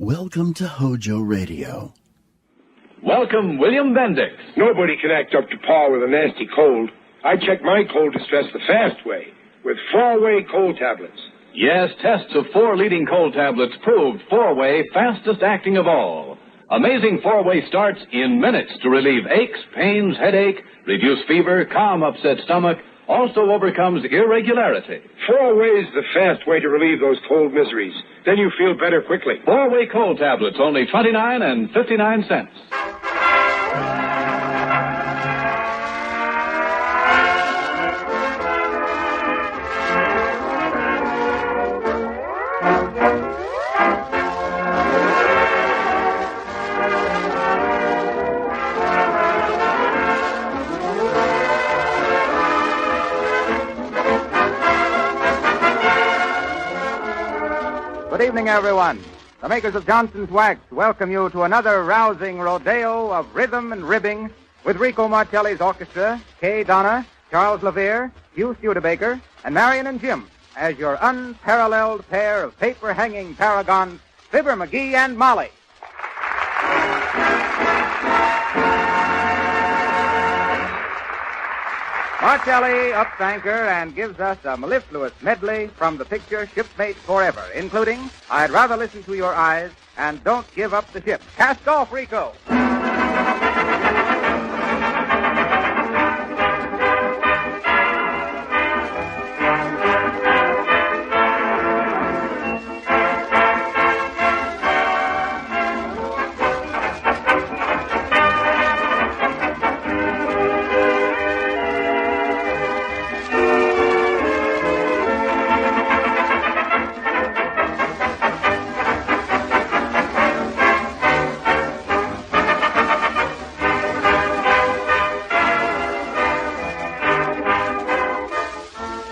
Welcome to Hojo Radio. Welcome, William Bendix. Nobody can act up to par with a nasty cold. I check my cold distress the fast way, with 4-way cold tablets. Yes, tests of 4 leading cold tablets proved 4-way fastest acting of all. Amazing 4-way starts in minutes to relieve aches, pains, headache, reduce fever, calm upset stomach, also overcomes irregularity. 4-way is the fast way to relieve those cold miseries. Then you feel better quickly. 4-way cold tablets, only 29 and 59 cents. Good evening, everyone. The makers of Johnson's Wax welcome you to another rousing rodeo of rhythm and ribbing with Rico Martelli's orchestra, Kay Donna, Charles Levere, Hugh Studebaker, and Marion and Jim as your unparalleled pair of paper-hanging paragons, Fibber, McGee, and Molly. Martelli ups anchor and gives us a mellifluous medley from the picture Shipmates Forever, including I'd Rather Listen to Your Eyes and Don't Give Up the Ship. Cast off, Rico!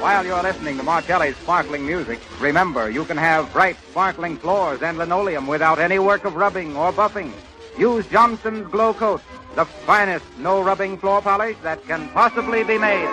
While you're listening to Martelli's sparkling music, remember, you can have bright, sparkling floors and linoleum without any work of rubbing or buffing. Use Johnson's Glow Coat, the finest no-rubbing floor polish that can possibly be made.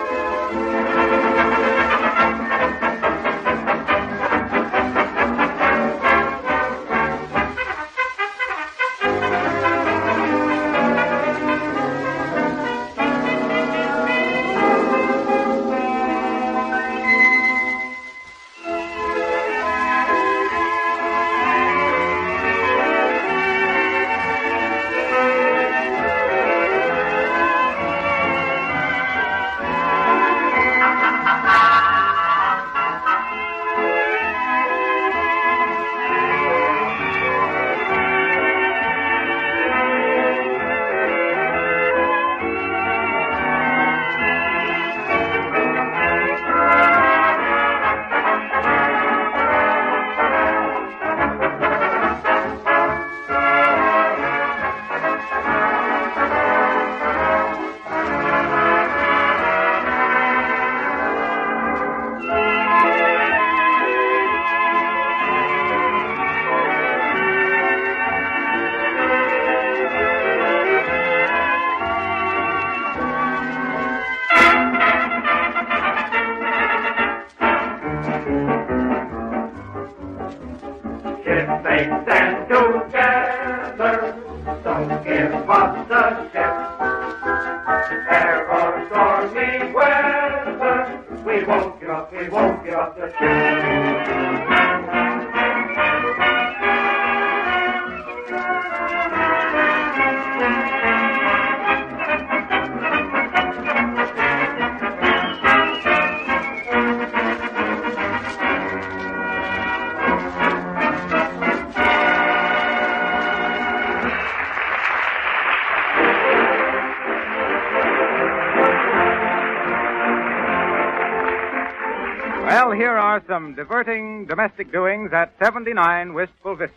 Well, here are some diverting domestic doings at 79 Wistful Vista.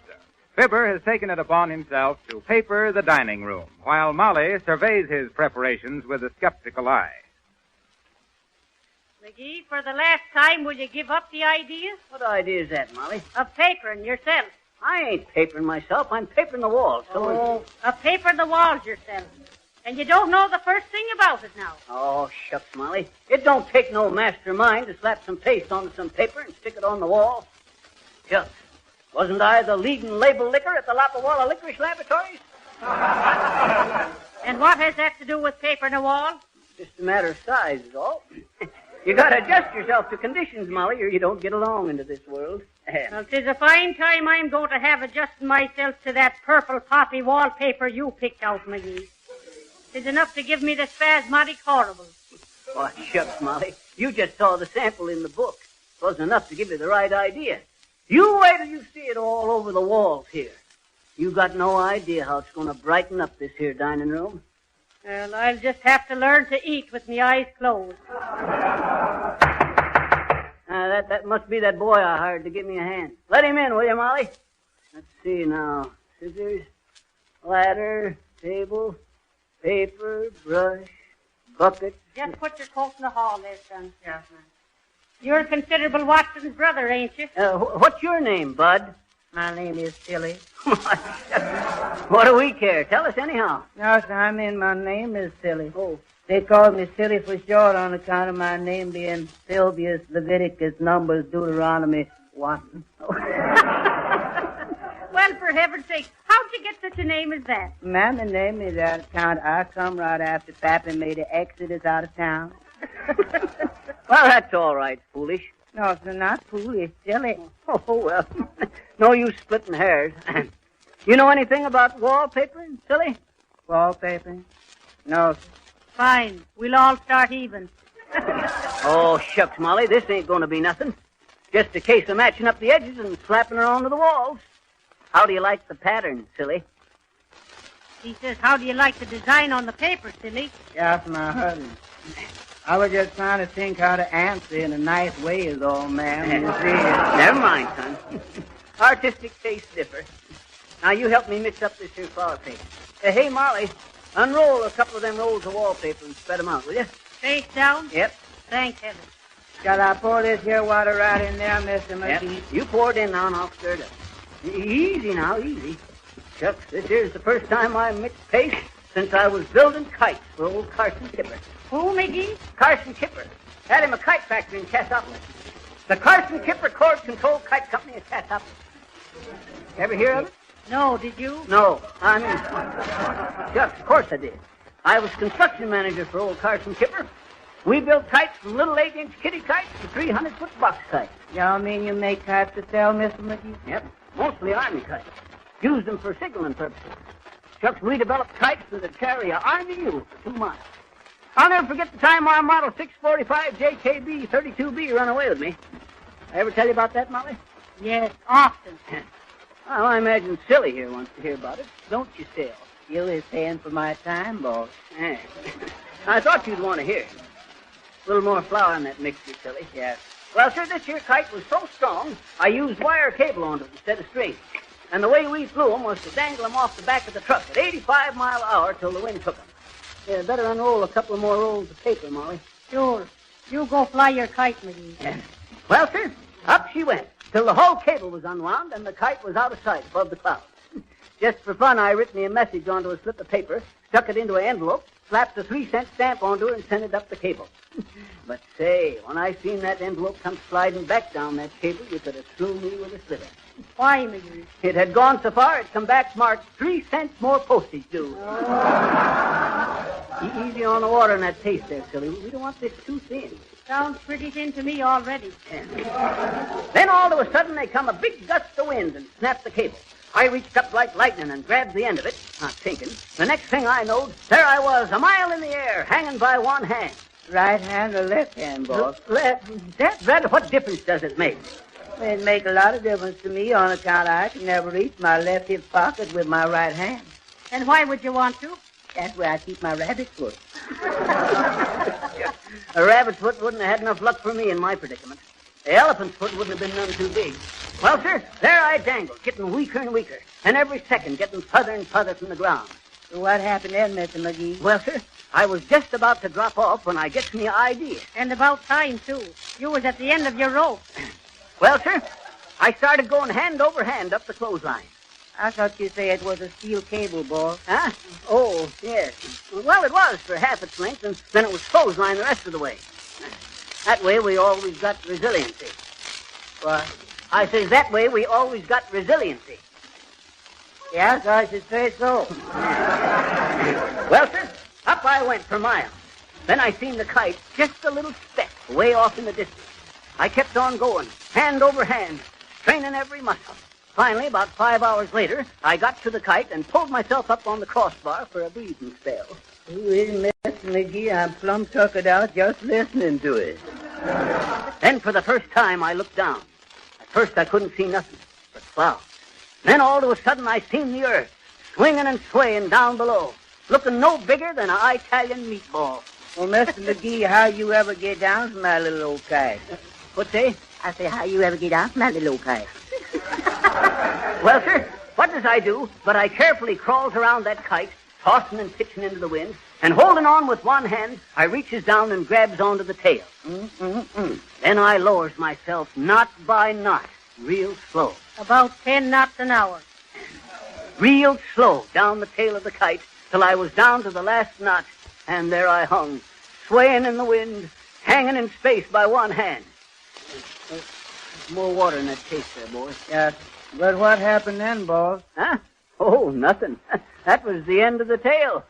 Fibber has taken it upon himself to paper the dining room, while Molly surveys his preparations with a skeptical eye. McGee, for the last time, will you give up the idea? What idea is that, Molly? Of papering yourself. I ain't papering myself. I'm papering the walls. Of papering the walls yourself. And you don't know the first thing about it now. Oh, shucks, Molly. It don't take no mastermind to slap some paste onto some paper and stick it on the wall. Shucks. Wasn't I the leading label liquor at the Lapawalla Licorice Laboratories? And what has that to do with paper in the wall? Just a matter of size is all. You gotta adjust yourself to conditions, Molly, or you don't get along into this world. Well, 'tis a fine time I'm going to have adjusting myself to that purple poppy wallpaper you picked out, McGee. 'Tis enough to give me the spasmodic horribles. Why, shucks, Molly. You just saw the sample in the book. It wasn't enough to give you the right idea. You wait till you see it all over the walls here. You got no idea how it's going to brighten up this here dining room. Well, I'll just have to learn to eat with my eyes closed. That must be that boy I hired to give me a hand. Let him in, will you, Molly? Let's see now. Scissors, ladder, table, paper, brush, bucket. Just put your coat in the hall there, son. Yes, ma'am. You're Considerable Watson's brother, ain't you? What's your name, Bud? My name is Silly. What do we care? Tell us anyhow. No, sir, I mean my name is Silly. Oh. They call me Silly for short on account of my name being Sylvius, Leviticus, Numbers, Deuteronomy, Watson. Well, for heaven's sake, how'd you get such a name as that? Mammy named me that account. I come right after Pappy made an exodus out of town. Well, that's all right, foolish. No, sir, not foolish, silly. Oh, well, no use splitting hairs. You know anything about wallpapering, Silly? Wallpaper? No, sir. Fine. We'll all start even. Oh, shucks, Molly, this ain't going to be nothing. Just a case of matching up the edges and slapping her onto the walls. How do you like the pattern, Silly? He says, how do you like the design on the paper, Silly? Yes, my husband. I was just trying to think how to answer in a nice way is all, ma'am. You see. Never mind, son. Artistic tastes differ. Now, you help me mix up this here flower paper. Hey, Molly, unroll a couple of them rolls of wallpaper and spread them out, will you? Face down? Yep. Thank heaven. Shall I pour this here water right in there, Mr. Yep. McGee? You pour it in now and I'll stir it up. Easy now, easy. Shucks, this here's the first time I mixed paste since I was building kites for old Carson Kipper. Who, McGee? Carson Kipper. Had him a kite factory in Cassopolis. The Carson Kipper Cord Control Kite Company in Cassopolis. Ever hear of it? No, did you? No. I mean, shucks, of course I did. I was construction manager for old Carson Kipper. We built kites from little 8-inch kitty kites to 300-foot box kites. Y'all mean you make kites to sell, Mr. McGee? Yep. Mostly Army kites. Used them for signaling purposes. Shucks, we developed kites that'd carry an Army mule for 2 miles. I'll never forget the time our Model 645 JKB 32B ran away with me. I ever tell you about that, Molly? Yes, often. Well, I imagine Silly here wants to hear about it. Don't you, Sil? You is paying for my time, boss. Yeah. I thought you'd want to hear. A little more flour in that mixture, Silly. Yes. Well, sir, this here kite was so strong, I used wire cable on it instead of string. And the way we flew them was to dangle them off the back of the truck at 85 mile an hour till the wind took them. Yeah, better unroll a couple more rolls of paper, Molly. Sure. You go fly your kite, McGee. Yeah. Well, sir, up she went till the whole cable was unwound and the kite was out of sight above the clouds. Just for fun, I written me a message onto a slip of paper, stuck it into an envelope, slapped a 3-cent stamp onto it, and sent it up the cable. But say, when I seen that envelope come sliding back down that cable, you could have slew me with a sliver. Why, McGee? It had gone so far, it come back marked 3 cents more postage due. Easy on the water in that paste there, Silly. We don't want this too thin. Sounds pretty thin to me already. Then all of a sudden, they come a big gust of wind and snapped the cable. I reached up like lightning and grabbed the end of it, not thinking. The next thing I knowed, there I was, a mile in the air, hanging by one hand. Right hand or left hand, boss? Left. What difference does it make? It make a lot of difference to me on account I can never reach my left hip pocket with my right hand. And why would you want to? That's where I keep my rabbit foot. A rabbit's foot wouldn't have had enough luck for me in my predicament. The elephant's foot wouldn't have been none too big. Well, sir, there I dangled, getting weaker and weaker, and every second getting further and further from the ground. So what happened then, Mr. McGee? Well, sir, I was just about to drop off when I gets me an idea. And about time, too. You was at the end of your rope. Well, sir, I started going hand over hand up the clothesline. I thought you said it was a steel cable, boss. Huh? Oh, yes. Well, it was for half its length, and then it was clothesline the rest of the way. That way, we always got resiliency. What? I says, that way we always got resiliency. Yes, I should say so. Well, sir, up I went for miles. Then I seen the kite, just a little speck, way off in the distance. I kept on going, hand over hand, straining every muscle. Finally, about 5 hours later, I got to the kite and pulled myself up on the crossbar for a breathing spell. Mr. McGee, I'm plumb tuckered out just listening to it. Then for the first time, I looked down. At first, I couldn't see nothing but clouds. Then all of a sudden, I seen the earth swinging and swaying down below, looking no bigger than an Italian meatball. Well, Mr. McGee, how you ever get down from that little old kite? What's that? I say, how you ever get down from that little old kite? Well, sir, what does I do? But I carefully crawls around that kite, tossing and pitching into the wind, and holding on with one hand, I reaches down and grabs onto the tail. Then I lowers myself knot by knot, real slow. About 10 knots an hour. Real slow down the tail of the kite till I was down to the last knot, and there I hung, swaying in the wind, hanging in space by one hand. More water in that case there, boy. Yes. But what happened then, boss? Huh? Oh, nothing. That was the end of the tale.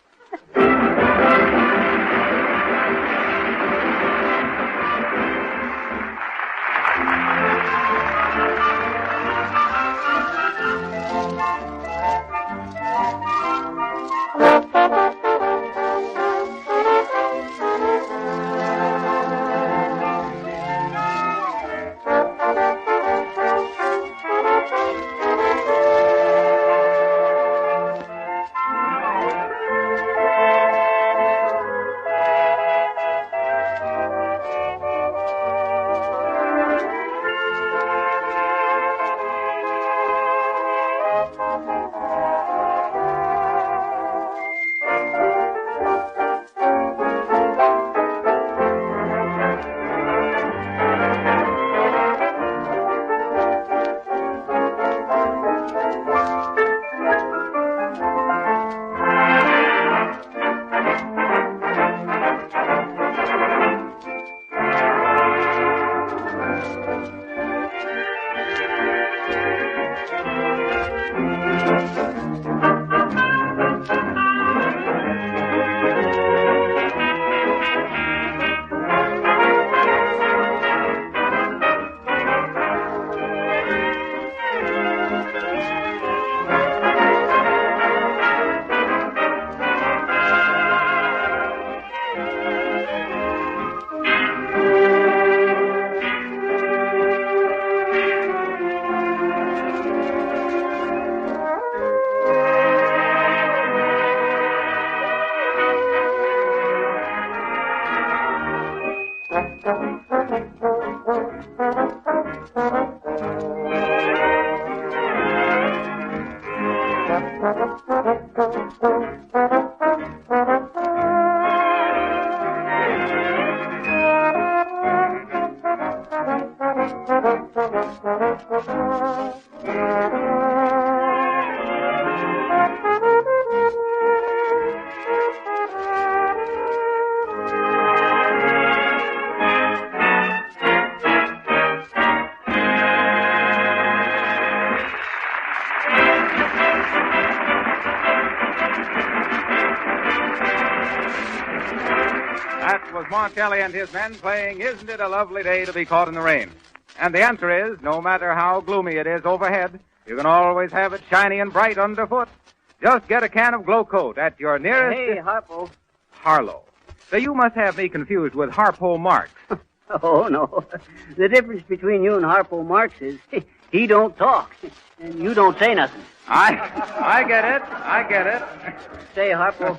Kelly and his men playing Isn't It a Lovely Day to Be Caught in the Rain? And the answer is, no matter how gloomy it is overhead, you can always have it shiny and bright underfoot. Just get a can of Glow Coat at your nearest... Hey, Harpo. Harlow. So you must have me confused with Harpo Marx. Oh, no. The difference between you and Harpo Marx is he don't talk, and you don't say nothing. I get it. I get it. Say, Harpo,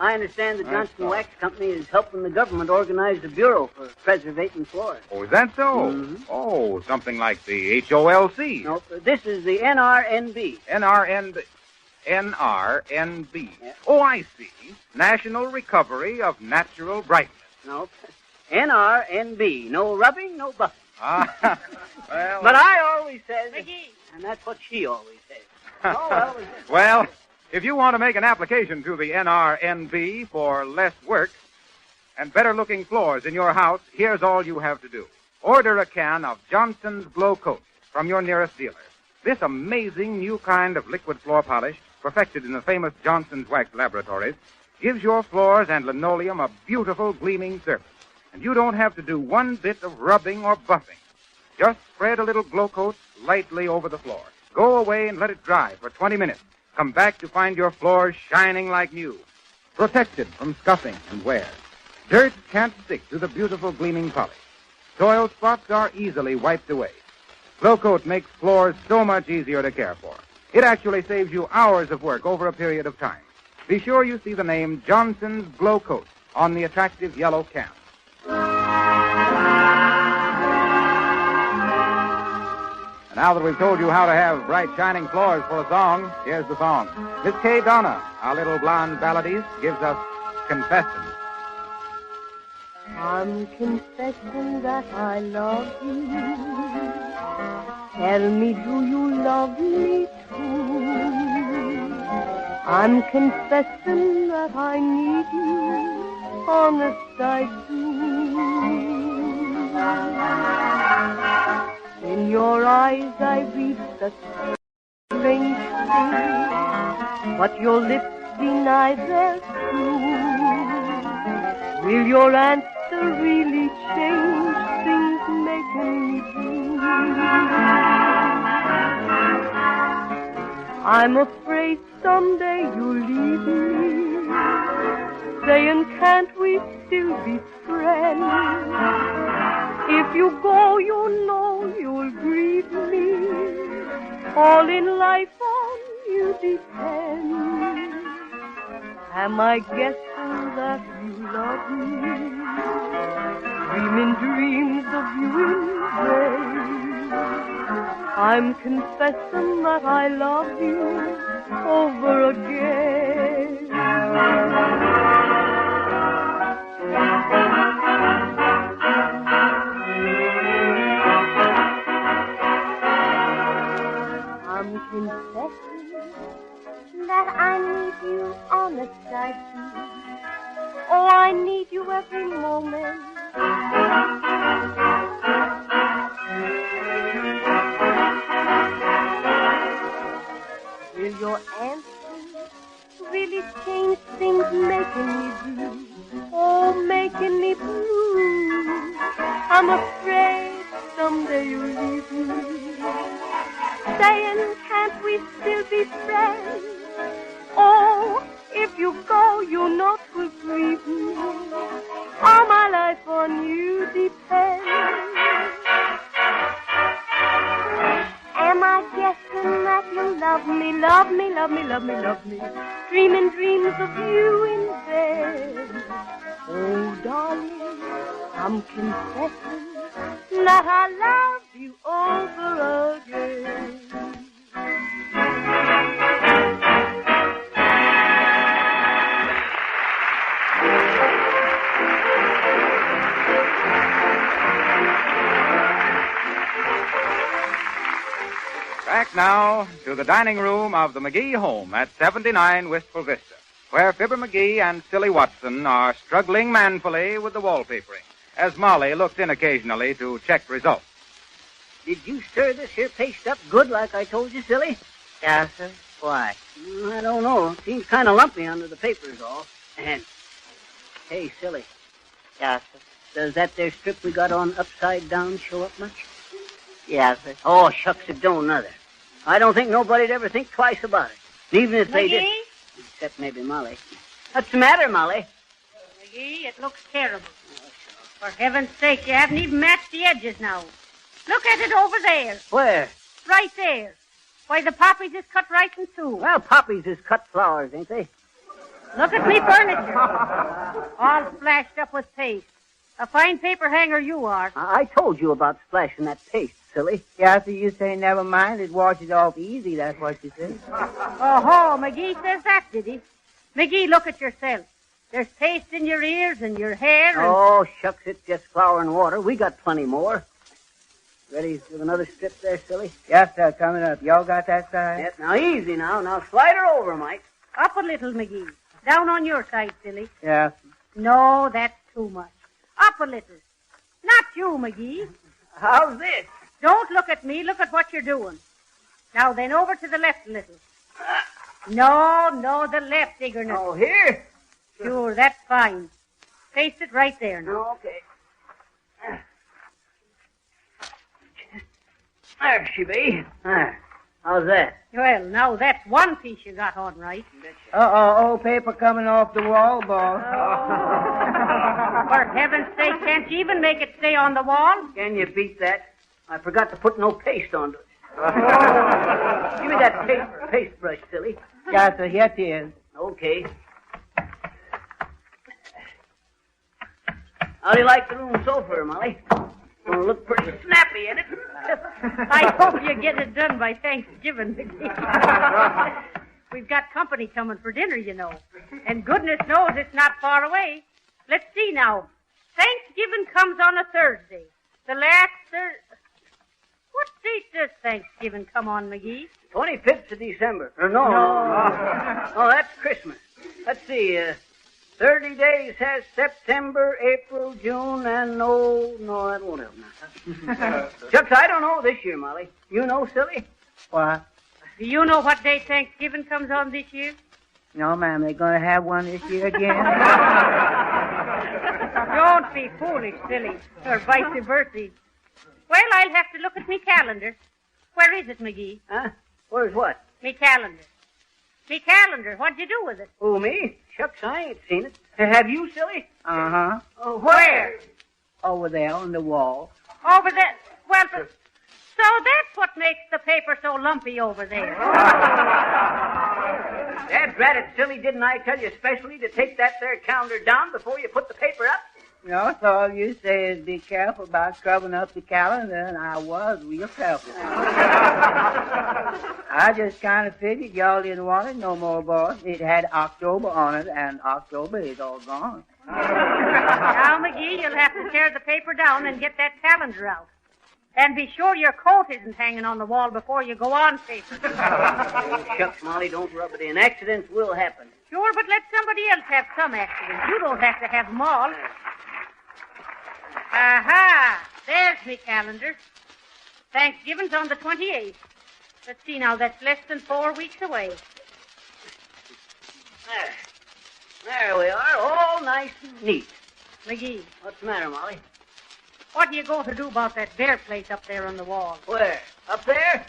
I understand the Johnson Wax Company is helping the government organize a bureau for preservating flora. Oh, is that so? Mm-hmm. Oh, something like the HOLC. No, this is the NRNB. NRNB. Yeah. Oh, I see. National Recovery of Natural Brightness. No, NRNB. No rubbing, no buffing. Well... But I always says... McGee. And that's what she always says. Oh, well, if you want to make an application to the NRNB for less work and better-looking floors in your house, here's all you have to do. Order a can of Johnson's Glow Coat. from your nearest dealer. This amazing new kind of liquid floor polish, perfected in the famous Johnson's Wax Laboratories, gives your floors and linoleum a beautiful gleaming surface. And you don't have to do one bit of rubbing or buffing. Just spread a little glow coat lightly over the floor. Go away and let it dry for 20 minutes. Come back to find your floors shining like new, protected from scuffing and wear. Dirt can't stick to the beautiful gleaming polish. Soil spots are easily wiped away. Glow Coat makes floors so much easier to care for. It actually saves you hours of work over a period of time. Be sure you see the name Johnson's Glow Coat on the attractive yellow can. And now that we've told you how to have bright, shining floors for a song, here's the song. Miss Kay Donna, our little blonde balladist, gives us Confession. I'm confessing that I love you. Tell me, do you love me too? I'm confessing that I need you, honest I do. In your eyes I read such strange things, but your lips deny their truth. Will your answer really change things making me blue? I'm afraid someday you'll leave me, saying can't we still be friends? If you go, you know you'll grieve me. All in life on you depends. Am I guessing that you love me? Dreaming dreams of you in vain. I'm confessing that I love you over again. I'm confessing that I need you, honest I do. Oh, I need you every moment. Will your answer really change things making me blue? Oh, making me blue. I'm afraid someday you'll leave me, saying can't we still be friends? Oh, if you go, you know 'twill grieve me. All my life on you depends. Am I guessing that you love me, love me, love me, love me, love me, dreaming dreams of you in bed? Oh, darling, I'm confessing that I love you over again. Back now to the dining room of the McGee home at 79 Wistful Vista, where Fibber McGee and Silly Watson are struggling manfully with the wallpapering, as Molly looked in occasionally to check results. Did you stir this here paste up good like I told you, Silly? Yes, sir. Why? I don't know. It seems kind of lumpy under the papers all. And, hey, Silly, Yes, sir. does that there strip we got on upside down show up much? Yes, sir. Oh, shucks, it don't nother. I don't think nobody'd ever think twice about it. And even if they did... McGee? Except maybe Molly. What's the matter, Molly? McGee, it looks terrible. For heaven's sake, you haven't even matched the edges now. Look at it over there. Where? Right there. Why, the poppies is cut right in two. Well, poppies is cut flowers, ain't they? Look at me furniture. All splashed up with paste. A fine paper hanger you are. I told you about splashing that paste, Silly. Yes, sir, you say never mind. It washes off easy, that's what you say. Oh, McGee says that, did he? McGee, look at yourself. There's paste in your ears and your hair and... Oh, shucks, it's just flour and water. We got plenty more. Ready with another strip there, Silly? Yes, sir, coming up. Y'all got that side? Yes, now easy now. Now slide her over, Mike. Up a little, McGee. Down on your side, silly. Yes. No, that's too much. Up a little. Not you, McGee. How's this? Don't look at me. Look at what you're doing. Now then, over to the left a little. No, the left, Iggerness. Oh, here? Sure, that's fine. Face it right there now. Oh, okay. There she be. How's that? Well, now that's one piece you got on right. Old paper coming off the wall, boss. For heaven's sake, can't you even make it stay on the wall? Can you beat that? I forgot to put no paste on it. Give me that paste brush, silly. Yes, sir, here it is. Okay. How do you like the room so far, Molly? Gonna look pretty snappy in it. I hope you get it done by Thanksgiving. We've got company coming for dinner, you know. And goodness knows it's not far away. Let's see now. Thanksgiving comes on a Thursday. The last What date does Thanksgiving come on, McGee? 25th of December. No, that's Christmas. Let's see, 30 days has September, April, June, and no, that won't help now. Shucks, I don't know this year, Molly. You know, silly? What? Do you know what day Thanksgiving comes on this year? No, ma'am, they're going to have one this year again. Don't be foolish, silly, or vice versa. Well, I'll have to look at me calendar. Where is it, McGee? Huh? Where's what? Me calendar. Me calendar. What'd you do with it? Who, me? Shucks, I ain't seen it. Have you, silly? Uh-huh. Oh, where? Over there on the wall. Over there. Well, so that's what makes the paper so lumpy over there. Dad, drat it, silly, didn't I tell you specially to take that there calendar down before you put the paper up? No, so all you say is be careful about covering up the calendar, and I was real careful. I just kind of figured y'all didn't want it no more, boss. It had October on it, and October is all gone. Now, McGee, you'll have to tear the paper down and get that calendar out. And be sure your coat isn't hanging on the wall before you go on paper. Oh, shucks, Molly, don't rub it in. Accidents will happen. Sure, but let somebody else have some accidents. You don't have to have them all. Aha! There's me calendar. Thanksgiving's on the 28th. Let's see now, that's less than 4 weeks away. There we are, all nice and neat. McGee, What's the matter, Molly? what are you going to do about that bear plate up there on the wall? Where? Up there?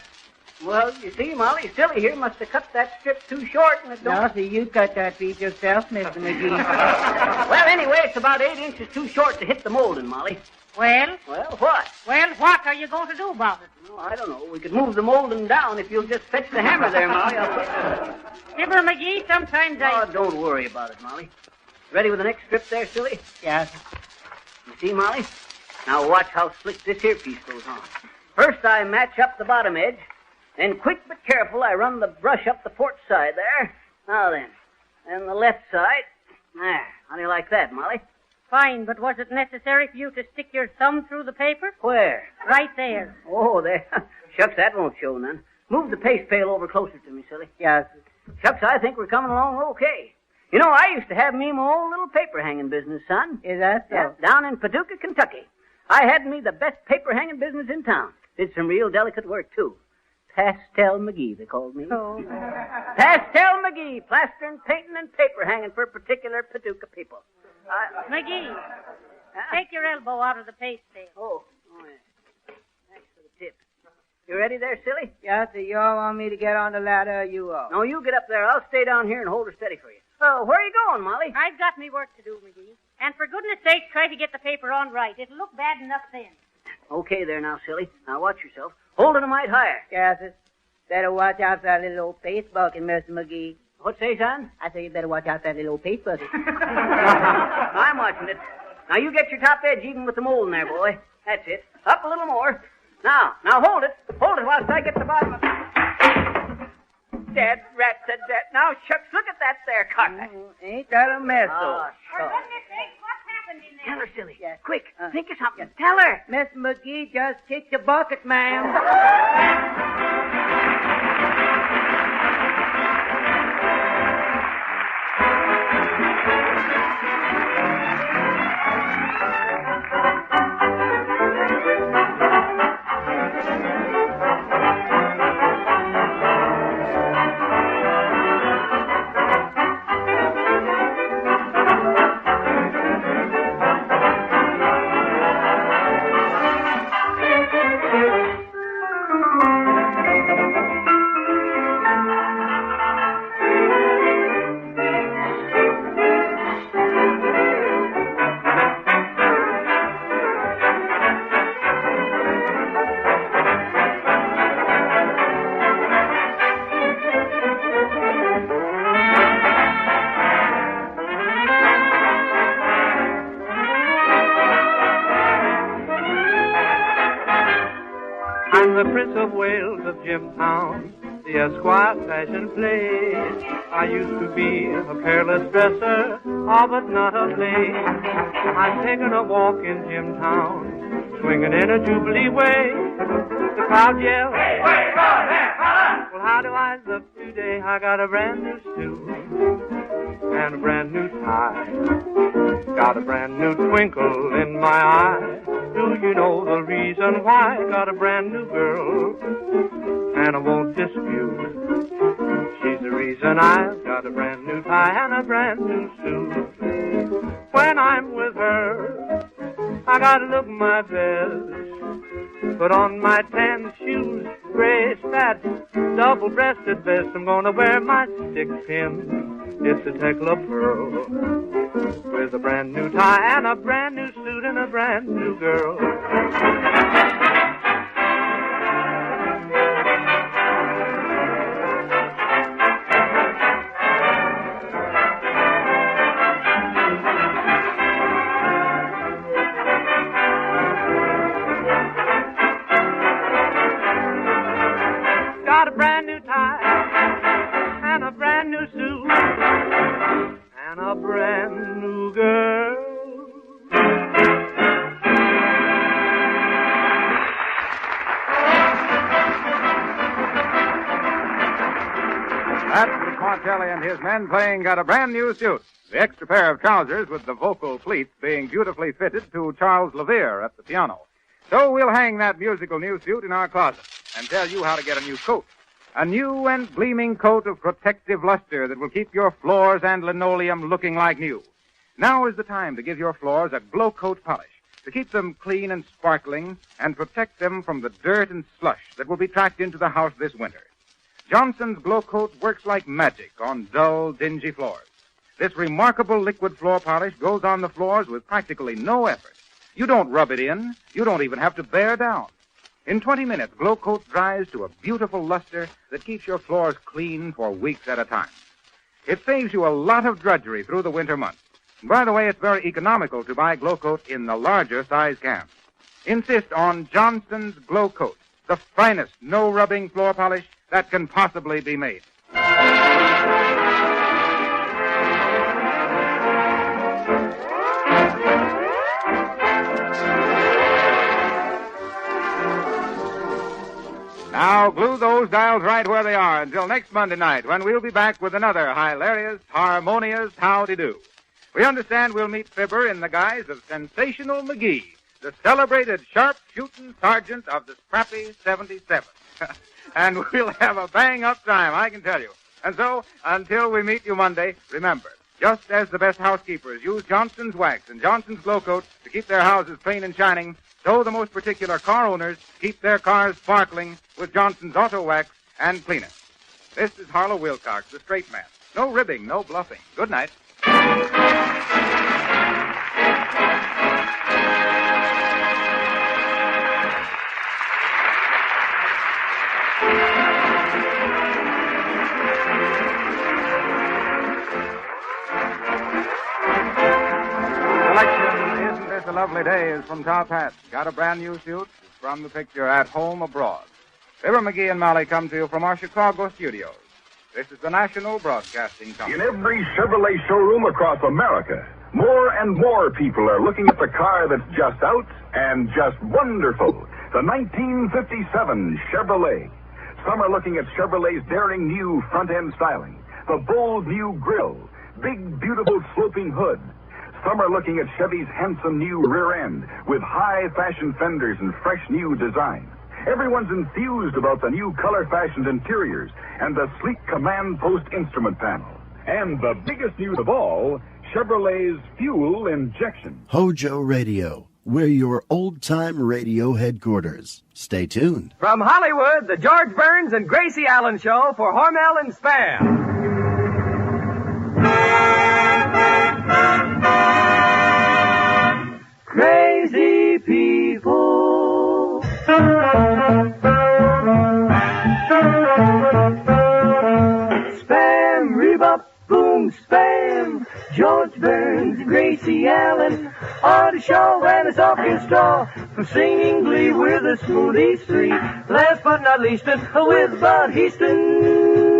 Well, you see, Molly, silly here must have cut that strip too short, and it don't... No, see, you cut that piece yourself, Mr. McGee. Well, anyway, it's about 8 inches too short to hit the molding, Molly. Well, Well, what? what are you going to do about it? Well, I don't know. We could move the molding down if you'll just fetch the hammer there, Molly. Fibber McGee, sometimes Oh, don't worry about it, Molly. Ready with the next strip there, silly? Yes. You see, Molly? Now watch how slick this here piece goes on. First, I match up the bottom edge. Then, quick but careful, I run the brush up the port side there. Now then. And the left side. There. How do you like that, Molly? Fine, but was it necessary for you to stick your thumb through the paper? Where? Right there. Oh, there. Shucks, that won't show none. Move the paste pail over closer to me, silly. Yes. Shucks, I think we're coming along okay. You know, I used to have me my own little paper hanging business, son. Is that so? Yeah, down in Paducah, Kentucky. I had me the best paper hanging business in town. Did some real delicate work, too. Pastel McGee, they called me. Oh. Pastel McGee, plastering, painting, and paper hanging for particular Paducah people. McGee, take your elbow out of the paste pail. Oh, yeah. Thanks for the tip. You ready there, silly? Yes, sir. You all want me to get on the ladder, or you all? No, you get up there. I'll stay down here and hold her steady for you. Where are you going, Molly? I've got me work to do, McGee. And for goodness sake, try to get the paper on right. It'll look bad enough then. Okay there now, silly. Now watch yourself. Hold it a mite higher. Yes, sir. Better watch out for that little old paste bucket, Mr. McGee. What say, son? I say you better watch out for that little old paste bucket. I'm watching it. Now you get your top edge even with the mold in there, boy. That's it. Up a little more. Now hold it. Hold it whilst I get the bottom of it. Dad, rat, said that. Now, shucks, look at that there cotton. Ain't that a mess, though? For goodness sake, what's happened in there? Tell her, silly. Yeah. Quick, think of something. Tell her. Miss McGee just kicked the bucket, ma'am. I'm the Prince of Wales of Jimtown, the Esquire fashion play. I used to be a careless dresser, but not of late. I'm taking a walk in Jimtown, swinging in a jubilee way. The crowd yells, "Hey, wait, go there, fella!" Well, how do I look today? I got a brand new suit and a brand new tie. Got a brand new twinkle in my eye. Do you know the reason why? Got a brand new girl, and I won't dispute. She's the reason I've got a brand new tie and a brand new suit. When I'm with her, I gotta look my best. Put on my tan shoes, gray spats, double-breasted vest. I'm gonna wear my stick pin. It's a Tekla pearl with a brand new tie and a brand new suit and a brand new girl. Got a brand new tie and a brand new suit and a brand new girl. That's Martelli and his men playing Got a Brand New Suit. The extra pair of trousers with the vocal pleats being beautifully fitted to Charles Levere at the piano. So we'll hang that musical new suit in our closet and tell you how to get a new coat. A new and gleaming coat of protective luster that will keep your floors and linoleum looking like new. Now is the time to give your floors a glow coat polish to keep them clean and sparkling and protect them from the dirt and slush that will be tracked into the house this winter. Johnson's Glow Coat works like magic on dull, dingy floors. This remarkable liquid floor polish goes on the floors with practically no effort. You don't rub it in. You don't even have to bear down. In 20 minutes, Glow Coat dries to a beautiful luster that keeps your floors clean for weeks at a time. It saves you a lot of drudgery through the winter months. And by the way, it's very economical to buy Glow Coat in the larger size cans. Insist on Johnson's Glow Coat, the finest no-rubbing floor polish that can possibly be made. Now, glue those dials right where they are until next Monday night, when we'll be back with another hilarious, harmonious howdy-do. We understand we'll meet Fibber in the guise of Sensational McGee, the celebrated sharp-shooting sergeant of the scrappy 77. And we'll have a bang-up time, I can tell you. And so, until we meet you Monday, remember, just as the best housekeepers use Johnson's Wax and Johnson's Glow Coat to keep their houses clean and shining, so the most particular car owners keep their cars sparkling with Johnson's Auto Wax and Cleaner. This is Harlow Wilcox, the straight man. No ribbing, no bluffing. Good night. Isn't This a Lovely Day is from Top Hat. Got a Brand New Suit is from the picture At Home Abroad. Fibber, McGee and Molly come to you from our Chicago studios. This is the National Broadcasting Company. In every Chevrolet showroom across America, more and more people are looking at the car that's just out and just wonderful. The 1957 Chevrolet. Some are looking at Chevrolet's daring new front-end styling, the bold new grille, big, beautiful sloping hood. Some are looking at Chevy's handsome new rear end with high-fashion fenders and fresh new design. Everyone's enthused about the new color-fashioned interiors and the sleek command post instrument panel. And the biggest news of all, Chevrolet's fuel injection. Hojo Radio. We're your old-time radio headquarters. Stay tuned. From Hollywood, the George Burns and Gracie Allen Show for Hormel and Spam. Crazy people. Spam, rib-up, boom, spam. George Burns, Gracie Allen, on the show and it's orchestra. Singing glee with a smoothie street. Last but not least, with Bud Heaston.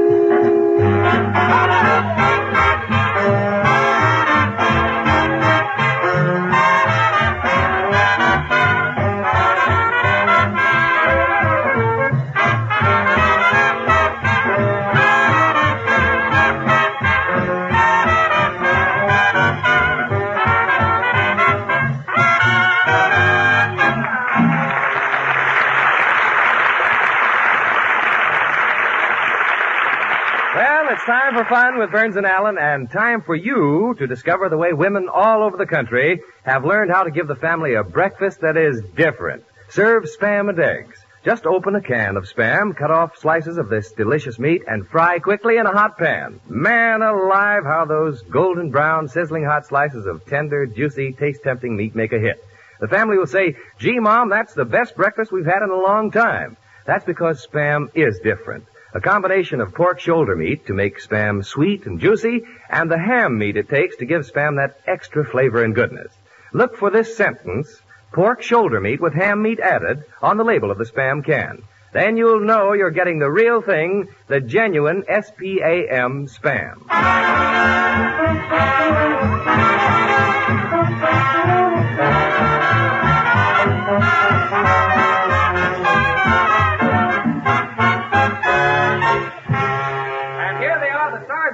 It's time for fun with Burns and Allen, and time for you to discover the way women all over the country have learned how to give the family a breakfast that is different. Serve Spam and eggs. Just open a can of Spam, cut off slices of this delicious meat, and fry quickly in a hot pan. Man alive, how those golden brown, sizzling hot slices of tender, juicy, taste-tempting meat make a hit. The family will say, "Gee, Mom, that's the best breakfast we've had in a long time." That's because Spam is different. A combination of pork shoulder meat to make Spam sweet and juicy, and the ham meat it takes to give Spam that extra flavor and goodness. Look for this sentence, pork shoulder meat with ham meat added, on the label of the Spam can. Then you'll know you're getting the real thing, the genuine S-P-A-M Spam.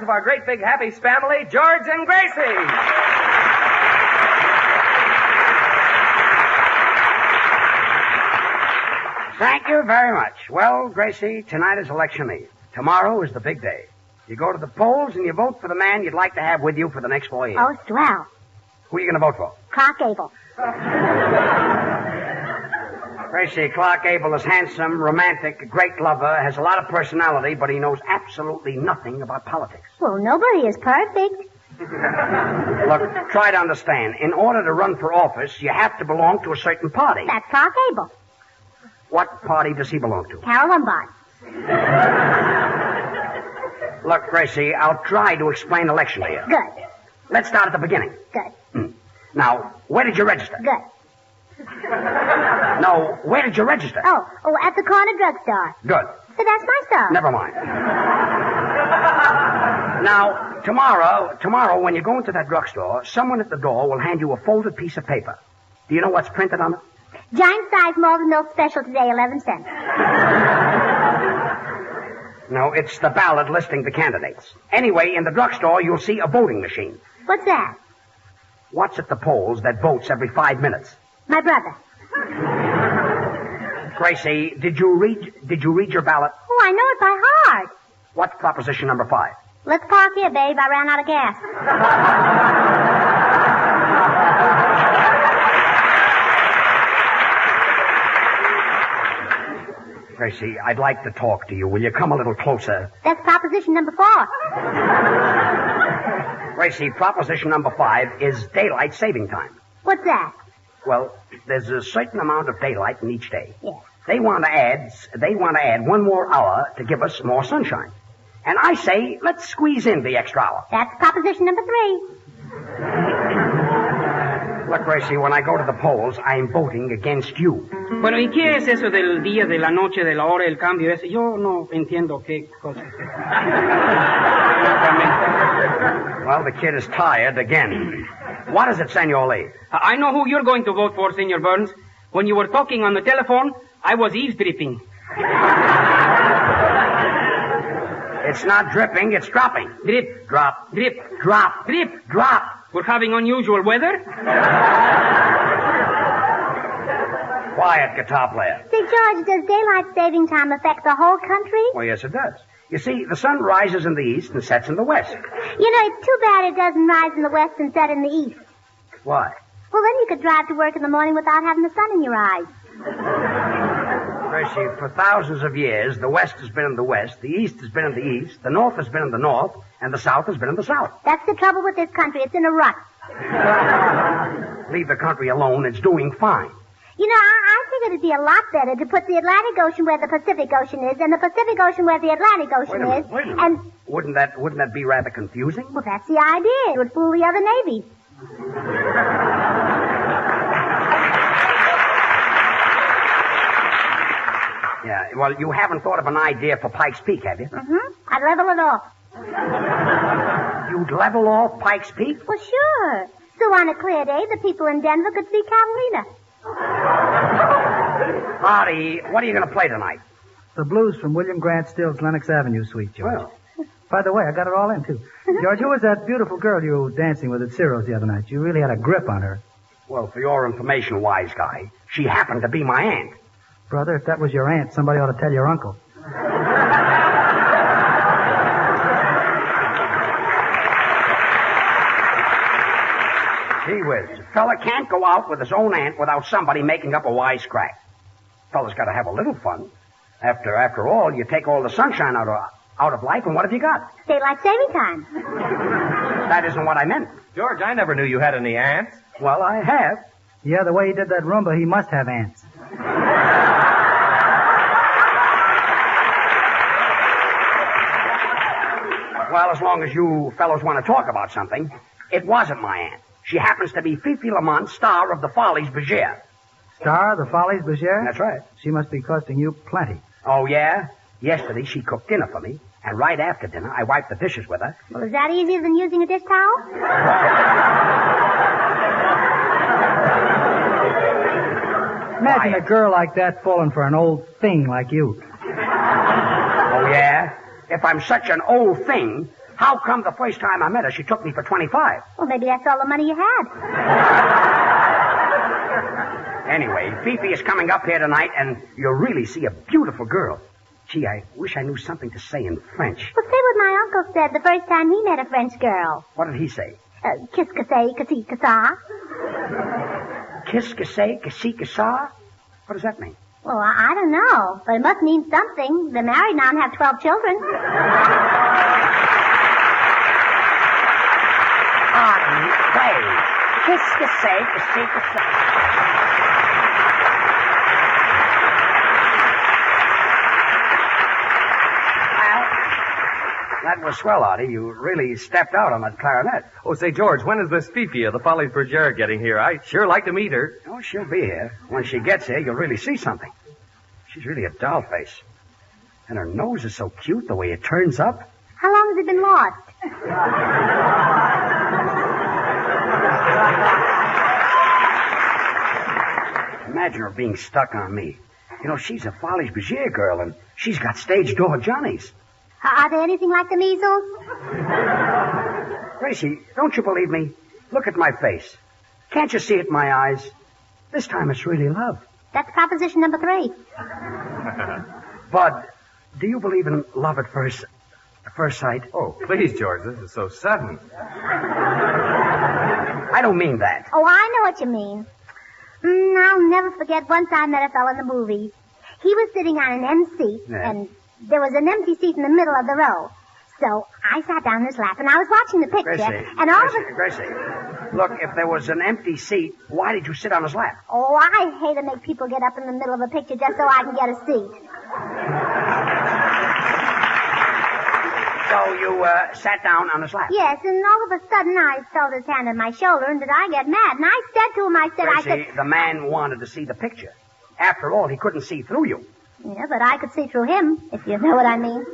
Of our great big happy family, George and Gracie. Thank you very much. Well, Gracie, tonight is election eve. Tomorrow is the big day. You go to the polls and you vote for the man you'd like to have with you for the next 4 years. Oh, swell. Who are you going to vote for? Clark Gable. Gracie, Clark Gable is handsome, romantic, a great lover, has a lot of personality, but he knows absolutely nothing about politics. Well, nobody is perfect. Look, try to understand. In order to run for office, you have to belong to a certain party. That's Clark Gable. What party does he belong to? Carol Lombard. Look, Gracie, I'll try to explain election to you. Good. Let's start at the beginning. Good. Now, where did you register? Good. No, where did you register? Oh, at the corner drugstore. Good. So that's my store. Never mind. Now, tomorrow, when you go into that drugstore, someone at the door will hand you a folded piece of paper. Do you know what's printed on it? Giant size malted milk special today, 11 cents. No, it's the ballot listing the candidates. Anyway, in the drugstore, you'll see a voting machine. What's that? What's at the polls that votes every 5 minutes? My brother. Gracie, did you read your ballot? Oh, I know it by heart. What's proposition number 5? Let's park here, babe. I ran out of gas. Gracie, I'd like to talk to you. Will you come a little closer? That's proposition number 4. Gracie, proposition number 5 is daylight saving time. What's that? Well, there's a certain amount of daylight in each day. Yes. They want to add 1 more hour to give us more sunshine. And I say, let's squeeze in the extra hour. That's proposition number 3. Look, Gracie, when I go to the polls, I'm voting against you. Bueno, ¿y qué es eso del día, de la noche, de la hora, el cambio ese? Yo no entiendo qué cosa es eso. Well, the kid is tired again. What is it, Senor Lee? I know who you're going to vote for, Senor Burns. When you were talking on the telephone, I was eavesdropping. It's not dripping, it's dropping. Drip. Drop. Drip. Drop. Drip. Drop. We're having unusual weather? Quiet, guitar player. Say, George, does daylight saving time affect the whole country? Well, yes, it does. You see, the sun rises in the east and sets in the west. You know, it's too bad it doesn't rise in the west and set in the east. Why? Well, then you could drive to work in the morning without having the sun in your eyes. Gracie, for thousands of years, the west has been in the west, the east has been in the east, the north has been in the north, and the south has been in the south. That's the trouble with this country. It's in a rut. Leave the country alone. It's doing fine. You know, I think it'd be a lot better to put the Atlantic Ocean where the Pacific Ocean is and the Pacific Ocean where the Atlantic Ocean is. Wait a minute. And Wouldn't that be rather confusing? well, that's the idea. It would fool the other navies. Well, you haven't thought of an idea for Pike's Peak, have you? Mm-hmm. I'd level it off. You'd level off Pike's Peak? Well, sure. So on a clear day, the people in Denver could see Catalina. Artie, what are you going to play tonight? The blues from William Grant Still's Lenox Avenue Suite, George. Well. By the way, I got it all in, too. George, who was that beautiful girl you were dancing with at Ciro's the other night? You really had a grip on her. Well, for your information, wise guy, she happened to be my aunt. Brother, if that was your aunt, somebody ought to tell your uncle. Gee whiz, a fella can't go out with his own aunt without somebody making up a wisecrack. Fella's got to have a little fun. After all, you take all the sunshine out of life, and what have you got? Daylight saving time. That isn't what I meant. George, I never knew you had any aunts. Well, I have. Yeah, the way he did that rumba, he must have ants. Well, as long as you fellows want to talk about something, it wasn't my aunt. She happens to be Fifi Lamont, star of The Follies Bergère. Star of The Follies Bergère? That's right. She must be costing you plenty. Oh, yeah? Yesterday, she cooked dinner for me, and right after dinner, I wiped the dishes with her. Well, is that easier than using a dish towel? Imagine a girl like that falling for an old thing like you. Oh, yeah? If I'm such an old thing, how come the first time I met her, she took me for 25? Well, maybe that's all the money you had. Anyway, Fifi is coming up here tonight, and you'll really see a beautiful girl. Gee, I wish I knew something to say in French. Well, say what my uncle said the first time he met a French girl. What did he say? Qu'est-ce que c'est, qu'est-ce que ça? Qu'est-ce que c'est, qu'est-ce que ça? What does that mean? Well, I don't know, but it must mean something. They're married now and have 12 children. Play. Qu'est-ce que c'est, qu'est-ce que ça? That was swell, Artie. You really stepped out on that clarinet. Oh, say, George, when is Miss Fifi of the Follies Bergère getting here? I'd sure like to meet her. Oh, she'll be here. When she gets here, you'll really see something. She's really a doll face. And her nose is so cute, the way it turns up. How long has it been lost? Imagine her being stuck on me. You know, she's a Follies Bergère girl, and she's got stage door Johnnies. Are they anything like the measles? Gracie, don't you believe me? Look at my face. Can't you see it in my eyes? This time it's really love. That's proposition number 3. Bud, do you believe in love at first sight? Oh, please, George, this is so sudden. I don't mean that. Oh, I know what you mean. I'll never forget once I met a fellow in the movies. He was sitting on an end seat, and there was an empty seat in the middle of the row. So I sat down in his lap, and I was watching the picture, and all of a... Gracie, look, if there was an empty seat, why did you sit on his lap? Oh, I hate to make people get up in the middle of a picture just so I can get a seat. So you sat down on his lap? Yes, and all of a sudden I felt his hand on my shoulder, and did I get mad? And I said to him, Gracie, the man wanted to see the picture. After all, he couldn't see through you. Yeah, but I could see through him, if you know what I mean.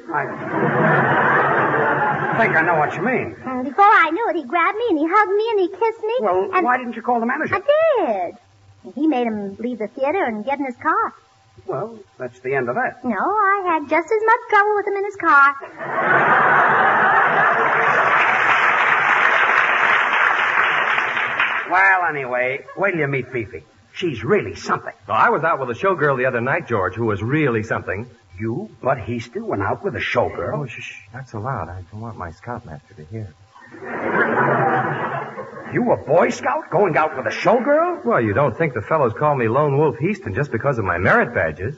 I think I know what you mean. And before I knew it, he grabbed me, and he hugged me, and he kissed me. Well, and why didn't you call the manager? I did. And he made him leave the theater and get in his car. Well, that's the end of that. No, I had just as much trouble with him in his car. Well, anyway, wait till you meet Fifi. She's really something. Well, I was out with a showgirl the other night, George, who was really something. You, Bud Heaston, went out with a showgirl? Oh, shh, not so loud. I don't want my scoutmaster to hear. You a Boy Scout going out with a showgirl? Well, you don't think the fellows call me Lone Wolf Heaston just because of my merit badges.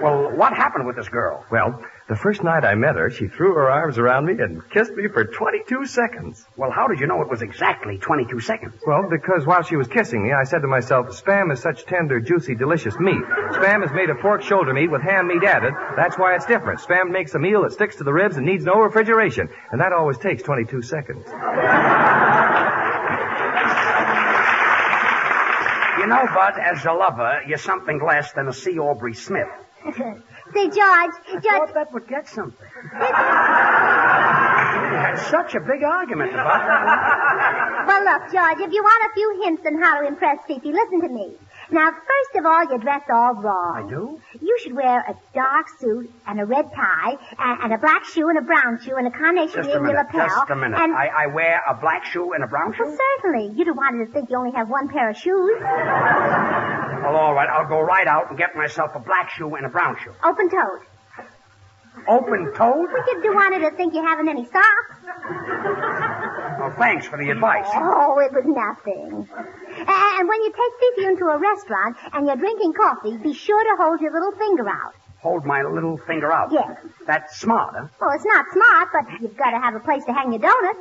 Well, what happened with this girl? Well, the first night I met her, she threw her arms around me and kissed me for 22 seconds. Well, how did you know it was exactly 22 seconds? Well, because while she was kissing me, I said to myself, Spam is such tender, juicy, delicious meat. Spam is made of pork shoulder meat with ham meat added. That's why it's different. Spam makes a meal that sticks to the ribs and needs no refrigeration. And that always takes 22 seconds. You know, Bud, as a lover, you're something less than a C. Aubrey Smith. Say, George. I thought that would get something. We had such a big argument about that. Well, look, George, if you want a few hints on how to impress Fifi, listen to me. Now, first of all, you dress all wrong. I do? You should wear a dark suit and a red tie and a black shoe and a brown shoe and a carnation ring in your lapel. Just a minute. And... I wear a black shoe and a brown shoe? Well, certainly. You don't want her to think you only have one pair of shoes. Well, all right. I'll go right out and get myself a black shoe and a brown shoe. Open-toed. Open-toed? Well, you don't want her to think you haven't any socks. Well, thanks for the advice. Oh, it was nothing. And when you take Fifi into a restaurant and you're drinking coffee, be sure to hold your little finger out. Hold my little finger out? Yes. That's smart, huh? Well, it's not smart, but you've got to have a place to hang your donut.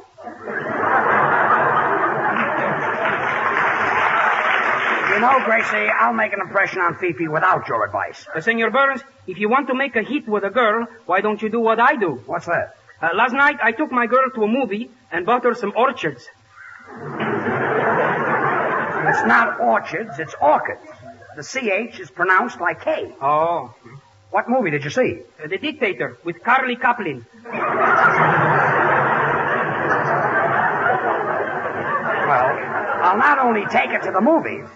You know, Gracie, I'll make an impression on Fifi without your advice. Senor Burns, if you want to make a hit with a girl, why don't you do what I do? What's that? Last night, I took my girl to a movie and bought her some orchards. It's not orchards, it's orchids. The CH is pronounced like K. Oh. What movie did you see? The Dictator with Carly Kaplan. Well, I'll not only take her to the movies,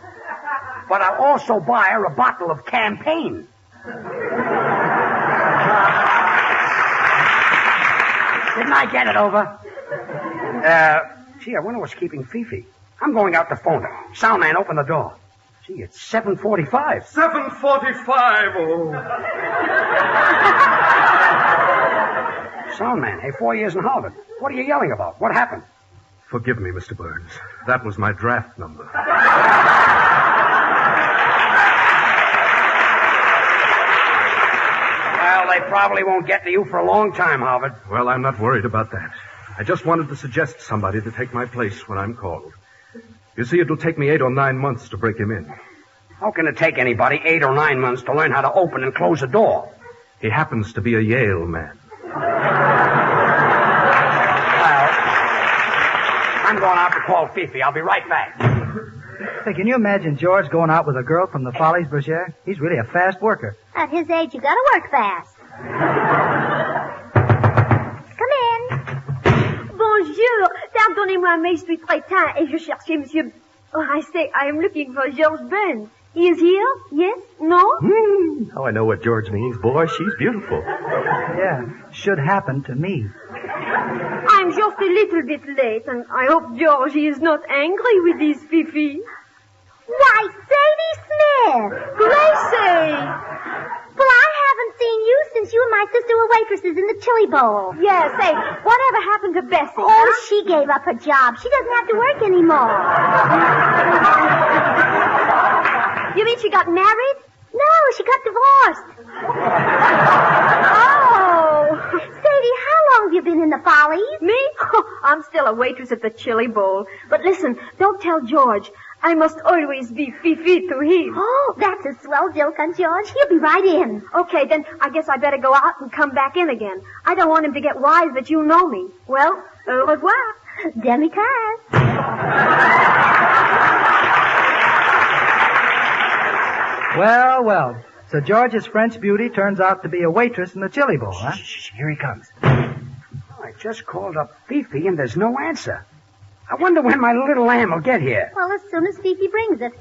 but I'll also buy her a bottle of Campaign. Didn't I get it over? Gee, I wonder what's keeping Fifi. I'm going out to phone her. Soundman, open the door. Gee, it's 7:45. 7:45, oh. Soundman, hey, 4 years in Harvard. What are you yelling about? What happened? Forgive me, Mr. Burns. That was my draft number. Well, they probably won't get to you for a long time, Harvard. Well, I'm not worried about that. I just wanted to suggest somebody to take my place when I'm called. You see, it'll take me 8 or 9 months to break him in. How can it take anybody 8 or 9 months to learn how to open and close a door? He happens to be a Yale man. Well, I'm going out to call Fifi. I'll be right back. Hey, can you imagine George going out with a girl from the Follies, Bergère? He's really a fast worker. At his age, you gotta work fast. Come in. Bonjour. Pardonnez-moi, mais je suis très tard et je cherchais Monsieur... Oh, I say, I am looking for George Burns. He is here? Yes? No? Now I know what George means. Boy, she's beautiful. Yeah, should happen to me. I'm just a little bit late, and I hope George is not angry with this Fifi. Why, Sadie Smith! Gracie! Well, I haven't seen you since you and my sister were waitresses in the chili bowl. Yeah, say, whatever happened to Bessie? Oh, huh? she gave up her job. She doesn't have to work anymore. You mean she got married? No, she got divorced. Oh. Sadie, how long have you been in the Follies? Me? Oh, I'm still a waitress at the chili bowl. But listen, don't tell George. I must always be Fifi to him. Oh, that's a swell joke on George. He'll be right in. Okay, then I guess I better go out and come back in again. I don't want him to get wise that you know me. Well, au revoir. Demi-tasse. Well, well. So George's French beauty turns out to be a waitress in the chili bowl, huh? Shh, here he comes. Oh, I just called up Fifi and there's no answer. I wonder when my little lamb will get here. Well, as soon as Fifi brings it.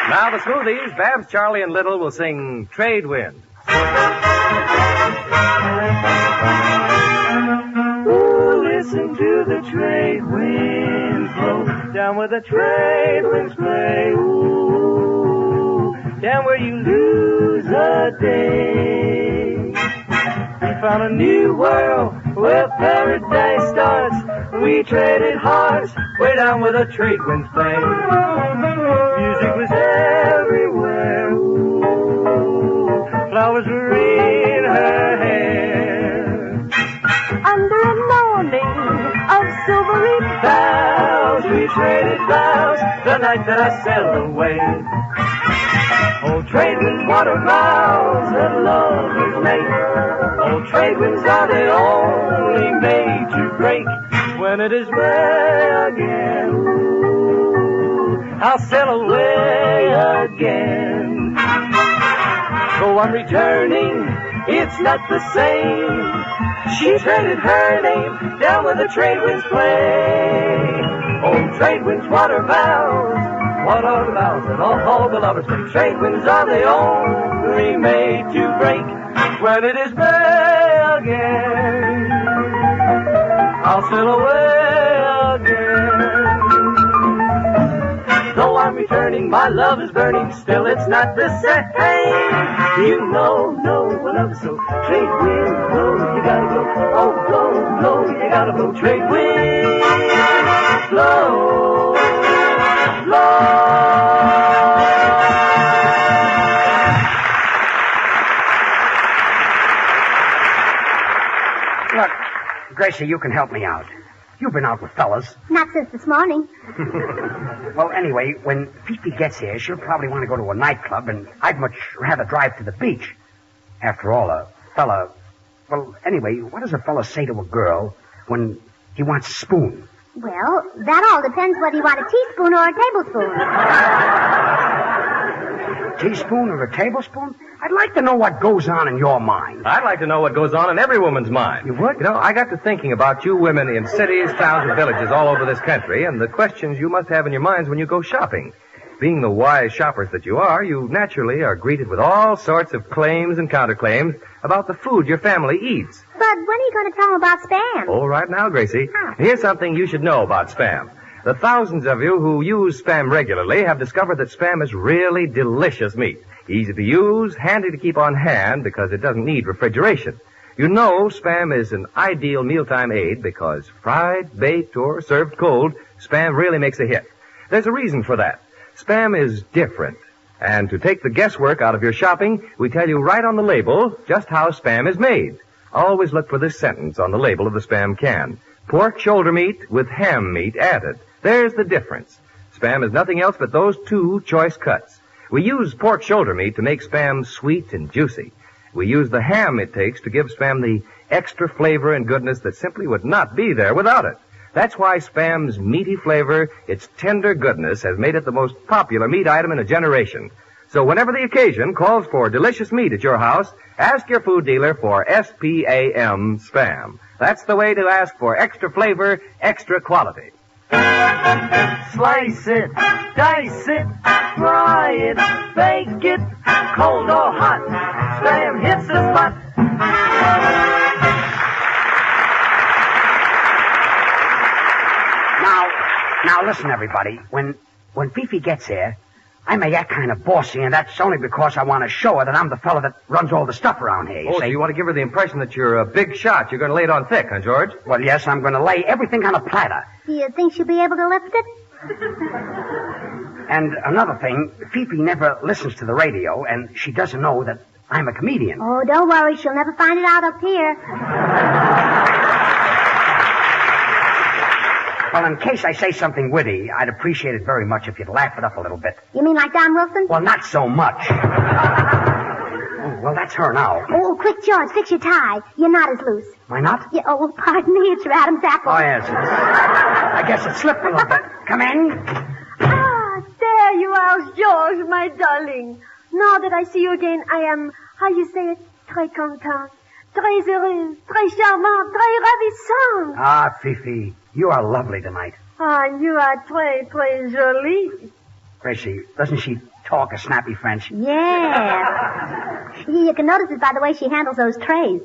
Now the Smoothies, Babs, Charlie, and Little will sing Trade Wind. Ooh, listen to the trade winds blow down where the trade winds play. Ooh, down where you lose a day. We found a new world where paradise starts. We traded hearts way down where the trade winds play. Music was everywhere. Ooh, flowers were in her hair. Under a morning of silvery boughs, we traded vows the night that I sailed away. Old trade winds water vows that lovers make. Old trade winds are they only made to break when when it is May again. I'll sail away again. Though I'm returning, it's not the same. She traded her name down where the trade winds play. Oh, trade winds, what are vows? What are the vows that all the lovers make? Trade winds are they only made to break when it is May again. I'll sail away again. Though I'm returning, my love is burning. Still, it's not the same. You know, my love is so. Trade wind, blow, you gotta go. Oh, blow, you gotta blow. Trade wind, blow, blow. Look, Gracie, you can help me out. You've been out with fellas. Not since this morning. Well, anyway, when Fifi gets here, she'll probably want to go to a nightclub, and I'd much rather drive to the beach. After all, a fella... Well, anyway, what does a fella say to a girl when he wants a spoon? Well, that all depends whether you want a teaspoon or a tablespoon. Teaspoon or a tablespoon? I'd like to know what goes on in your mind. I'd like to know what goes on in every woman's mind. You would? You know, I got to thinking about you women in cities, towns, and villages all over this country, and the questions you must have in your minds when you go shopping. Being the wise shoppers that you are, you naturally are greeted with all sorts of claims and counterclaims about the food your family eats. But when are you going to tell them about Spam? Oh, right now, Gracie. Huh. Here's something you should know about Spam. The thousands of you who use Spam regularly have discovered that Spam is really delicious meat. Easy to use, handy to keep on hand because it doesn't need refrigeration. You know Spam is an ideal mealtime aid because fried, baked, or served cold, Spam really makes a hit. There's a reason for that. Spam is different. And to take the guesswork out of your shopping, we tell you right on the label just how Spam is made. Always look for this sentence on the label of the Spam can. Pork shoulder meat with ham meat added. There's the difference. Spam is nothing else but those two choice cuts. We use pork shoulder meat to make Spam sweet and juicy. We use the ham it takes to give Spam the extra flavor and goodness that simply would not be there without it. That's why Spam's meaty flavor, its tender goodness, has made it the most popular meat item in a generation. So whenever the occasion calls for delicious meat at your house, ask your food dealer for S-P-A-M, Spam. That's the way to ask for extra flavor, extra quality. Slice it, dice it, fry it, bake it, cold or hot. Spam hits the spot. Now listen, everybody. When Fifi gets here, I may act kind of bossy, and that's only because I want to show her that I'm the fella that runs all the stuff around here. So you want to give her the impression that you're a big shot. You're going to lay it on thick, huh, George? Well, yes, I'm going to lay everything on a platter. Do you think she'll be able to lift it? And another thing, Fifi never listens to the radio, and she doesn't know that I'm a comedian. Oh, don't worry. She'll never find it out up here. Well, in case I say something witty, I'd appreciate it very much if you'd laugh it up a little bit. You mean like Don Wilson? Well, not so much. Oh, well, that's her now. Oh, quick, George, fix your tie. Your knot is loose. My knot? Yeah, oh, pardon me, it's your Adam's apple. Oh, yes. I guess it slipped a little bit. Come in. Ah, there you are, George, my darling. Now that I see you again, I am, how you say it, très contente, très heureuse, très charmante, très ravissante. Ah, Fifi, you are lovely tonight. Ah, you are très, très jolie. Gracie, doesn't she talk a snappy French? Yeah. You can notice it by the way she handles those trays.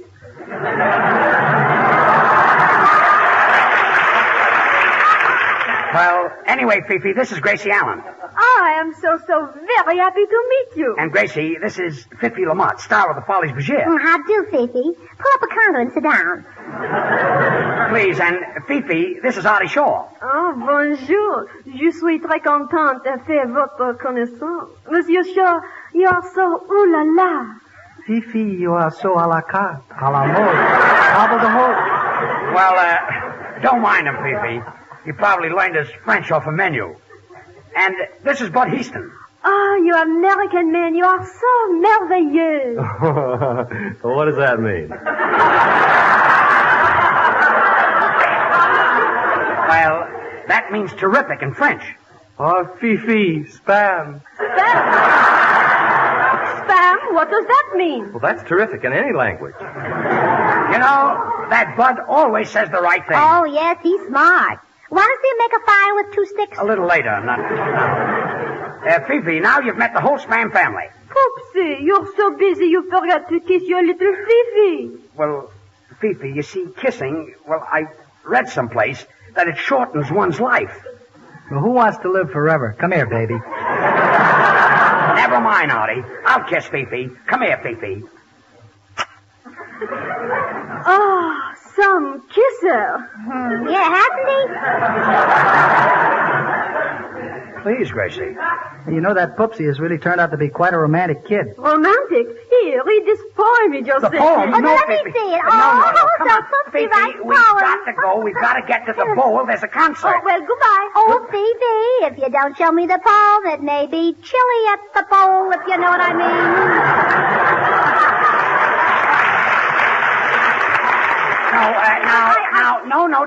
Well, anyway, Fifi, this is Gracie Allen. I am so very happy to meet you. And Gracie, this is Fifi Lamont, star of the Follies Bergère. How do, Fifi? Pull up a counter and sit down. Please, and Fifi, this is Artie Shaw. Oh, bonjour. Je suis très contente de faire votre connaissance. Monsieur Shaw, you are so ooh la la. Fifi, you are so à la carte, à la mode, table d'hôte. Well, don't mind him, Fifi. He probably learned his French off a menu. And this is Bud Heaston. Ah, you American man, you are so merveilleux. Well, what does that mean? Well, that means terrific in French. Oh, Fifi, spam. Spam? What does that mean? Well, that's terrific in any language. You know, that Bud always says the right thing. Oh, yes, he's smart. Want to see him make a fire with 2 sticks? A little later, not now. Fifi, now you've met the whole Spam family. Poopsie, you're so busy you forgot to kiss your little Fifi. Well, Fifi, you see, kissing, well, I read someplace that it shortens one's life. Well, who wants to live forever? Come here, baby. Never mind, Artie. I'll kiss Fifi. Come here, Fifi. Oh, some kisser. Yeah, hasn't he? Please, Gracie. You know, that Poopsie has really turned out to be quite a romantic kid. Romantic? Here, read this poem he just The sent poem? me. Oh, No, let me Fifi. see it. No, come so on. Poopsie Fifi, writes we've poems. got to go. We've got to get to the bowl. There's a concert. Oh, well, goodbye. Oh, Fifi, if you don't show me the poem, it may be chilly at the bowl, if you know what I mean.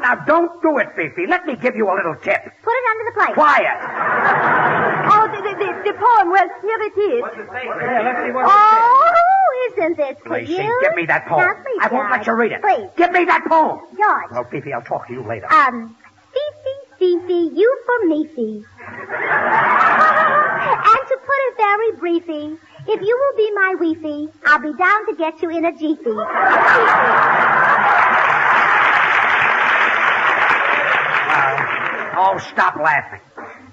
Now, don't do it, Fifi. Let me give you a little tip. Put it under the plate. Quiet. Oh, the poem, well, here it is. Let's see what Oh, isn't this Gracie, cute? give me that poem. Now, please, I won't let George. you read it. Please. Give me that poem. George. Well, Fifi, I'll talk to you later. Fifi, you for me-fee. And to put it very briefly, if you will be my weefy, I'll be down to get you in a jiffy. Oh, stop laughing.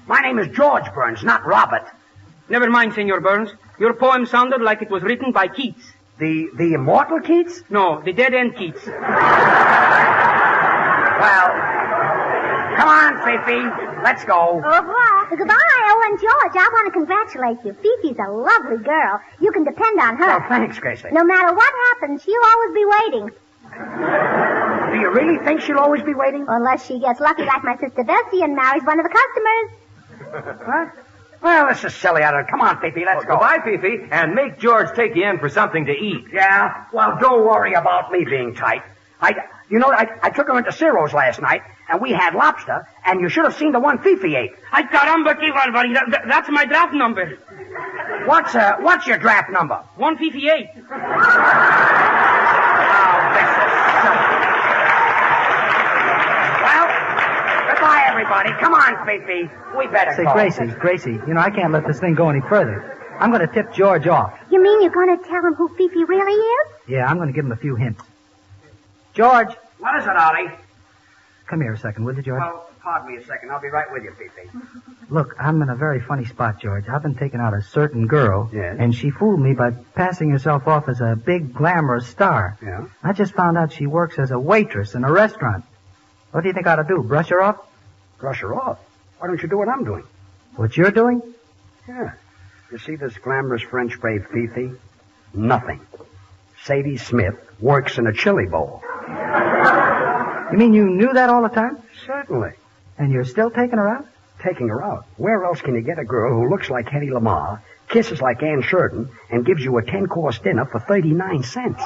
My name is George Burns, not Robert. Never mind, Senor Burns. Your poem sounded like it was written by Keats. The immortal Keats? No, the dead-end Keats. Well, come on, Fifi. Let's go. Au revoir. Goodbye. Oh, and George, I want to congratulate you. Fifi's a lovely girl. You can depend on her. Well, thanks, Gracie. No matter what happens, she'll always be waiting. Do you really think she'll always be waiting? Unless she gets lucky like my sister Bessie and marries one of the customers. What? Well, this is silly. Come on, Fifi, let's go. Goodbye, Fifi, and make George take you in for something to eat. Yeah? Well, don't worry about me being tight. I took her into Ciro's last night, and we had lobster, and you should have seen the one Fifi ate. Ay, caramba, que barbaridad. That's my draft number. What's your draft number? 158. Goodbye, everybody. Come on, Fifi. We better Say, go. Gracie, you know, I can't let this thing go any further. I'm going to tip George off. You mean you're going to tell him who Fifi really is? Yeah, I'm going to give him a few hints. George. What is it, Ollie? Come here a second, will you, George? Well, pardon me a second. I'll be right with you, Fifi. Look, I'm in a very funny spot, George. I've been taking out a certain girl, Yes. and she fooled me by passing herself off as a big, glamorous star. Yeah? I just found out she works as a waitress in a restaurant. What do you think I ought to do, brush her off? Brush her off? Why don't you do what I'm doing? What you're doing? Yeah. You see this glamorous French brave Fifi? Nothing. Sadie Smith works in a chili bowl. You mean you knew that all the time? Certainly. And you're still taking her out? Taking her out. Where else can you get a girl who looks like Hedy Lamarr, kisses like Ann Sheridan, and gives you a 10-course dinner for 39 cents?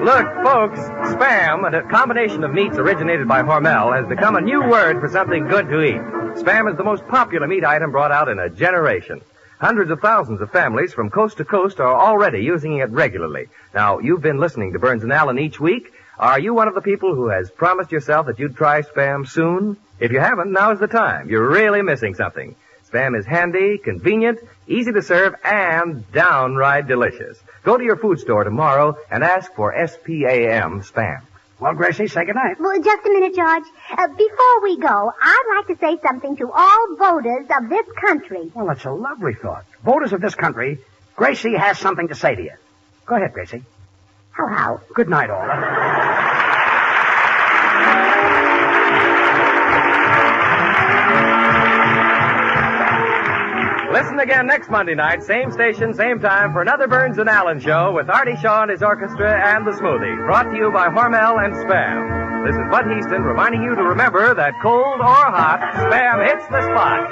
Look, folks, Spam, a combination of meats originated by Hormel, has become a new word for something good to eat. Spam is the most popular meat item brought out in a generation. Hundreds of thousands of families from coast to coast are already using it regularly. Now, you've been listening to Burns and Allen each week. Are you one of the people who has promised yourself that you'd try Spam soon? If you haven't, now's the time. You're really missing something. Spam is handy, convenient, easy to serve, and downright delicious. Go to your food store tomorrow and ask for SPAM Spam. Well, Gracie, say goodnight. Well, just a minute, George. Before we go, I'd like to say something to all voters of this country. Well, that's a lovely thought. Voters of this country, Gracie has something to say to you. Go ahead, Gracie. How? Good night, all. Listen again next Monday night, same station, same time, for another Burns and Allen show with Artie Shaw and his orchestra and the Smoothie. Brought to you by Hormel and Spam. This is Bud Heaston reminding you to remember that cold or hot, Spam hits the spot.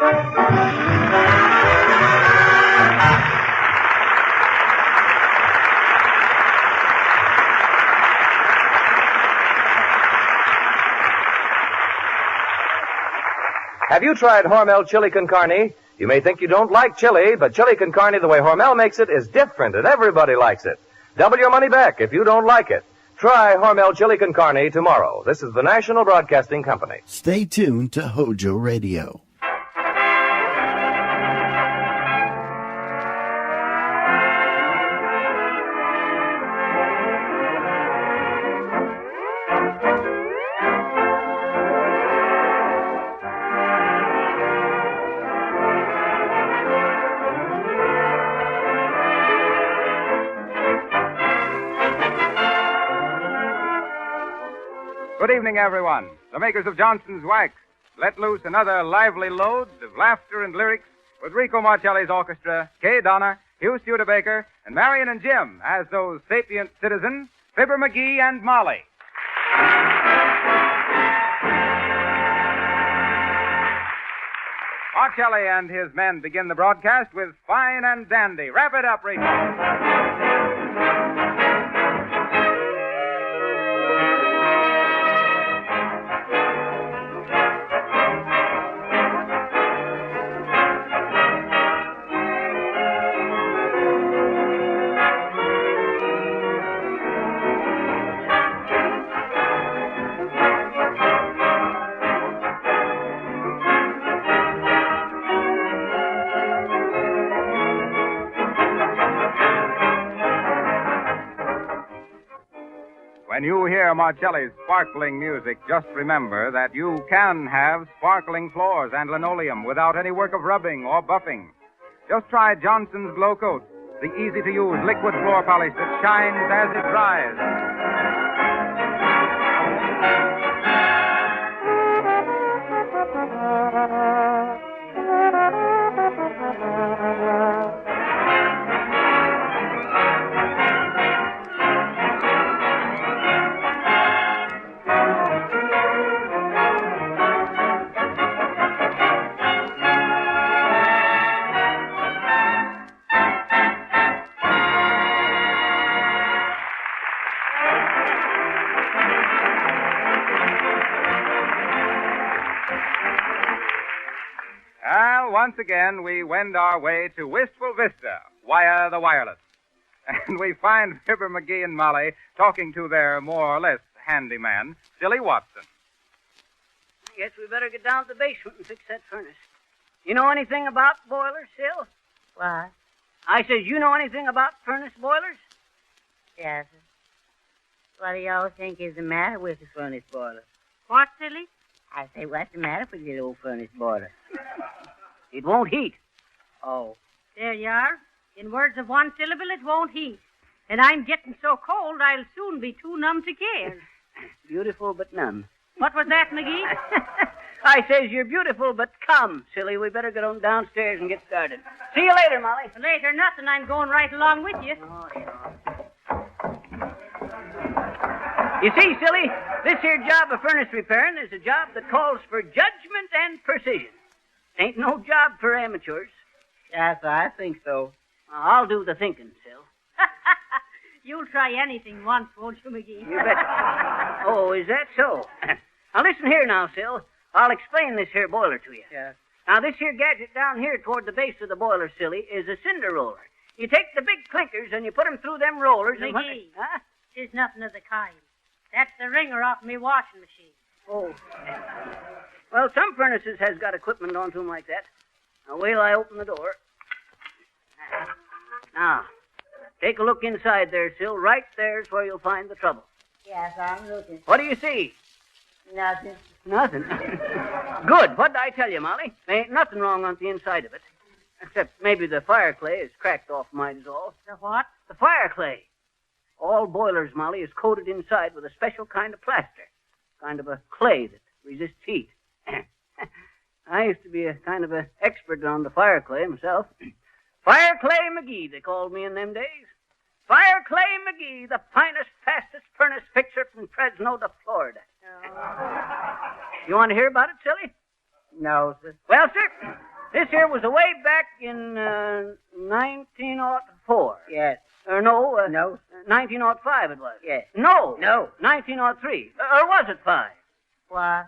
Have you tried Hormel chili con carne? You may think you don't like chili, but chili con carne the way Hormel makes it is different, and everybody likes it. Double your money back if you don't like it. Try Hormel chili con carne tomorrow. This is the National Broadcasting Company. Stay tuned to Hojo Radio. Good evening, everyone. The makers of Johnson's Wax let loose another lively load of laughter and lyrics with Rico Marcelli's orchestra, Kay Donner, Hugh Studebaker, and Marion and Jim as those sapient citizens, Fibber McGee and Molly. Marcelli and his men begin the broadcast with Fine and Dandy. Wrap it up, Rico. When you hear Marcelli's sparkling music, just remember that you can have sparkling floors and linoleum without any work of rubbing or buffing. Just try Johnson's Glow Coat, the easy-to-use liquid floor polish that shines as it dries. Once again, we wend our way to Wistful Vista via the wireless. And we find Fibber McGee and Molly talking to their more or less handyman, Silly Watson. I guess we better get down to the basement and fix that furnace. You know anything about boilers, Sil? What? I says, you know anything about furnace boilers? Yes, sir. What do y'all think is the matter with the furnace boiler? What, Silly? I say, what's the matter with the old furnace boiler? It won't heat. Oh. There you are. In words of one syllable, it won't heat. And I'm getting so cold, I'll soon be too numb to care. Beautiful but numb. What was that, McGee? I says you're beautiful, but come, silly. We better get on downstairs and get started. See you later, Molly. Later, nothing. I'm going right along with you. Oh, sure. You see, silly, this here job of furnace repairing is a job that calls for judgment and precision. Ain't no job for amateurs. Yes, I think so. I'll do the thinking, Sil. You'll try anything once, won't you, McGee? You bet. Oh, is that so? Now, listen here now, Sil. I'll explain this here boiler to you. Yes. Now, this here gadget down here toward the base of the boiler, silly, is a cinder roller. You take the big clinkers and you put them through them rollers and... McGee, there's nothing of the kind. That's the wringer off me washing machine. Oh. Well, some furnaces has got equipment onto them like that. Now, wait till I open the door. Now, take a look inside there, Sil. Right there's where you'll find the trouble. Yes, I'm looking. What do you see? Nothing. Nothing? Good. What did I tell you, Molly? There ain't nothing wrong on the inside of it. Except maybe the fire clay is cracked off might is all. The what? The fire clay. All boilers, Molly, is coated inside with a special kind of plaster. Kind of a clay that resists heat. I used to be a kind of an expert on the fire clay myself. Fire Clay McGee, they called me in them days. Fire Clay McGee, the finest, fastest furnace fixer from Fresno to Florida. You want to hear about it, silly? No, sir. Well, sir, this here was away back in 1904. Yes. No. No. 1905 it was. Yes. No. No. 1903. Or was it 5? Why?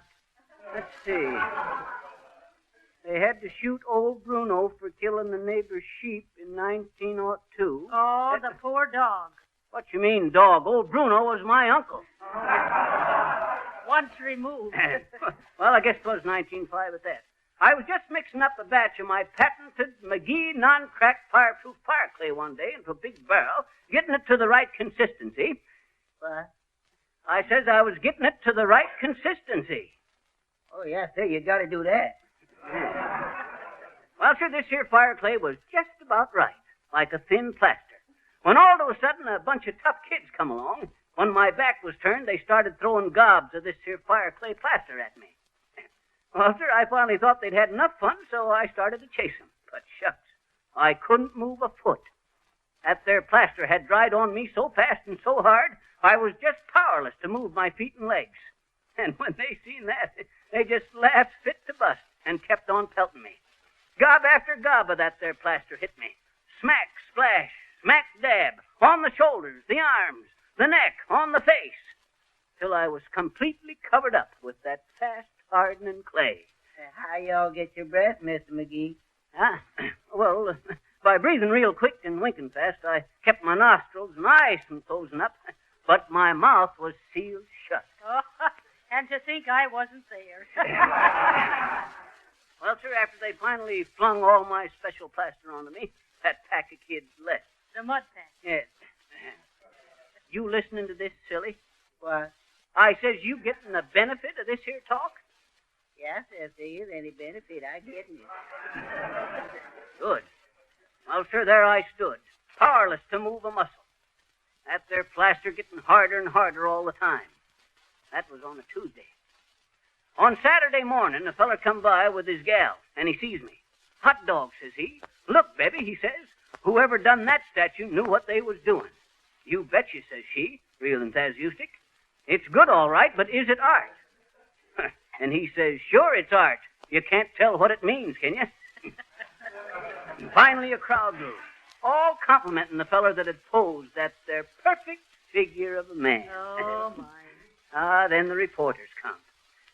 Let's see. They had to shoot old Bruno for killing the neighbor's sheep in 1902. Oh, the poor dog. What you mean, dog? Old Bruno was my uncle. Once removed. Well, I guess it was 1905 at that. I was just mixing up a batch of my patented McGee non-cracked fireproof fire clay one day into a big barrel, getting it to the right consistency. What? I says I was getting it to the right consistency. Oh, yes, sir. You got to do that. Well, sir, this here fire clay was just about right, like a thin plaster. When all of a sudden a bunch of tough kids come along, when my back was turned, they started throwing gobs of this here fire clay plaster at me. Well, sir, I finally thought they'd had enough fun, so I started to chase them. But shucks, I couldn't move a foot. That there plaster had dried on me so fast and so hard, I was just powerless to move my feet and legs. And when they seen that, they just laughed fit to bust and kept on pelting me. Gob after gob of that there plaster hit me. Smack, splash, smack, dab, on the shoulders, the arms, the neck, on the face, till I was completely covered up with that fast-hardening clay. How y'all get your breath, Mr. McGee? Well, by breathing real quick and winking fast, I kept my nostrils nice and closing up, but my mouth was sealed shut. Oh, and to think I wasn't there. Well, sir, after they finally flung all my special plaster onto me, that pack of kids left. The mud pack. Yes. You listening to this, silly? What? I says you getting the benefit of this here talk? Yes, if there is any benefit, I get it. Good. Well, sir, there I stood, powerless to move a muscle. That there plaster getting harder and harder all the time. That was on a Tuesday. On Saturday morning, a feller come by with his gal, and he sees me. Hot dog, says he. Look, Bebby, he says, whoever done that statue knew what they was doing. You betcha, says she, real enthusiastic. It's good, all right, but is it art? And he says, sure, it's art. You can't tell what it means, can you? And finally, a crowd grew, all complimenting the feller that had posed that there perfect figure of a man. Oh, my. Then the reporters come.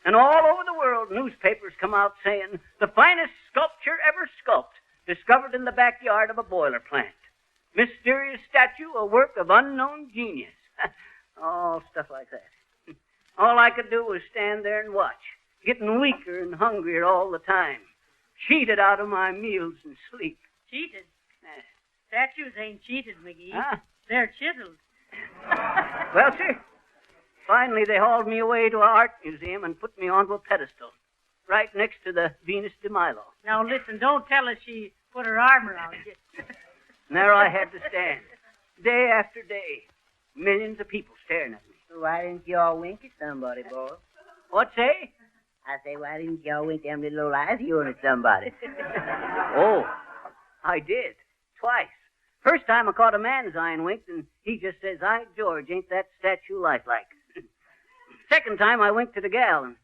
And all over the world, newspapers come out saying, the finest sculpture ever sculpted, discovered in the backyard of a boiler plant. Mysterious statue, a work of unknown genius. All stuff like that. All I could do was stand there and watch, getting weaker and hungrier all the time, cheated out of my meals and sleep. Cheated? Statues ain't cheated, McGee. Huh? They're chiseled. Well, sir, finally they hauled me away to an art museum and put me onto a pedestal, right next to the Venus de Milo. Now, listen, don't tell us she put her arm around you. And there I had to stand, day after day, millions of people staring at me. Why didn't y'all wink at somebody, boy? What say? I say, why didn't y'all wink them little old eyes of yours at somebody? Oh, I did. Twice. First time I caught a man's eye and winked, and he just says, "Ay, George, ain't that statue lifelike?" Second time I winked at a gal, and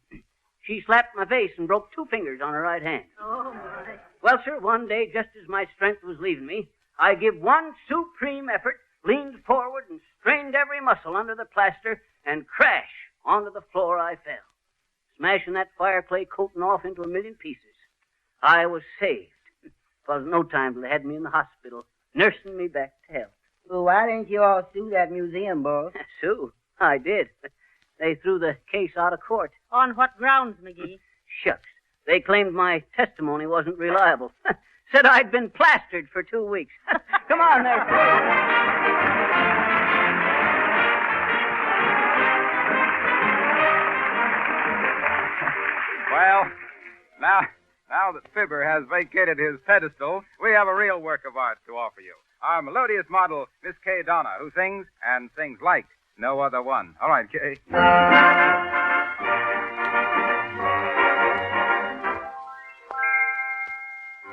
she slapped my face and broke 2 fingers on her right hand. Oh, my. Well, sir, one day, just as my strength was leaving me, I give one supreme effort, leaned forward and strained every muscle under the plaster, and crash onto the floor I fell, smashing that fire clay coating off into a million pieces. I was saved. It was no time till they had me in the hospital, nursing me back to health. Well, why didn't you all sue that museum, boy? Sue? I did. They threw the case out of court. On what grounds, McGee? Shucks. They claimed my testimony wasn't reliable. Said I'd been plastered for 2 weeks. Come on there. Well, now that Fibber has vacated his pedestal, we have a real work of art to offer you. Our melodious model, Miss Kay Donna, who sings, and sings like no other one. All right, Kay.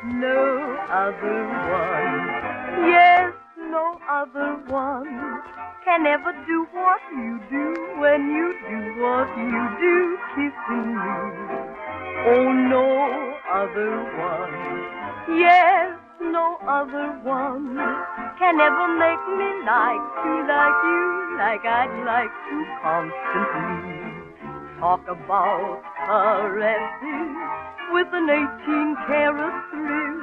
No other one, yes, no other one can ever do what you do when you do what you do, kissing me. Oh, no other one, yes, no other one can ever make me like you, like I'd like to constantly. Talk about caresses with an 18-karat thrill.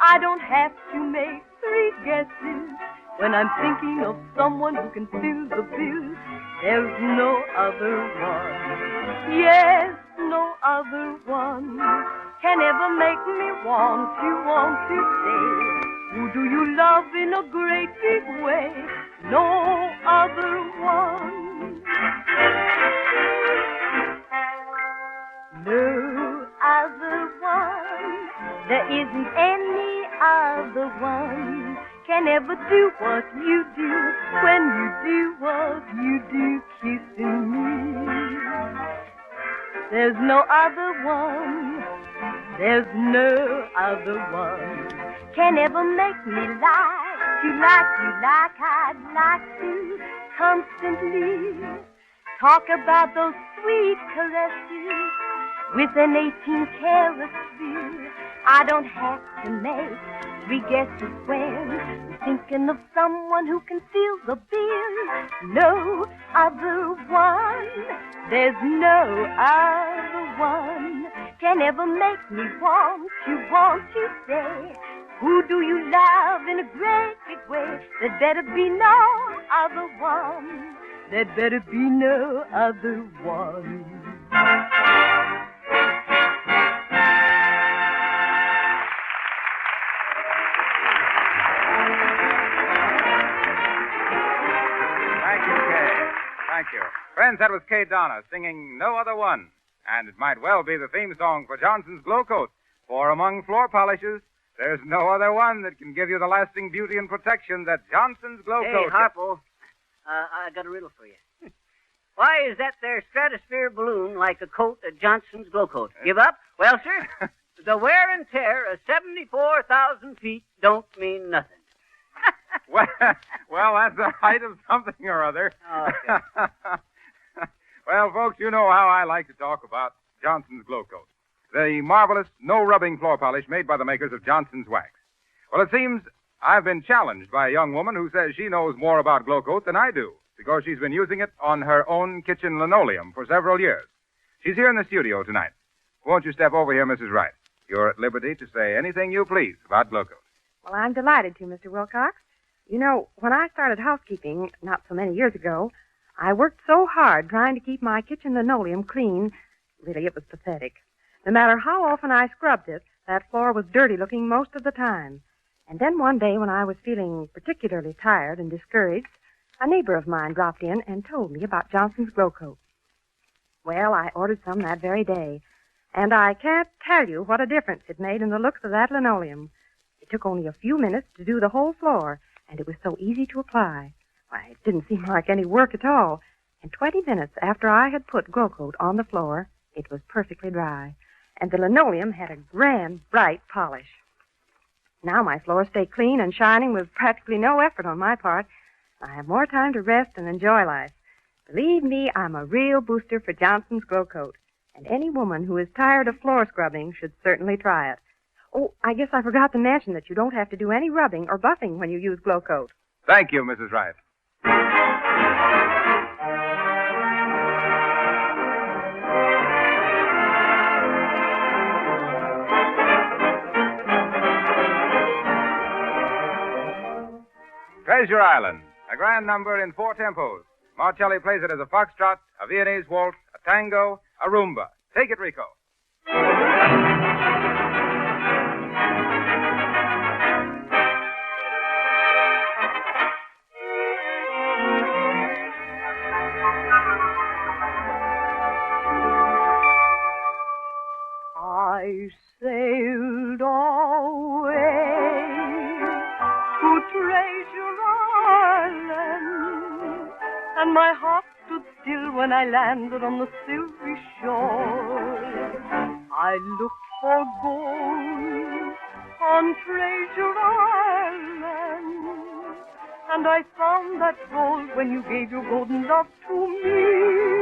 I don't have to make 3 guesses when I'm thinking of someone who can fill the bill. There's no other one, yes, no other one can ever make me want to say, who do you love in a great big way? No other one. No other one, there isn't any other one can ever do what you do when you do what you do, kissing me. There's no other one, there's no other one can ever make me like you, like I'd like to constantly. Talk about those sweet caresses with an 18-karat thrill. I don't have to make 3 guesses when I'm thinking of someone who can fill the bill. No other one, there's no other one can ever make me want to say, who do you love in a great big way? There'd better be no other one. There'd better be no other one. Thank you, Kay. Thank you. Friends, that was Kay Donna singing No Other One. And it might well be the theme song for Johnson's Glow Coat. For among floor polishes, there's no other one that can give you the lasting beauty and protection that Johnson's Glow Coat. Hey, Harpo, I got a riddle for you. Why is that there stratosphere balloon like a coat of Johnson's Glow Coat? Give up? Well, sir, the wear and tear of 74,000 feet don't mean nothing. well, that's the height of something or other. Okay. Well, folks, you know how I like to talk about Johnson's Glow Coat, the marvelous no-rubbing floor polish made by the makers of Johnson's Wax. Well, it seems I've been challenged by a young woman who says she knows more about Glow Coat than I do, because she's been using it on her own kitchen linoleum for several years. She's here in the studio tonight. Won't you step over here, Mrs. Wright? You're at liberty to say anything you please about Glow Coat. Well, I'm delighted to, Mr. Wilcox. You know, when I started housekeeping not so many years ago, I worked so hard trying to keep my kitchen linoleum clean. Really, it was pathetic. No matter how often I scrubbed it, that floor was dirty looking most of the time. And then one day when I was feeling particularly tired and discouraged, a neighbor of mine dropped in and told me about Johnson's Glow Coat. Well, I ordered some that very day, and I can't tell you what a difference it made in the looks of that linoleum. It took only a few minutes to do the whole floor, and it was so easy to apply. Why, it didn't seem like any work at all. And 20 minutes after I had put Glow Coat on the floor, it was perfectly dry, and the linoleum had a grand, bright polish. Now my floors stay clean and shining with practically no effort on my part. I have more time to rest and enjoy life. Believe me, I'm a real booster for Johnson's Glow Coat, and any woman who is tired of floor scrubbing should certainly try it. Oh, I guess I forgot to mention that you don't have to do any rubbing or buffing when you use Glow Coat. Thank you, Mrs. Wright. Treasure Island, a grand number in 4 tempos. Marcelli plays it as a foxtrot, a Viennese waltz, a tango, a rumba. Take it, Rico. I sailed away to Treasure Island, and my heart stood still when I landed on the silvery shore. I looked for gold on Treasure Island, And I found that gold when you gave your golden love to me.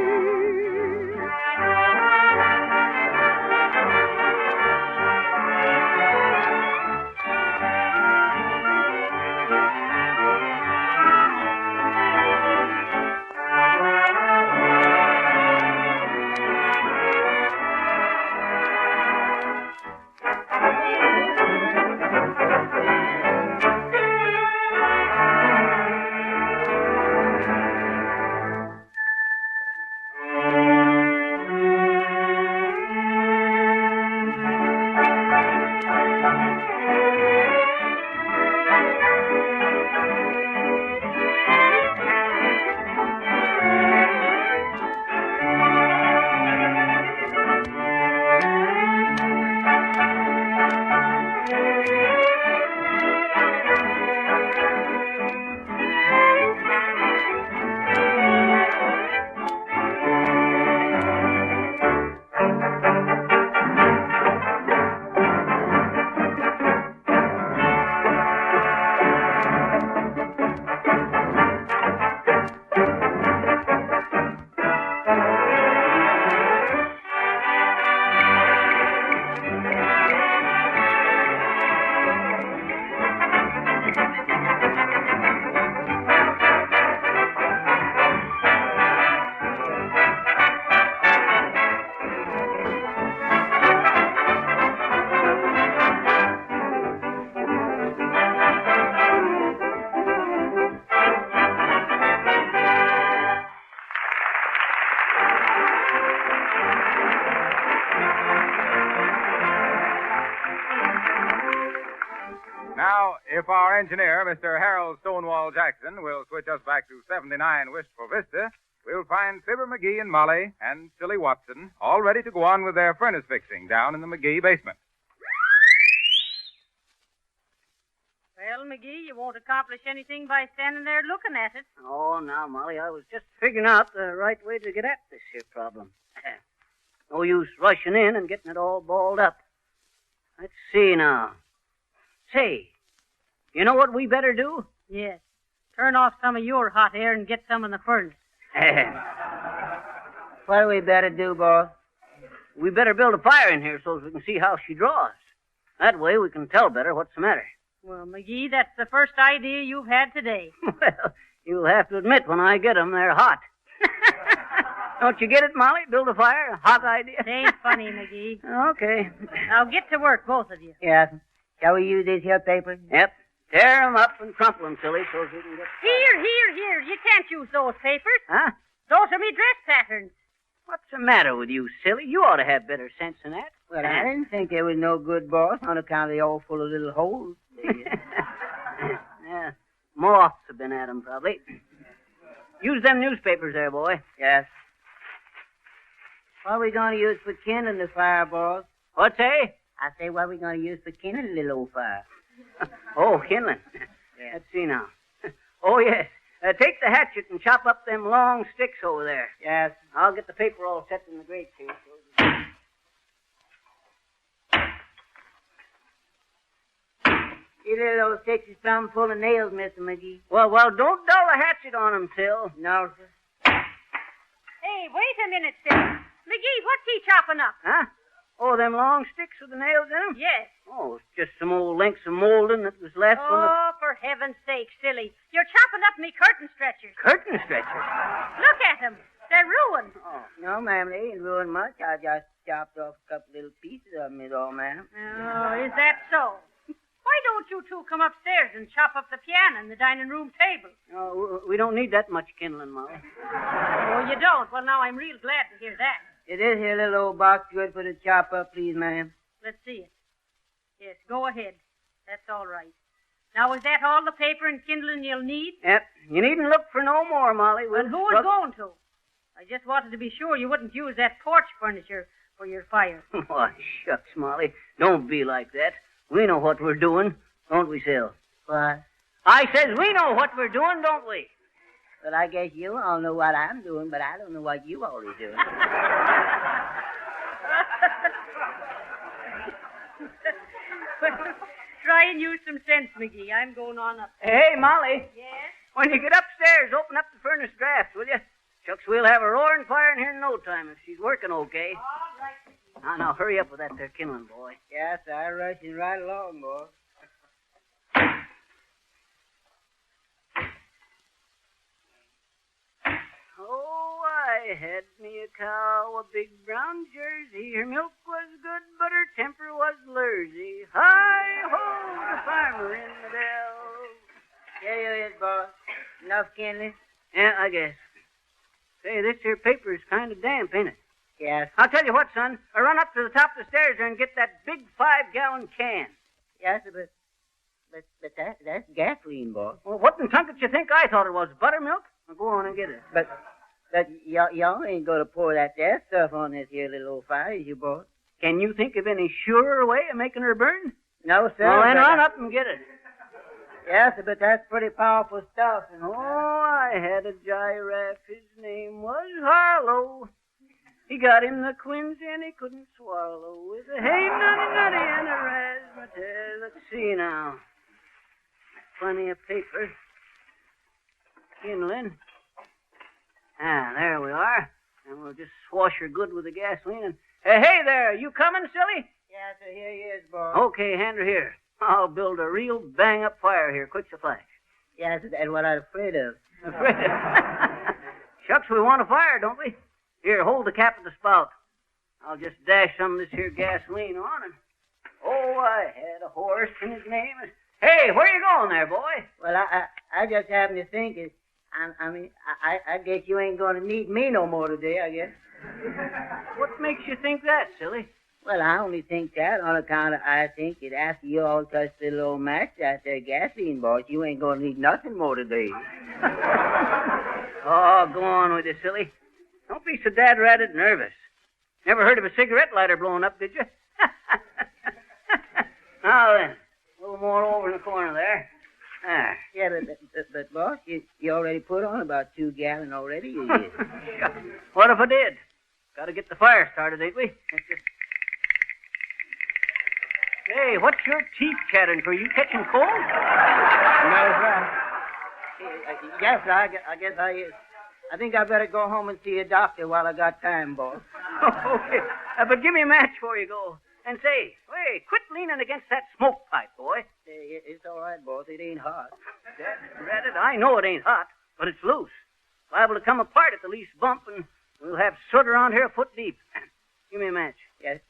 Now, if our engineer, Mr. Harold Stonewall Jackson, will switch us back to 79 Wistful Vista, we'll find Fibber McGee and Molly and Silly Watson all ready to go on with their furnace fixing down in the McGee basement. Well, McGee, you won't accomplish anything by standing there looking at it. Oh, now, Molly, I was just figuring out the right way to get at this here problem. No use rushing in and getting it all balled up. Let's see now. Say, you know what we better do? Yes. Turn off some of your hot air and get some in the furnace. What do we better do, boss? We better build a fire in here so we can see how she draws. That way we can tell better what's the matter. Well, McGee, that's the first idea you've had today. Well, you'll have to admit when I get 'em, they're hot. Don't you get it, Molly? Build a fire? A hot idea? It ain't funny, McGee. Okay. Now get to work, both of you. Yes. Shall we use this here paper? Yep. Tear 'em up and crumple 'em, Silly, so we can get... Here. You can't use those papers. Huh? Those are me dress patterns. What's the matter with you, Silly? You ought to have better sense than that. Well, I didn't think they was no good, boss, on account of they all full of little holes. Yeah. Moths have been at 'em, probably. Use them newspapers there, boy. Yes. What are we going to use for kindling the fire, boss? What's that? I say, what are we going to use for kindling the little old fire? Oh, kindling. Yeah. Let's see now. Oh, yes. Take the hatchet and chop up them long sticks over there. Yes. I'll get the paper all set in the grate here. You little old sticks is plumb full of nails, Mr. McGee. Well, don't dull the hatchet on 'em, Sil. No, sir. Hey, wait a minute, Sil. McGee, what's he chopping up? Huh? Oh, them long sticks with the nails in 'em? Yes. Oh, it's just some old links of molding that was left from the... Oh, for heaven's sake, silly. You're chopping up me curtain stretchers. Curtain stretchers? Look at them. They're ruined. Oh, no, ma'am, they ain't ruined much. I just chopped off a couple little pieces of them is all, ma'am. Oh, is that so? Why don't you two come upstairs and chop up the piano and the dining room table? Oh, we don't need that much kindling, Molly. Oh, you don't? Well, now I'm real glad to hear that. Is this here little old box good for the chop up, please, ma'am? Let's see it. Yes, go ahead. That's all right. Now, is that all the paper and kindling you'll need? Yep. You needn't look for no more, Molly. Well, who was going to? I just wanted to be sure you wouldn't use that porch furniture for your fire. Why, shucks, Molly. Don't be like that. We know what we're doing, don't we, Sil? What? I says we know what we're doing, don't we? Well, I guess you all know what I'm doing, but I don't know what you all are doing. Try and use some sense, McGee. I'm going on up. Hey, Molly. Yes? When you get upstairs, open up the furnace draft, will you? Shucks, we'll have a roaring fire in here in no time if she's working okay. All right. Now, hurry up with that there kindling, boy. Yes, I'm rushing right along, boy. Oh, I had me a cow, a big brown Jersey. Her milk was good, but her temper was lursy. Hi-ho, the farmer in the dell. Here you is, boss. Enough kindling? Yeah, I guess. Say, this here paper is kind of damp, ain't it? Yes. I'll tell you what, son. I run up to the top of the stairs there and get that big 5-gallon can. Yes, but that's gasoline, boss. Well, what in tunket you think I thought it was? Buttermilk? Well, go on and get it. But y'all ain't gonna pour that there stuff on this here little old fire, is you, boss? Can you think of any surer way of making her burn? No, sir. Well, then run up and get it. Yes, but that's pretty powerful stuff. And Oh, I had a giraffe. His name was Harlow. He got him the quinzy and he couldn't swallow. With a hey nutty and a razzmatazz. Let's see now. Plenty of paper. Kindling. There we are. And we'll just swash her good with the gasoline and... Hey there, you coming, silly? yes, sir, here he is, boss. Okay, hand her here. I'll build a real bang-up fire here, quick as a flash. Yes, that's what I'm afraid of. Afraid of? Shucks, we want a fire, don't we? Here, hold the cap of the spout. I'll just dash some of this here gasoline on and... Oh, I had a horse and his name is... Hey, where you going there, boy? Well, I just happen to think it. I guess you ain't gonna need me no more today, I guess. What makes you think that, silly? Well, I only think that on account of I think that after you all touch the little match out there gasoline, boss, you ain't gonna need nothing more today. Oh, go on with you, silly. Don't be so dad-ratted nervous. Never heard of a cigarette lighter blowing up, did you? Now then, a little more over in the corner there. There. Yeah, but boss, you already put on about 2 gallons already. You did. What if I did? Gotta get the fire started, ain't we? Hey, what's your teeth chattering for? You catching cold? No, sir. Yes, sir, I guess I think I better go home and see a doctor while I got time, boss. Okay. But give me a match before you go. And say, wait, quit leaning against that smoke pipe, boy. It's all right, boss. It ain't hot. Drat it, I know it ain't hot, but it's loose. Liable to come apart at the least bump, and we'll have soot around here a foot deep. Give me a match. Yes.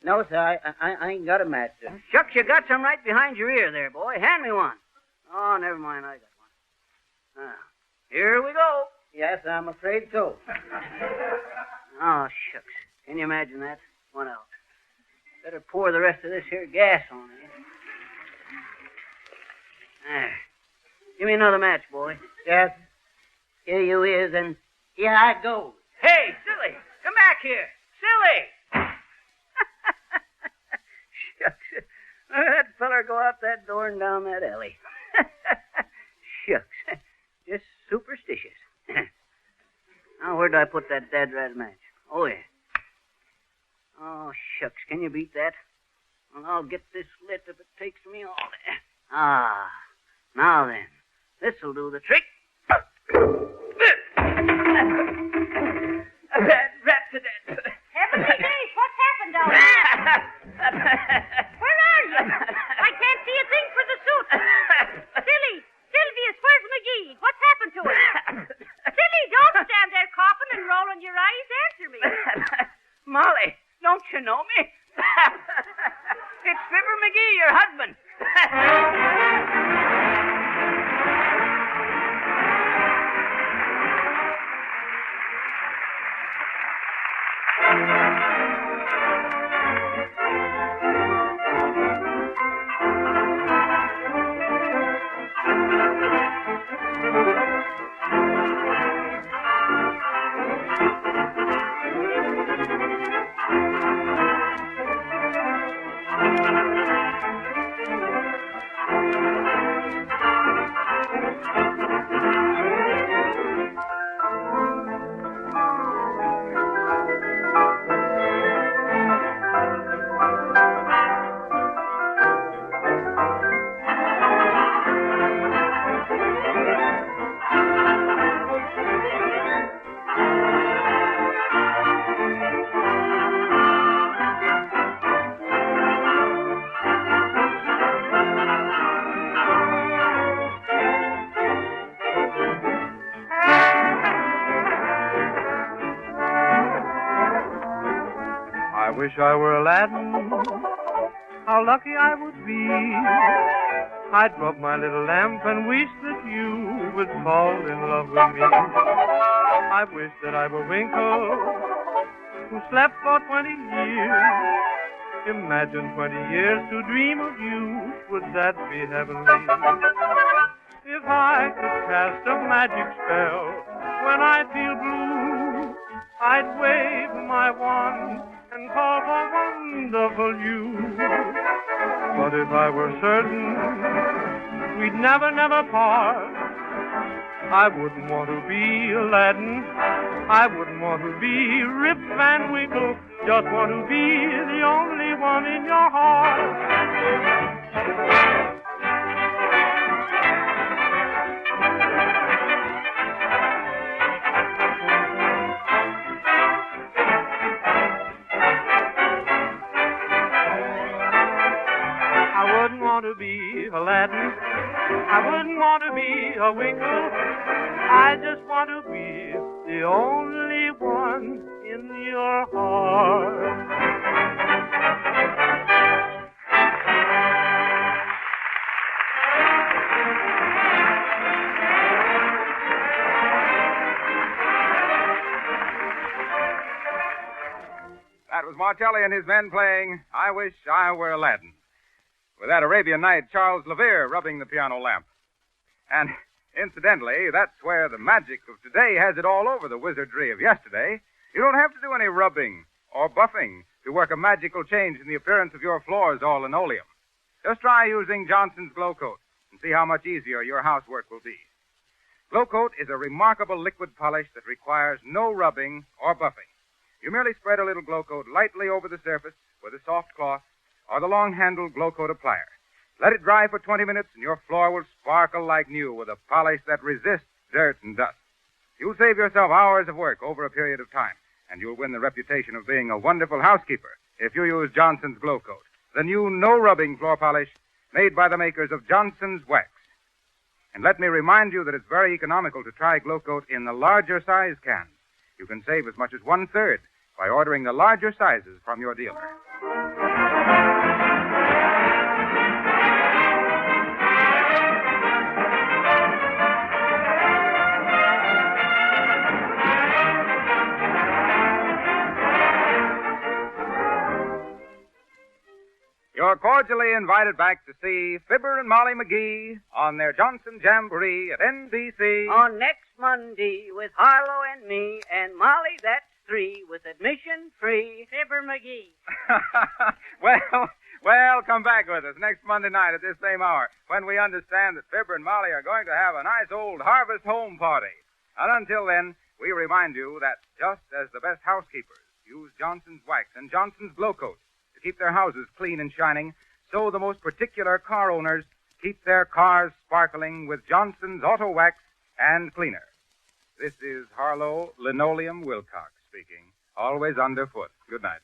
No, sir, I ain't got a match, sir. Shucks, you got some right behind your ear there, boy. Hand me one. Oh, never mind, I got one. Now, here we go. Yes, I'm afraid so. Oh, shucks. Can you imagine that? What else? Better pour the rest of this here gas on it. There. Give me another match, boy. Yes. Here you is, and here I go. Hey, silly! Come back here! Silly! Shucks. Look at that feller go out that door and down that alley. Shucks. Just superstitious. Now, where'd I put that dad-rat match? Oh, yeah. Oh, shucks. Can you beat that? Well, I'll get this lit if it takes me all day. Ah. Now then. This'll do the trick. Rat to death. Heavenly days, what's happened down there? Where are you? I can't see a thing for the suit. Sylvius, where's McGee? What's happened to him? Silly, don't stand there coughing and rolling your eyes. Answer me. Molly, don't you know me? It's Fibber McGee, your husband. wish I were Aladdin. How lucky I would be. I'd rub my little lamp and wish that you would fall in love with me. I wish that I were Winkle, who slept for 20 years. Imagine 20 years to dream of you. Would that be heavenly? If I could cast a magic spell when I feel blue, I'd wave my wand and call for wonderful you. But if I were certain we'd never, never part, I wouldn't want to be Aladdin. I wouldn't want to be Rip Van Winkle. Just want to be the only one in your heart. I wouldn't want to be Aladdin. I wouldn't want to be a Winkle. I just want to be the only one in your heart. That was Martelli and his men playing I Wish I Were Aladdin. With that Arabian Night, Charles Levere rubbing the piano lamp. And incidentally, that's where the magic of today has it all over the wizardry of yesterday. You don't have to do any rubbing or buffing to work a magical change in the appearance of your floors or linoleum. Just try using Johnson's Glow Coat and see how much easier your housework will be. Glow Coat is a remarkable liquid polish that requires no rubbing or buffing. You merely spread a little Glow Coat lightly over the surface with a soft cloth or the long-handled Glow Coat applier. Let it dry for 20 minutes and your floor will sparkle like new with a polish that resists dirt and dust. You'll save yourself hours of work over a period of time, and you'll win the reputation of being a wonderful housekeeper if you use Johnson's Glow Coat, the new no-rubbing floor polish made by the makers of Johnson's Wax. And let me remind you that it's very economical to try Glow Coat in the larger size cans. You can save as much as 1/3 by ordering the larger sizes from your dealer. You're cordially invited back to see Fibber and Molly McGee on their Johnson Jamboree at NBC. On next Monday with Harlow and me and Molly, that's 3, with admission free. Fibber McGee. Well, come back with us next Monday night at this same hour when we understand that Fibber and Molly are going to have a nice old harvest home party. And until then, we remind you that just as the best housekeepers use Johnson's Wax and Johnson's Glow Coat to keep their houses clean and shining, so the most particular car owners keep their cars sparkling with Johnson's Auto Wax and Cleaner. This is Harlow Linoleum Wilcox speaking, always underfoot. Good night.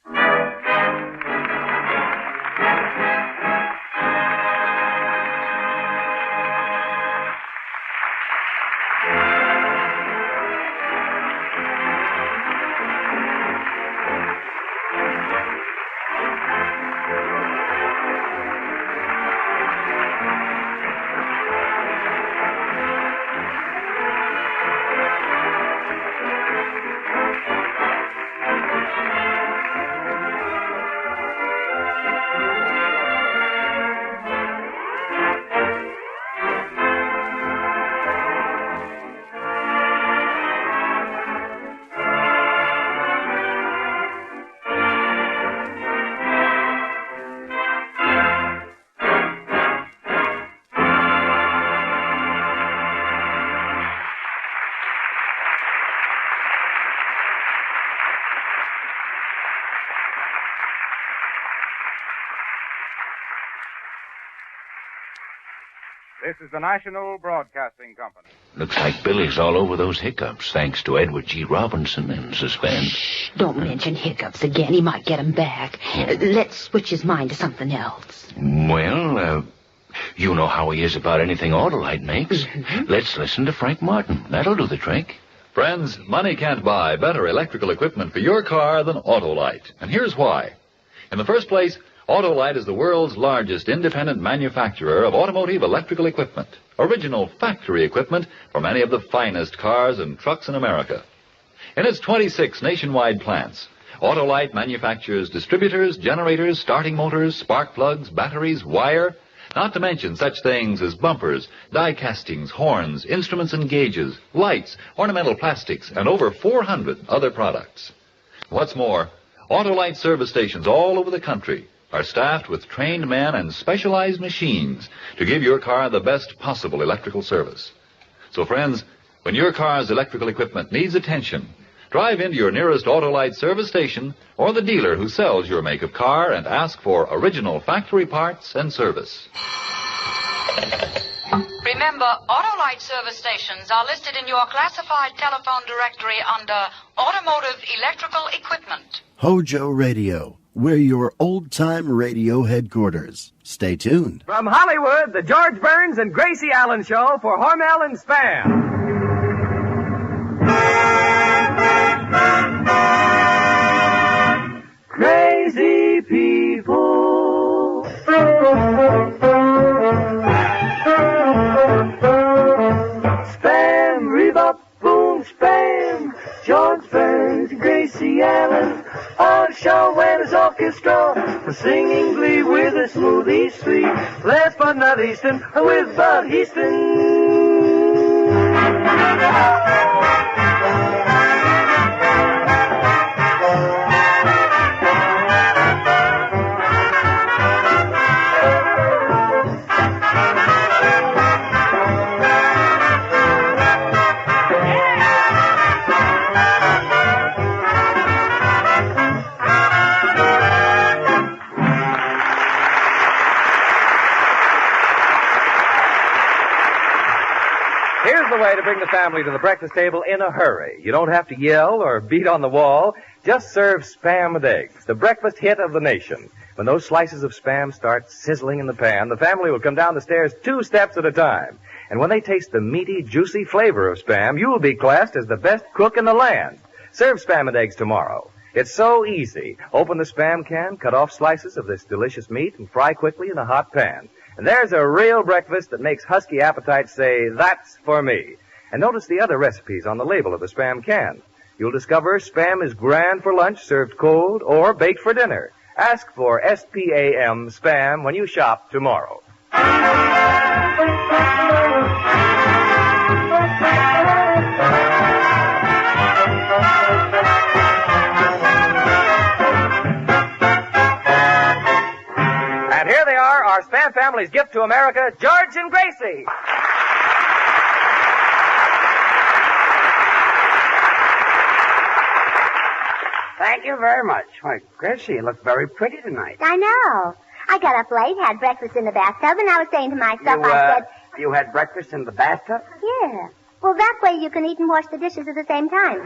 This is the National Broadcasting Company. Looks like Billy's all over those hiccups, thanks to Edward G. Robinson and suspense. Don't mention hiccups again. He might get 'em back. Let's switch his mind to something else. Well, you know how he is about anything Autolite makes. Mm-hmm. Let's listen to Frank Martin. That'll do the trick. Friends, money can't buy better electrical equipment for your car than Autolite. And here's why. In the first place, Autolite is the world's largest independent manufacturer of automotive electrical equipment, original factory equipment for many of the finest cars and trucks in America. In its 26 nationwide plants, Autolite manufactures distributors, generators, starting motors, spark plugs, batteries, wire, not to mention such things as bumpers, die castings, horns, instruments and gauges, lights, ornamental plastics, and over 400 other products. What's more, Autolite service stations all over the country are staffed with trained men and specialized machines to give your car the best possible electrical service. So, friends, when your car's electrical equipment needs attention, drive into your nearest Autolite service station or the dealer who sells your make of car and ask for original factory parts and service. Remember, Autolite service stations are listed in your classified telephone directory under Automotive Electrical Equipment. Hojo Radio, we're your old-time radio headquarters. Stay tuned. From Hollywood, the George Burns and Gracie Allen Show for Hormel and Spam. Crazy people. Spam, rebop, boom, spam. George Burns, Gracie Allen, on show and his orchestra, for singing glee with a smooth East Street. Last but not leastin', with Bud Easton. Here's the way to bring the family to the breakfast table in a hurry. You don't have to yell or beat on the wall. Just serve Spam and eggs, the breakfast hit of the nation. When those slices of Spam start sizzling in the pan, the family will come down the stairs 2 steps at a time. And when they taste the meaty, juicy flavor of Spam, you'll be classed as the best cook in the land. Serve Spam and eggs tomorrow. It's so easy. Open the Spam can, cut off slices of this delicious meat, and fry quickly in a hot pan. And there's a real breakfast that makes husky appetites say, "That's for me." And notice the other recipes on the label of the Spam can. You'll discover Spam is grand for lunch, served cold, or baked for dinner. Ask for SPAM Spam when you shop tomorrow. And here they are, our Spam family's gift to America, George and Gracie. Thank you very much. Why, Gracie, you look very pretty tonight. I know. I got up late, had breakfast in the bathtub, and I was saying to myself, I said... You had breakfast in the bathtub? Yeah. Well, that way you can eat and wash the dishes at the same time.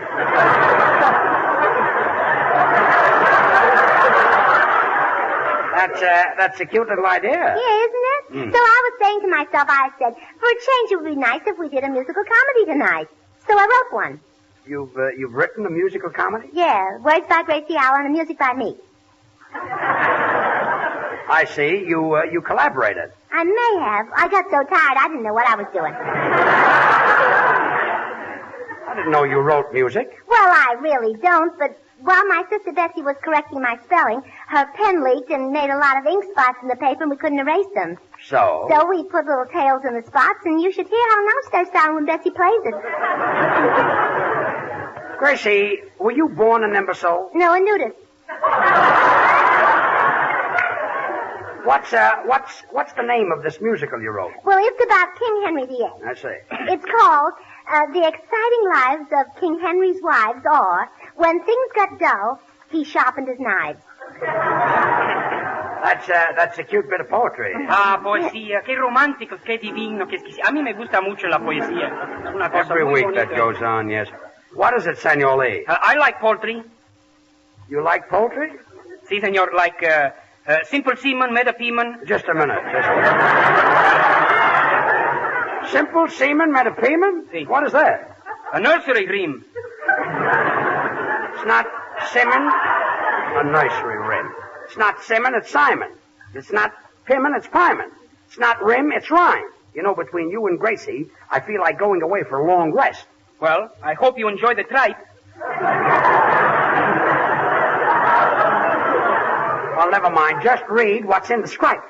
That's a cute little idea. Yeah, isn't it? Mm. So I was saying to myself, I said, for a change, it would be nice if we did a musical comedy tonight. So I wrote one. You've written a musical comedy? Yeah, words by Gracie Allen and music by me. I see. You collaborated. I may have. I got so tired, I didn't know what I was doing. I didn't know you wrote music. Well, I really don't, but while my sister Bessie was correcting my spelling, her pen leaked and made a lot of ink spots in the paper, and we couldn't erase them. So? So we put little tails in the spots, and you should hear how nice they sound when Bessie plays it. Gracie, were you born an imbecile? No, a nudist. What's the name of this musical you wrote? Well, it's about King Henry VIII. I see. It's called The Exciting Lives of King Henry's Wives, or When Things Got Dull, He Sharpened His Knives. That's a cute bit of poetry. Ah, poesía, qué romántico, qué divino, qué exquisito. A mí me gusta mucho la poesía. Es una cosa Every muy week bonita. that goes on, yes. What is it, Senor Lee? I like poultry. You like poultry? Sí, senor, like simple seaman, metapeman. Just a minute. Simple seaman, metapeman? Sí. What is that? A nursery rhyme. It's not semen. A nursery rhyme. It's not Simon, it's Simon. It's not Pimmon, it's Pyman. It's not Rim, it's Rhyme. You know, between you and Gracie, I feel like going away for a long rest. Well, I hope you enjoy the tripe. Well, never mind. Just read what's in the script.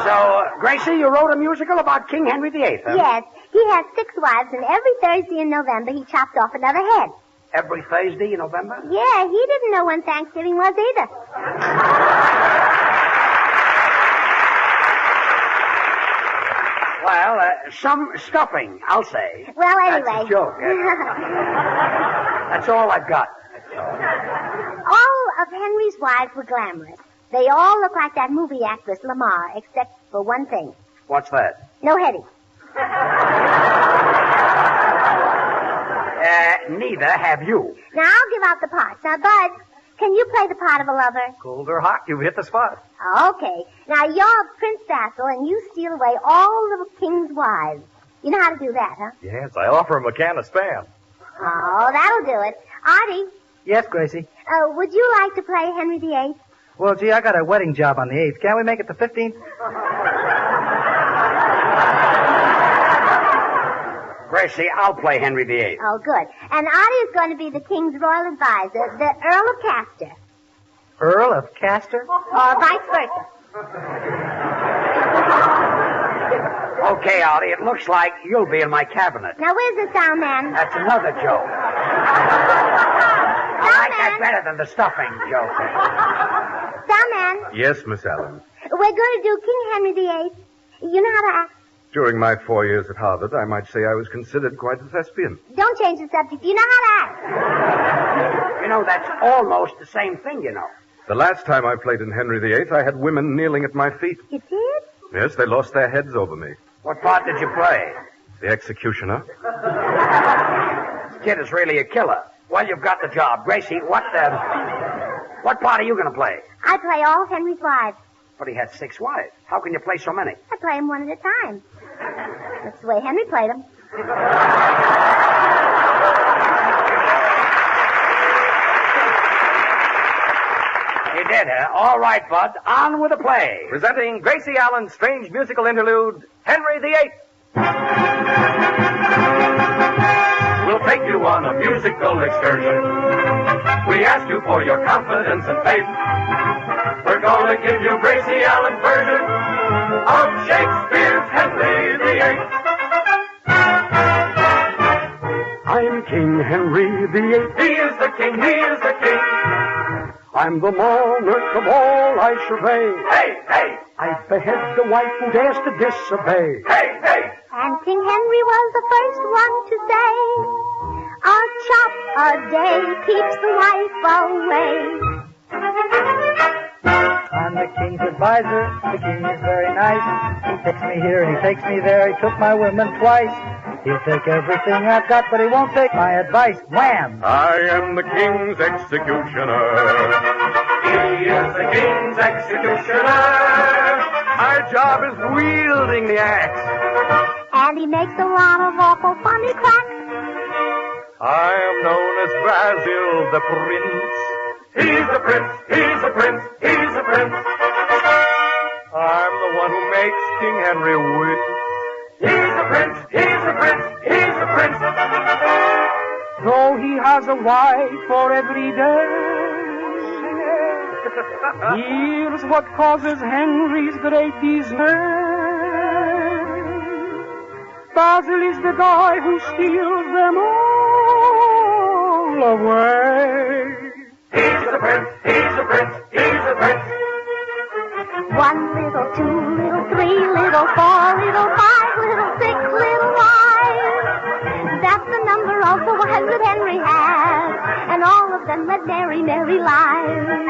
So, Gracie, you wrote a musical about King Henry VIII, huh? Yes. He has 6 wives, and every Thursday in November he chopped off another head. Every Thursday in November? Yeah, he didn't know when Thanksgiving was either. Well, some stuffing, I'll say. Well, anyway. That's a joke. That's all I've got. All of Henry's wives were glamorous. They all look like that movie actress Lamar, except for one thing. What's that? No heading. Neither have you. Now, I'll give out the parts. Now, Bud, can you play the part of a lover? Cold or hot, you've hit the spot. Okay. Now, you're Prince Vassal, and you steal away all the king's wives. You know how to do that, huh? Yes, I offer him a can of Spam. Oh, that'll do it. Artie, Yes, Gracie. would you like to play Henry VIII? Well, gee, I got a wedding job on the 8th. Can't we make it the 15th? Gracie, I'll play Henry VIII. Oh, good. And Artie is going to be the king's royal advisor, the Earl of Castor. Earl of Castor? Or vice versa. Okay, Artie, it looks like you'll be in my cabinet. Now, where's the sound man? That's another joke. I like that better than the stuffing joke. Sound man, Yes, Miss Allen. we're going to do King Henry VIII. You know how to act. During my 4 years at Harvard, I might say I was considered quite a thespian. Don't change the subject. You know how to act. You know, that's almost the same thing, you know. The last time I played in Henry VIII, I had women kneeling at my feet. You did? Yes, they lost their heads over me. What part did you play? The executioner. This kid is really a killer. Well, you've got the job. Gracie, what part are you going to play? I play all Henry's wives. But he had 6 wives. How can you play so many? I play them one at a time. That's the way Henry played them. You did, huh? All right, Bud. On with the play. Presenting Gracie Allen's strange musical interlude, Henry VIII. We'll take you on a musical excursion. We ask you for your confidence and faith. We're gonna give you Gracie Allen's version of Shakespeare's Henry VIII. I'm King Henry VIII. He is the king, he is the king. I'm the monarch of all I survey. Hey, hey, I behead the wife who dares to disobey. hey, hey. And King Henry was the first one to say, a chop a day keeps the wife away. I'm the king's advisor. The king is very nice. He takes me here and he takes me there. He took my women twice. He'll take everything I've got, but he won't take my advice. Wham! I am the king's executioner. He is the king's executioner. My job is wielding the axe. And he makes a lot of awful funny cracks. I am known as Basil the Prince. He's a prince, he's a prince, he's a prince. I'm the one who makes King Henry win. He's a prince, he's a prince, he's a prince. Though he has a wife for every day, here's what causes Henry's great dismay. Basil is the guy who steals them all away. He's a prince, he's a prince, he's a prince. 1 little, 2 little, 3 little, 4 little, 5 little, 6 little wives. That's the number of the wives that Henry has. And all of them led merry, merry lives.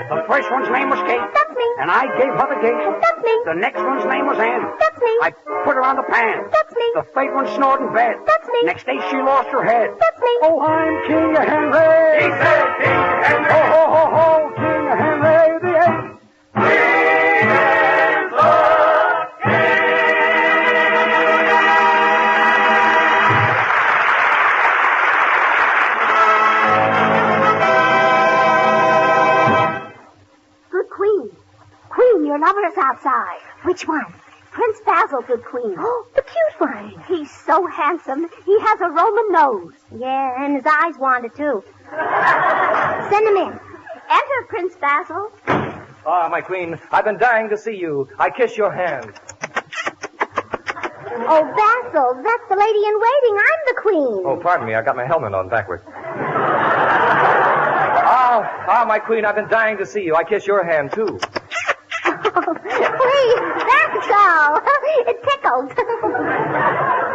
The first one's name was Kate. That's me. And I gave her the gate. That's me. The next one's name was Anne. That's me. I put her on the pan. That's me. The third one snored in bed. That's me. Next day she lost her head. That's me. Oh, I'm King Henry. He said King Henry. Ho, ho, ho, ho, King Henry VIII. outside. Which one? Prince Basil's good queen. Oh, the cute one. He's so handsome. He has a Roman nose. Yeah, and his eyes wander, too. Send him in. Enter, Prince Basil. Ah, my queen, I've been dying to see you. I kiss your hand. Oh, Basil, that's the lady in waiting. I'm the queen. Oh, pardon me, I got my helmet on backwards. My queen, I've been dying to see you. I kiss your hand, too. Please, that's all. It tickled.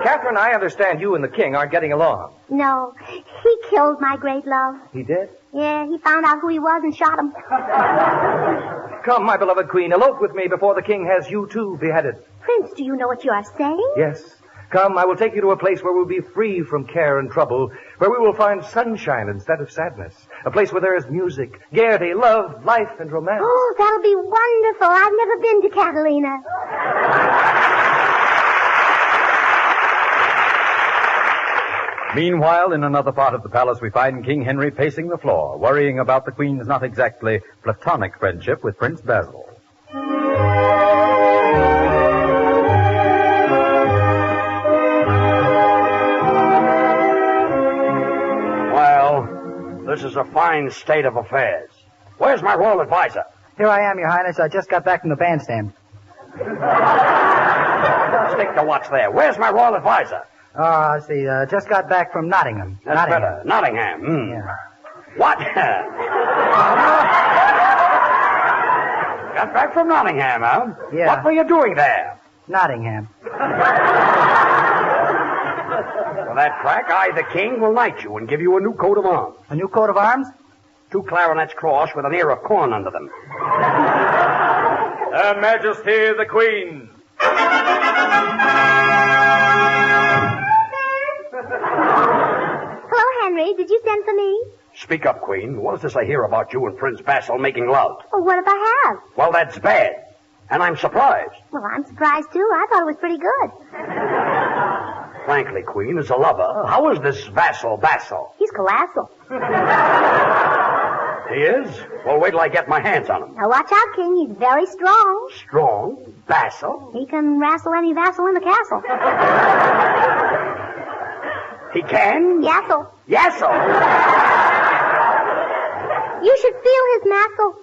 Catherine, I understand you and the king aren't getting along. No, he killed my great love. He did? Yeah, he found out who he was and shot him. Come, my beloved queen, elope with me before the king has you, too, beheaded. Prince, do you know what you are saying? Yes. Come, I will take you to a place where we'll be free from care and trouble, where we will find sunshine instead of sadness, a place where there is music, gaiety, love, life, and romance. Oh, that'll be wonderful. I've never been to Catalina. Meanwhile, in another part of the palace, we find King Henry pacing the floor, worrying about the Queen's not exactly platonic friendship with Prince Basil. This is a fine state of affairs. Where's my royal advisor? Here I am, Your Highness. I just got back from the bandstand. Stick to what's there. Where's my royal advisor? Oh, I see. Just got back from Nottingham. That's better. Nottingham. Yeah. What? Got back from Nottingham, huh? Yeah. What were you doing there? Nottingham. For that crack, I, the king, will knight you and give you a new coat of arms. A new coat of arms? 2 clarinets crossed with an ear of corn under them. Her Majesty the Queen. Hello, Henry. Did you send for me? Speak up, Queen. What is this I hear about you and Prince Basil making love? Well, what if I have? Well, that's bad. And I'm surprised. Well, I'm surprised, too. I thought it was pretty good. Frankly, Queen, as a lover, how is this Basil? He's colossal. He is? Well, wait till I get my hands on him. Now, watch out, King. He's very strong. Strong? Basil? He can wrestle any vassal in the castle. He can? Yassel. Yassel? You should feel his muscle.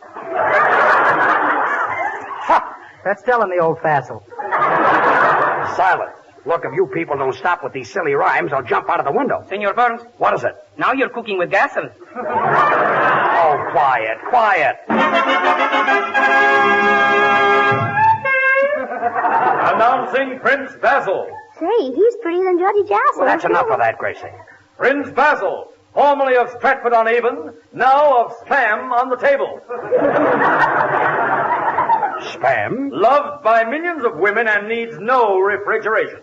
That's telling the old facile. Silence. Look, if you people don't stop with these silly rhymes, I'll jump out of the window. Senor Burns. What is it? Now you're cooking with gasoline. Oh, quiet. Announcing Prince Basil. Say, he's prettier than Judgy Jassel. Well, that's enough of that, Gracie. Prince Basil, formerly of Stratford-on-Avon, now of Spam on the table. Spam? Loved by millions of women and needs no refrigeration.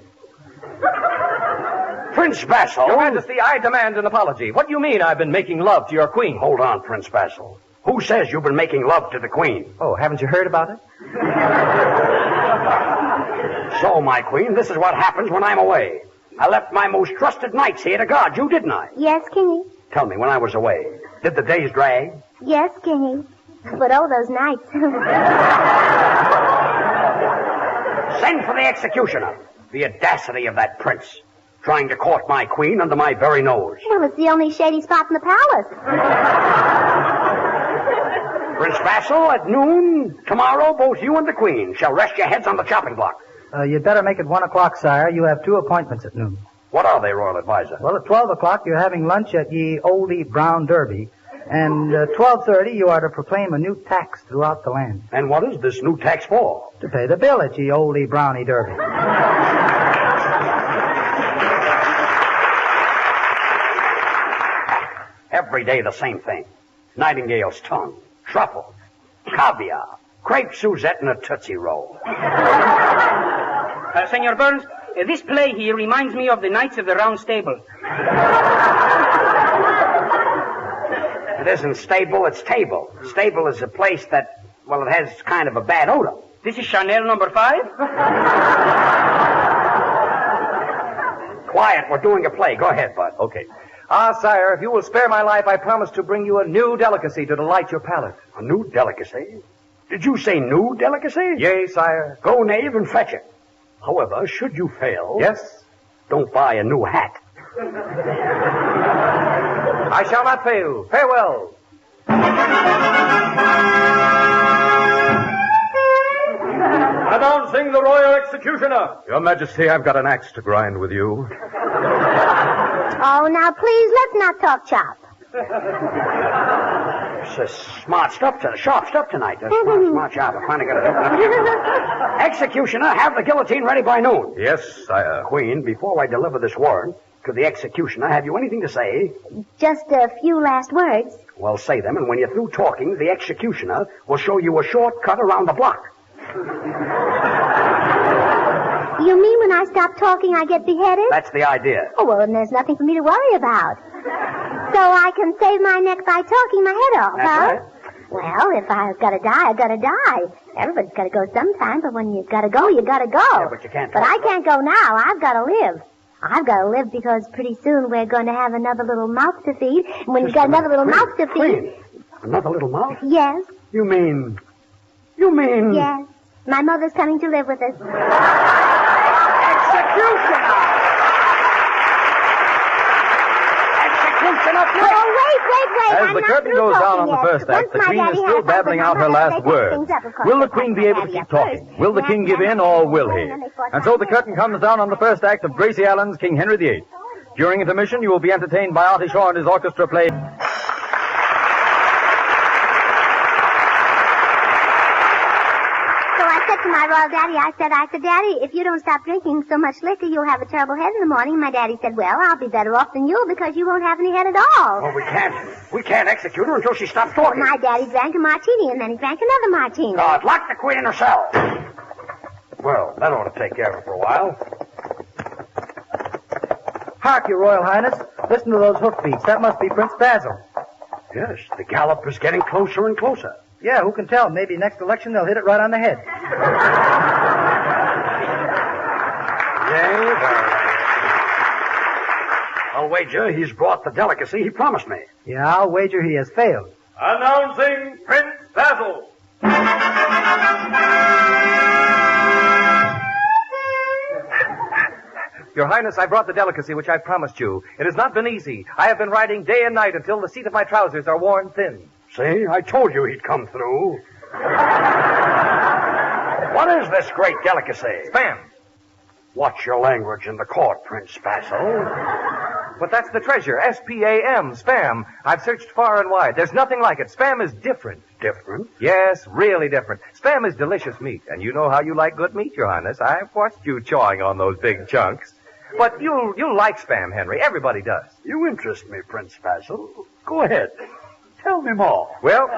Prince Basil? Your Majesty, I demand an apology. What do you mean I've been making love to your queen? Hold on, Prince Basil. Who says you've been making love to the queen? Oh, haven't you heard about it? So, my queen, this is what happens when I'm away. I left my most trusted knights here to guard you, didn't I? Yes, Kingy. Tell me, when I was away, did the days drag? Yes, Kingy. But oh, those nights. Send for the executioner. The audacity of that prince. Trying to court my queen under my very nose. Well, it's the only shady spot in the palace. Prince Basil, at noon, tomorrow, both you and the queen shall rest your heads on the chopping block. You'd better make it 1 o'clock, sire. You have 2 appointments at noon. What are they, Royal Advisor? Well, at 12 o'clock, you're having lunch at ye Oldie Brown Derby. And at 12:30, you are to proclaim a new tax throughout the land. And what is this new tax for? To pay the bill at ye Oldie Brownie Derby. Every day the same thing. Nightingale's tongue, truffle, caviar, crepe Suzette, and a Tootsie Roll. Senor Burns, this play here reminds me of the Knights of the Round Table. It isn't stable, it's table. Stable is a place that, well, it has kind of a bad odor. This is Chanel number 5? Quiet, we're doing a play. Go ahead, Bud. Okay. Sire, if you will spare my life, I promise to bring you a new delicacy to delight your palate. A new delicacy? Did you say new delicacy? Yea, sire. Go, knave, and fetch it. However, should you fail... Yes? Don't buy a new hat. I shall not fail. Farewell. Announcing the Royal Executioner. Your Majesty, I've got an axe to grind with you. Oh, now please, let's not talk chop. It's smart stuff, sharp stuff tonight. Smart job. I finally got it up. Executioner, have the guillotine ready by noon. Yes, sire. Queen, before I deliver this warrant to the executioner, have you anything to say? Just a few last words. Well, say them, and when you're through talking, the executioner will show you a shortcut around the block. You mean when I stop talking, I get beheaded? That's the idea. Oh, well, then there's nothing for me to worry about. So I can save my neck by talking my head off, That's huh? right. Well, if I've got to die, I've got to die. Everybody's got to go sometime, but when you've got to go, you got to go. Yeah, but you can't But talk. I can't go now. I've got to live. I've got to live because pretty soon we're going to have another little mouth to feed. And when you've got another little mouth to feed... Queen, another little mouth? Yes. You mean... Yes. My mother's coming to live with us. Executioner! Executioner, quick! Oh, wait. As I'm the not curtain through goes down talking on the yet. first act, the Once my Queen is daddy still has babbling out her last words. Will the Queen be able to keep talking? Will the King give in, or will he? And so the curtain comes down on the first act of Gracie Allen's King Henry VIII. During intermission, you will be entertained by Artie Shaw and his orchestra play... To my royal daddy, I said, Daddy, if you don't stop drinking so much liquor, you'll have a terrible head in the morning. And my daddy said, well, I'll be better off than you because you won't have any head at all. Oh, we can't execute her until she stops talking. My daddy drank a martini and then he drank another martini. God, lock the Queen in her cell. Well, that ought to take care of her for a while. Hark, Your Royal Highness. Listen to those hoofbeats. That must be Prince Basil. Yes, the gallop is getting closer and closer. Yeah, who can tell? Maybe next election they'll hit it right on the head. I'll wager he's brought the delicacy he promised me. Yeah, I'll wager he has failed. Announcing Prince Basil. Your Highness, I brought the delicacy which I promised you. It has not been easy. I have been riding day and night until the seat of my trousers are worn thin. See, I told you he'd come through. What is this great delicacy? Spam. Watch your language in the court, Prince Basil. But that's the treasure. S-P-A-M, spam. I've searched far and wide. There's nothing like it. Spam is different. Different? Yes, really different. Spam is delicious meat, and you know how you like good meat, Your Highness. I've watched you chawing on those big chunks. But you'll like spam, Henry. Everybody does. You interest me, Prince Basil. Go ahead. Tell me more. Well,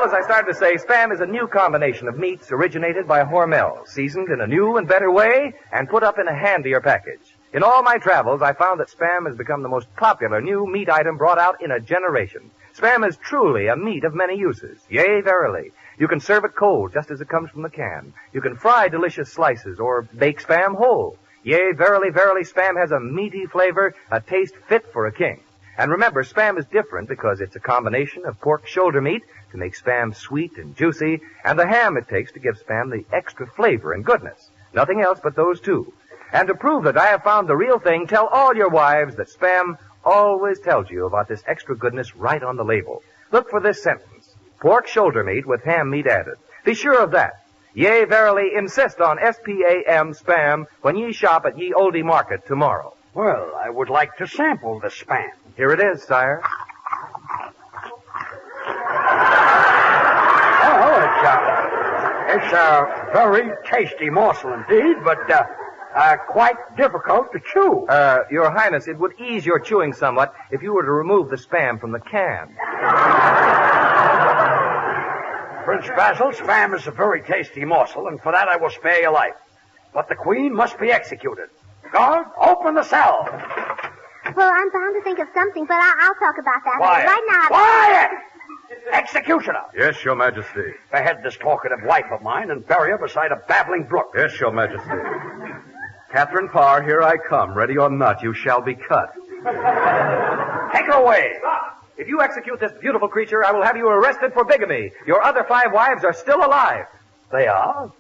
as I started to say, spam is a new combination of meats originated by Hormel, seasoned in a new and better way, and put up in a handier package. In all my travels, I found that spam has become the most popular new meat item brought out in a generation. Spam is truly a meat of many uses. Yea, verily. You can serve it cold, just as it comes from the can. You can fry delicious slices or bake spam whole. Yea, verily, verily, spam has a meaty flavor, a taste fit for a king. And remember, spam is different because it's a combination of pork shoulder meat to make spam sweet and juicy, and the ham it takes to give spam the extra flavor and goodness. Nothing else but those two. And to prove that I have found the real thing, tell all your wives that spam always tells you about this extra goodness right on the label. Look for this sentence: pork shoulder meat with ham meat added. Be sure of that. Yea, verily, insist on S-P-A-M spam when ye shop at ye Oldie Market tomorrow. Well, I would like to sample the spam. Here it is, sire. Oh, it's a very tasty morsel indeed, but quite difficult to chew. Your Highness, it would ease your chewing somewhat if you were to remove the spam from the can. Prince Basil, spam is a very tasty morsel, and for that I will spare your life. But the Queen must be executed. Guard, open the cell. Well, I'm bound to think of something, but I'll talk about that Quiet. right now. Quiet! Executioner. Yes, Your Majesty. Behead this talkative wife of mine and bury her beside a babbling brook. Yes, Your Majesty. Catherine Parr, here I come. Ready or not, you shall be cut. Take her away. If you execute this beautiful creature, I will have you arrested for bigamy. Your other 5 wives are still alive. They are?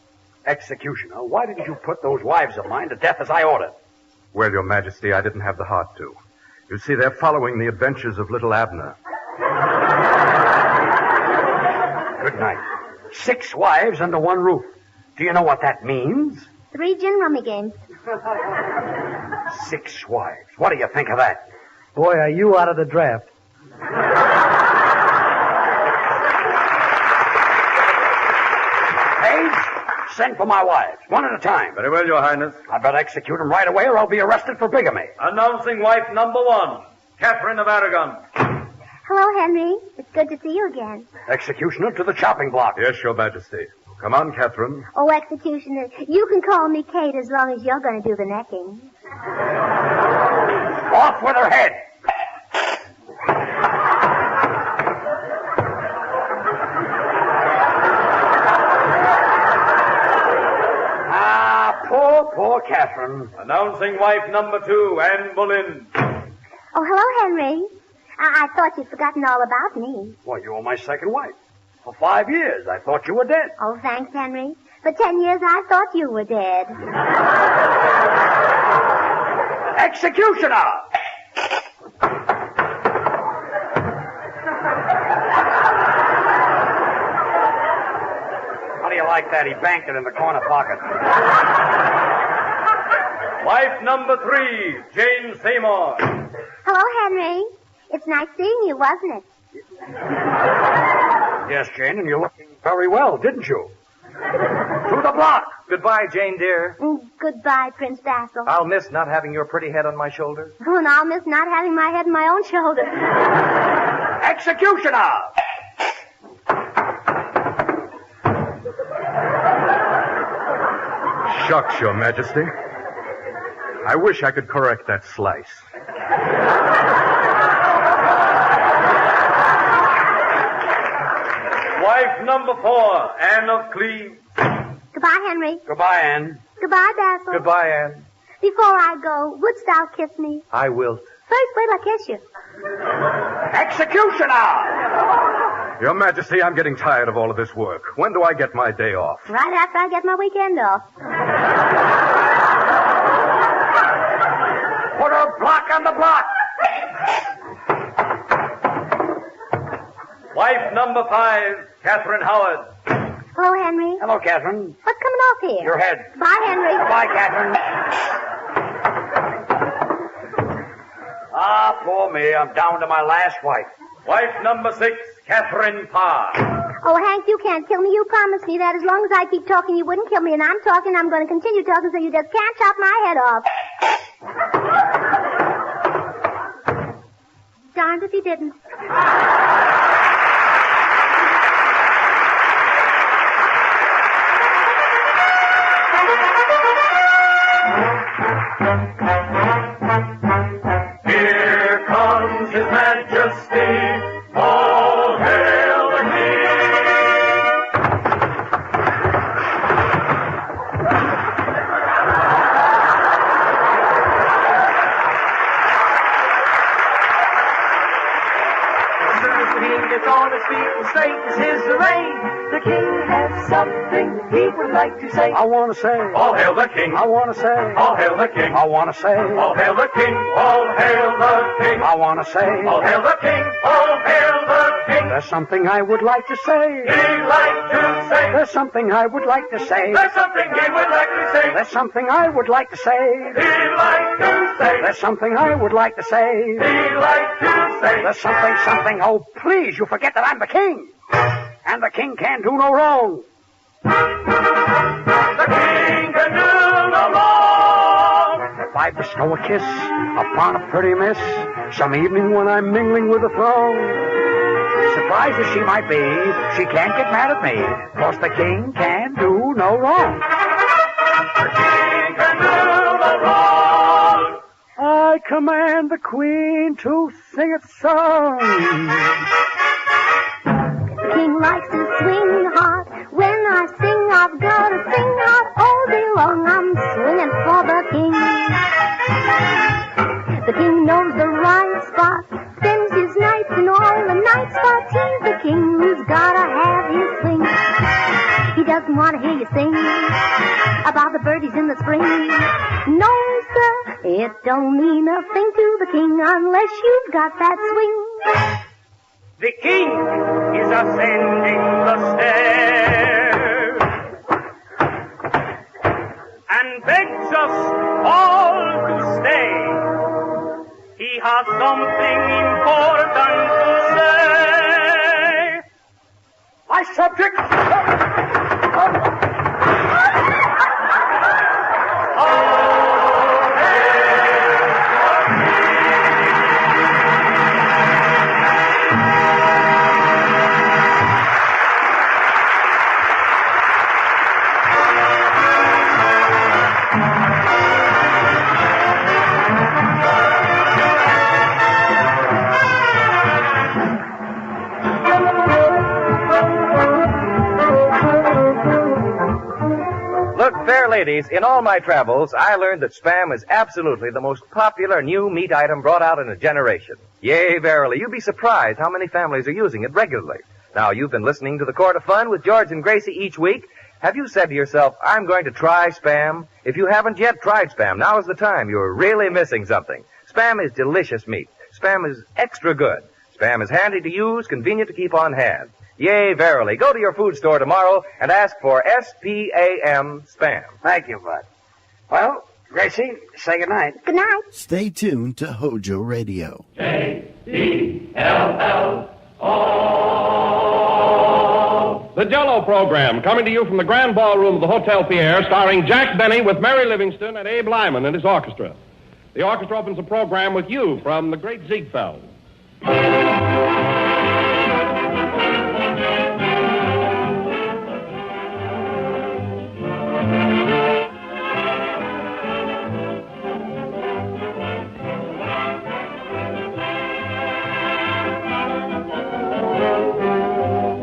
Executioner, why didn't you put those wives of mine to death as I ordered? Well, Your Majesty, I didn't have the heart to. You see, they're following the adventures of little Abner. Good night. 6 wives under one roof. Do you know what that means? 3 gin rummy games. 6 wives. What do you think of that? Boy, are you out of the draft. Page, send for my wives, one at a time. Very well, Your Highness. I'd better execute them right away or I'll be arrested for bigamy. Announcing wife number 1, Catherine of Aragon. Hello, Henry. It's good to see you again. Executioner, to the chopping block. Yes, Your Majesty. Come on, Catherine. Oh, Executioner, you can call me Kate as long as you're going to do the necking. Off with her head. Poor Catherine. Announcing wife number 2, Anne Boleyn. Oh, hello, Henry. I thought you'd forgotten all about me. Well, you were my second wife. For 5 years, I thought you were dead. Oh, thanks, Henry. For 10 years, I thought you were dead. Executioner! How do you like that? He banked it in the corner pocket. Wife number 3, Jane Seymour. Hello, Henry. It's nice seeing you, wasn't it? Yes, Jane, and you're looking very well, didn't you? To the block. Goodbye, Jane, dear. Goodbye, Prince Basil. I'll miss not having your pretty head on my shoulder. Oh, and I'll miss not having my head on my own shoulder. Executioner! Shucks, Your Majesty. I wish I could correct that slice. Wife number 4, Anne of Cleves. Goodbye, Henry. Goodbye, Anne. Goodbye, Basil. Goodbye, Anne. Before I go, wouldst thou kiss me? I will. First, wait till I kiss you. Executioner! Your Majesty, I'm getting tired of all of this work. When do I get my day off? Right after I get my weekend off. Put her block on the block. Wife number 5, Catherine Howard. Hello, Henry. Hello, Catherine. What's coming off here? Your head. Bye, Henry. Goodbye, Catherine. Ah, poor me. I'm down to my last wife. Wife number 6, Catherine Parr. Oh, Hank, you can't kill me. You promised me that as long as I keep talking, you wouldn't kill me. And I'm talking, I'm going to continue talking, so you just can't chop my head off. Darned if you didn't. Here comes His Majesty. All hail the King. As soon as the king gets on his feet and straightens his array, the king has something he would like to say. I want to say. All hail the King. I want to say. All hail the King. I want to say. All hail the King. All hail the King. I want to say. All hail the King. All hail the King. There's something I would like to say. He'd like to say. There's something I would like to say. There's something he would like to say. There's something I would like to say. He'd like to say. There's something I would like to say. He'd like to say. There's something. Oh, please, you forget that I'm the king. And the king can't do no wrong. The King can do no wrong. If I bestow a kiss upon a pretty miss, some evening when I'm mingling with the throng, surprised as she might be, she can't get mad at me, 'cause the king can do no wrong. The King can do no wrong. I command the queen to sing its song. The king likes to swing hard. When I sing, I've got to sing hard all day long. I'm swinging for the king. The king knows the right spot, spends his nights in all doesn't want to hear you sing about the birdies in the spring. No, sir, it don't mean a thing to the king unless you've got that swing. The king is ascending the stairs and begs us all to stay. He has something important to say. My subject. Fair ladies, in all my travels, I learned that Spam is absolutely the most popular new meat item brought out in a generation. Yea, verily, you'd be surprised how many families are using it regularly. Now, you've been listening to the Court of Fun with George and Gracie each week. Have you said to yourself, I'm going to try Spam? If you haven't yet tried Spam, now is the time. You're really missing something. Spam is delicious meat. Spam is extra good. Spam is handy to use, convenient to keep on hand. Yea, verily. Go to your food store tomorrow and ask for S-P-A-M, Spam. Thank you, Bud. Well, Gracie, say goodnight. Good night. Stay tuned to Hojo Radio. J-E-L-L-O. The Jell-O program, coming to you from the Grand Ballroom of the Hotel Pierre, starring Jack Benny with Mary Livingston and Abe Lyman and his orchestra. The orchestra opens the program with You from the Great Ziegfeld.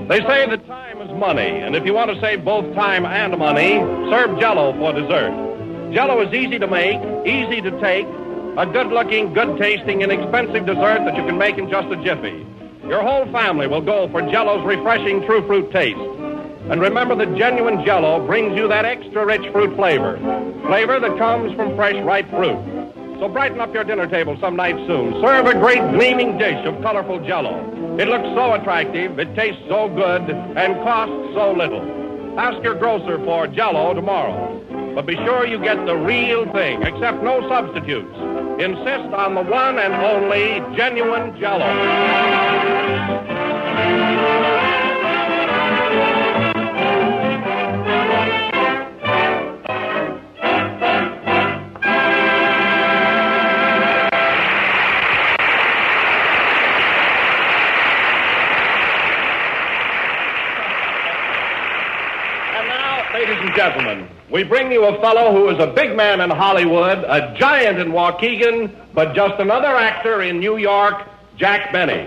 They say that time is money, and if you want to save both time and money, serve Jell-O for dessert. Jell-O is easy to make, easy to take, a good-looking, good-tasting, inexpensive dessert that you can make in just a jiffy. Your whole family will go for Jell-O's refreshing true fruit taste. And remember that genuine Jell-O brings you that extra rich fruit flavor that comes from fresh, ripe fruit. So brighten up your dinner table some night soon. Serve a great gleaming dish of colorful Jell-O. It looks so attractive, it tastes so good, and costs so little. Ask your grocer for Jell-O tomorrow. But be sure you get the real thing, accept no substitutes. Insist on the one and only genuine Jell-O. Ladies and gentlemen, we bring you a fellow who is a big man in Hollywood, a giant in Waukegan, but just another actor in New York, Jack Benny.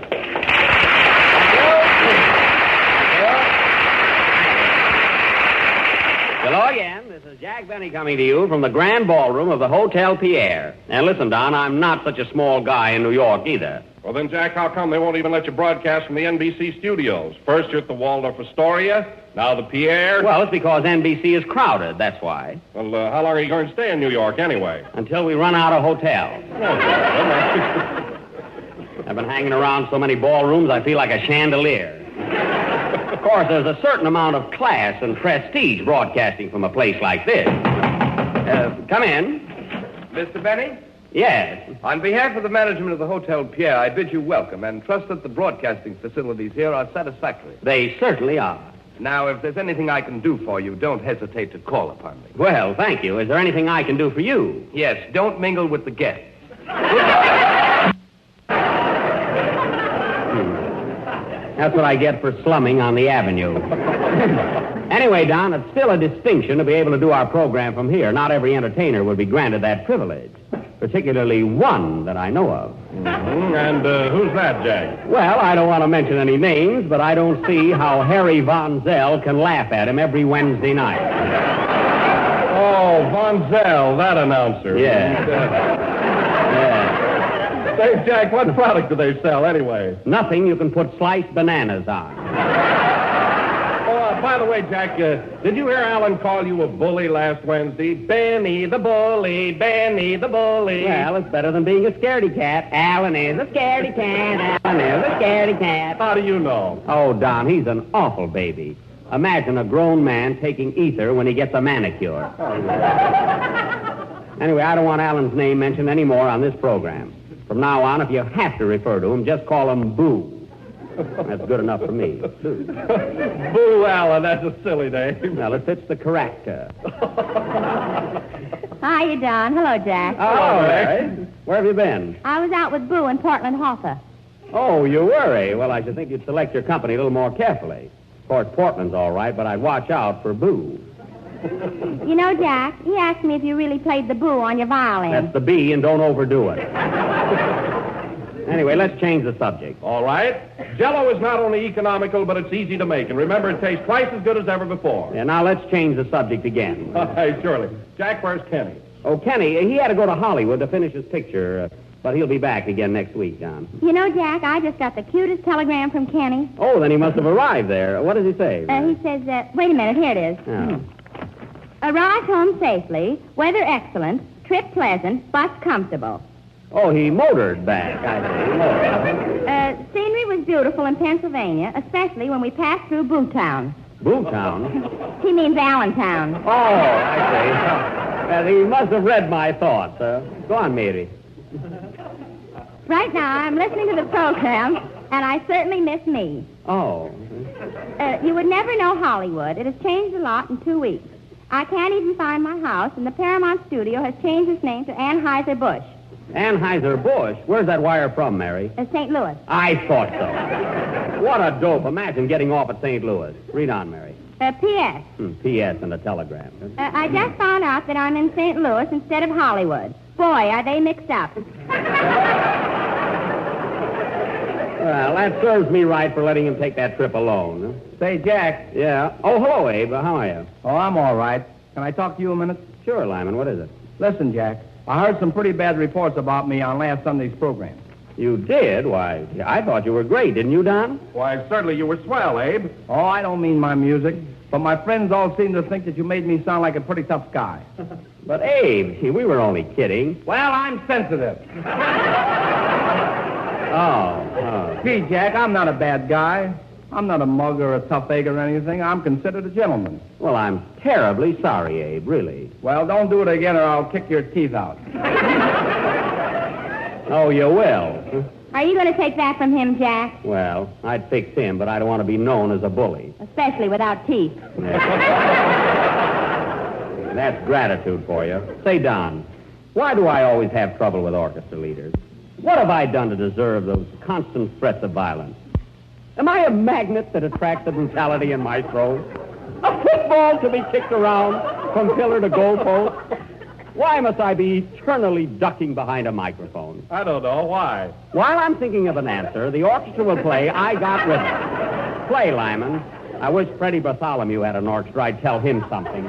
Hello again. This is Jack Benny coming to you from the Grand Ballroom of the Hotel Pierre. And listen, Don, I'm not such a small guy in New York either. Well, then, Jack, how come they won't even let you broadcast from the NBC studios? First, you're at the Waldorf Astoria, now the Pierre. Well, it's because NBC is crowded, that's why. Well, how long are you going to stay in New York, anyway? Until we run out of hotels. I've been hanging around so many ballrooms, I feel like a chandelier. Of course, there's a certain amount of class and prestige broadcasting from a place like this. Come in. Mr. Benny? Yes. On behalf of the management of the Hotel Pierre, I bid you welcome and trust that the broadcasting facilities here are satisfactory. They certainly are. Now, if there's anything I can do for you, don't hesitate to call upon me. Well, thank you. Is there anything I can do for you? Yes, don't mingle with the guests. That's what I get for slumming on the avenue. Anyway, Don, it's still a distinction to be able to do our program from here. Not every entertainer would be granted that privilege. Particularly one that I know of. Mm-hmm. And who's that, Jack? Well, I don't want to mention any names, but I don't see how Harry Von Zell can laugh at him every Wednesday night. Oh, Von Zell, that announcer. Yeah. Say, Jack, what product do they sell, anyway? Nothing you can put sliced bananas on. Oh, by the way, Jack, did you hear Alan call you a bully last Wednesday? Benny the bully, Benny the bully. Well, it's better than being a scaredy cat. Alan is a scaredy cat. Alan is a scaredy cat. How do you know? Oh, Don, he's an awful baby. Imagine a grown man taking ether when he gets a manicure. Anyway, I don't want Alan's name mentioned anymore on this program. From now on, if you have to refer to him, just call him Boo. That's good enough for me. Boo, Alan, that's a silly name. Well, it fits the character. Hiya, Don. Hello, Jack. Hello, Mary. Where have you been? I was out with Boo in Portland Hoffa. Oh, you were, eh? Well, I should think you'd select your company a little more carefully. Of course, Portland's all right, but I'd watch out for Boo. You know, Jack, he asked me if you really played the Boo on your violin. That's the B, and don't overdo it. Anyway, let's change the subject. All right. Jell-O is not only economical, but it's easy to make. And remember, it tastes twice as good as ever before. Yeah, now let's change the subject again. Hey, surely. Jack, where's Kenny? Oh, Kenny, he had to go to Hollywood to finish his picture, but he'll be back again next week, John. You know, Jack, I just got the cutest telegram from Kenny. Oh, then he must have arrived there. What does he say? He says, wait a minute, here it is. Oh. Arrived home safely, weather excellent, trip pleasant, bus comfortable. Oh, he motored back, I see. Scenery was beautiful in Pennsylvania, especially when we passed through Bootown. Bootown? He means Allentown. Oh, I see. Well, he must have read my thoughts. Go on, Mary. Right now, I'm listening to the program, and I certainly miss me. Oh. You would never know Hollywood. It has changed a lot in 2 weeks. I can't even find my house, and the Paramount studio has changed its name to Anheuser-Busch. Anheuser-Busch? Where's that wire from, Mary? St. Louis. I thought so. What a dope. Imagine getting off at St. Louis. Read on, Mary. P.S. P.S. and a telegram. I just found out that I'm in St. Louis instead of Hollywood. Boy, are they mixed up. Well, that serves me right for letting him take that trip alone. Say, Jack. Yeah? Oh, hello, Abe. How are you? Oh, I'm all right. Can I talk to you a minute? Sure, Lyman. What is it? Listen, Jack. I heard some pretty bad reports about me on last Sunday's program. You did? Why, I thought you were great, didn't you, Don? Why, certainly you were swell, Abe. Oh, I don't mean my music, but my friends all seem to think that you made me sound like a pretty tough guy. But, Abe, we were only kidding. Well, I'm sensitive. Oh. Gee, Jack, I'm not a bad guy. I'm not a mug or a tough egg or anything. I'm considered a gentleman. Well, I'm terribly sorry, Abe, really. Well, don't do it again or I'll kick your teeth out. Oh, you will? Are you going to take that from him, Jack? Well, I'd fix him, but I don't want to be known as a bully. Especially without teeth. That's gratitude for you. Say, Don, why do I always have trouble with orchestra leaders? What have I done to deserve those constant threats of violence? Am I a magnet that attracts the brutality in my throat? A football to be kicked around from pillar to goalpost? Why must I be eternally ducking behind a microphone? I don't know. Why? While I'm thinking of an answer, the orchestra will play I Got Rhythm. Play, Lyman. I wish Freddie Bartholomew had an orchestra. I'd tell him something.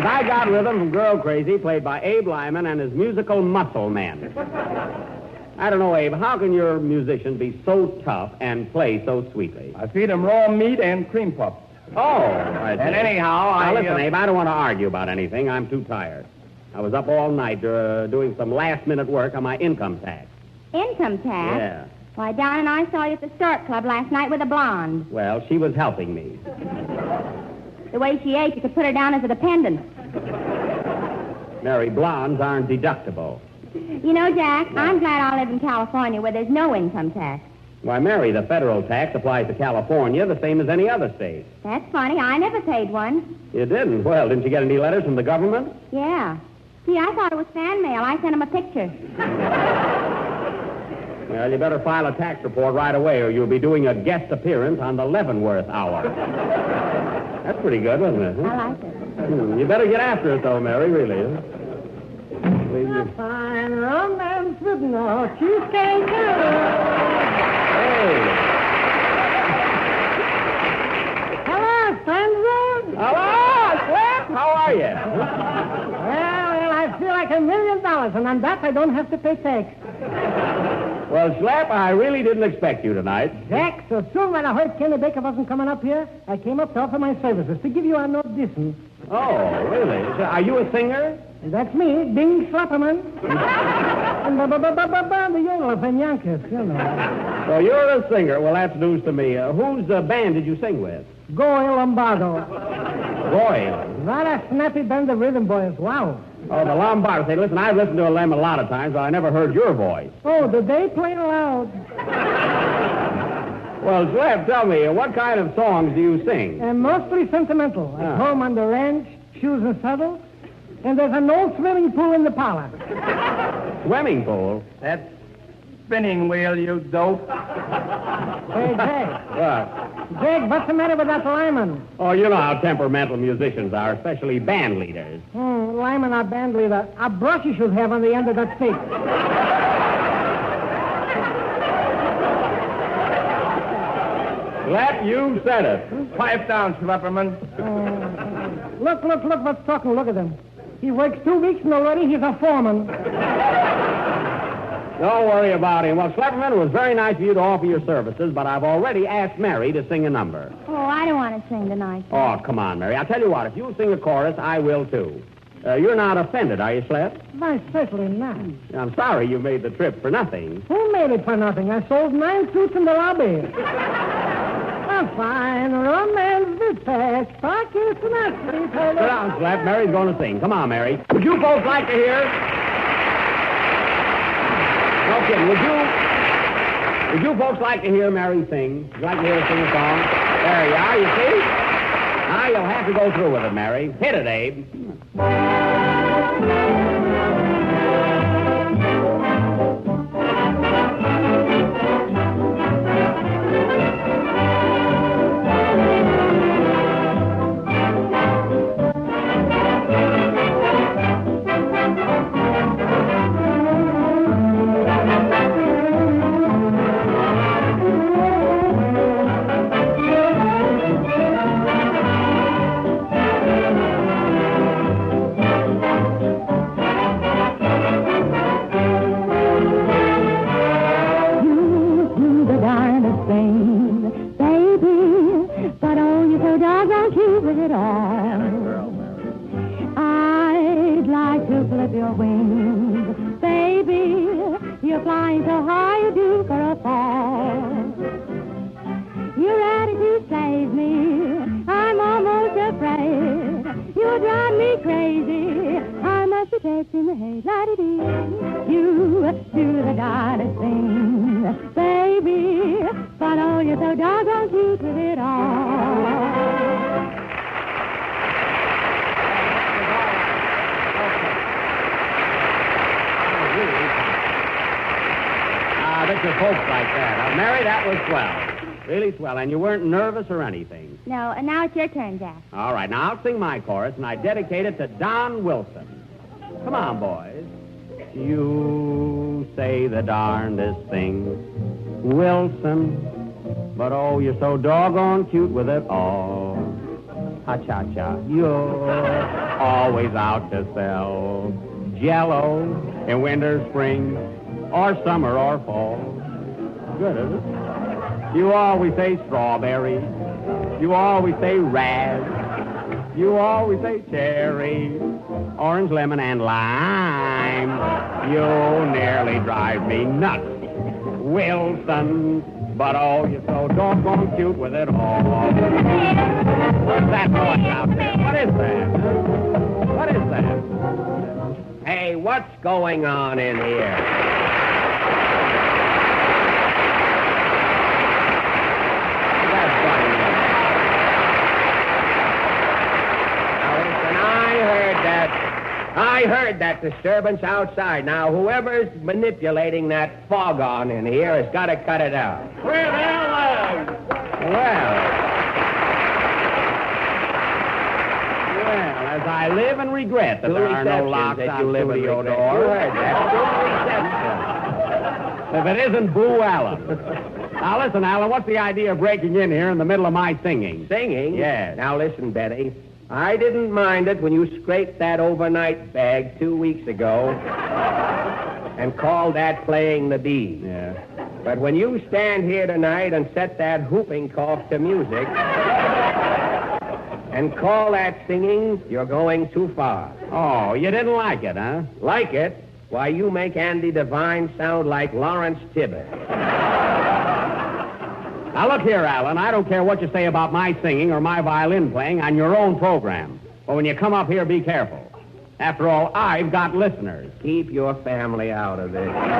I got rhythm from Girl Crazy, played by Abe Lyman and his musical Muscle Men. I don't know, Abe, how can your musician be so tough and play so sweetly? I feed him raw meat and cream puffs. Oh, I see. And anyhow, now, listen, Abe, I don't want to argue about anything. I'm too tired. I was up all night doing some last-minute work on my income tax. Income tax? Yeah. Why, Don and I saw you at the Stork Club last night with a blonde. Well, she was helping me. The way she ate, you could put her down as a dependent. Mary, blondes aren't deductible. You know, Jack, I'm glad I live in California where there's no income tax. Why, Mary, the federal tax applies to California the same as any other state. That's funny. I never paid one. You didn't? Well, didn't you get any letters from the government? Yeah. See, I thought it was fan mail. I sent him a picture. Well, you better file a tax report right away or you'll be doing a guest appearance on the Leavenworth Hour. That's pretty good, wasn't it? Huh? I like it. You better get after it, though, Mary, really. Fine romance with no cheesecake. Hey. Hello, stranger. Hello, Slip. How are you? Well, I feel like $1 million, and on that I don't have to pay tax. Well, Slap, I really didn't expect you tonight. Jack, so soon when I heard Kenny Baker wasn't coming up here, I came up to offer my services to give you an audition. Oh, really? So, are you a singer? That's me, Ding Slapperman. And the yodeler from Yonkers, you know. So you're a singer. Well, that's news to me. Whose band did you sing with? Goyle Lombardo. Goyle? What a snappy band of rhythm boys. Wow. Oh, the Lombardo. Say, listen, I've listened to them a lot of times, but I never heard your voice. Oh, did they play it loud? Well, Slap, tell me, what kind of songs do you sing? Mostly sentimental. At home on the ranch, shoes and saddles. And there's an old swimming pool in the parlor. Swimming pool? That's spinning wheel, you dope. Hey, Jack. What? Jack, what's the matter with that Lyman? Oh, you know how temperamental musicians are, especially band leaders. Lyman, our band leader. A brush you should have on the end of that stick. Slap, you said it. Pipe down, Slapperman. Look what's talking. Look at him. He works 2 weeks and already he's a foreman. Don't worry about him. Well, Slapperman, it was very nice of you to offer your services, but I've already asked Mary to sing a number. Oh, I don't want to sing tonight. Oh, come on, Mary. I'll tell you what. If you sing a chorus, I will, too. You're not offended, are you, Slap? Why, certainly not. I'm sorry you made the trip for nothing. Who made it for nothing? I sold 9 suits in the lobby. A fine romance detached. Pockets not Sit down, Slap. Mary's going to sing. Come on, Mary. Would you folks like to hear? No kidding. Would you folks like to hear Mary sing? Would you like to hear her sing a song? There you are, you see? Now you'll have to go through with it, Mary. Hit it, Abe. Well, and you weren't nervous or anything. No, and now it's your turn, Jack. All right, now I'll sing my chorus, and I dedicate it to Don Wilson. Come on, boys. You say the darndest things, Wilson, but oh, you're so doggone cute with it all. Ha-cha-cha. You're always out to sell Jell-O in winter, spring, or summer, or fall. Good, isn't it? You always say strawberry. You always say raz. You always say cherry, orange, lemon, and lime. You nearly drive me nuts, Wilson. But oh, you're so doggone cute with it all. What's that noise out there? What is that? What is that? Hey, what's going on in here? That's going on. Now listen, I heard that disturbance outside. Now, whoever's manipulating that foghorn in here has got to cut it out. Where the hell are Well, as I live and regret that there are no locks on studio doors. You heard that. If it isn't Boo Allen. Now, listen, Allen, what's the idea of breaking in here in the middle of my singing? Singing? Yes. Now, listen, Betty. I didn't mind it when you scraped that overnight bag 2 weeks ago and called that playing the bee. Yeah. But when you stand here tonight and set that whooping cough to music and call that singing, you're going too far. Oh, you didn't like it, huh? Like it? Why, you make Andy Devine sound like Lawrence Tibbett. Now, look here, Alan. I don't care what you say about my singing or my violin playing on your own program. But when you come up here, be careful. After all, I've got listeners. Keep your family out of this. Now,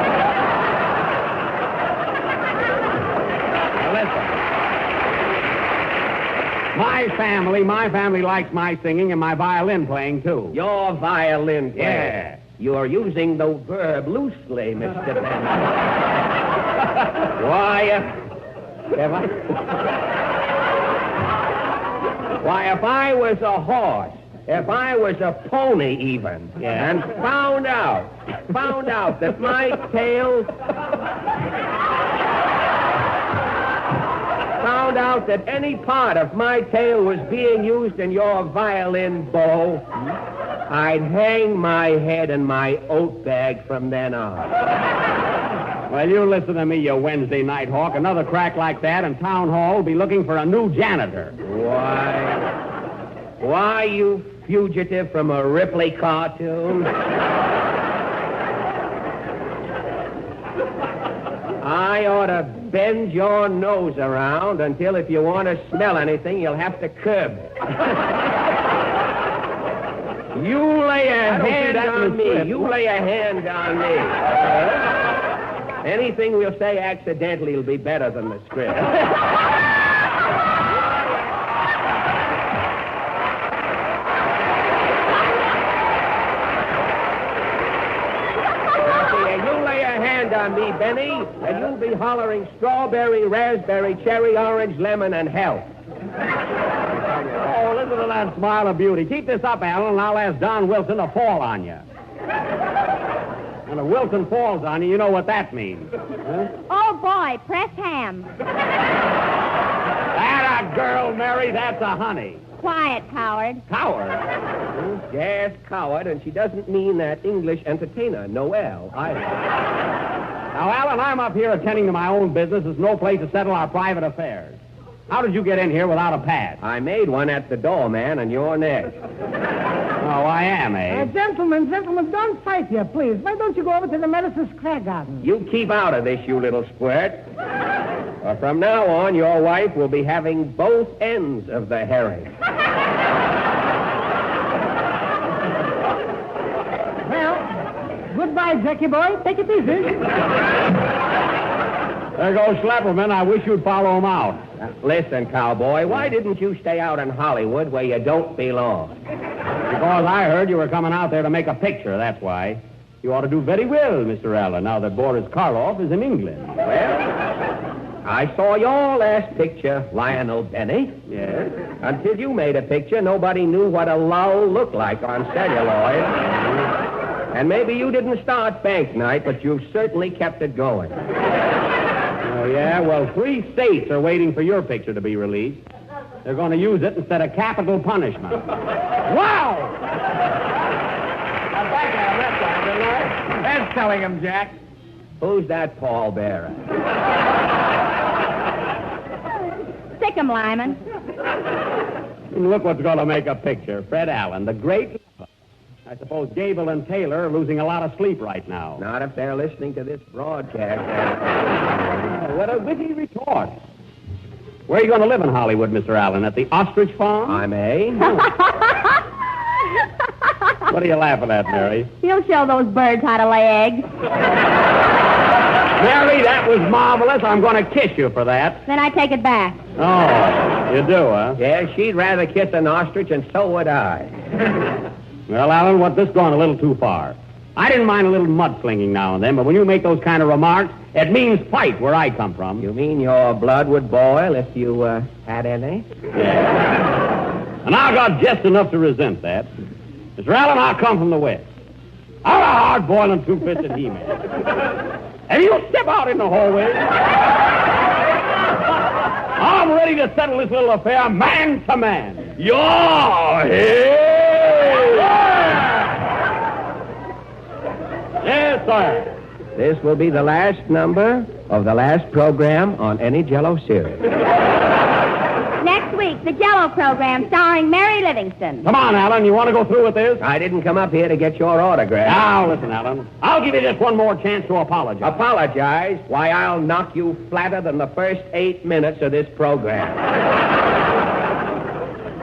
listen. My family likes my singing and my violin playing, too. Your violin playing? Yeah. You're using the verb loosely, Mr. Benson. Why, if I was a horse, if I was a pony even, and found out that my tail, found out that any part of my tail was being used in your violin bow, I'd hang my head in my oat bag from then on. Well, you listen to me, you Wednesday night hawk. Another crack like that, and Town Hall will be looking for a new janitor. Why, you fugitive from a Ripley cartoon? I ought to bend your nose around until if you want to smell anything, you'll have to curb it. You lay a hand on me. You lay a hand on me. Anything we'll say accidentally will be better than the script. On me, Benny, and you'll be hollering strawberry, raspberry, cherry, orange, lemon, and health. Oh, listen to that smile of beauty. Keep this up, Alan, and I'll ask Don Wilson to fall on you. And if Wilson falls on you, you know what that means. Huh? Oh, boy, pressed ham. That a girl, Mary, that's a honey. Quiet, coward. Coward? Yes, coward, and she doesn't mean that English entertainer, Noel, either. Now, Alan, I'm up here attending to my own business. There's no place to settle our private affairs. How did you get in here without a pass? I made one at the door, man, and you're next. Oh, I am, eh? Gentlemen, don't fight here, please. Why don't you go over to the Medicine Square Garden? You keep out of this, you little squirt. Or from now on, your wife will be having both ends of the herring. Well, goodbye, Jackie boy. Take it easy. There goes Schlepperman. I wish you'd follow him out. Listen, cowboy, why didn't you stay out in Hollywood where you don't belong? Because I heard you were coming out there to make a picture, that's why. You ought to do very well, Mr. Allen, now that Boris Karloff is in England. Well, I saw your last picture, Lionel Benny. Yes? Until you made a picture, nobody knew what a lull looked like on celluloid. And maybe you didn't start bank night, but you've certainly kept it going. Oh, yeah? Well, 3 states are waiting for your picture to be released. They're going to use it instead of capital punishment. Wow! That's telling him, Jack. Who's that pallbearer? Sick 'em, Lyman. Look what's going to make a picture. Fred Allen, the great... I suppose Gable and Taylor are losing a lot of sleep right now. Not if they're listening to this broadcast. What a witty retort. Where are you going to live in Hollywood, Mr. Allen? At the Ostrich Farm? I may. What are you laughing at, Mary? He'll show those birds how to lay eggs. Mary, that was marvelous. I'm going to kiss you for that. Then I take it back. Oh, you do, huh? Yeah, she'd rather kiss an ostrich, and so would I. Well, Allen, this gone a little too far. I didn't mind a little mudslinging now and then, but when you make those kind of remarks, it means fight where I come from. You mean your blood would boil if you had any? Yeah. And I got just enough to resent that. Mr. Allen, I come from the West. I'm a hard-boiling, two-fisted he-man. And you step out in the hallway. I'm ready to settle this little affair man to man. You're here! Yes, sir. This will be the last number of the last program on any Jell-O series. Next week, the Jell-O program starring Mary Livingston. Come on, Allen. You want to go through with this? I didn't come up here to get your autograph. Now, listen, Allen. I'll give you just one more chance to apologize. Apologize? Why, I'll knock you flatter than the first 8 minutes of this program.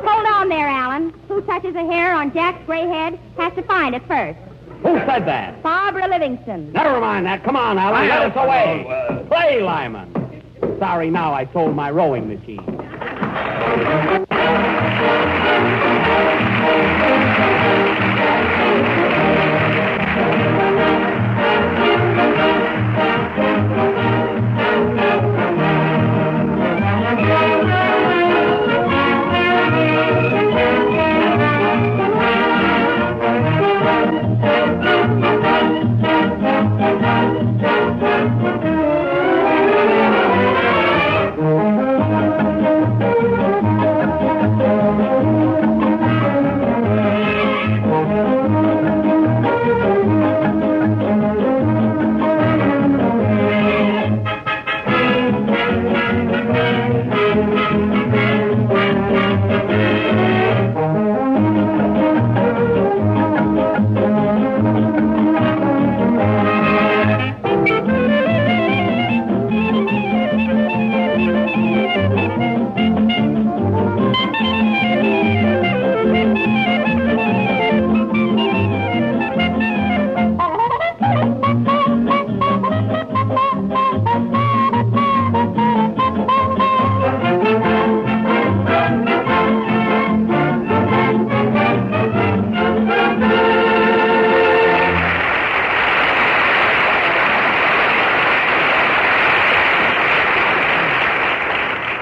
Hold on there, Alan. Who touches a hair on Jack's gray head has to find it first. Who said that? Barbara Livingston. Never mind that. Come on, Allen. Let us away. Play, Lyman. Sorry, now I sold my rowing machine.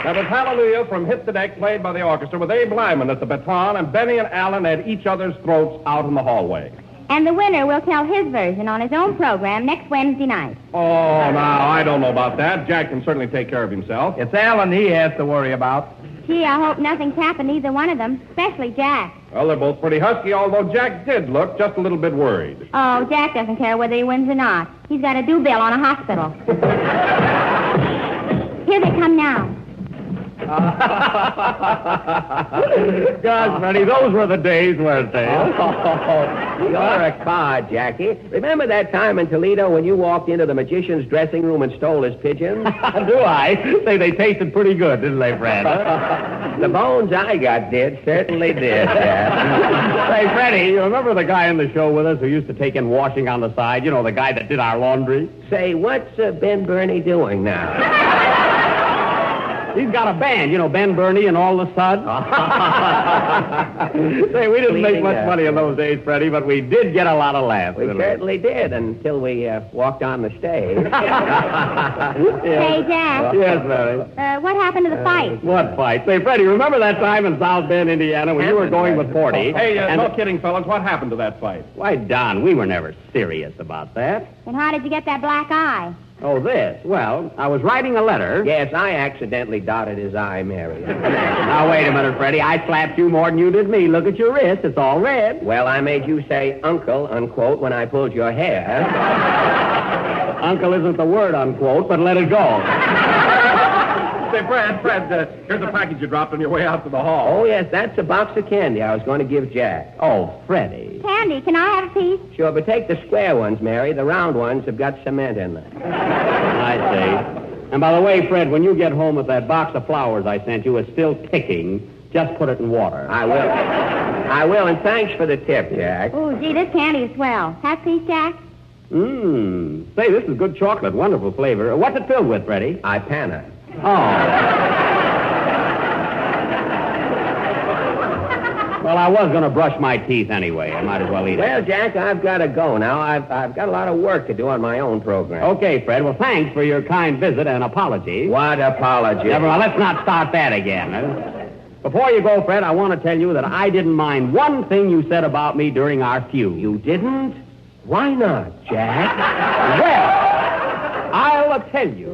That was Hallelujah from Hit the Deck, played by the orchestra with Abe Lyman at the baton and Benny and Allen at each other's throats out in the hallway. And the winner will tell his version on his own program next Wednesday night. Oh, now, I don't know about that. Jack can certainly take care of himself. It's Alan he has to worry about. Gee, I hope nothing's happened to either one of them, especially Jack. Well, they're both pretty husky, although Jack did look just a little bit worried. Oh, Jack doesn't care whether he wins or not. He's got a due bill on a hospital. Here they come now. Gosh, Freddie, those were the days, weren't they? You're a card, Jackie. Remember that time in Toledo when you walked into the magician's dressing room and stole his pigeons? Do I? Say they tasted pretty good, didn't they, Fred? The bones I got did, certainly did. Say, Freddie, you remember the guy on the show with us who used to take in washing on the side? You know, the guy that did our laundry? Say, what's Ben Burney doing now? He's got a band, you know, Ben Burney and all the suds. Say, we didn't make much money in those days, Freddie, but we did get a lot of laughs. We certainly did, until we walked on the stage. Hey, Jack. Yes, Mary. What happened to the fight? What fight? Say, Freddie, remember that time in South Bend, Indiana, when you were going with 40? Hey, no kidding, fellas. What happened to that fight? Why, Don, we were never serious about that. And how did you get that black eye? Oh, this. Well, I was writing a letter. Yes, I accidentally dotted his I, Mary. Now, wait a minute, Freddie. I slapped you more than you did me. Look at your wrist. It's all red. Well, I made you say uncle, unquote, when I pulled your hair. Uncle isn't the word, unquote, but let it go. Say, Fred, here's a package you dropped on your way out to the hall. Oh, yes, that's a box of candy I was going to give Jack. Oh, Freddie. Candy, can I have a piece? Sure, but take the square ones, Mary. The round ones have got cement in them. I see. And by the way, Fred, when you get home, if that box of flowers I sent you is still ticking, just put it in water. I will, and thanks for the tip, Jack. Oh, gee, this candy is swell. Have a piece, Jack? Say, this is good chocolate. Wonderful flavor. What's it filled with, Freddie? Ipana. Oh. Well, I was going to brush my teeth anyway. I might as well eat it. Well, Jack, I've got to go now. I've got a lot of work to do on my own program. Okay, Fred. Well, thanks for your kind visit and apology. What apology? Never mind. Let's not start that again. Before you go, Fred, I want to tell you that I didn't mind one thing you said about me during our feud. You didn't? Why not, Jack? Well, I'll tell you.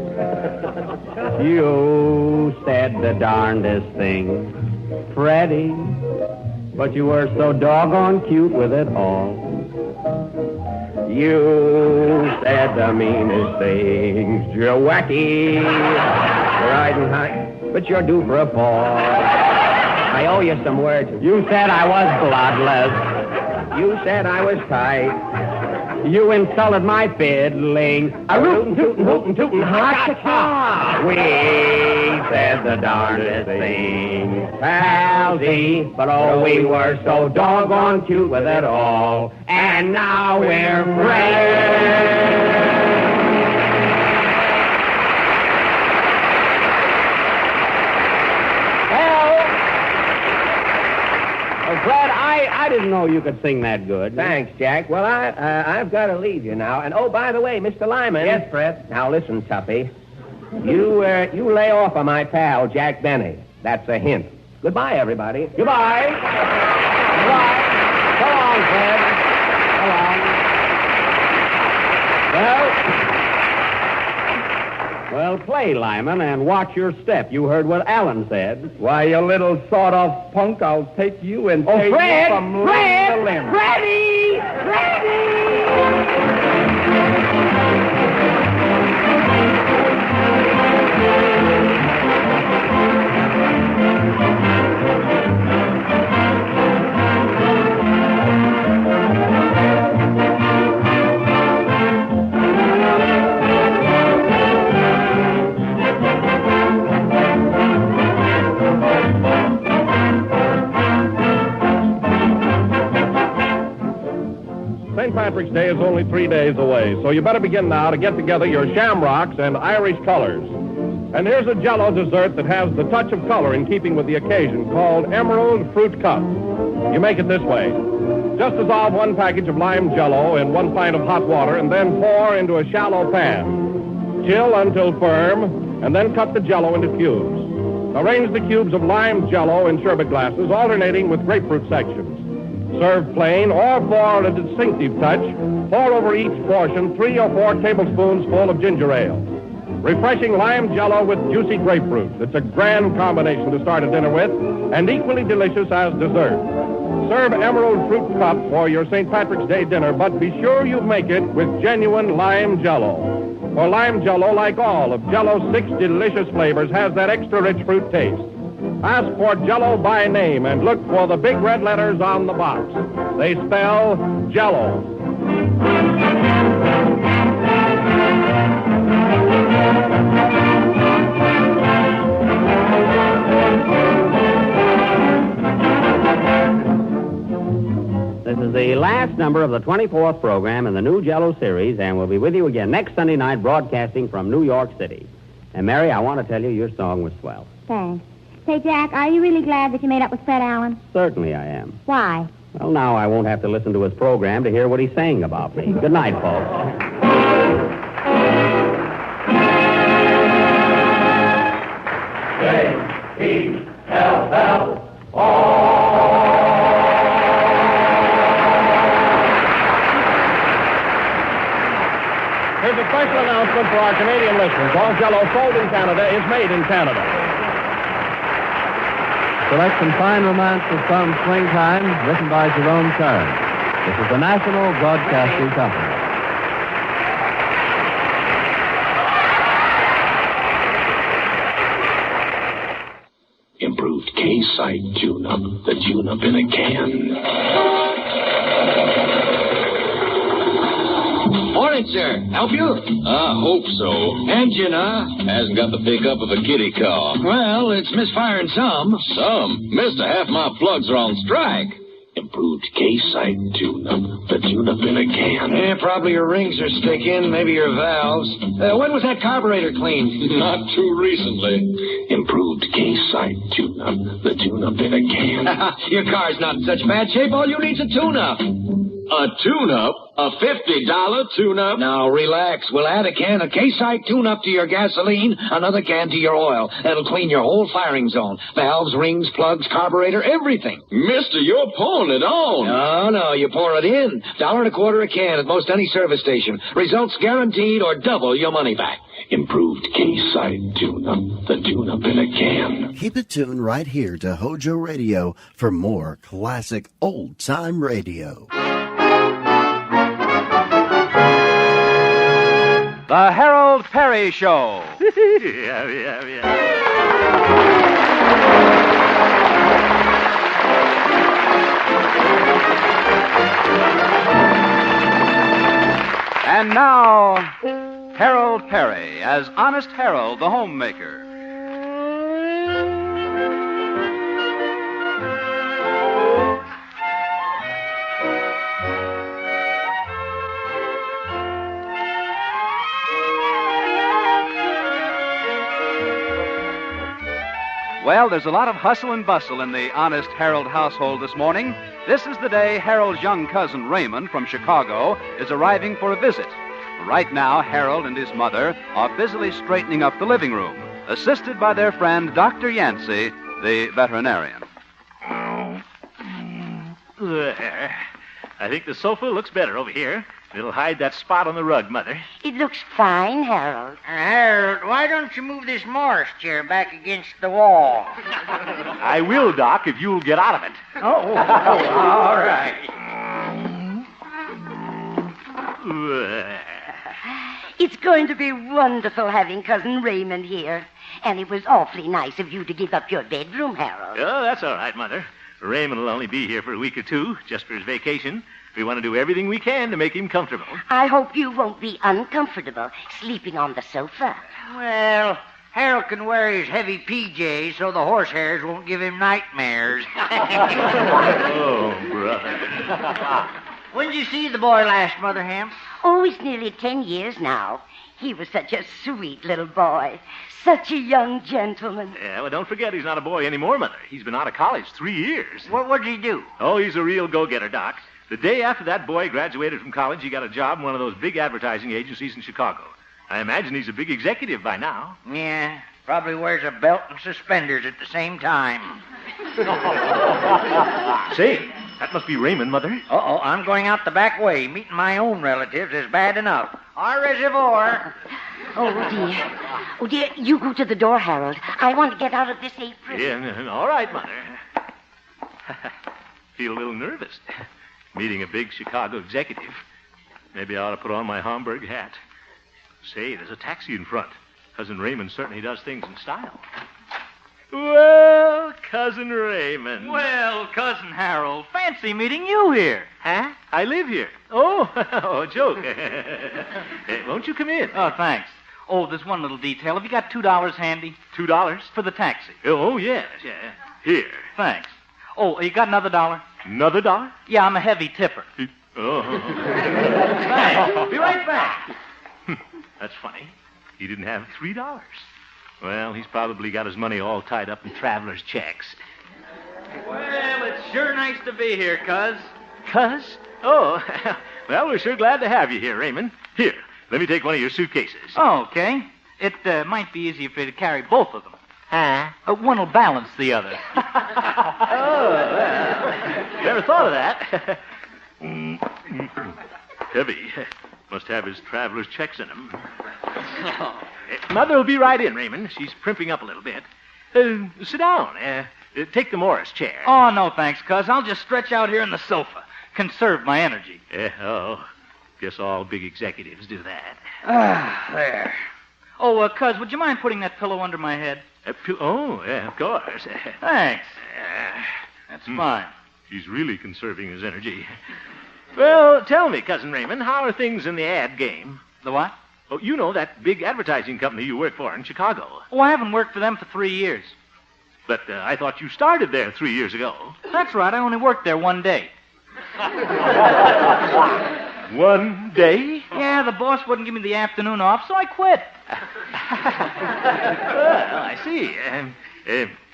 You said the darndest thing, Freddie, but you were so doggone cute with it all. You said the meanest things, you're wacky, you're riding high, but you're due for a fall. I owe you some words. You said I was bloodless. You said I was tight. You insulted my fiddling. A rootin' tootin' hootin' tootin' ha-cha-cha. We said the darndest thing, palsy, but oh, we were so doggone cute with it all. And now we're friends. Fred, I didn't know you could sing that good. Thanks, Jack. Well, I've got to leave you now. And, oh, by the way, Mr. Lyman. Yes, Fred? Now, listen, Tuppy. You lay off on my pal, Jack Benny. That's a hint. Goodbye, everybody. Goodbye. Goodbye. So long, Fred. So long. Well, play, Lyman, and watch your step. You heard what Alan said. Why, you little sawed-off punk, I'll take you and take Fred! you from limb Fred! to limb. Freddie! St. Patrick's Day is only 3 days away, so you better begin now to get together your shamrocks and Irish colors. And here's a Jell-O dessert that has the touch of color in keeping with the occasion, called Emerald Fruit Cup. You make it this way. Just dissolve 1 package of lime Jell-O in 1 pint of hot water and then pour into a shallow pan. Chill until firm, and then cut the Jell-O into cubes. Arrange the cubes of lime Jell-O in sherbet glasses, alternating with grapefruit sections. Serve plain, or for a distinctive touch, pour over each portion 3 or 4 tablespoons full of ginger ale. Refreshing lime Jell-O with juicy grapefruit. It's a grand combination to start a dinner with, and equally delicious as dessert. Serve Emerald Fruit Cup for your St. Patrick's Day dinner, but be sure you make it with genuine lime Jell-O. For lime Jell-O, like all of Jell-O's 6 delicious flavors, has that extra rich fruit taste. Ask for Jell-O by name and look for the big red letters on the box. They spell Jell-O. This is the last number of the 24th program in the new Jell-O series, and we'll be with you again next Sunday night broadcasting from New York City. And, Mary, I want to tell you your song was swell. Thanks. Say, Jack, are you really glad that you made up with Fred Allen? Certainly I am. Why? Well, now I won't have to listen to his program to hear what he's saying about me. Good night, folks. J-E-L-L-O. Here's a special announcement for our Canadian listeners. All Jell-O sold in Canada is made in Canada. Select some fine romances from Springtime, written by Jerome Kern. This is the National Broadcasting Company. Improved K-Site tune-up. The tune-up in a can. Morning, sir. Help you? I hope so. Engine, huh? Hasn't got the pickup of a kitty car. Well, it's misfiring some. Some? Mister, half my plugs are on strike. Improved K-Site tune-up. The tune-up in a can. Yeah, probably your rings are sticking, maybe your valves. When was that carburetor cleaned? Not too recently. Improved K-Site tune-up. The tune-up in a can. Your car's not in such bad shape. All you need's a tune-up. A tune-up? A $50 tune-up? Now, relax. We'll add a can of K-Site tune-up to your gasoline, another can to your oil. That'll clean your whole firing zone. Valves, rings, plugs, carburetor, everything. Mister, you're pouring it on. No, you pour it in. $1.25 a can at most any service station. Results guaranteed or double your money back. Improved K-Site tune-up. The tune-up in a can. Keep it tuned right here to Hojo Radio for more classic old-time radio. The Harold Perry Show. And now, Harold Perry as Honest Harold, the homemaker. Well, there's a lot of hustle and bustle in the Honest Harold household this morning. This is the day Harold's young cousin Raymond from Chicago is arriving for a visit. Right now, Harold and his mother are busily straightening up the living room, assisted by their friend Dr. Yancey, the veterinarian. I think the sofa looks better over here. It'll hide that spot on the rug, Mother. It looks fine, Harold. Harold, why don't you move this Morris chair back against the wall? I will, Doc, if you'll get out of it. Oh, all right. It's going to be wonderful having Cousin Raymond here. And it was awfully nice of you to give up your bedroom, Harold. Oh, that's all right, Mother. Raymond will only be here for a week or two, just for his vacation. We want to do everything we can to make him comfortable. I hope you won't be uncomfortable sleeping on the sofa. Well, Harold can wear his heavy PJs so the horsehairs won't give him nightmares. Oh, brother. When did you see the boy last, Mother Ham? Oh, it's nearly 10 years now. He was such a sweet little boy. Such a young gentleman. Yeah, well, don't forget he's not a boy anymore, Mother. He's been out of college 3 years. What did he do? Oh, he's a real go-getter, Doc. The day after that boy graduated from college, he got a job in one of those big advertising agencies in Chicago. I imagine he's a big executive by now. Yeah, probably wears a belt and suspenders at the same time. Say, that must be Raymond, Mother. Uh-oh, I'm going out the back way. Meeting my own relatives is bad enough. Our reservoir. Oh, dear, you go to the door, Harold. I want to get out of this apron. Yeah, all right, Mother. Feel a little nervous. Meeting a big Chicago executive. Maybe I ought to put on my Homburg hat. Say, there's a taxi in front. Cousin Raymond certainly does things in style. Well, Cousin Raymond. Well, Cousin Harold, fancy meeting you here. Huh? I live here. Oh, joke. Hey, won't you come in? Oh, thanks. Oh, there's one little detail. Have you got $2 handy? $2? For the taxi. Oh, yes, yeah. Here. Thanks. Oh, you got another $1? Another $1? Yeah, I'm a heavy tipper. Oh. Thanks. Be right back. That's funny. He didn't have $3. Well, he's probably got his money all tied up in traveler's checks. Well, it's sure nice to be here, Cuz. Cuz? Oh, well, we're sure glad to have you here, Raymond. Here, let me take one of your suitcases. Oh, okay. It might be easier for you to carry both of them. Huh? One will balance the other. Oh, well, never thought of that. Heavy. Must have his traveler's checks in him. Mother will be right in, Raymond. She's primping up a little bit. Sit down. Take the Morris chair. Oh, no, thanks, Cuz. I'll just stretch out here on the sofa. Conserve my energy. Guess all big executives do that. There. Oh, Cuz, would you mind putting that pillow under my head? Yeah, of course. Thanks. That's fine. He's really conserving his energy. Well, tell me, Cousin Raymond, how are things in the ad game? The what? Oh, you know that big advertising company you work for in Chicago. Oh, I haven't worked for them for 3 years. But I thought you started there 3 years ago. That's right. I only worked there 1 day. 1 day? Yeah, the boss wouldn't give me the afternoon off, so I quit. Well, I see.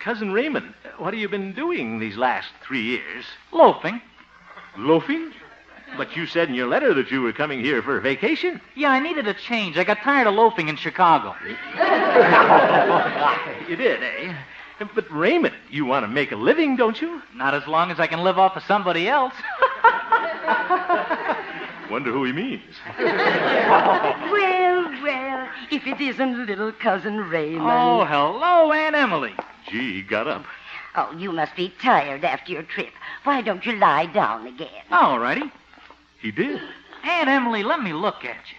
Cousin Raymond, what have you been doing these last 3 years? Loafing. Loafing? But you said in your letter that you were coming here for a vacation. Yeah, I needed a change. I got tired of loafing in Chicago. You did, eh? But Raymond, you want to make a living, don't you? Not as long as I can live off of somebody else. Wonder who he means. Well, if it isn't little Cousin Raymond. Oh, hello, Aunt Emily. Gee, he got up. Oh, you must be tired after your trip. Why don't you lie down again? All righty. He did. Aunt Emily, let me look at you.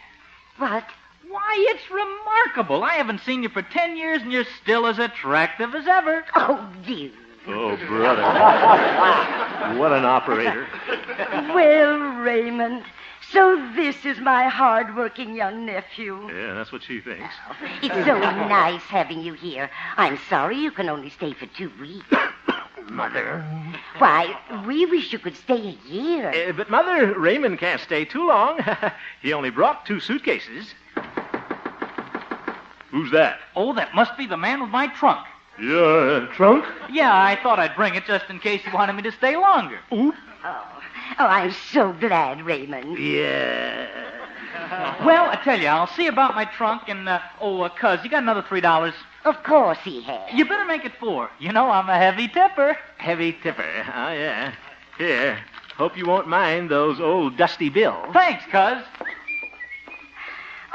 What? Why, it's remarkable. I haven't seen you for 10 years, and you're still as attractive as ever. Oh, dear. Oh, brother. What an operator. Well, Raymond, so this is my hard-working young nephew. Yeah, that's what she thinks. It's so nice having you here. I'm sorry you can only stay for 2 weeks. Mother. Why, we wish you could stay a year. But, Mother, Raymond can't stay too long. He only brought 2 suitcases. Who's that? Oh, that must be the man with my trunk. Your trunk? Yeah, I thought I'd bring it just in case you wanted me to stay longer. Oop. Oh, I'm so glad, Raymond. Yeah. Well, I tell you, I'll see about my trunk and, Cuz, you got another $3. Of course he has. You better make it 4. You know I'm a heavy tipper. Heavy tipper. Oh, yeah. Here. Hope you won't mind those old dusty bills. Thanks, Cuz.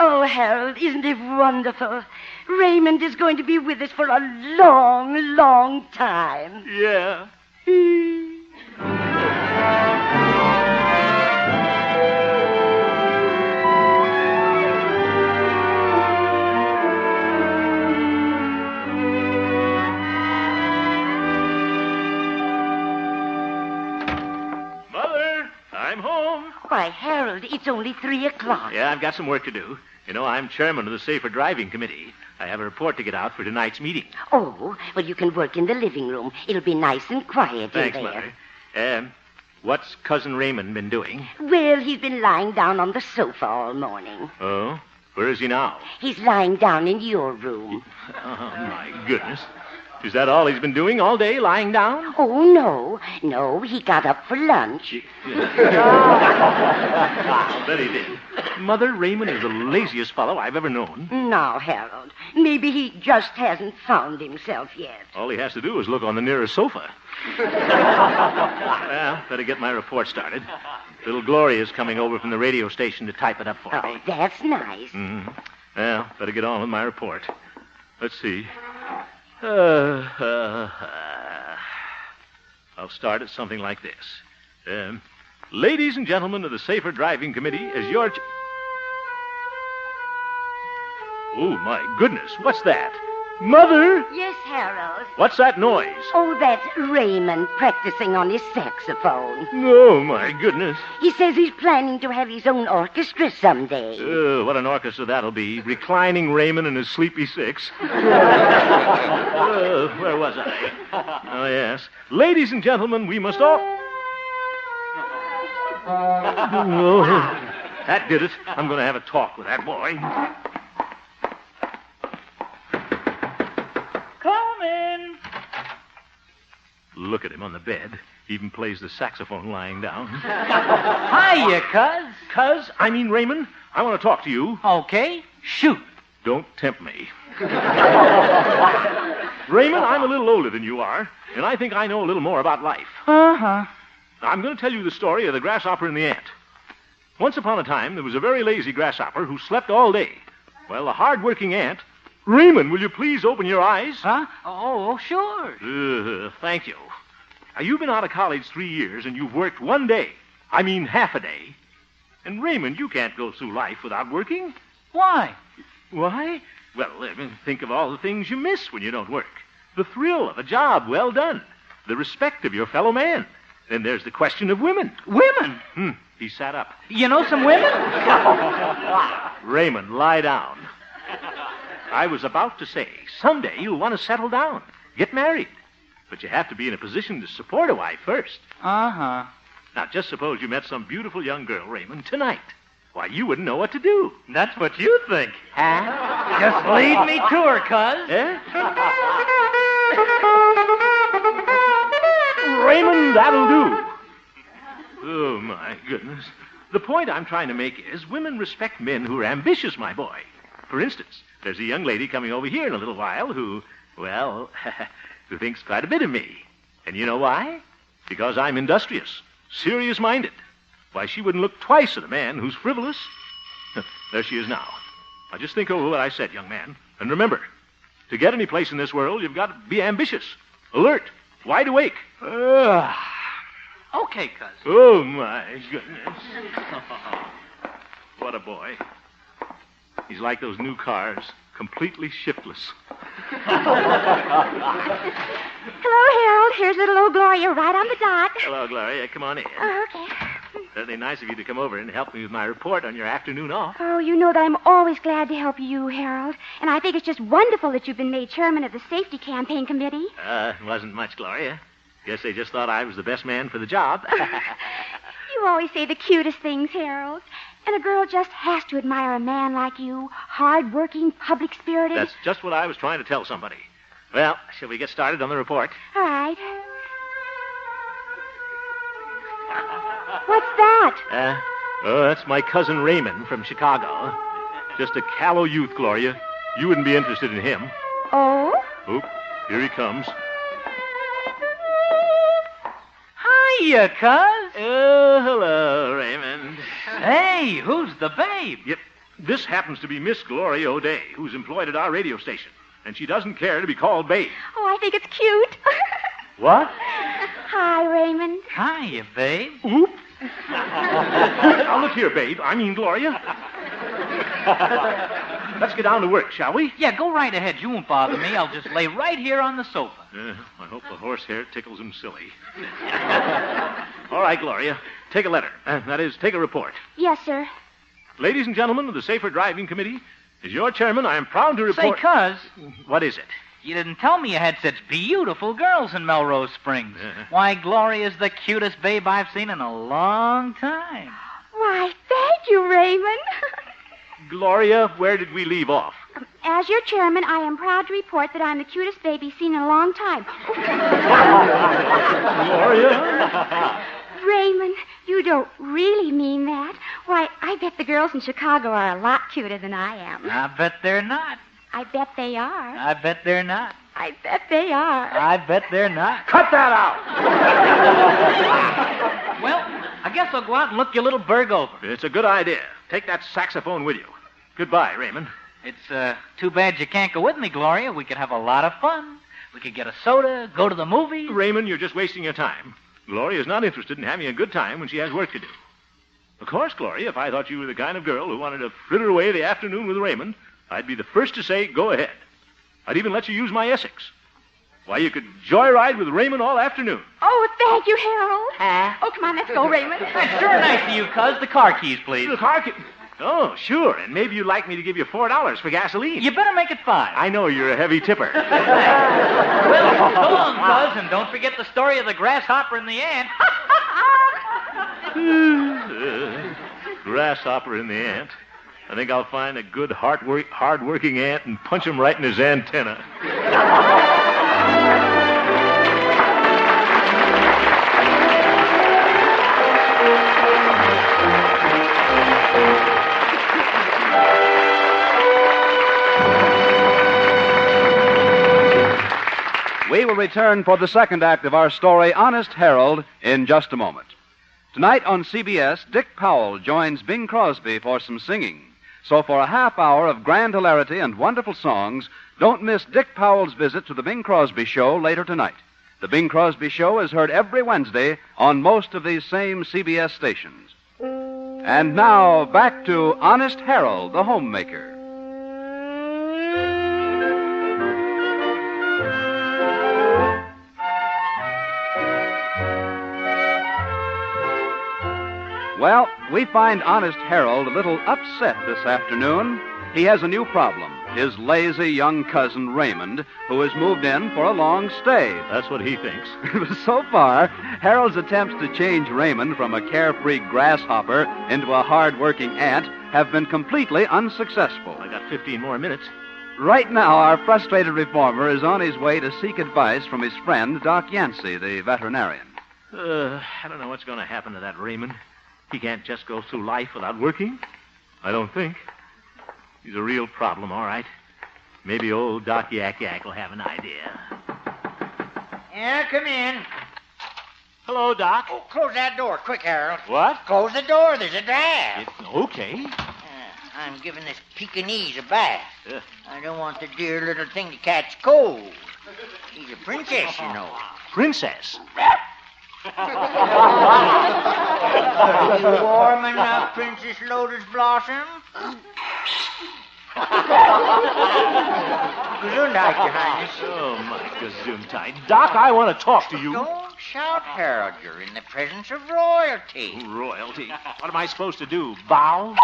Oh, Harold, isn't it wonderful? Raymond is going to be with us for a long, long time. Yeah. Mother, I'm home. Why, Harold, it's only 3 o'clock. Yeah, I've got some work to do. You know, I'm chairman of the Safer Driving Committee. I have a report to get out for tonight's meeting. Oh, well, you can work in the living room. It'll be nice and quiet Thanks, in there. Mother. What's Cousin Raymond been doing? Well, he's been lying down on the sofa all morning. Oh? Where is he now? He's lying down in your room. Oh, my goodness. Is that all he's been doing all day, lying down? Oh, no. No, he got up for lunch. I bet he did. Mother, Raymond is the laziest fellow I've ever known. Now, Harold, maybe he just hasn't found himself yet. All he has to do is look on the nearest sofa. Well, better get my report started. Little Gloria's coming over from the radio station to type it up for me. Oh, that's nice. Mm-hmm. Well, better get on with my report. Let's see. I'll start at something like this. Ladies and gentlemen of the Safer Driving Committee, as your... Oh, my goodness, what's that? Mother! Yes, Harold. What's that noise? Oh, that's Raymond practicing on his saxophone. Oh, my goodness. He says he's planning to have his own orchestra someday. What an orchestra that'll be. Reclining Raymond and his sleepy 6. Where was I? Oh, yes. Ladies and gentlemen, we must all... Oh, that did it. I'm going to have a talk with that boy. Coming. Look at him on the bed. He even plays the saxophone lying down. Hiya, Cuz. Cuz, I mean Raymond, I want to talk to you. Okay, shoot. Don't tempt me. Raymond, I'm a little older than you are, and I think I know a little more about life. Uh-huh. I'm going to tell you the story of the grasshopper and the ant. Once upon a time, there was a very lazy grasshopper who slept all day. Well, the hard-working aunt. Raymond, will you please open your eyes? Huh? Oh, sure. Thank you. Now, you've been out of college 3 years, and you've worked one day. I mean, half a day. And, Raymond, you can't go through life without working. Why? Why? Well, think of all the things you miss when you don't work. The thrill of a job well done. The respect of your fellow man. Then there's the question of women. Women? He sat up. You know some women? Raymond, lie down. I was about to say, someday you'll want to settle down. Get married. But you have to be in a position to support a wife first. Uh-huh. Now, just suppose you met some beautiful young girl, Raymond, tonight. Why, you wouldn't know what to do. That's what you think. Huh? Just lead me to her, cuz. Eh? Raymond, that'll do. Oh, my goodness. The point I'm trying to make is women respect men who are ambitious, my boy. For instance, there's a young lady coming over here in a little while who, well, who thinks quite a bit of me. And you know why? Because I'm industrious, serious-minded. Why, she wouldn't look twice at a man who's frivolous. There she is now. Now, just think over what I said, young man. And remember, to get any place in this world, you've got to be ambitious, alert, wide awake. Okay, cuz. Oh, my goodness. What a boy. He's like those new cars, completely shiftless. Hello, Harold. Here's little old Gloria right on the dot. Hello, Gloria. Come on in. Oh, okay. Certainly nice of you to come over and help me with my report on your afternoon off. Oh, you know that I'm always glad to help you, Harold. And I think it's just wonderful that you've been made chairman of the safety campaign committee. It wasn't much, Gloria. Guess they just thought I was the best man for the job. You always say the cutest things, Harold. And a girl just has to admire a man like you, hard-working, public-spirited. That's just what I was trying to tell somebody. Well, shall we get started on the report? All right. What's that? That's my cousin Raymond from Chicago. Just a callow youth, Gloria. You wouldn't be interested in him. Oh? Oop, here he comes. Hiya, cuz. Oh, hello, Raymond. Hey, who's the babe? Yep. This happens to be Miss Gloria O'Day, who's employed at our radio station. And she doesn't care to be called babe. Oh, I think it's cute. What? Hi, Raymond. Hiya, babe. Oop. Now, look here, babe. I mean, Gloria. Let's get down to work, shall we? Yeah, go right ahead. You won't bother me. I'll just lay right here on the sofa. I hope the horsehair tickles him silly. All right, Gloria. Take a letter. That is, take a report. Yes, sir. Ladies and gentlemen of the Safer Driving Committee, as your chairman, I am proud to report... Say, cuz. What is it? You didn't tell me you had such beautiful girls in Melrose Springs. Why, Gloria's the cutest babe I've seen in a long time. Why, thank you, Raymond. Gloria, where did we leave off? As your chairman, I am proud to report that I'm the cutest baby seen in a long time. Gloria? Raymond, you don't really mean that. Why, I bet the girls in Chicago are a lot cuter than I am. I bet they're not. I bet they are. I bet they're not. I bet they are. I bet they're not. Cut that out! Well, I guess I'll go out and look your little burg over. It's a good idea. Take that saxophone with you. Goodbye, Raymond. It's too bad you can't go with me, Gloria. We could have a lot of fun. We could get a soda, go to the movies. Raymond, you're just wasting your time. Gloria's not interested in having a good time when she has work to do. Of course, Gloria, if I thought you were the kind of girl who wanted to fritter away the afternoon with Raymond, I'd be the first to say, go ahead. I'd even let you use my Essex. Why, you could joyride with Raymond all afternoon. Oh, thank you, Harold. Oh, come on, let's go, Raymond. That's sure nice of you, cuz. The car keys, please. The car keys? Oh, sure. And maybe you'd like me to give you $4 for gasoline. You better make it 5. I know you're a heavy tipper. Well, so long, cuz, and don't forget the story of the grasshopper and the ant. Grasshopper and the ant. I think I'll find a good, hard-working ant and punch him right in his antenna. We will return for the second act of our story, Honest Harold, in just a moment. Tonight on CBS, Dick Powell joins Bing Crosby for some singing. So for a half hour of grand hilarity and wonderful songs, don't miss Dick Powell's visit to the Bing Crosby Show later tonight. The Bing Crosby Show is heard every Wednesday on most of these same CBS stations. And now, back to Honest Harold, the homemaker. Well, we find Honest Harold a little upset this afternoon. He has a new problem. His lazy young cousin, Raymond, who has moved in for a long stay. That's what he thinks. So far, Harold's attempts to change Raymond from a carefree grasshopper into a hard-working ant have been completely unsuccessful. I got 15 more minutes. Right now, our frustrated reformer is on his way to seek advice from his friend, Doc Yancey, the veterinarian. I don't know what's going to happen to that Raymond. He can't just go through life without working. I don't think. He's a real problem, all right. Maybe old Doc Yak Yak will have an idea. Yeah, come in. Hello, Doc. Oh, close that door, quick, Harold. What? Close the door. There's a draft. Okay. I'm giving this Pekingese a bath. I don't want the dear little thing to catch cold. He's a princess, you know. Princess? Are you warm enough, Princess Lotus Blossom? Gesundheit, Your Highness. Oh, my Gesundheit. Doc, I want to talk to you. Don't shout, Harold. You're in the presence of royalty. Royalty? What am I supposed to do, bow?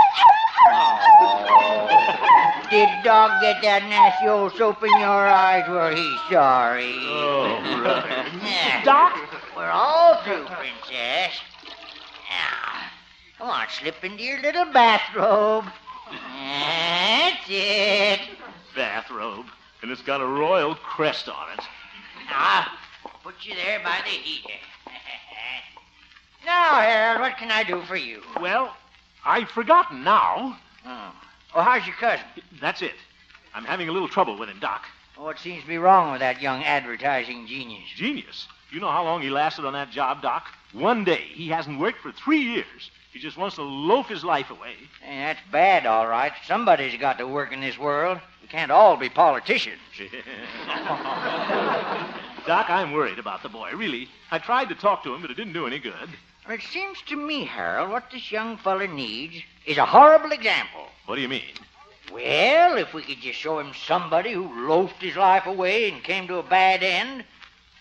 Oh. Did Dog get that nasty old soap in your eyes? Well, he's sorry. Oh, brother. Doc? We're all through, Princess. Now, come on, slip into your little bathrobe. That's it. Bathrobe. And it's got a royal crest on it. Now, put you there by the heater. Now, Harold, what can I do for you? Well, I've forgotten now. Oh, how's your cousin? That's it. I'm having a little trouble with him, Doc. What seems to be wrong with that young advertising genius? Genius? You know how long he lasted on that job, Doc? One day. He hasn't worked for 3 years. He just wants to loaf his life away. Hey, that's bad, all right. Somebody's got to work in this world. We can't all be politicians. Doc, I'm worried about the boy, really. I tried to talk to him, but it didn't do any good. It seems to me, Harold, what this young fella needs is a horrible example. What do you mean? Well, if we could just show him somebody who loafed his life away and came to a bad end,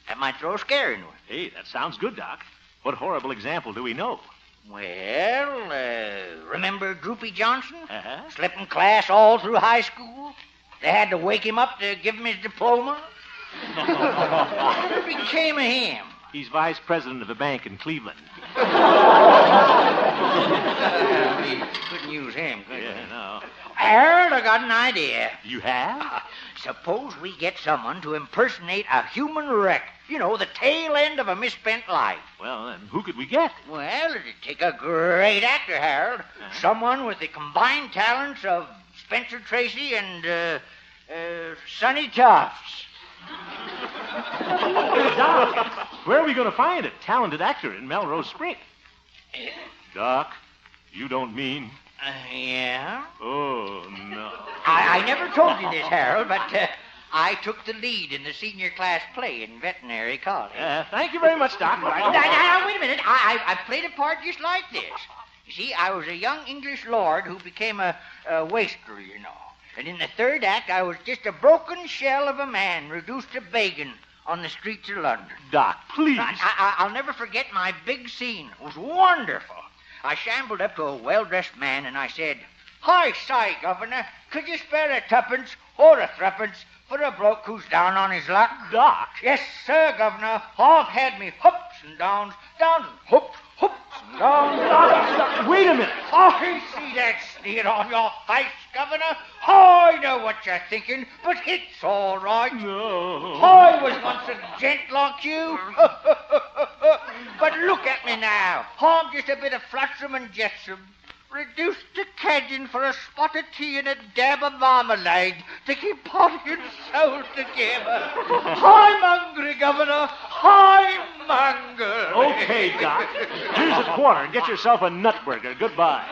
that might throw a scare into him. Hey, that sounds good, Doc. What horrible example do we know? Well, remember Droopy Johnson? Uh-huh. Slipping class all through high school? They had to wake him up to give him his diploma. What became of him? He's vice president of a bank in Cleveland. We couldn't use him, could we? Yeah, no. Harold, I got an idea. You have? Suppose we get someone to impersonate a human wreck. You know, the tail end of a misspent life. Well, then who could we get? Well, it'd take a great actor, Harold. Uh-huh. Someone with the combined talents of Spencer Tracy and, Sonny Tufts. Doc, where are we going to find a talented actor in Melrose Spring? Doc, you don't mean... Yeah? Oh, no. I never told you this, Harold, but I took the lead in the senior class play in veterinary college. Thank you very much, Doc. Now, wait a minute. I played a part just like this. You see, I was a young English lord who became a wastrel, you know. And in the third act, I was just a broken shell of a man reduced to begging on the streets of London. Doc, please. I'll never forget my big scene. It was wonderful. I shambled up to a well-dressed man and I said, "Hi, say, Governor, could you spare a tuppence or a threepence for a bloke who's down on his luck?" Doc. "Yes, sir, Governor. I've had me ups and downs, and hooks and downs." Doc, wait a minute. I see that sneer on your face, Governor. I know what you're thinking, but it's all right. No. I was once a gent like you. But look at me now. I'm just a bit of flotsam and jetsam, reduced to cadging for a spot of tea and a dab of marmalade to keep body and soul together. I'm hungry, Governor. I'm hungry. Okay, Doc. Here's a quarter. Get yourself a nut burger. Goodbye.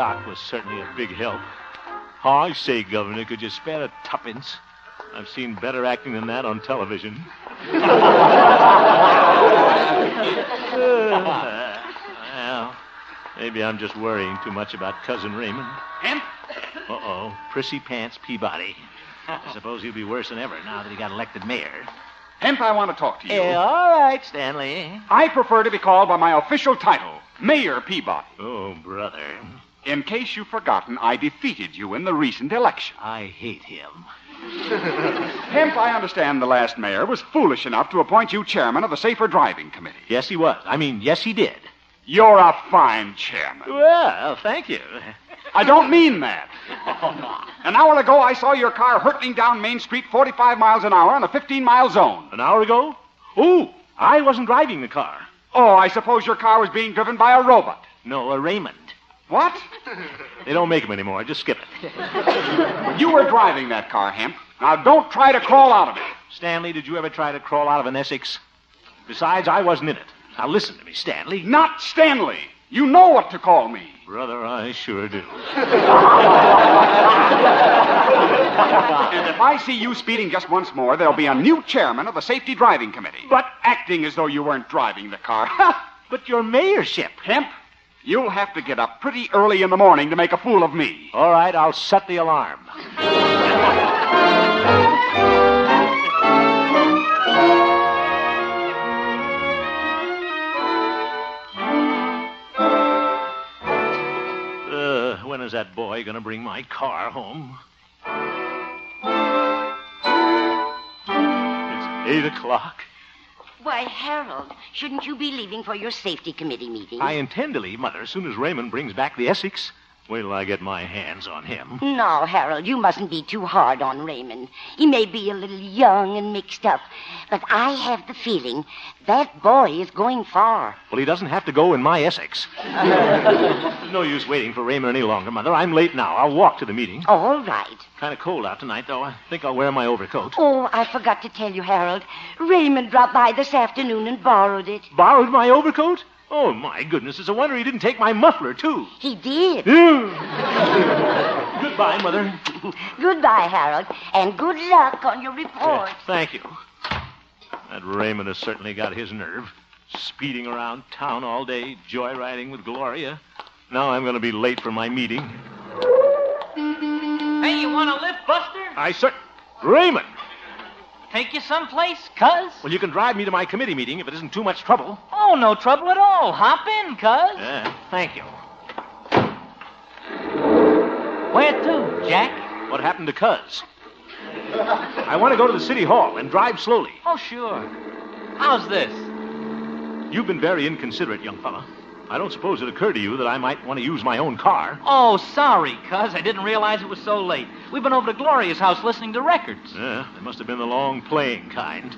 Doc was certainly a big help. I say, Governor, could you spare a tuppence? I've seen better acting than that on television. Well, maybe I'm just worrying too much about Cousin Raymond. Hemp? Uh-oh, Prissy Pants Peabody. I suppose he'll be worse than ever now that he got elected mayor. Hemp, I want to talk to you. Yeah, all right, Stanley. I prefer to be called by my official title, Mayor Peabody. Oh, brother. In case you've forgotten, I defeated you in the recent election. I hate him. Hemp, I understand the last mayor was foolish enough to appoint you chairman of the Safer Driving Committee. Yes, he was. Yes, he did. You're a fine chairman. Well, thank you. I don't mean that. An hour ago, I saw your car hurtling down Main Street 45 miles an hour in a 15-mile zone. An hour ago? Oh, I wasn't driving the car. Oh, I suppose your car was being driven by a robot. No, a Raymond. What? They don't make them anymore. Just skip it. You were driving that car, Hemp. Now, don't try to crawl out of it. Stanley, did you ever try to crawl out of an Essex? Besides, I wasn't in it. Now, listen to me, Stanley. Not Stanley. You know what to call me. Brother, I sure do. And if I see you speeding just once more, there'll be a new chairman of the Safety Driving Committee. But acting as though you weren't driving the car. But your mayorship. Hemp, you'll have to get up pretty early in the morning to make a fool of me. All right, I'll set the alarm. When is that boy going to bring my car home? It's 8 o'clock. Why, Harold, shouldn't you be leaving for your safety committee meeting? I intend to leave, Mother, as soon as Raymond brings back the Essex. Wait till I get my hands on him. No, Harold, you mustn't be too hard on Raymond. He may be a little young and mixed up, but I have the feeling that boy is going far. Well, he doesn't have to go in my Essex. There's no use waiting for Raymond any longer, Mother. I'm late now. I'll walk to the meeting. All right. Kind of cold out tonight, though. I think I'll wear my overcoat. Oh, I forgot to tell you, Harold. Raymond dropped by this afternoon and borrowed it. Borrowed my overcoat? Oh, my goodness. It's a wonder he didn't take my muffler, too. He did. Goodbye, Mother. Goodbye, Harold, and good luck on your report. Thank you. That Raymond has certainly got his nerve. Speeding around town all day, joyriding with Gloria. Now I'm going to be late for my meeting. Hey, you want a lift, Buster? Raymond! Take you someplace, cuz? Well, you can drive me to my committee meeting if it isn't too much trouble. Oh, no trouble at all. Hop in, cuz. Thank you. Where to, Jack? What happened to Cuz? I want to go to the city hall and drive slowly. Oh, sure. How's this? You've been very inconsiderate, young fella. I don't suppose it occurred to you that I might want to use my own car. Oh, sorry, cuz. I didn't realize it was so late. We've been over to Gloria's house listening to records. Yeah, they must have been the long playing kind.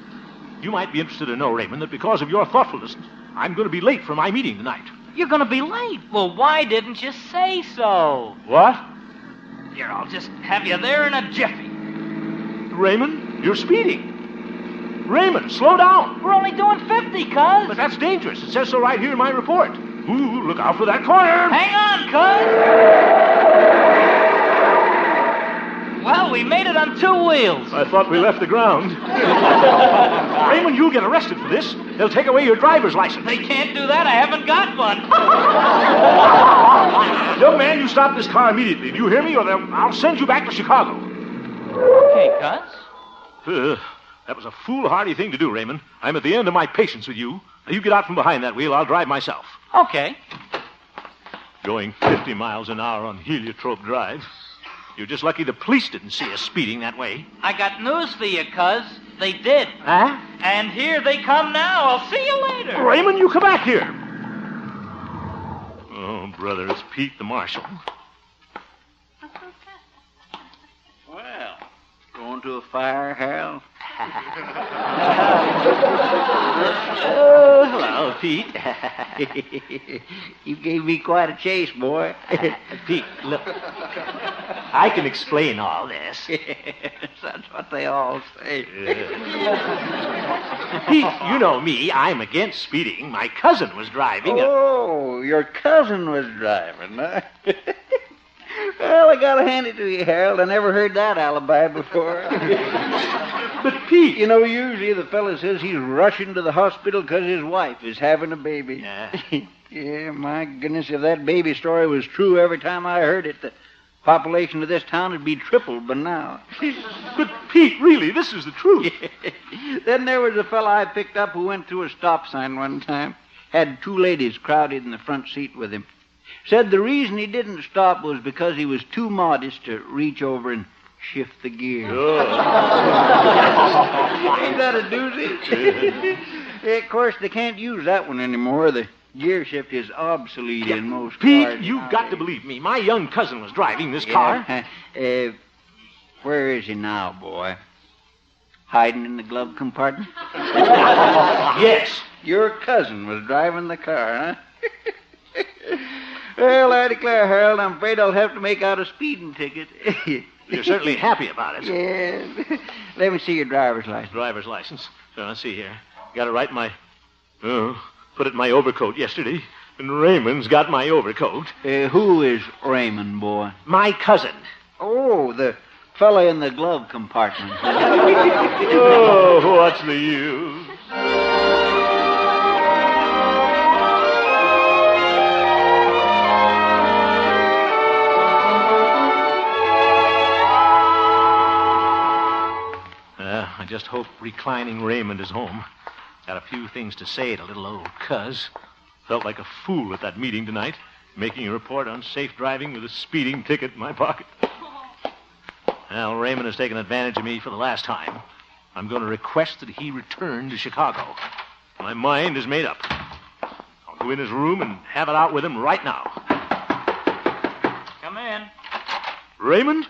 You might be interested to know, Raymond, that because of your thoughtfulness, I'm going to be late for my meeting tonight. You're going to be late? Well, why didn't you say so? What? Here, I'll just have you there in a jiffy. Raymond, you're speeding. Raymond, slow down. We're only doing 50, cuz. But that's dangerous. It says so right here in my report. Ooh, look out for that corner. Hang on, cuz. Well, we made it on 2 wheels. I thought we left the ground. Raymond, you'll get arrested for this. They'll take away your driver's license. They can't do that. I haven't got one. Young man, you stop this car immediately. Do you hear me? Or I'll send you back to Chicago. Okay, cuz. That was a foolhardy thing to do, Raymond. I'm at the end of my patience with you. Now, you get out from behind that wheel. I'll drive myself. Okay. Going 50 miles an hour on Heliotrope Drive. You're just lucky the police didn't see us speeding that way. I got news for you, cuz. They did. Huh? And here they come now. I'll see you later. Raymond, you come back here. Oh, brother, it's Pete the marshal. Well, going to a fire, Harold? Oh, hello, Pete. You gave me quite a chase, boy. Pete, look. I can explain all this. That's what they all say. Pete, you know me. I'm against speeding. My cousin was driving. Oh, your cousin was driving, huh? Well, I gotta hand it to you, Harold. I never heard that alibi before. But, Pete... You know, usually the fella says he's rushing to the hospital because his wife is having a baby. Yeah, my goodness, if that baby story was true every time I heard it, the population of this town would be tripled by now. But, Pete, really, this is the truth. Then there was a fella I picked up who went through a stop sign one time. Had 2 ladies crowded in the front seat with him. Said the reason he didn't stop was because he was too modest to reach over and shift the gear. Oh. Ain't that a doozy? Of course, they can't use that one anymore. The gear shift is obsolete in most Pete, cars. you've got to believe me. My young cousin was driving this car. Where is he now, boy? Hiding in the glove compartment? Yes. Your cousin was driving the car, huh? Well, I declare, Harold, I'm afraid I'll have to make out a speeding ticket. You're certainly happy about it. Yeah. Let me see your driver's license. Driver's license. So, let's see here. Got to write my... put it in my overcoat yesterday. And Raymond's got my overcoat. Who is Raymond, boy? My cousin. Oh, the fella in the glove compartment. Oh, what's the use? I just hope reclining Raymond is home. Got a few things to say to little old Cuz. Felt like a fool at that meeting tonight, making a report on safe driving with a speeding ticket in my pocket. Well, Raymond has taken advantage of me for the last time. I'm going to request that he return to Chicago. My mind is made up. I'll go in his room and have it out with him right now. Come in. Raymond?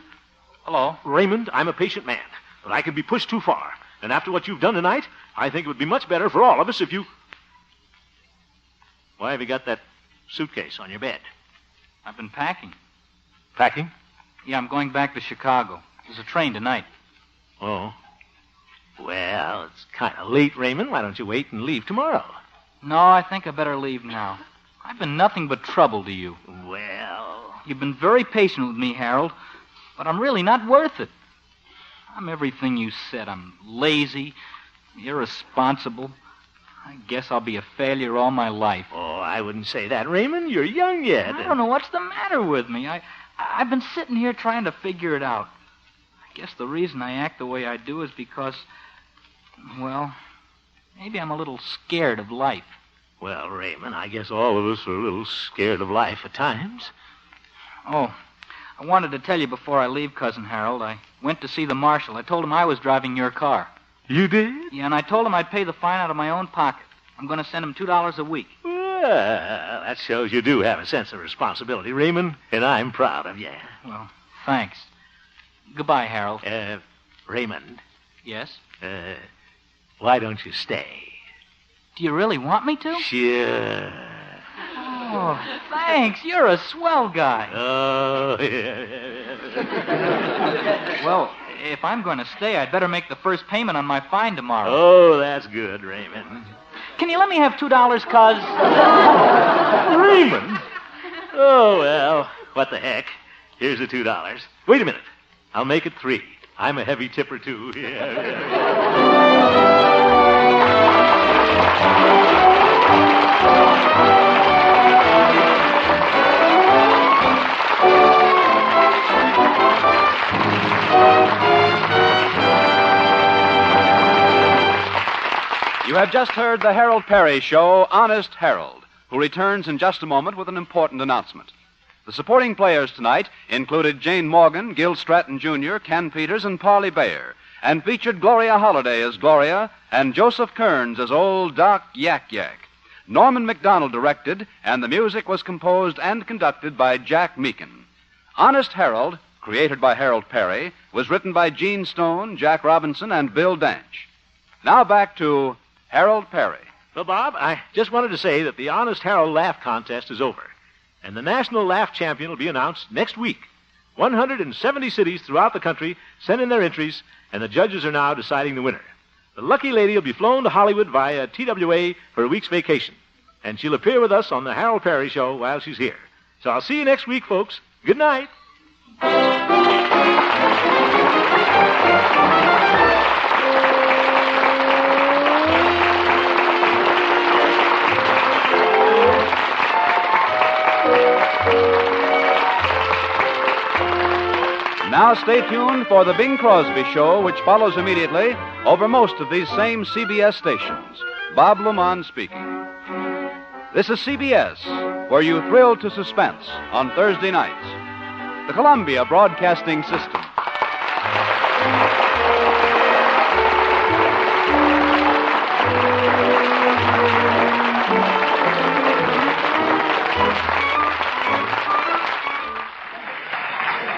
Hello. Raymond, I'm a patient man, but I could be pushed too far. And after what you've done tonight, I think it would be much better for all of us if you... Why have you got that suitcase on your bed? I've been packing. Packing? Yeah, I'm going back to Chicago. There's a train tonight. Oh. Well, it's kind of late, Raymond. Why don't you wait and leave tomorrow? No, I think I better leave now. I've been nothing but trouble to you. Well... You've been very patient with me, Harold, but I'm really not worth it. I'm everything you said. I'm lazy, irresponsible. I guess I'll be a failure all my life. Oh, I wouldn't say that, Raymond. You're young yet. I don't know what's the matter with me. I've been sitting here trying to figure it out. I guess the reason I act the way I do is because, well, maybe I'm a little scared of life. Well, Raymond, I guess all of us are a little scared of life at times. Oh, I wanted to tell you before I leave, Cousin Harold. I went to see the marshal. I told him I was driving your car. You did? Yeah, and I told him I'd pay the fine out of my own pocket. I'm going to send him $2 a week. Well, that shows you do have a sense of responsibility, Raymond, and I'm proud of you. Well, thanks. Goodbye, Harold. Raymond. Yes? Why don't you stay? Do you really want me to? Sure. Oh, thanks. You're a swell guy. Oh, yeah. Well, if I'm going to stay, I'd better make the first payment on my fine tomorrow. Oh, that's good, Raymond. Can you let me have $2, Cuz? Raymond? Oh, well, what the heck. Here's the $2. Wait a minute. I'll make it 3. I'm a heavy tipper, too. You have just heard the Harold Perry Show, Honest Harold, who returns in just a moment with an important announcement. The supporting players tonight included Jane Morgan, Gil Stratton Jr., Ken Peters, and Parley Bayer, and featured Gloria Holliday as Gloria and Joseph Kearns as Old Doc Yak Yak. Norman MacDonald directed, and the music was composed and conducted by Jack Meakin. Honest Harold, created by Harold Perry, was written by Gene Stone, Jack Robinson, and Bill Danch. Now back to Harold Perry. Well, Bob, I just wanted to say that the Honest Harold Laugh Contest is over, and the National Laugh Champion will be announced next week. 170 cities throughout the country sent in their entries, and the judges are now deciding the winner. The lucky lady will be flown to Hollywood via TWA for a week's vacation, and she'll appear with us on the Harold Perry Show while she's here. So I'll see you next week, folks. Good night. Now stay tuned for the Bing Crosby Show, which follows immediately over most of these same CBS stations. Bob Lamont speaking. This is CBS, where you thrill to suspense on Thursday nights. The Columbia Broadcasting System.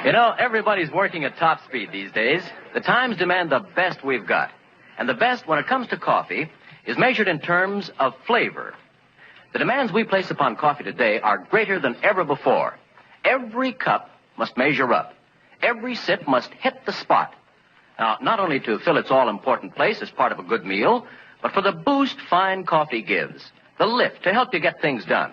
You know, everybody's working at top speed these days. The times demand the best we've got. And the best, when it comes to coffee, is measured in terms of flavor. The demands we place upon coffee today are greater than ever before. Every cup must measure up. Every sip must hit the spot. Now, not only to fill its all-important place as part of a good meal, but for the boost fine coffee gives, the lift to help you get things done.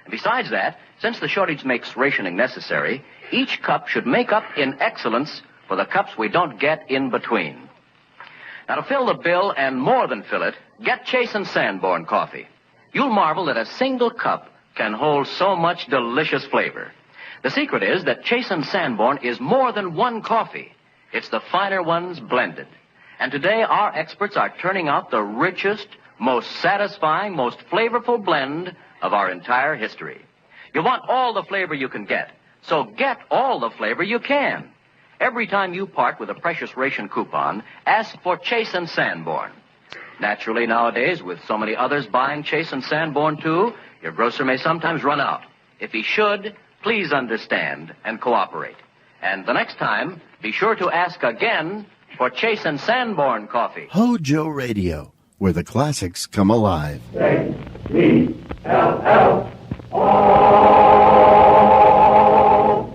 And besides that, since the shortage makes rationing necessary, each cup should make up in excellence for the cups we don't get in between. Now, to fill the bill and more than fill it, get Chase and Sanborn coffee. You'll marvel that a single cup can hold so much delicious flavor. The secret is that Chase and Sanborn is more than one coffee. It's the finer ones blended. And today, our experts are turning out the richest, most satisfying, most flavorful blend of our entire history. You want all the flavor you can get, so get all the flavor you can. Every time you part with a precious ration coupon, ask for Chase and Sanborn. Naturally, nowadays, with so many others buying Chase and Sanborn, too, your grocer may sometimes run out. If he should, please understand and cooperate. And the next time, be sure to ask again for Chase and Sanborn coffee. Hojo Radio, where the classics come alive.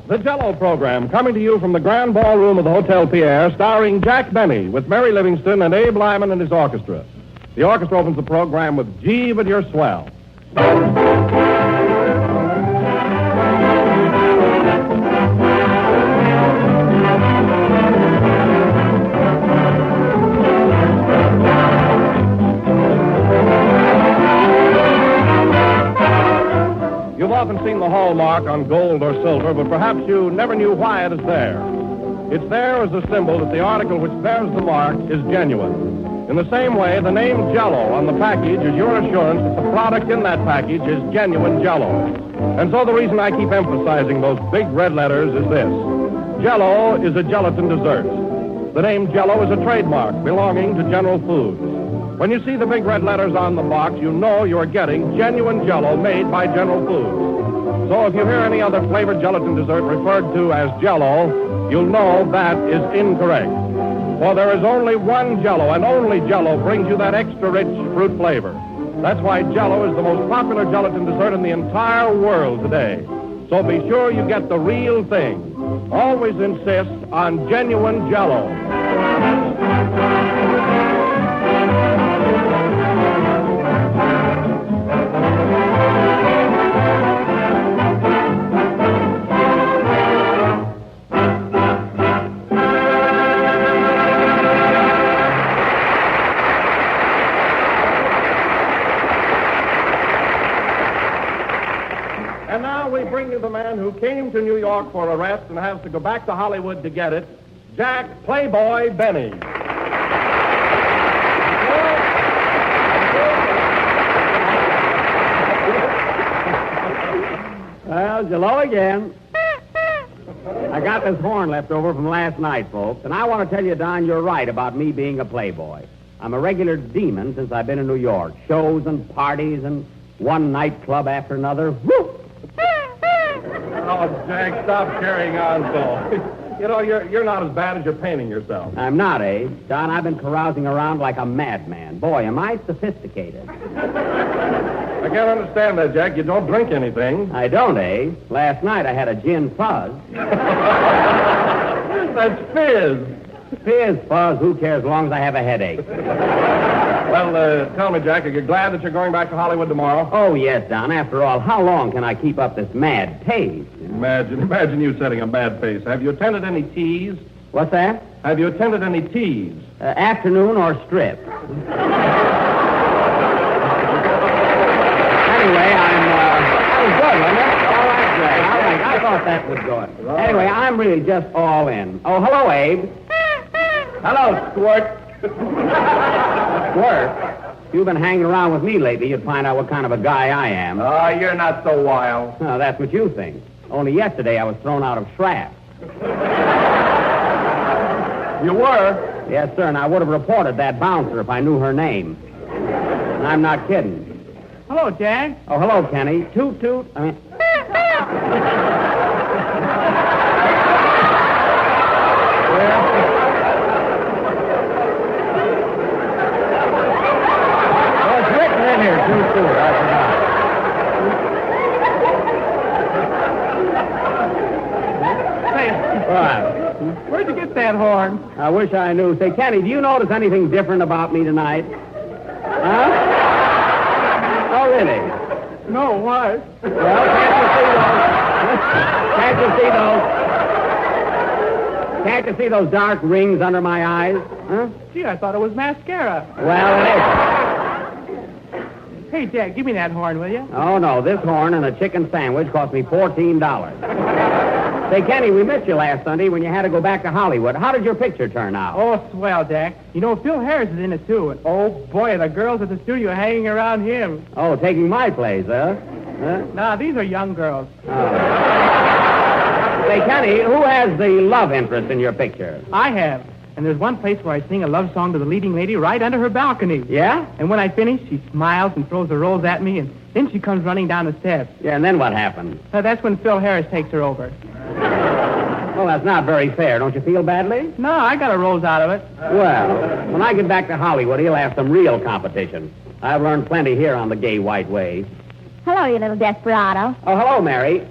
The Jello program, coming to you from the Grand Ballroom of the Hotel Pierre, starring Jack Benny with Mary Livingston and Abe Lyman and his orchestra. The orchestra opens the program with Gee, But You're Swell. You've often seen the hallmark on gold or silver, but perhaps you never knew why it is there. It's there as a symbol that the article which bears the mark is genuine. In the same way, the name Jello on the package is your assurance that the product in that package is genuine Jello. And so the reason I keep emphasizing those big red letters is this. Jello is a gelatin dessert. The name Jello is a trademark belonging to General Foods. When you see the big red letters on the box, you know you're getting genuine Jello made by General Foods. So if you hear any other flavored gelatin dessert referred to as Jello, you'll know that is incorrect. For there is only one Jello, and only Jello brings you that extra rich fruit flavor. That's why Jello is the most popular gelatin dessert in the entire world today. So be sure you get the real thing. Always insist on genuine Jello. And now we bring you the man who came to New York for a rest and has to go back to Hollywood to get it, Jack Playboy Benny. Well, hello again. I got this horn left over from last night, folks, and I want to tell you, Don, you're right about me being a playboy. I'm a regular demon since I've been in New York. Shows and parties and one nightclub after another. Woo! Oh, Jack, stop carrying on so. You know, you're not as bad as you're painting yourself. I'm not, Abe. Don, I've been carousing around like a madman. Boy, am I sophisticated. I can't understand that, Jack. You don't drink anything. I don't, Abe. Last night I had a gin fuzz. That's fizz. Fizz, fuzz, who cares as long as I have a headache. Well, tell me, Jack, are you glad that you're going back to Hollywood tomorrow? Oh, yes, Don. After all, how long can I keep up this mad pace? You Imagine you setting a bad face. Have you attended any teas? What's that? Have you attended any teas? Afternoon or strip? Anyway, that was good, wasn't it? All right, Greg. All right, I thought that was good. Anyway, I'm really just all in. Oh, hello, Abe. Hello, Squirt. Squirt? If you've been hanging around with me lately, you'd find out what kind of a guy I am. Oh, you're not so wild. No, that's what you think. Only yesterday I was thrown out of Shrap. You were? Yes, sir, and I would have reported that bouncer if I knew her name. And I'm not kidding. Hello, Jack. Oh, hello, Kenny. Toot, toot. It's written in here, toot, toot. I forgot. What? Where'd you get that horn? I wish I knew. Say, Kenny, do you notice anything different about me tonight? Huh? Oh, really? No, what? Well, Can't you see those dark rings under my eyes? Huh? Gee, I thought it was mascara. Well, it isn't. Hey, Jack, give me that horn, will you? Oh, no. This horn and a chicken sandwich cost me $14. Say, Kenny, we missed you last Sunday when you had to go back to Hollywood. How did your picture turn out? Oh, swell, Jack. You know, Phil Harris is in it, too. And, oh, boy, the girls at the studio are hanging around him. Oh, taking my place, huh? Nah, these are young girls. Oh. Say, Kenny, who has the love interest in your picture? I have. And there's one place where I sing a love song to the leading lady right under her balcony. Yeah? And when I finish, she smiles and throws the rolls at me, and then she comes running down the steps. Yeah, and then what happened? That's when Phil Harris takes her over. Well, that's not very fair. Don't you feel badly? No, I got a rose out of it. Well, when I get back to Hollywood, he'll have some real competition. I've learned plenty here on the gay white way. Hello, you little desperado. Oh, hello, Mary.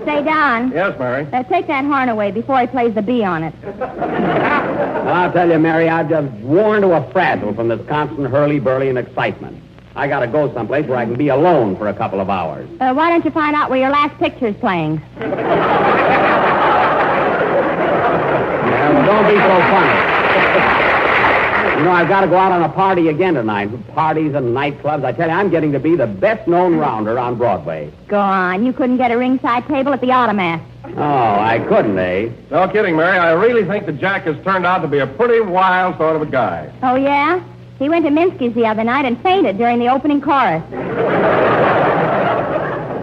Say, Don. Yes, Mary? Take that horn away before he plays the bee on it. Well, I'll tell you, Mary, I've just worn to a frazzle from this constant hurly-burly and excitement. I got to go someplace where I can be alone for a couple of hours. Why don't you find out where your last picture's playing? Yeah, well, don't be so funny. You know, I've got to go out on a party again tonight. Parties and nightclubs. I tell you, I'm getting to be the best-known rounder on Broadway. Go on. You couldn't get a ringside table at the Automat. Oh, I couldn't, eh? No kidding, Mary. I really think that Jack has turned out to be a pretty wild sort of a guy. Oh, yeah? He went to Minsky's the other night and fainted during the opening chorus.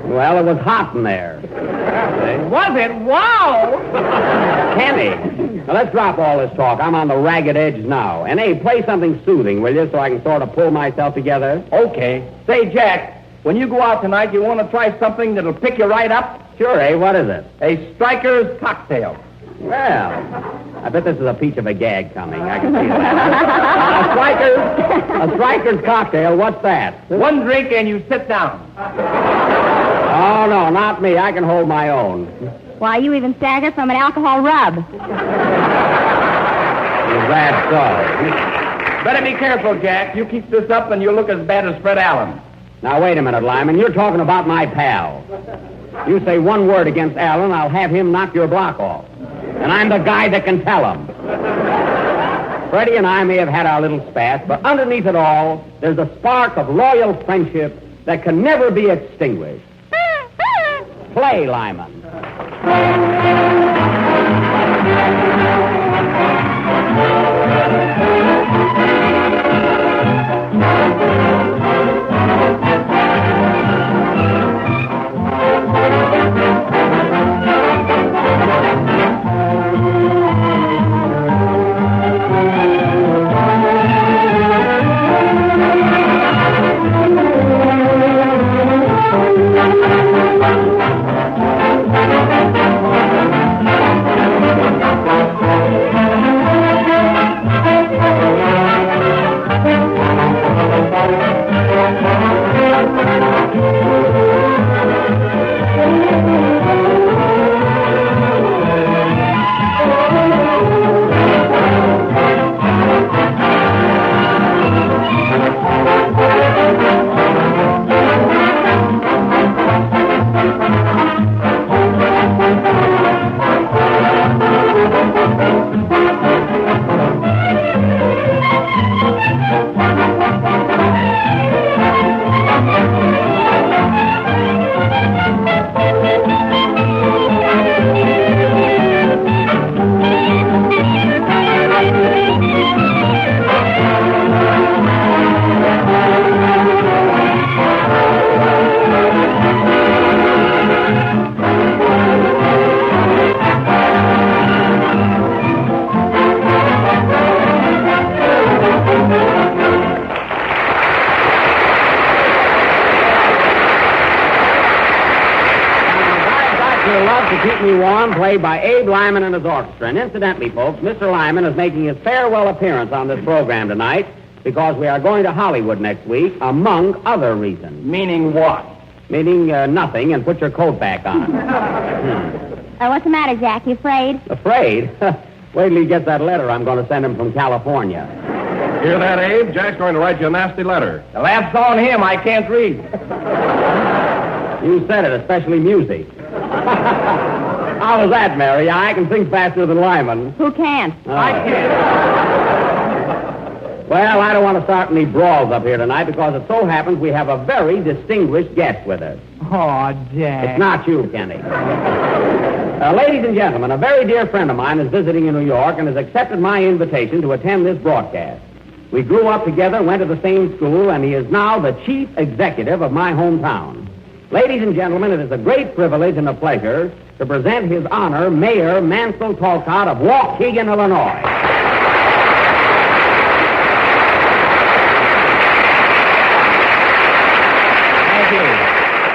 Well, it was hot in there. Was it? Wow! Kenny, now let's drop all this talk. I'm on the ragged edge now. And, hey, play something soothing, will you, so I can sort of pull myself together? Okay. Say, Jack, when you go out tonight, you want to try something that'll pick you right up? Sure, eh? What is it? A striker's cocktail. Well, I bet this is a peach of a gag coming. I can see that. A striker's cocktail, what's that? One drink and you sit down. Oh, no, not me. I can hold my own. Why, you even stagger from an alcohol rub. Is that so? Better be careful, Jack. You keep this up and you'll look as bad as Fred Allen. Now, wait a minute, Lyman. You're talking about my pal. You say one word against Allen, I'll have him knock your block off. And I'm the guy that can tell him. Freddie and I may have had our little spat, but underneath it all, there's a spark of loyal friendship that can never be extinguished. Play, Lyman. to Keep Me Warm, played by Abe Lyman and his orchestra. And incidentally, folks, Mr. Lyman is making his farewell appearance on this program tonight because we are going to Hollywood next week, among other reasons. Meaning what? Meaning nothing, and put your coat back on. What's the matter, Jack? You afraid? Afraid? Wait till he gets that letter I'm going to send him from California. Hear that, Abe? Jack's going to write you a nasty letter. The laugh's on him. I can't read. You said it, especially music. How was that, Mary? I can sing faster than Lyman. Who can't? I can't. Well, I don't want to start any brawls up here tonight because it so happens we have a very distinguished guest with us. Oh, Jack. It's not you, Kenny. Ladies and gentlemen, a very dear friend of mine is visiting in New York and has accepted my invitation to attend this broadcast. We grew up together, went to the same school, and he is now the chief executive of my hometown. Ladies and gentlemen, it is a great privilege and a pleasure to present His Honor, Mayor Mansell Talcott of Waukegan, Illinois.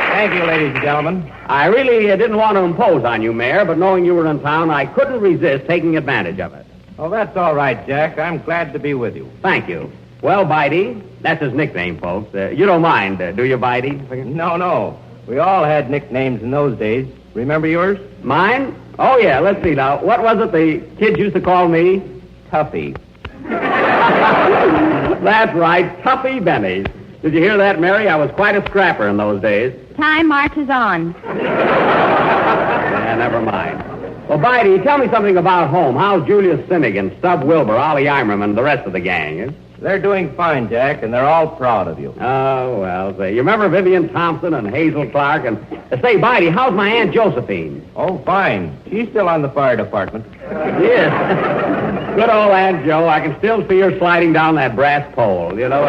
Thank you, ladies and gentlemen. I really didn't want to impose on you, Mayor, but knowing you were in town, I couldn't resist taking advantage of it. Well, that's all right, Jack. I'm glad to be with you. Thank you. Well, Bitey, that's his nickname, folks. You don't mind, do you, Bitey? No. We all had nicknames in those days. Remember yours? Mine? Oh, yeah. Let's see now. What was it the kids used to call me? Tuffy. That's right, Tuffy Benny. Did you hear that, Mary? I was quite a scrapper in those days. Time marches on. Yeah, never mind. Well, Bitey, tell me something about home. How's Julius Finnegan, Stub Wilbur, Ollie Eimerman, and the rest of the gang? Eh? They're doing fine, Jack, and they're all proud of you. Oh, well, say, you remember Vivian Thompson and Hazel Clark? And say, Bitey, how's my Aunt Josephine? Oh, fine. She's still on the fire department. Yes. Good old Aunt Joe. I can still see her sliding down that brass pole, you know.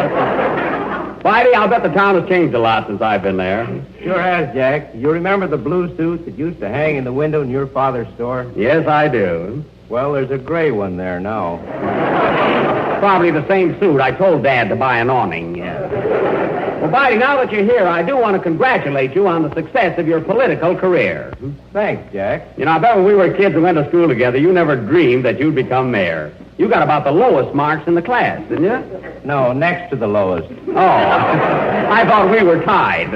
Bitey, I'll bet the town has changed a lot since I've been there. Sure has, Jack. You remember the blue suit that used to hang in the window in your father's store? Yes, I do. Well, there's a gray one there now. Probably the same suit. I told Dad to buy an awning. Yeah. Well, Bitey, now that you're here, I do want to congratulate you on the success of your political career. Thanks, Jack. You know, I bet when we were kids and went to school together, you never dreamed that you'd become mayor. You got about the lowest marks in the class, didn't you? No, next to the lowest. Oh, I thought we were tied.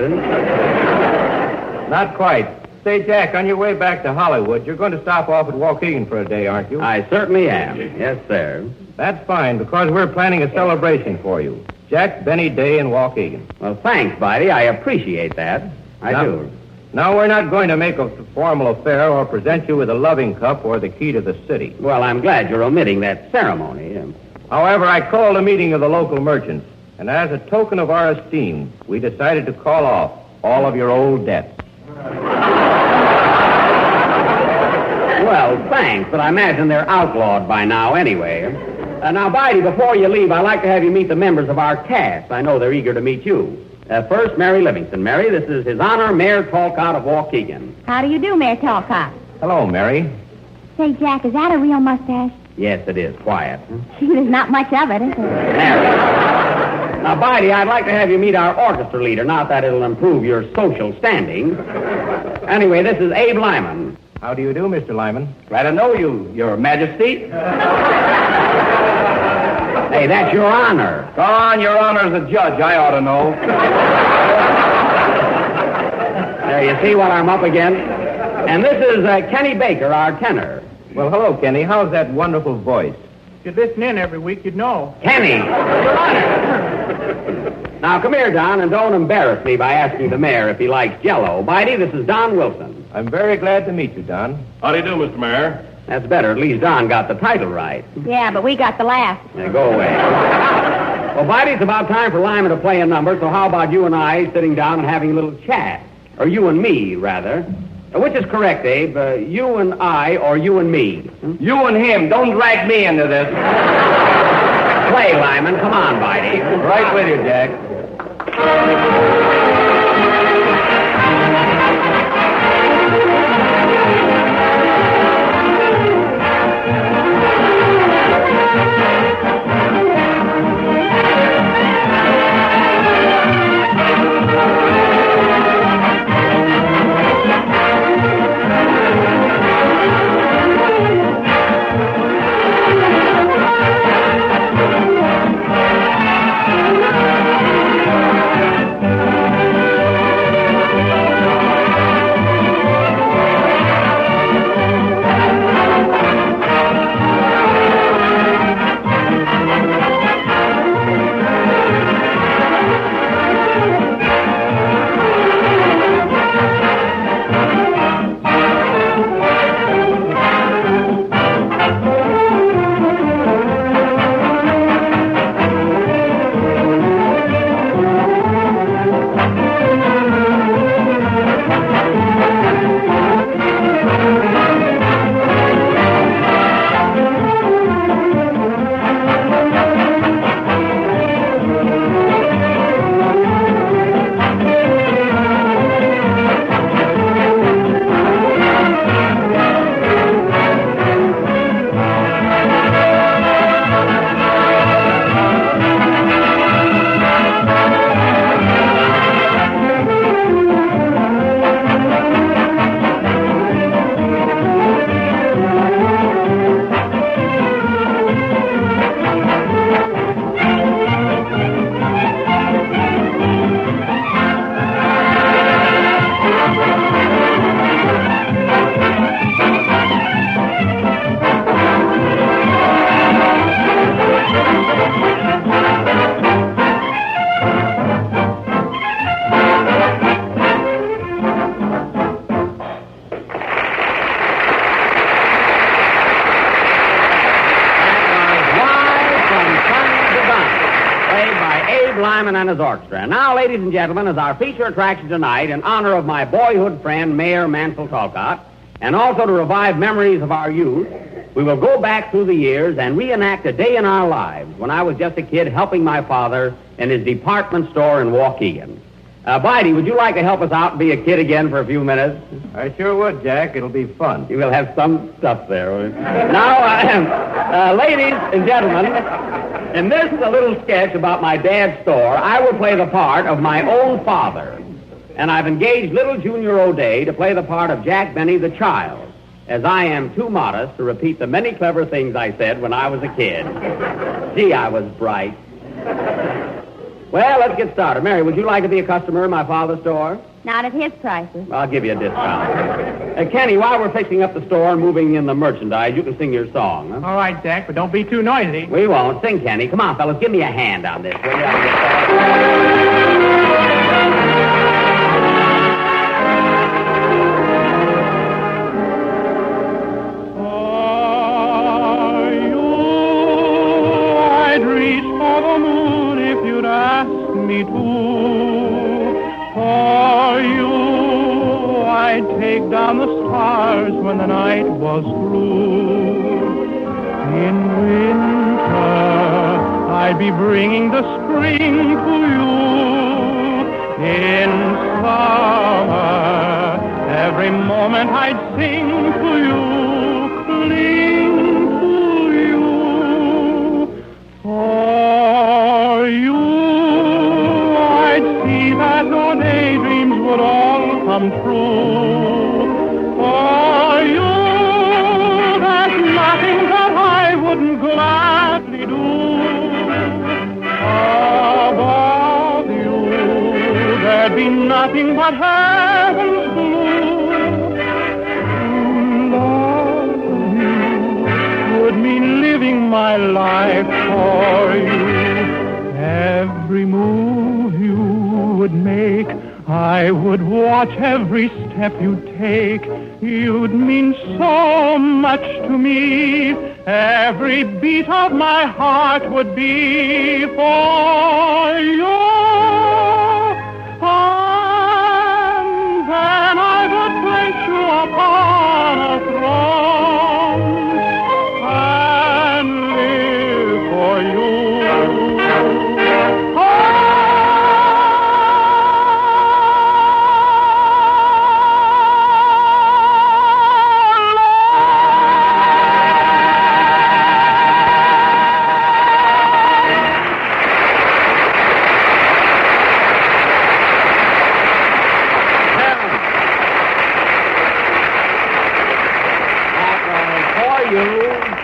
Not quite. Say, Jack, on your way back to Hollywood, you're going to stop off at Waukegan for a day, aren't you? I certainly am. Yes, sir. That's fine, because we're planning a celebration for you. Jack Benny Day in Waukegan. Well, thanks, Bitey. I appreciate that. I do. Now, we're not going to make a formal affair or present you with a loving cup or the key to the city. Well, I'm glad you're omitting that ceremony. However, I called a meeting of the local merchants, and as a token of our esteem, we decided to call off all of your old debts. Well, thanks, but I imagine they're outlawed by now anyway. Now, Bitey, before you leave, I'd like to have you meet the members of our cast. I know they're eager to meet you. First, Mary Livingston. Mary, this is His Honor, Mayor Talcott of Waukegan. How do you do, Mayor Talcott? Hello, Mary. Say, Jack, is that a real mustache? Yes, it is. Quiet. Gee, there's not much of it, is there? Mary. Now, Bitey, I'd like to have you meet our orchestra leader. Not that it'll improve your social standing. Anyway, this is Abe Lyman. How do you do, Mr. Lyman? Glad to know you, Your Majesty. Hey, that's Your Honor. Go on, Your Honor, as a judge. I ought to know. There, you see what I'm up against? And this is Kenny Baker, our tenor. Well, hello, Kenny. How's that wonderful voice? If you'd listen in every week, you'd know. Kenny! Now, come here, Don, and don't embarrass me by asking the mayor if he likes Jell-O. Bitey, this is Don Wilson. I'm very glad to meet you, Don. How do you do, Mr. Mayor? That's better. At least Don got the title right. Yeah, but we got the laugh. Now, go away. Well, Bitey, it's about time for Lyman to play a number, so how about you and I sitting down and having a little chat? Or you and me, rather. Which is correct, Abe? You and I or you and me? You and him. Don't drag me into this. Play, Lyman. Come on, Bitey. Right with you, Jack. and his orchestra. And now, ladies and gentlemen, as our feature attraction tonight, in honor of my boyhood friend, Mayor Mansell Talcott, and also to revive memories of our youth, we will go back through the years and reenact a day in our lives when I was just a kid helping my father in his department store in Waukegan. Bidey, would you like to help us out and be a kid again for a few minutes? I sure would, Jack. It'll be fun. You will have some stuff there. Now, ladies and gentlemen, in this little sketch about my dad's store, I will play the part of my own father. And I've engaged little Junior O'Day to play the part of Jack Benny the child, as I am too modest to repeat the many clever things I said when I was a kid. Gee, I was bright. Well, let's get started. Mary, would you like to be a customer in my father's store? Not at his prices. I'll give you a discount. Kenny, while we're fixing up the store and moving in the merchandise, you can sing your song. Huh? All right, Jack, but don't be too noisy. We won't. Sing, Kenny. Come on, fellas, give me a hand on this, will you? I'd reach for the moon if you'd ask me to. For you, I'd take down the stars when the night was through. In winter, I'd be bringing the spring to you. In summer, every moment I'd sing to you, cling to you. For you, I'd see that no daydreams would all come true. For you, there's nothing that I wouldn't gladly do. Above you, there'd be nothing but heaven's blue. To love you would mean living my life for you. Every move you would make, I would watch every step you take. You'd mean so much to me. Every beat of my heart would be for you. And then I would place you upon a throne and live for you.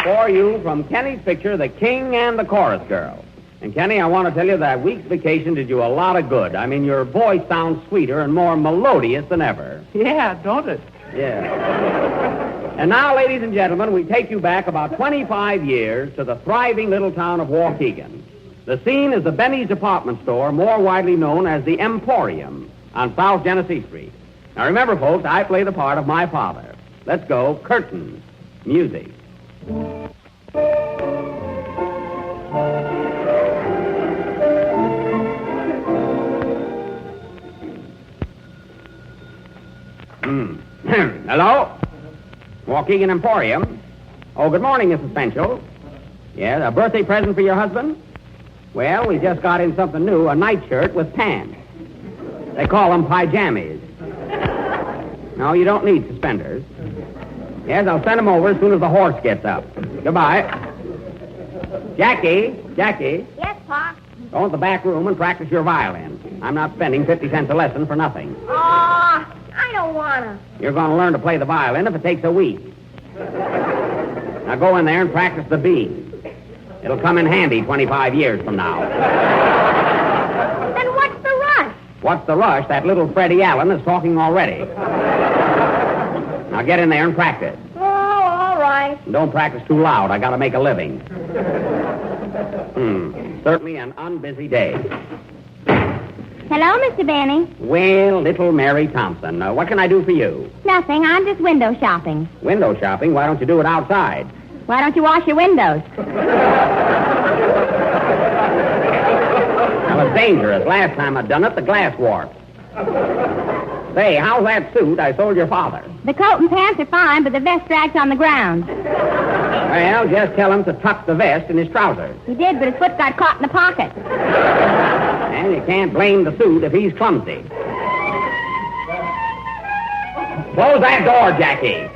For you from Kenny's picture, The King and the Chorus Girl. And Kenny, I want to tell you that week's vacation did you a lot of good. I mean, your voice sounds sweeter and more melodious than ever. Yeah, don't it? Yeah. And now, ladies and gentlemen, we take you back about 25 years to the thriving little town of Waukegan. The scene is the Benny's department store, more widely known as the Emporium, on South Genesee Street. Now, remember, folks, I play the part of my father. Let's go. Curtains. Music. Hello? Waukegan Emporium. Oh, good morning, Mrs. Penchel. Yeah, a birthday present for your husband? Well, we just got in something new, a nightshirt with pants. They call them pyjamas. No, you don't need suspenders. Yes, I'll send them over as soon as the horse gets up. Goodbye. Jackie. Yes, Pa? Go to the back room and practice your violin. I'm not spending 50 cents a lesson for nothing. Aw, I don't want to. You're going to learn to play the violin if it takes a week. Now go in there and practice the B. It'll come in handy 25 years from now. Then what's the rush? What's the rush? That little Freddie Allen is talking already. Now get in there and practice. Oh, all right. And don't practice too loud. I got to make a living. Certainly an unbusy day. Hello, Mr. Benny. Well, little Mary Thompson, what can I do for you? Nothing. I'm just window shopping. Window shopping? Why don't you do it outside? Why don't you wash your windows? Now, Well, it's dangerous. Last time I done it, the glass warped. Say, how's that suit I sold your father? The coat and pants are fine, but the vest drags on the ground. Well, just tell him to tuck the vest in his trousers. He did, but his foot got caught in the pocket. And you can't blame the suit if he's clumsy. Close that door, Jackie.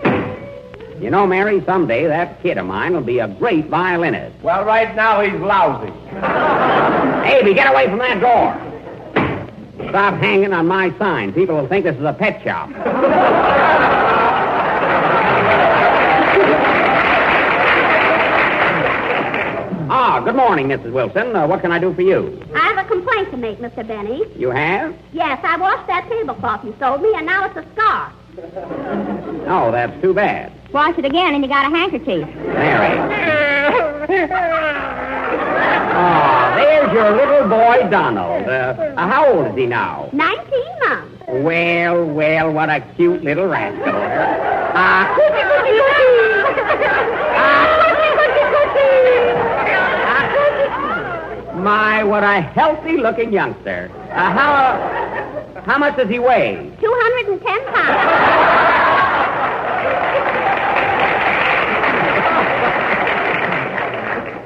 You know, Mary, someday that kid of mine will be a great violinist. Well, right now he's lousy. Avy, get away from that door. Stop hanging on my sign. People will think this is a pet shop. Good morning, Mrs. Wilson. What can I do for you? I have a complaint to make, Mr. Benny. You have? Yes, I washed that tablecloth you sold me, and now it's a scar. Oh, that's too bad. Wash it again, and you got a handkerchief. Mary. There's your little boy, Donald. How old is he now? 19 months. Well, what a cute little rascal. My, what a healthy-looking youngster. How much does he weigh? 210 pounds.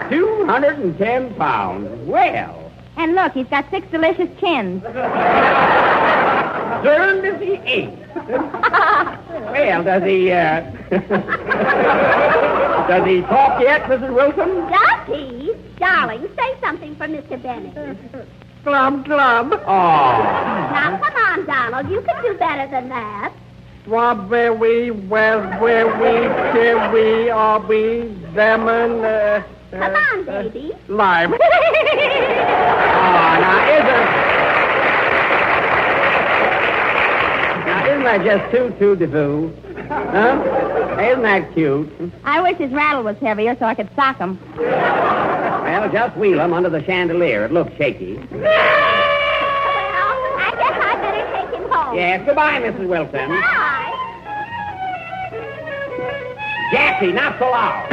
210 pounds. Well. And look, he's got 6 delicious chins. Turned as he ate. Well, does he talk yet, Mrs. Wilson? Does he? Darling, say something for Mr. Benny. Glub, glub. Oh. Now, come on, Donald. You can do better than that. Strawberry, raspberry, cherry, aubrey, lemon, Come on, baby. lime. Now, isn't that just too de-foo? Huh? Isn't that cute? I wish his rattle was heavier so I could sock him. Well, just wheel him under the chandelier. It looks shaky. Well, I guess I'd better take him home. Yes, goodbye, Mrs. Wilson. Bye. Jackie, not so loud.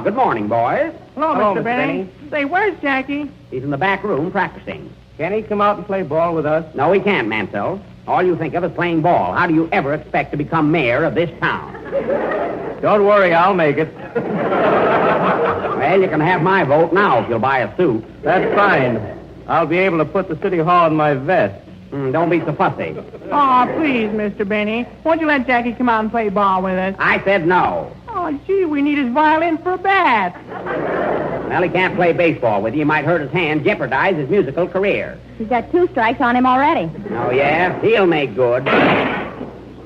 Good morning, boys. Hello, Mr. Benny. Say, where's Jackie? He's in the back room practicing. Can he come out and play ball with us? No, he can't, Mansell. All you think of is playing ball. How do you ever expect to become mayor of this town? Don't worry, I'll make it. Well, you can have my vote now if you'll buy a suit. That's fine. I'll be able to put the city hall in my vest. Don't be so fussy. Oh, please, Mr. Benny. Won't you let Jackie come out and play ball with us? I said no. Oh, gee, we need his violin for a bat. Well, he can't play baseball with you. He might hurt his hand, jeopardize his musical career. He's got 2 strikes on him already. Oh, yeah? He'll make good.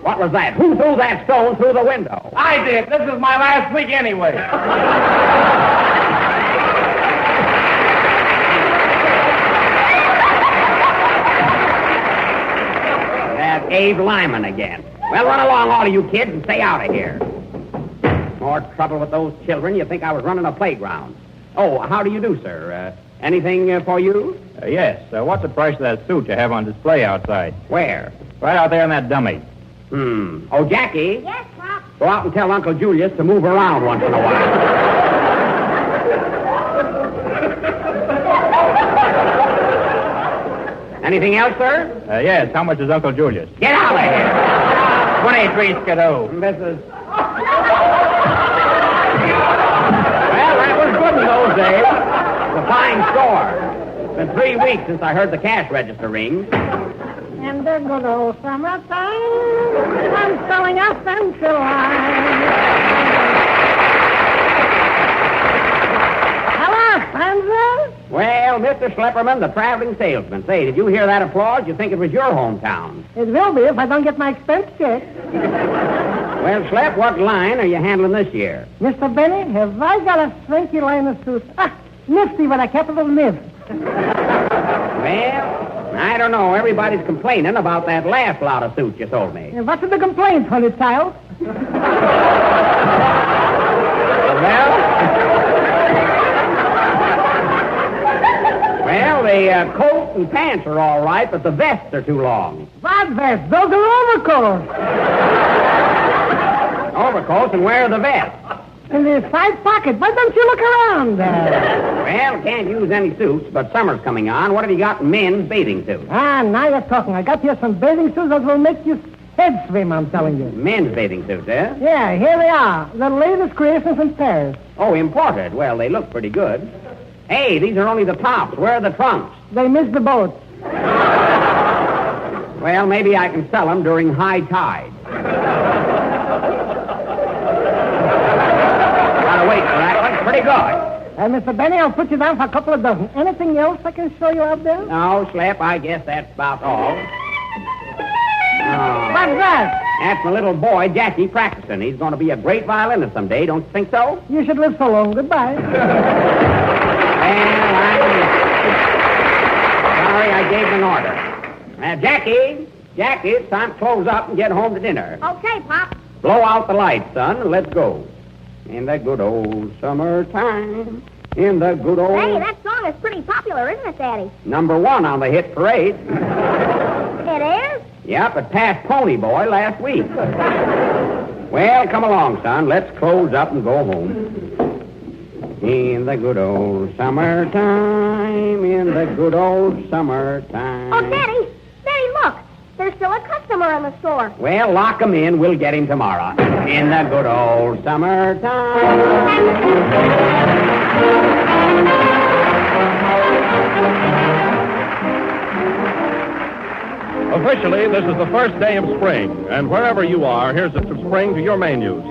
What was that? Who threw that stone through the window? I did. This is my last week anyway. That's Abe Lyman again. Well, run along, all of you kids, and stay out of here. More trouble with those children. You think I was running a playground. Oh, how do you do, sir? Anything for you? Yes. What's the price of that suit you have on display outside? Where? Right out there in that dummy. Oh, Jackie? Yes, Pop? Go out and tell Uncle Julius to move around once in a while. Anything else, sir? Yes. How much is Uncle Julius? Get out of here. 23 skidoo. Mrs. Well, that was good in those days. It's a fine store. It's been 3 weeks since I heard the cash register ring. And the good old summertime, I'm selling a central line. Hello, Sandra. Well, Mr. Schlepperman, the traveling salesman. Say, did you hear that applause? You think it was your hometown? It will be if I don't get my expense check. Well, Schlep, what line are you handling this year? Mr. Benny, have I got a swanky line of suits? Nifty with a capital nif. Well, I don't know. Everybody's complaining about that last lot of suits you sold me. And what's the complaint, honey child? Well, the coat and pants are all right, but the vests are too long. What vest? Those are overcoats. Overcoats, and where are the vests? In the side pocket. Why don't you look around? Well, can't use any suits, but summer's coming on. What have you got in men's bathing suits? Now you're talking. I got here some bathing suits that will make you head swim, I'm telling you. Men's bathing suits, eh? Yeah, here they are. The latest creations in Paris. Oh, imported. Well, they look pretty good. Hey, these are only the tops. Where are the trunks? They missed the boat. Well, maybe I can sell them during high tide. Gotta wait for that one. Pretty good. Mr. Benny, I'll put you down for a couple of dozen. Anything else I can show you out there? No, Slap, I guess that's about all. What's that? That's my little boy, Jackie, practicing. He's going to be a great violinist someday. Don't you think so? You should live so long. Goodbye. Well, I'm sorry I gave him an order. Now, Jackie, it's time to close up and get home to dinner. Okay, Pop. Blow out the lights, son, and let's go. In the good old summertime, in the good old... Hey, that song is pretty popular, isn't it, Daddy? #1 on the hit parade. It is? Yep, it passed Pony Boy last week. Well, come along, son. Let's close up and go home. In the good old summertime, in the good old summertime. Oh, Daddy, look. There's still a customer in the store. Well, lock him in. We'll get him tomorrow. In the good old summertime. Officially, this is the first day of spring, and wherever you are, here's a spring to your menus.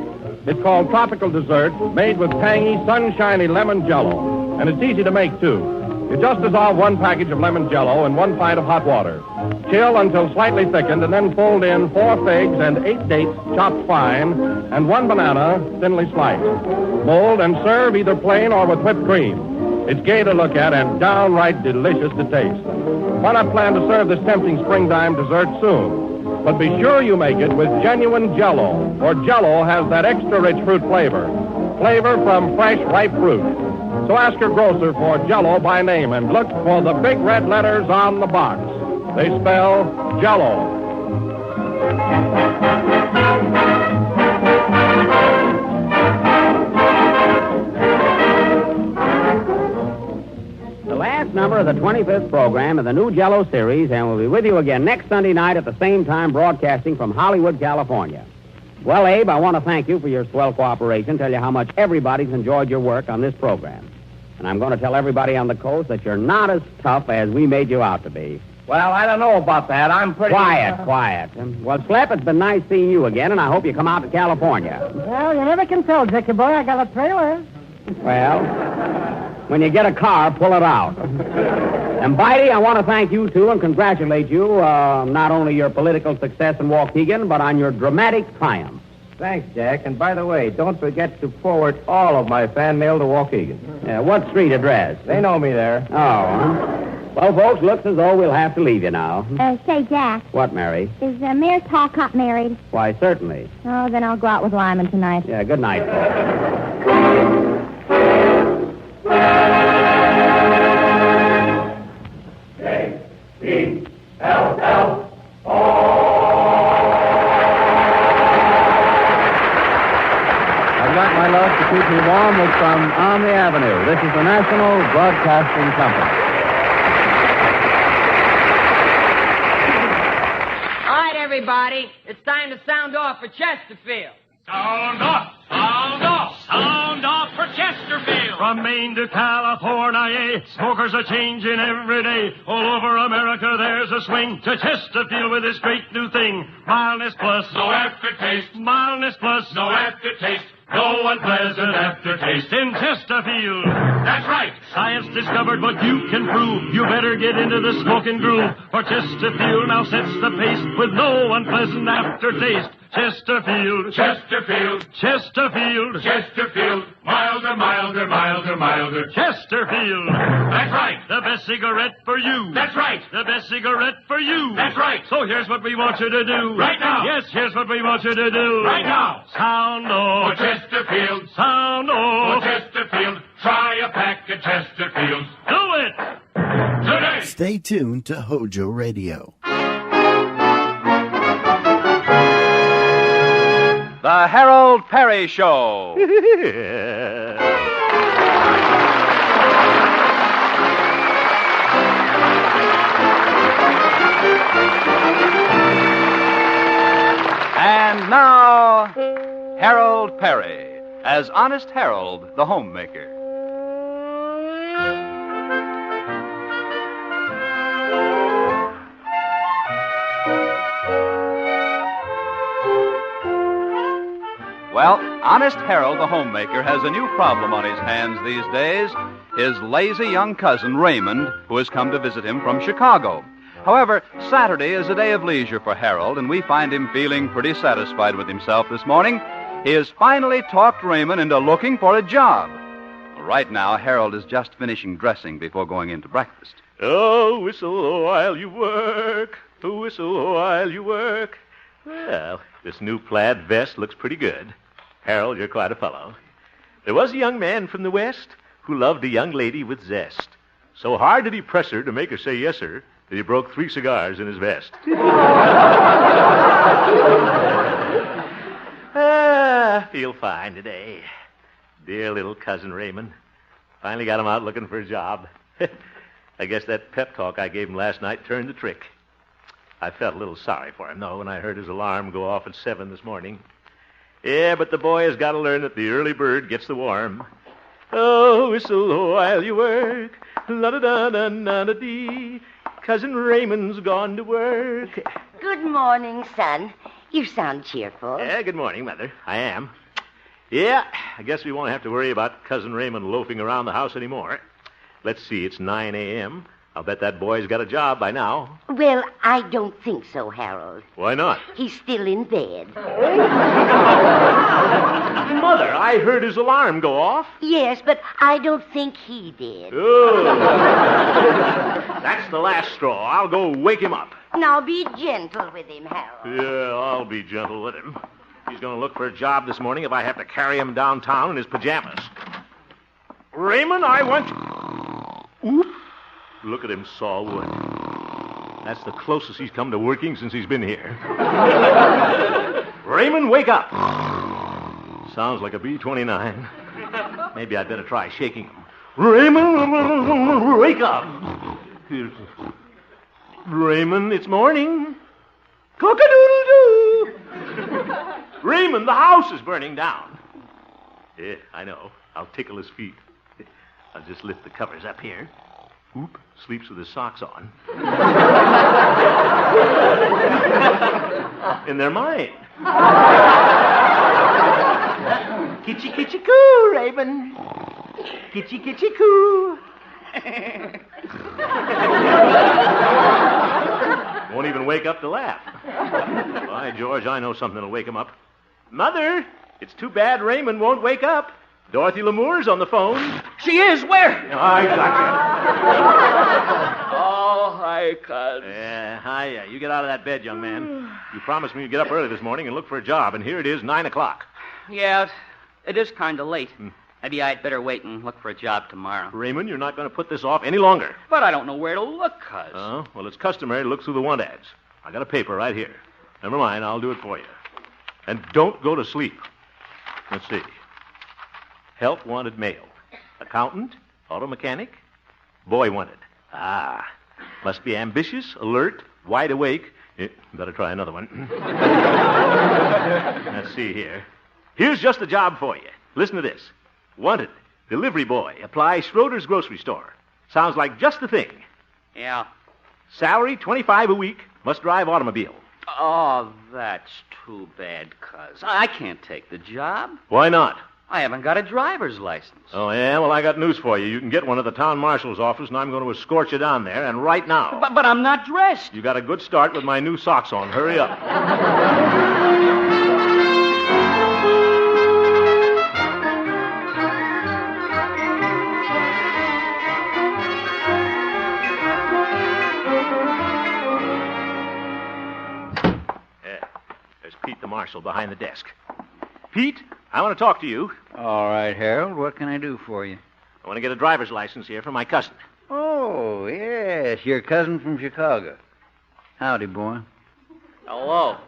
It's called Tropical Dessert, made with tangy, sunshiny lemon jello, and it's easy to make, too. You just dissolve 1 package of lemon jello in 1 pint of hot water. Chill until slightly thickened, and then fold in 4 figs and 8 dates chopped fine, and 1 banana thinly sliced. Mold and serve either plain or with whipped cream. It's gay to look at and downright delicious to taste. Why not plan to serve this tempting springtime dessert soon? But be sure you make it with genuine Jell-O, for Jell-O has that extra rich fruit flavor from fresh, ripe fruit. So ask your grocer for Jell-O by name and look for the big red letters on the box. They spell Jell-O. The last number of the 25th program of the new Jell-O series, and we'll be with you again next Sunday night at the same time, broadcasting from Hollywood, California. Well, Abe, I want to thank you for your swell cooperation, tell you how much everybody's enjoyed your work on this program. And I'm going to tell everybody on the coast that you're not as tough as we made you out to be. Well, I don't know about that. I'm pretty... Quiet. Well, Slap, it's been nice seeing you again, and I hope you come out to California. Well, you never can tell, Jackie boy. I got a trailer. Well, when you get a car, pull it out. And, Bitey, I want to thank you, too, and congratulate you, not only your political success in Waukegan, but on your dramatic triumph. Thanks, Jack. And by the way, don't forget to forward all of my fan mail to Waukegan. What street address? They know me there. Oh. Well, folks, looks as though we'll have to leave you now. Say, Jack. What, Mary? Is Mayor Talcott married? Why, certainly. Oh, then I'll go out with Lyman tonight. Yeah, good night, folks. My love to keep me warm was from On the Avenue. This is the National Broadcasting Company. All right, everybody. It's time to sound off for Chesterfield. Sound off! Sound off! Sound off for Chesterfield! From Maine to California, smokers are changing every day. All over America, there's a swing to Chesterfield with this great new thing. Mildness plus, no aftertaste. Mildness plus, no aftertaste. No unpleasant aftertaste in Chesterfield. That's right. Science discovered what you can prove. You better get into the smoking groove. For Chesterfield now sets the pace with no unpleasant aftertaste. Chesterfield. Chesterfield. Chesterfield. Chesterfield. Milder, milder, milder, milder. Chesterfield. That's right. The best cigarette for you. That's right. The best cigarette for you. That's right. So here's what we want you to do. Right now. Yes, here's what we want you to do. Right now. Sound off. For Chesterfield. Sound off. For Chesterfield. Try a pack of Chesterfield. Do it. Today. Stay tuned to Hojo Radio. The Harold Perry Show. And now, Harold Perry as Honest Harold, the homemaker. Well, Honest Harold, the homemaker, has a new problem on his hands these days. His lazy young cousin, Raymond, who has come to visit him from Chicago. However, Saturday is a day of leisure for Harold, and we find him feeling pretty satisfied with himself this morning. He has finally talked Raymond into looking for a job. Right now, Harold is just finishing dressing before going into breakfast. Oh, whistle while you work. Oh, whistle while you work. Well, this new plaid vest looks pretty good. Harold, you're quite a fellow. There was a young man from the West who loved a young lady with zest. So hard did he press her to make her say yes, sir, that he broke 3 cigars in his vest. Feel fine today. Dear little cousin Raymond. Finally got him out looking for a job. I guess that pep talk I gave him last night turned the trick. I felt a little sorry for him, though, when I heard his alarm go off at 7 this morning. Yeah, but the boy has got to learn that the early bird gets the worm. Oh, whistle while you work. La-da-da-da-da-da-dee. Cousin Raymond's gone to work. Good morning, son. You sound cheerful. Yeah, good morning, Mother. I am. Yeah, I guess we won't have to worry about Cousin Raymond loafing around the house anymore. Let's see, it's 9 a.m. I'll bet that boy's got a job by now. Well, I don't think so, Harold. Why not? He's still in bed. Mother, I heard his alarm go off. Yes, but I don't think he did. Oh. That's the last straw. I'll go wake him up. Now be gentle with him, Harold. Yeah, I'll be gentle with him. He's going to look for a job this morning if I have to carry him downtown in his pajamas. Raymond, I want... Oop. Look at him saw wood. That's the closest he's come to working since he's been here. Raymond, wake up. Sounds like a B-29. Maybe I'd better try shaking him. Raymond, wake up. Raymond, it's morning. Cock-a-doodle-doo. Raymond, the house is burning down. Yeah, I know. I'll tickle his feet. I'll just lift the covers up here. Oop, sleeps with his socks on. And they're mine. Kitchy, kitchy, coo, Raymond. Kitchy, kitchy, coo. Won't even wake up to laugh. By George, I know something that'll wake him up. Mother, it's too bad Raymond won't wake up. Dorothy Lamour's on the phone. She is? Where? I got Oh, hi, cuz. Yeah, hi. You get out of that bed, young man. You promised me you'd get up early this morning and look for a job, and here it is, 9 o'clock. Yeah, it is kind of late. Maybe I'd better wait and look for a job tomorrow. Raymond, you're not going to put this off any longer. But I don't know where to look, cuz. Oh, well, it's customary to look through the want ads. I got a paper right here. Never mind, I'll do it for you. And don't go to sleep. Let's see. Help wanted male. Accountant, auto mechanic, boy wanted. Ah, must be ambitious, alert, wide awake. Better try another one. Let's see here. Here's just the job for you. Listen to this. Wanted, delivery boy. Apply Schroeder's grocery store. Sounds like just the thing. Yeah. Salary, $25 a week. Must drive automobile. Oh, that's too bad, cuz. I can't take the job. Why not? I haven't got a driver's license. Oh, yeah? Well, I got news for you. You can get one at the town marshal's office, and I'm going to escort you down there, and right now. But I'm not dressed. You got a good start with my new socks on. Hurry up. Yeah, there's Pete the marshal behind the desk. Pete, I want to talk to you. All right, Harold. What can I do for you? I want to get a driver's license here for my cousin. Oh, yes. Your cousin from Chicago. Howdy, boy. Hello.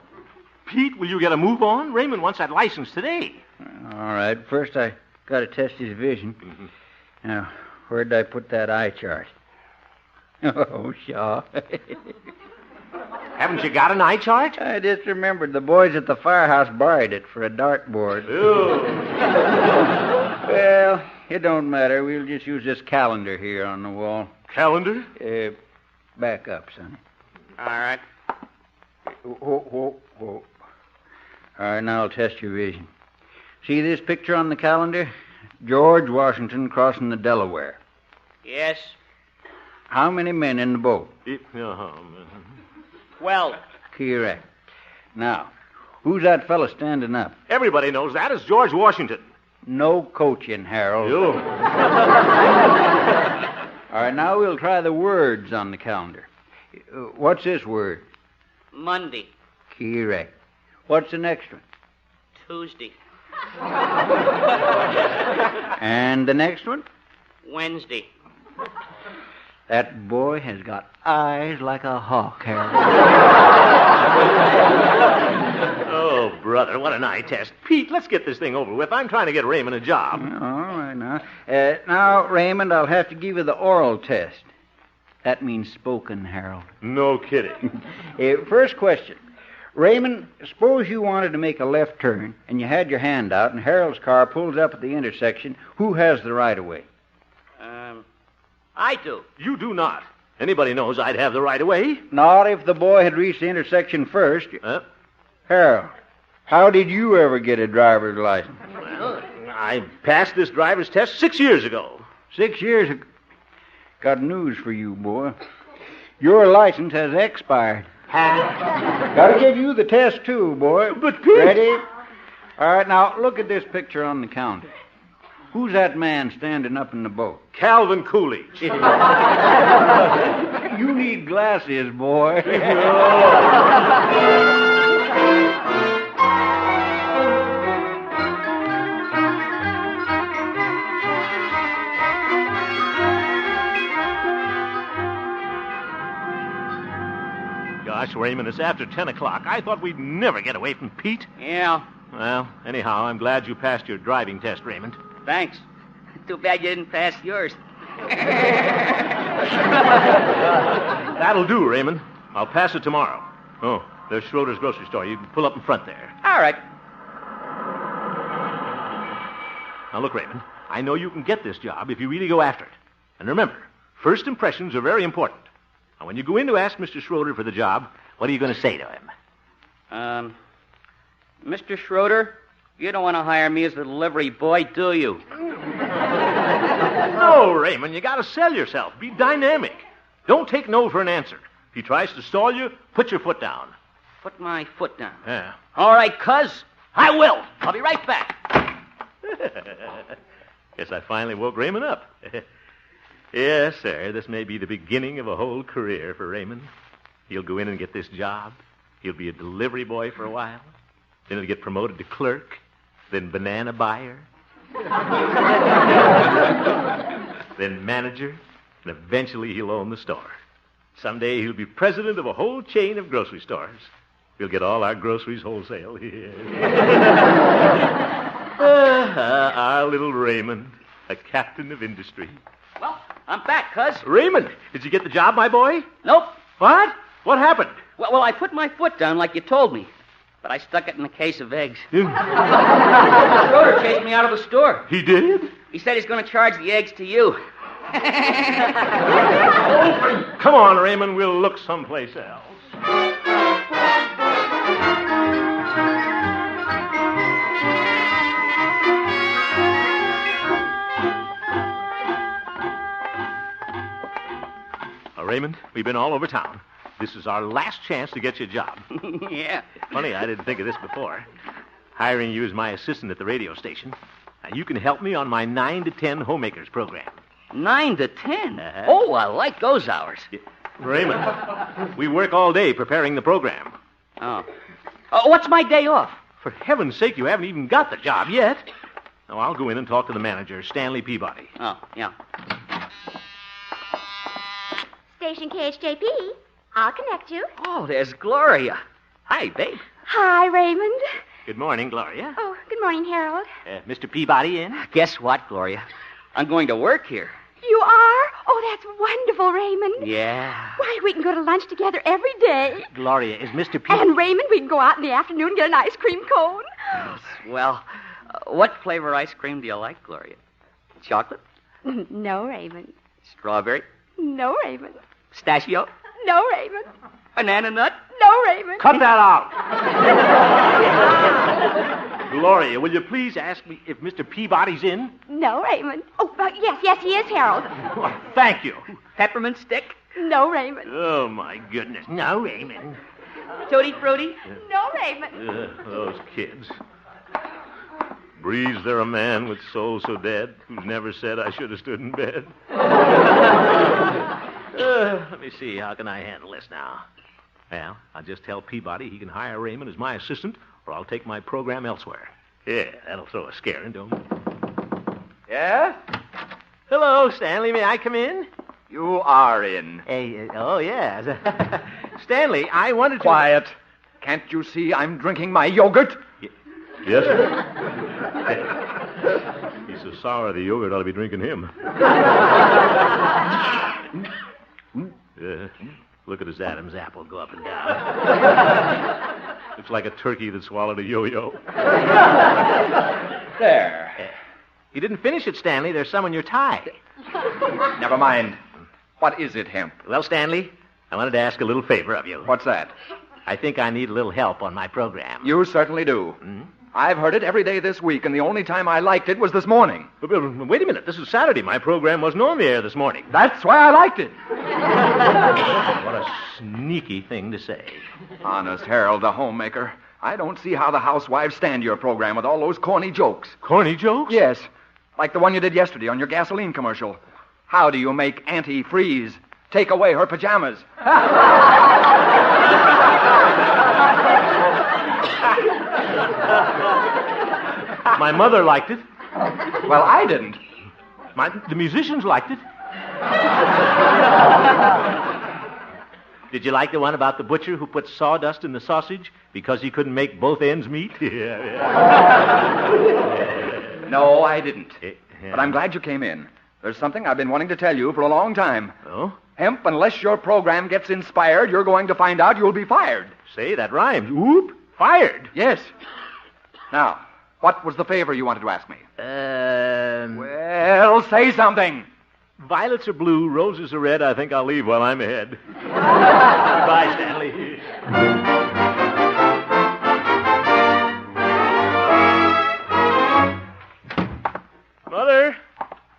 Pete, will you get a move on? Raymond wants that license today. All right. First, I got to test his vision. Now, where did I put that eye chart? Oh, Shaw. Haven't you got an eye chart? I just remembered the boys at the firehouse borrowed it for a dartboard. Well, it don't matter. We'll just use this calendar here on the wall. Calendar? Back up, sonny. All right. Whoa. All right, now I'll test your vision. See this picture on the calendar? George Washington crossing the Delaware. Yes. How many men in the boat? 12. Correct. Now, who's that fella standing up? Everybody knows that. It's George Washington. No coaching, Harold. All right, now we'll try the words on the calendar. What's this word? Monday. Correct. What's the next one? Tuesday. And the next one? Wednesday. That boy has got eyes like a hawk, Harold. Oh, brother, what an eye test. Pete, let's get this thing over with. I'm trying to get Raymond a job. All right, now. Now, Raymond, I'll have to give you the oral test. That means spoken, Harold. No kidding. First question. Raymond, suppose you wanted to make a left turn, and you had your hand out, and Harold's car pulls up at the intersection. Who has the right-of-way? I do. You do not. Anybody knows I'd have the right of way. Not if the boy had reached the intersection first. Harold, how did you ever get a driver's license? Well, I passed this driver's test 6 years ago. 6 years ago? Got news for you, boy. Your license has expired. Got to give you the test, too, boy. But, Pete... Ready? All right, now, look at this picture on the calendar. Who's that man standing up in the boat? Calvin Coolidge. You need glasses, boy. Gosh, Raymond, it's after 10 o'clock. I thought we'd never get away from Pete. Yeah. Well, anyhow, I'm glad you passed your driving test, Raymond. Thanks. Too bad you didn't pass yours. That'll do, Raymond. I'll pass it tomorrow. Oh, there's Schroeder's grocery store. You can pull up in front there. All right. Now, look, Raymond, I know you can get this job if you really go after it. And remember, first impressions are very important. Now, when you go in to ask Mr. Schroeder for the job, what are you going to say to him? Mr. Schroeder, you don't want to hire me as the delivery boy, do you? No, Raymond, you got to sell yourself. Be dynamic. Don't take no for an answer. If he tries to stall you, put your foot down. Put my foot down. Yeah. All right, cuz. I will. I'll be right back. Guess I finally woke Raymond up. Yes, sir, this may be the beginning of a whole career for Raymond. He'll go in and get this job. He'll be a delivery boy for a while. Then he'll get promoted to clerk, then banana buyer, then manager, and eventually he'll own the store. Someday he'll be president of a whole chain of grocery stores. We'll get all our groceries wholesale. Our little Raymond, a captain of industry. Well, I'm back, cuz. Raymond, did you get the job, my boy? Nope. What? What happened? Well, I put my foot down like you told me. But I stuck it in a case of eggs. Schroeder chased me out of the store. He did? He said he's going to charge the eggs to you. Come on, Raymond, we'll look someplace else. Raymond, we've been all over town. This is our last chance to get you a job. Yeah. Funny, I didn't think of this before. Hiring you as my assistant at the radio station. Now, you can help me on my 9 to 10 homemakers program. 9 to 10? Oh, I like those hours. Yeah. Raymond, we work all day preparing the program. Oh. What's my day off? For heaven's sake, you haven't even got the job yet. Now, I'll go in and talk to the manager, Stanley Peabody. Oh, yeah. Station KHJP. I'll connect you. Oh, there's Gloria. Hi, babe. Hi, Raymond. Good morning, Gloria. Oh, good morning, Harold. Mr. Peabody in? Guess what, Gloria? I'm going to work here. You are? Oh, that's wonderful, Raymond. Yeah. Why, we can go to lunch together every day. Gloria, is Mr. Peabody... And, Raymond, we can go out in the afternoon and get an ice cream cone. Well, what flavor ice cream do you like, Gloria? Chocolate? No, Raymond. Strawberry? No, Raymond. Pistachio? No, Raymond. Banana nut? No, Raymond. Cut that out. Gloria, will you please ask me if Mr. Peabody's in? No, Raymond. Oh, yes, he is, Harold. Well, thank you. Peppermint stick? No, Raymond. Oh, my goodness. No, Raymond. Tutti Frutti? No, Raymond. Those kids. Breeze there a man with soul so dead who's never said I should have stood in bed? Let me see. How can I handle this now? Well, I'll just tell Peabody he can hire Raymond as my assistant, or I'll take my program elsewhere. Yeah, that'll throw a scare into him. Yeah? Hello, Stanley. May I come in? You are in. Hey, oh, yes. Stanley, I wanted to... Quiet. Can't you see I'm drinking my yogurt? Yes, sir. He's so sour the yogurt ought to be drinking him. Look at his Adam's apple go up and down. Looks like a turkey that swallowed a yo-yo. There. You didn't finish it, Stanley. There's some in your tie. Never mind. What is it, Hemp? Well, Stanley, I wanted to ask a little favor of you. What's that? I think I need a little help on my program. You certainly do. I've heard it every day this week, and the only time I liked it was this morning. But wait a minute. This is Saturday. My program wasn't on the air this morning. That's why I liked it. What a sneaky thing to say. Honest, Harold, the homemaker. I don't see how the housewives stand your program with all those corny jokes. Corny jokes? Yes. Like the one you did yesterday on your gasoline commercial. How do you make Auntie freeze? Take away her pajamas. My mother liked it. Well, I didn't. The musicians liked it. Did you like the one about the butcher who put sawdust in the sausage because he couldn't make both ends meet? No, I didn't. But I'm glad you came in. There's something I've been wanting to tell you for a long time. Oh? Hemp, unless your program gets inspired, you're going to find out you'll be fired. Say, that rhymes. Oop, fired. Yes. Now, what was the favor you wanted to ask me? Well, say something. Violets are blue, roses are red. I think I'll leave while I'm ahead. Goodbye, Stanley. Mother,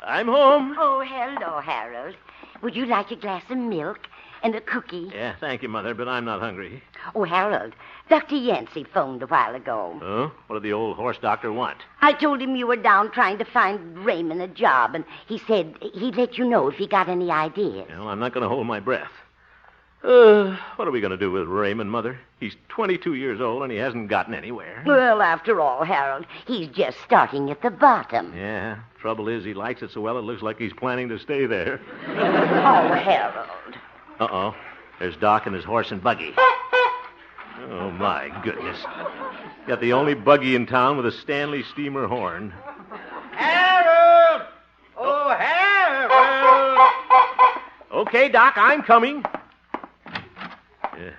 I'm home. Oh, hello, Harold. Would you like a glass of milk and a cookie? Yeah, thank you, Mother, but I'm not hungry. Oh, Harold, Dr. Yancey phoned a while ago. Oh? What did the old horse doctor want? I told him you were down trying to find Raymond a job, and he said he'd let you know if he got any ideas. Well, I'm not going to hold my breath. What are we going to do with Raymond, Mother? He's 22 years old, and he hasn't gotten anywhere. Well, after all, Harold, he's just starting at the bottom. Yeah, trouble is he likes it so well it looks like he's planning to stay there. Oh, Harold. Uh-oh. There's Doc and his horse and buggy. Oh, my goodness. Got the only buggy in town with a Stanley steamer horn. Harold! Oh, Harold! Okay, Doc, I'm coming. Yeah,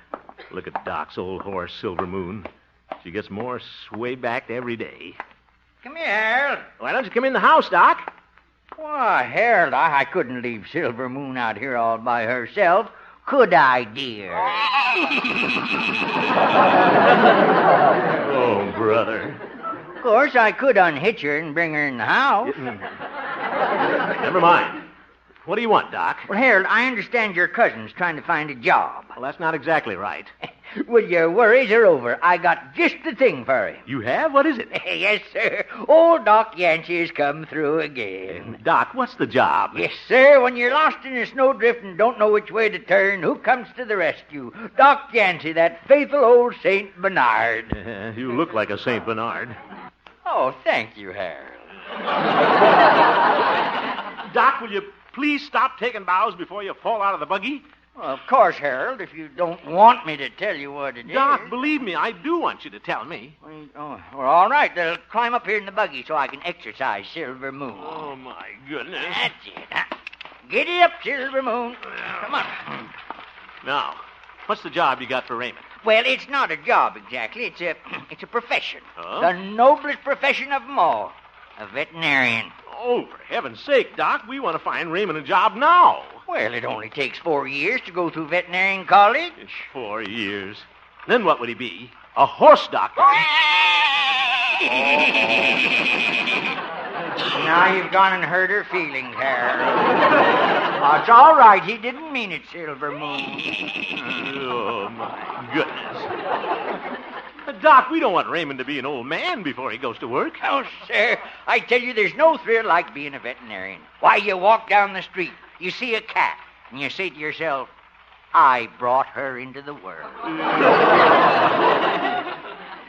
look at Doc's old horse, Silver Moon. She gets more sway-backed every day. Come here, Harold. Why don't you come in the house, Doc? Why, Harold, I couldn't leave Silver Moon out here all by herself. Could I, dear? Oh, brother. Of course, I could unhitch her and bring her in the house. Never mind. What do you want, Doc? Well, Harold, I understand your cousin's trying to find a job. Well, that's not exactly right. Well, your worries are over. I got just the thing for him. You have? What is it? Yes, sir. Old Doc Yancey has come through again. Doc, what's the job? Yes, sir. When you're lost in a snowdrift and don't know which way to turn, who comes to the rescue? Doc Yancey, that faithful old St. Bernard. You look like a St. Bernard. Oh, thank you, Harold. Doc, will you please stop taking bows before you fall out of the buggy? Well, of course, Harold, if you don't want me to tell you what it is. Doc, believe me, I do want you to tell me. Well, all right, then climb up here in the buggy so I can exercise Silver Moon. Oh, my goodness. That's it. Huh? Giddy up, Silver Moon. Come on. Now, what's the job you got for Raymond? Well, it's not a job exactly. It's a profession. Oh? The noblest profession of them all. A veterinarian. Oh, for heaven's sake, Doc, we want to find Raymond a job now. Well, it only takes 4 years to go through veterinarian college. 4 years. Then what would he be? A horse doctor. Now you've gone and hurt her feelings, Harold. It's all right. He didn't mean it, Silver Moon. Oh, my goodness. Doc, we don't want Raymond to be an old man before he goes to work. Oh, sir, I tell you, there's no thrill like being a veterinarian. Why, you walk down the street, you see a cat, and you say to yourself, I brought her into the world.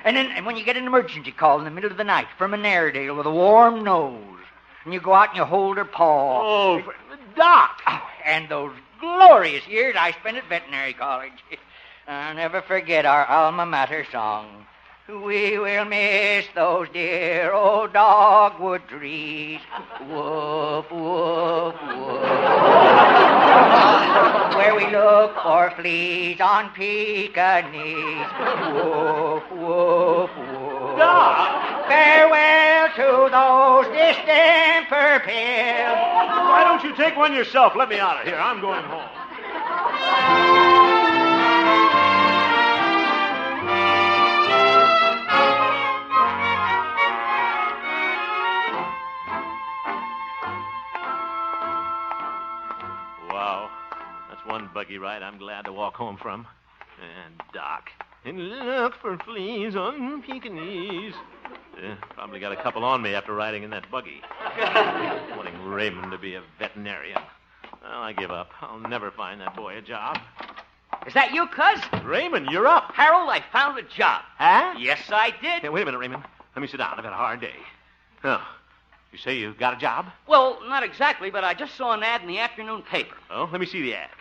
And when you get an emergency call in the middle of the night from an Airedale with a warm nose, and you go out and you hold her paw. Oh, Doc! Oh, and those glorious years I spent at veterinary college. I'll never forget our alma mater song. We will miss those dear old dogwood trees. Woof, woof, woof. Where we look for fleas on Pekingese. Woof, woof, woof. Doc! Farewell to those distemper pills. Why don't you take one yourself? Let me out of here. I'm going home. Wow. That's one buggy ride I'm glad to walk home from. And Doc. And look for fleas on Pekingese. Probably got a couple on me after riding in that buggy. Wanting Raymond to be a veterinarian. Well, I give up. I'll never find that boy a job. Is that you, Cuz? Raymond, you're up. Harold, I found a job. Huh? Yes, I did. Hey, wait a minute, Raymond. Let me sit down. I've had a hard day. Oh, you say you got a job? Well, not exactly, but I just saw an ad in the afternoon paper. Oh, let me see the ad.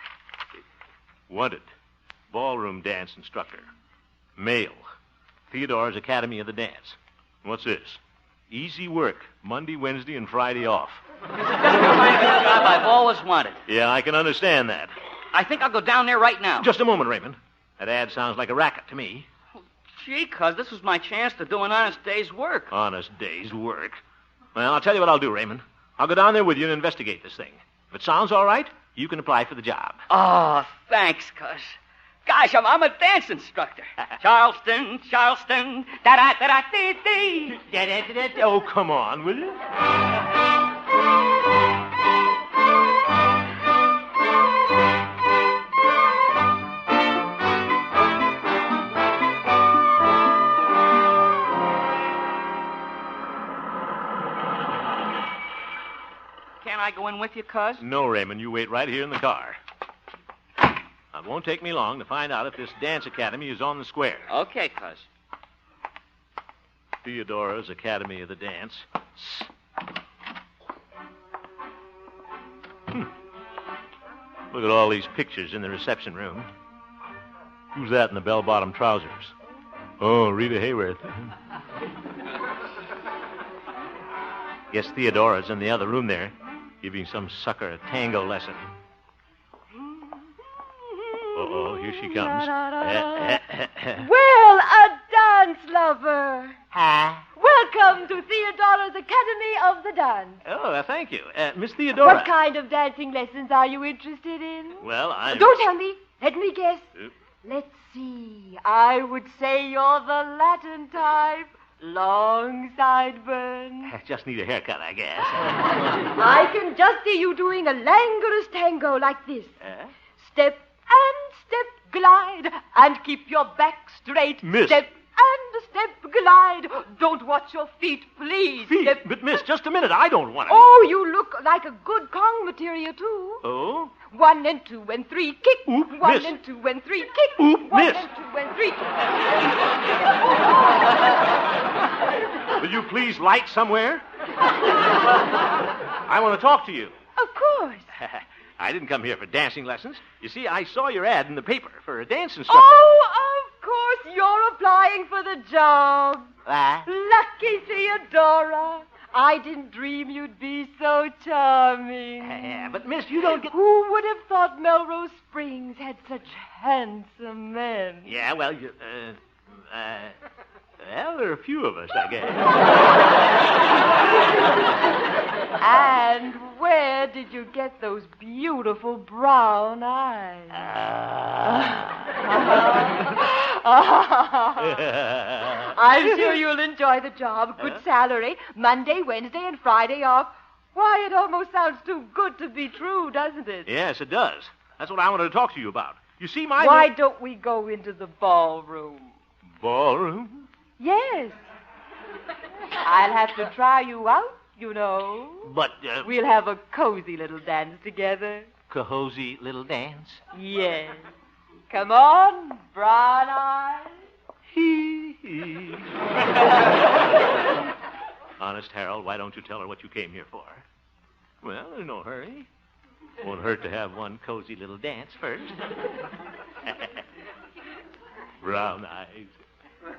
Wanted. Ballroom dance instructor. Male. Theodore's Academy of the Dance. What's this? Easy work. Monday, Wednesday, and Friday off. That's the kind of job I've always wanted. Yeah, I can understand that. I think I'll go down there right now. Just a moment, Raymond. That ad sounds like a racket to me. Gee, Cuz, this was my chance to do an honest day's work. Honest day's work. Well, I'll tell you what I'll do, Raymond. I'll go down there with you and investigate this thing. If it sounds all right, you can apply for the job. Oh, thanks, Cuz. Gosh, I'm a dance instructor. Charleston, Charleston, da-da-da-da-dee-dee. Da-da-da-da. Oh, come on, will you? Can I go in with you, Cuz? No, Raymond, you wait right here in the car. It won't take me long to find out if this dance academy is on the square. Okay, Cuz. Theodora's Academy of the Dance. Look at all these pictures in the reception room. Who's that in the bell-bottom trousers? Oh, Rita Hayworth. Guess Theodora's in the other room there, giving some sucker a tango lesson. Uh-oh, here she comes. Well, a dance lover. Huh? Welcome to Theodora's Academy of the Dance. Oh, thank you. Miss Theodora. What kind of dancing lessons are you interested in? Well, I'm... Don't tell me. Let me guess. Let's see. I would say you're the Latin type. Long sideburns. I just need a haircut, I guess. I can just see you doing a languorous tango like this. Step and step, glide, and keep your back straight. Miss. Step and step, glide. Don't watch your feet, please. Feet? Step But, miss, just a minute. I don't want to... Oh, you look like a good Kong material, too. Oh? 1 and 2 and 3, kick. Oop, 1 miss. and 2 and 3, kick. Oop, 1 miss. and 2 and 3. Will you please light somewhere? I want to talk to you. Of course. I didn't come here for dancing lessons. You see, I saw your ad in the paper for a dance instructor. Oh, of course you're applying for the job. What? Lucky Theodora. I didn't dream you'd be so charming. Yeah, but, miss, you don't get... Who would have thought Melrose Springs had such handsome men? Yeah, well, well, there are a few of us, I guess. And where did you get those beautiful brown eyes? I'm sure you'll enjoy the job. Good salary. Monday, Wednesday, and Friday off. Why, it almost sounds too good to be true, doesn't it? Yes, it does. That's what I wanted to talk to you about. You see, Why don't we go into the ballroom? Ballroom? Yes. I'll have to try you out, you know. But, We'll have a cozy little dance together. Cozy little dance? Yes. Come on, brown eyes. Honest, Harold, why don't you tell her what you came here for? Well, there's no hurry. Won't hurt to have one cozy little dance first. Brown eyes.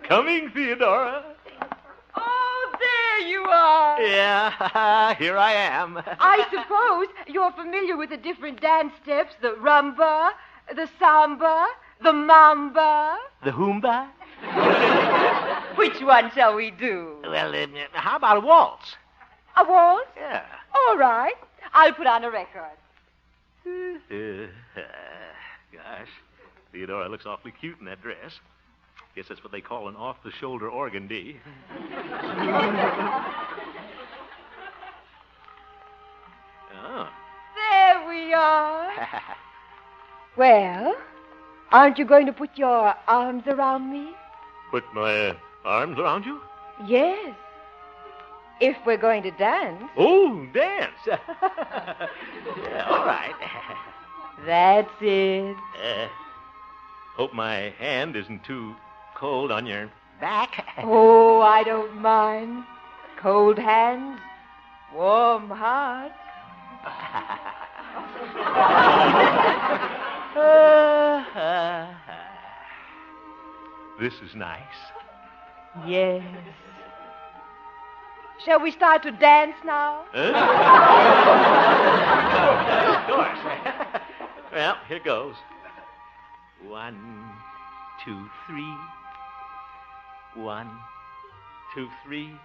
Coming, Theodora. Oh, there you are. Yeah, here I am. I suppose you're familiar with the different dance steps, the rumba, the samba, the mamba. The Hoomba? Which one shall we do? Well, how about a waltz? A waltz? Yeah. All right. I'll put on a record. Gosh, Theodora looks awfully cute in that dress. Guess that's what they call an off-the-shoulder organdy. Oh. There we are. Well, aren't you going to put your arms around me? Put my arms around you? Yes. If we're going to dance. Oh, dance. Yeah, all right. That's it. Hope my hand isn't too cold on your back. Oh, I don't mind. Cold hands, warm heart. This is nice. Yes. Shall we start to dance now? Of course. Well, here goes. 1, 2, 3. 1, 2, 3.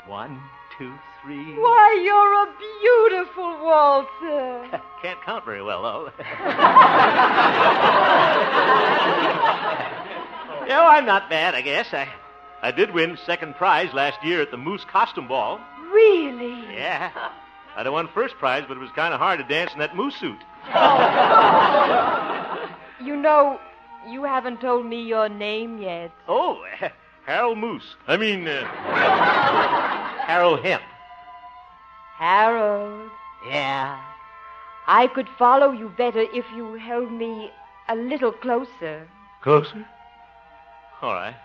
1, 2, 3. Why, you're a beautiful waltzer. Can't count very well, though. Yeah, I'm not bad, I guess. I did win second prize last year at the Moose Costume Ball. Really? Yeah. I'd have won first prize, but it was kind of hard to dance in that moose suit. You know, you haven't told me your name yet. Oh, Harold Moose. Harold Hemp. Harold. Yeah. I could follow you better if you held me a little closer. Closer? All right.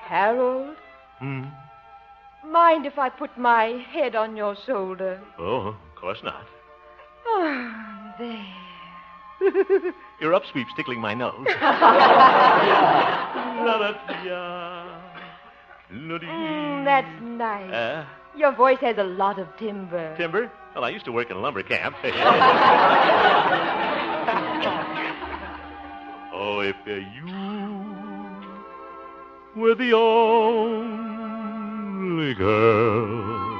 Harold? Mind if I put my head on your shoulder? Oh, of course not. Oh, there. Your upsweep's tickling my nose. That's nice. Your voice has a lot of timbre. Timber? Well, I used to work in a lumber camp. Oh, if you were the only girl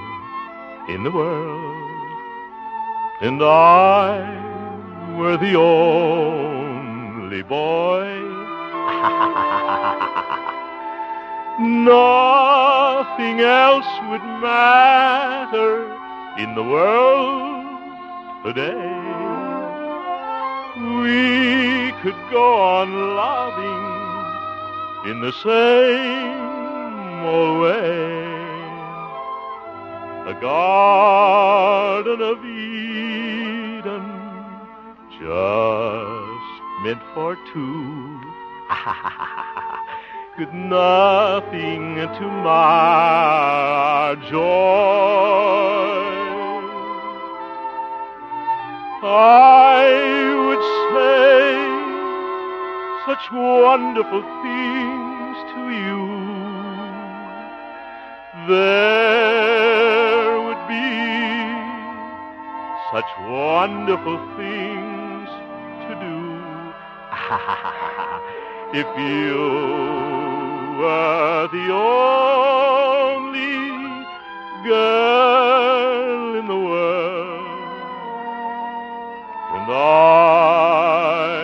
in the world, and I were the only boy, nothing else would matter in the world today. We could go on loving in the same old way. A garden of Eden just meant for two. could nothing to mar our joy. I would say such wonderful things to you. There would be such wonderful things to do. If you were the only girl in the world, and I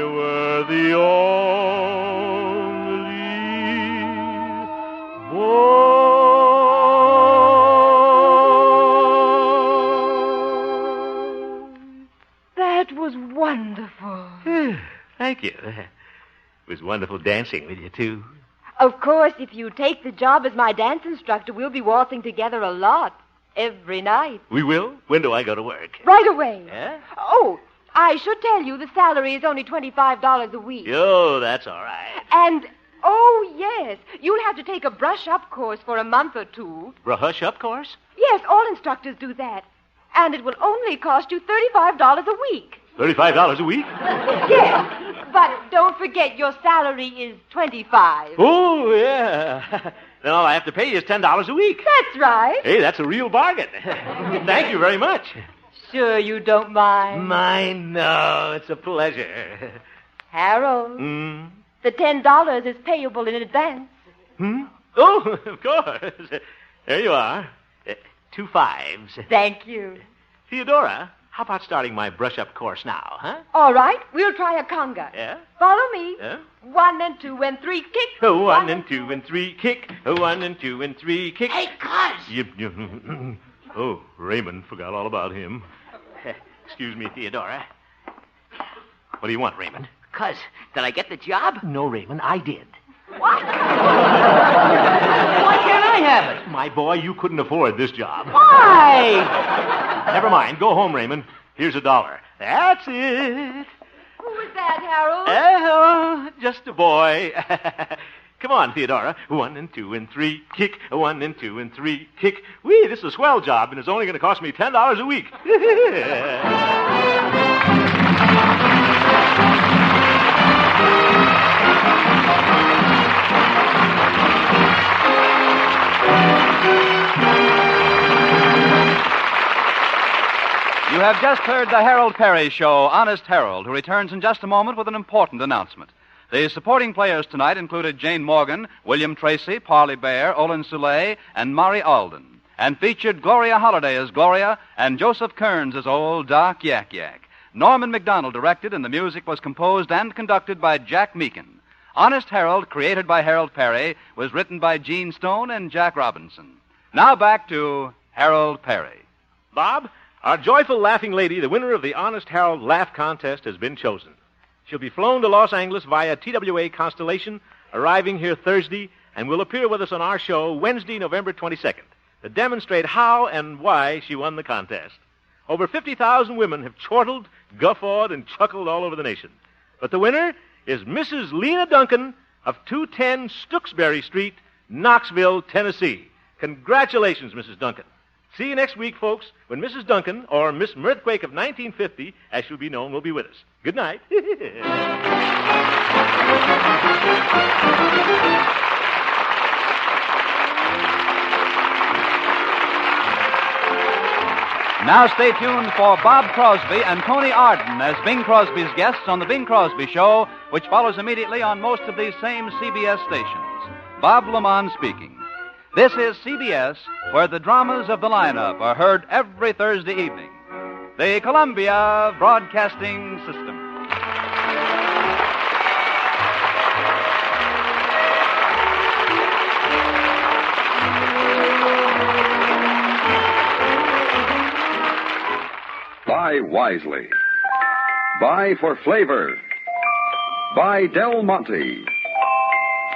were the only boy. That was wonderful. Thank you. It was wonderful dancing with you, too. Of course, if you take the job as my dance instructor, we'll be waltzing together a lot. Every night. We will? When do I go to work? Right away. Yeah? Oh, I should tell you the salary is only $25 a week. Oh, that's all right. And, oh, yes, you'll have to take a brush-up course for a month or two. Brush-up course? Yes, all instructors do that. And it will only cost you $35 a week. $35 a week? Yes, but don't forget your salary is $25. Oh, yeah. Then all I have to pay you is $10 a week. That's right. Hey, that's a real bargain. Thank you very much. Sure you don't mind? Mind? No, it's a pleasure. Harold, the $10 is payable in advance. Oh, of course. There you are. 2 5s. Thank you. Theodora, how about starting my brush-up course now, huh? All right, we'll try a conga. Yeah? Follow me. Yeah? 1 and 2 and 3, kick. 1 and 2 and 3, kick. 1 and 2 and 3, kick. Hey, Cuz! Oh, Raymond, forgot all about him. Excuse me, Theodora. What do you want, Raymond? Cuz, did I get the job? No, Raymond, I did. What? Why can't I have it? My boy, you couldn't afford this job. Why? Never mind. Go home, Raymond. Here's $1. That's it. Who was that, Harold? Oh, just a boy. Come on, Theodora. 1 and 2 and 3, kick. 1 and 2 and 3, kick. Whee, this is a swell job, and it's only going to cost me $10 a week. You have just heard the Harold Perry Show, Honest Harold, who returns in just a moment with an important announcement. The supporting players tonight included Jane Morgan, William Tracy, Parley Bear, Olin Soule, and Mari Alden, and featured Gloria Holliday as Gloria and Joseph Kearns as old Doc Yak Yak. Norman McDonald directed, and the music was composed and conducted by Jack Meakin. Honest Harold, created by Harold Perry, was written by Gene Stone and Jack Robinson. Now back to Harold Perry. Bob, our joyful laughing lady, the winner of the Honest Harold Laugh Contest, has been chosen. She'll be flown to Los Angeles via TWA Constellation, arriving here Thursday, and will appear with us on our show Wednesday, November 22nd, to demonstrate how and why she won the contest. Over 50,000 women have chortled, guffawed, and chuckled all over the nation. But the winner is Mrs. Lena Duncan of 210 Stooksbury Street, Knoxville, Tennessee. Congratulations, Mrs. Duncan. See you next week, folks, when Mrs. Duncan, or Miss Mirthquake of 1950, as she'll be known, will be with us. Good night. Now stay tuned for Bob Crosby and Tony Arden as Bing Crosby's guests on The Bing Crosby Show, which follows immediately on most of these same CBS stations. Bob Lamont speaking. This is CBS, where the dramas of the lineup are heard every Thursday evening. The Columbia Broadcasting System. Buy wisely. Buy for flavor. Buy Del Monte.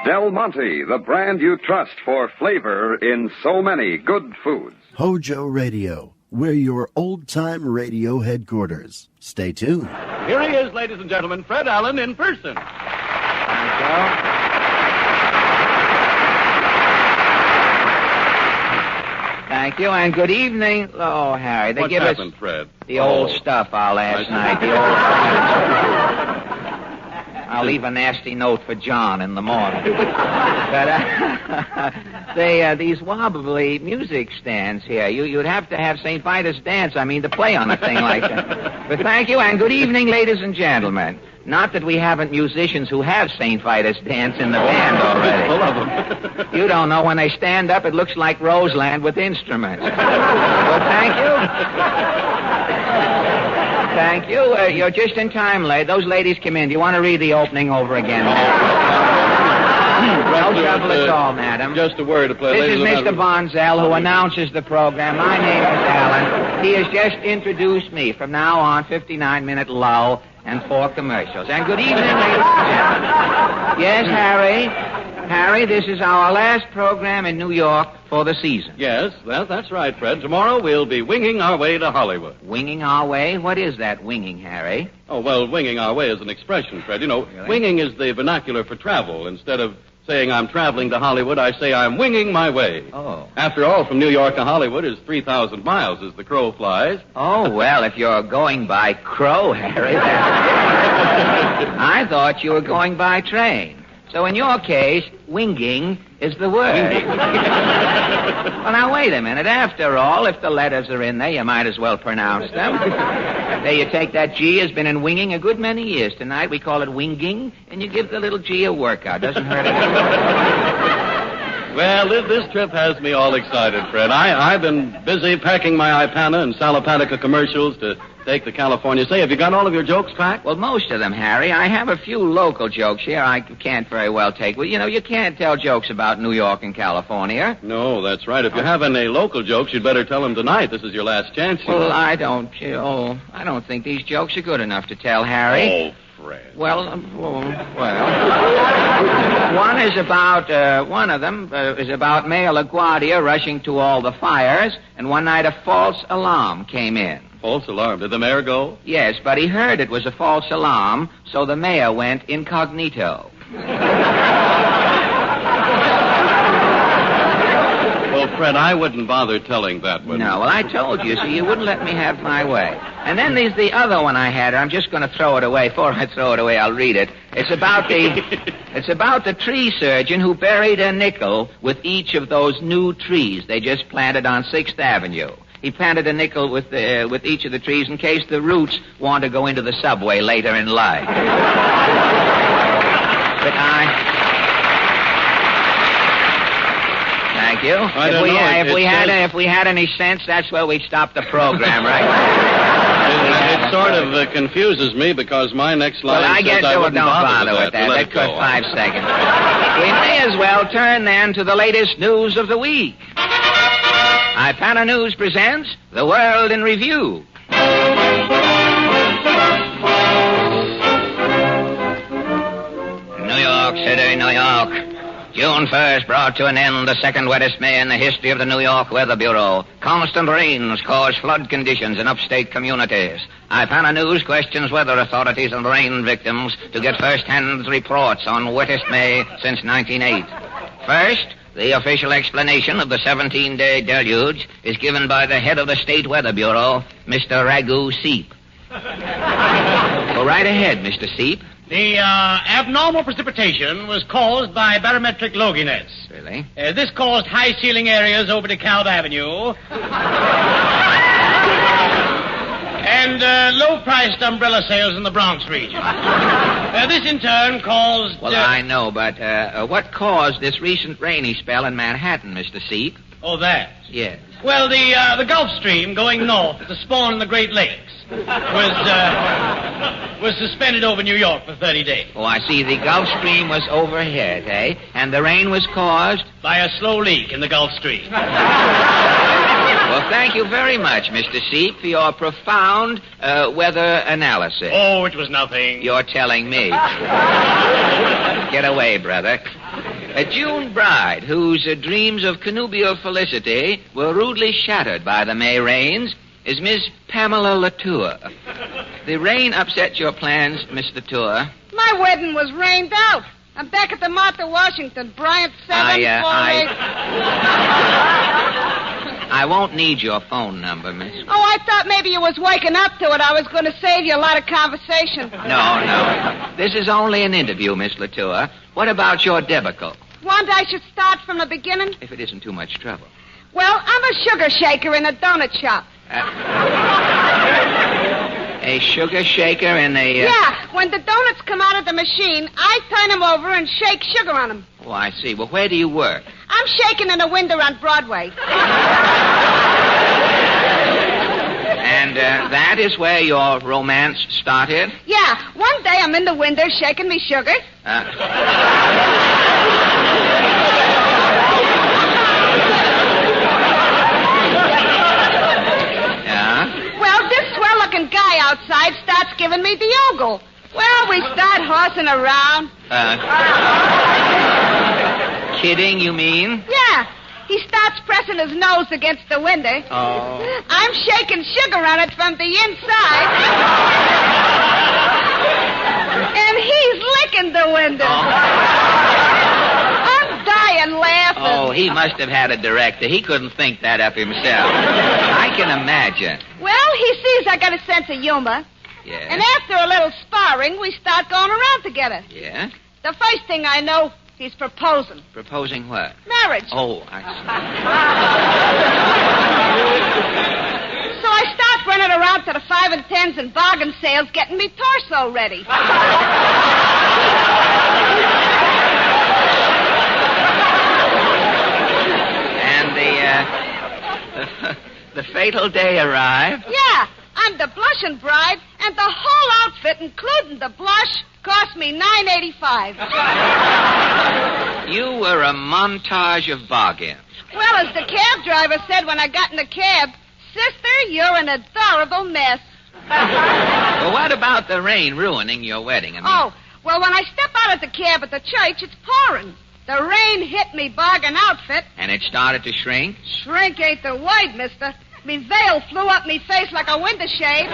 Del Monte, the brand you trust for flavor in so many good foods. Hojo Radio, we're your old-time radio headquarters. Stay tuned. Here he is, ladies and gentlemen, Fred Allen in person. Thank you, and good evening. Oh, Harry, they What's give happened, us Fred? the old stuff last night. The old I'll leave a nasty note for John in the morning. But these wobbly music stands here. You'd have to have St. Vitus dance. To play on a thing like that. But thank you, and good evening, ladies and gentlemen. Not that we haven't musicians who have St. Vitus dance in the band already. Full of them. You don't know, when they stand up, it looks like Roseland with instruments. Well, thank you. Thank you. You're just in time, lady. Those ladies come in. Do you want to read the opening over again? No trouble at all, madam. Just a word to play. This is Mr. Bonzel, who announces the program. My name is Alan. He has just introduced me. From now on, 59-minute lull and 4 commercials. And good evening, ladies and gentlemen. Yes, Harry? Harry, this is our last program in New York for the season. Yes, that's right, Fred. Tomorrow we'll be winging our way to Hollywood. Winging our way? What is that, winging, Harry? Oh, well, winging our way is an expression, Fred. Really? Winging is the vernacular for travel. Instead of saying I'm traveling to Hollywood, I say I'm winging my way. Oh. After all, from New York to Hollywood is 3,000 miles as the crow flies. Oh, well, if you're going by crow, Harry, I thought you were going by train. So in your case, winging is the word. Well, now, wait a minute. After all, if the letters are in there, you might as well pronounce them. There, you take that G, has been in winging a good many years. Tonight we call it winging, and you give the little G a workout. Doesn't hurt it. Well, this trip has me all excited, Fred. I've been busy packing my Ipana and Salapatica commercials to take to California. Say, have you got all of your jokes packed? Well, most of them, Harry. I have a few local jokes here I can't very well take. Well, you can't tell jokes about New York and California. No, that's right. If you have any local jokes, you'd better tell them tonight. This is your last chance. Well, I don't think these jokes are good enough to tell, Harry. Oh, Fred. Well, one of them is about Mayor LaGuardia rushing to all the fires, and one night a false alarm came in. False alarm. Did the mayor go? Yes, but he heard it was a false alarm, so the mayor went incognito. Well, Fred, I wouldn't bother telling that one. No, well, I told you, so you wouldn't let me have my way. And then there's the other one I had. I'm just going to throw it away. Before I throw it away, I'll read it. It's about the tree surgeon who buried a nickel with each of those new trees they just planted on 6th Avenue. He planted a nickel with each of the trees in case the roots want to go into the subway later in life. But Thank you. If we had any sense, that's where we'd stop the program, right? It sort of confuses me because my next line I says I wouldn't don't bother with that. That took 5 seconds. We may as well turn then to the latest news of the week. Ipana News presents The World in Review. New York City, New York. June 1st brought to an end the second wettest May in the history of the New York Weather Bureau. Constant rains cause flood conditions in upstate communities. Ipana News questions weather authorities and rain victims to get first-hand reports on wettest May since 1908. First, the official explanation of the 17-day deluge is given by the head of the State Weather Bureau, Mr. Ragu Seep. Go right ahead, Mr. Seep. The abnormal precipitation was caused by barometric loginess. Really? This caused high ceiling areas over DeKalb Avenue. And low-priced umbrella sales in the Bronx region. This, in turn, caused... Well, I know, but what caused this recent rainy spell in Manhattan, Mr. Seep? Oh, that? Yes. Well, the Gulf Stream going north to spawn in the Great Lakes was suspended over New York for 30 days. Oh, I see. The Gulf Stream was overhead, eh? And the rain was caused? By a slow leak in the Gulf Stream. Well, thank you very much, Mr. Seep, for your profound weather analysis. Oh, it was nothing. You're telling me. Get away, brother. A June bride whose dreams of connubial felicity were rudely shattered by the May rains is Miss Pamela Latour. The rain upset your plans, Miss Latour. My wedding was rained out. I'm back at the Martha Washington, Bryant 748. I won't need your phone number, miss. Oh, I thought maybe you was waking up to it. I was going to save you a lot of conversation. No. This is only an interview, Miss Latour. What about your debacle? Want I should start from the beginning? If it isn't too much trouble. Well, I'm a sugar shaker in a donut shop. A sugar shaker in a... Yeah, when the donuts come out of the machine, I turn them over and shake sugar on them. Oh, I see. Well, where do you work? I'm shaking in a window on Broadway. And that is where your romance started? Yeah, one day I'm in the window shaking me sugar. Well, this swell-looking guy outside starts giving me the ogle. Well, we start horsing around. Kidding, you mean? Yeah. He starts pressing his nose against the window. Oh. I'm shaking sugar on it from the inside. And he's licking the window. I'm dying laughing. Oh, he must have had a director. He couldn't think that up himself. I can imagine. Well, he sees I got a sense of humor. Yeah. And after a little sparring, we start going around together. Yeah? The first thing I know, he's proposing. Proposing what? Marriage. Oh, I see. So I start running around to the 5 and 10s and bargain sales getting me torso ready. And the fatal day arrived? Yeah, I'm the blushing bride, and the whole outfit, including the blush, cost me $9.85. You were a montage of bargains. Well, as the cab driver said when I got in the cab, sister, you're an adorable mess. Well, what about the rain ruining your wedding? Well, when I step out of the cab at the church, it's pouring. The rain hit me bargain outfit. And it started to shrink? Shrink ain't the word, mister. Me veil flew up me face like a window shade.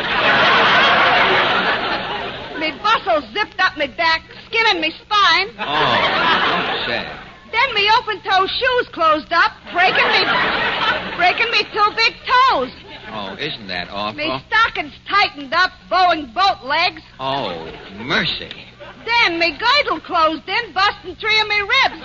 Me bustle zipped up me back, skinning me spine. Oh, don't say. Then me open-toe shoes closed up, breaking me 2 big toes. Oh, isn't that awful? Me stockings tightened up, bowing boat legs. Oh, mercy. Then me girdle closed in, busting 3 of me ribs.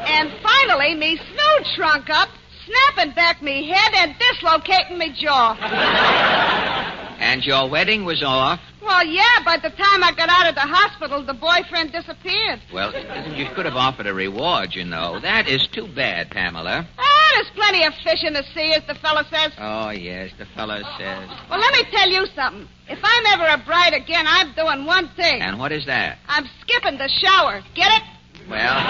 And finally, me snood shrunk up, snapping back me head and dislocating me jaw. And your wedding was off? Well, yeah, by the time I got out of the hospital, the boyfriend disappeared. Well, you could have offered a reward, you know. That is too bad, Pamela. There's plenty of fish in the sea, as the fella says. Oh, yes, the fellow says. Well, let me tell you something. If I'm ever a bride again, I'm doing one thing. And what is that? I'm skipping the shower. Get it? Well,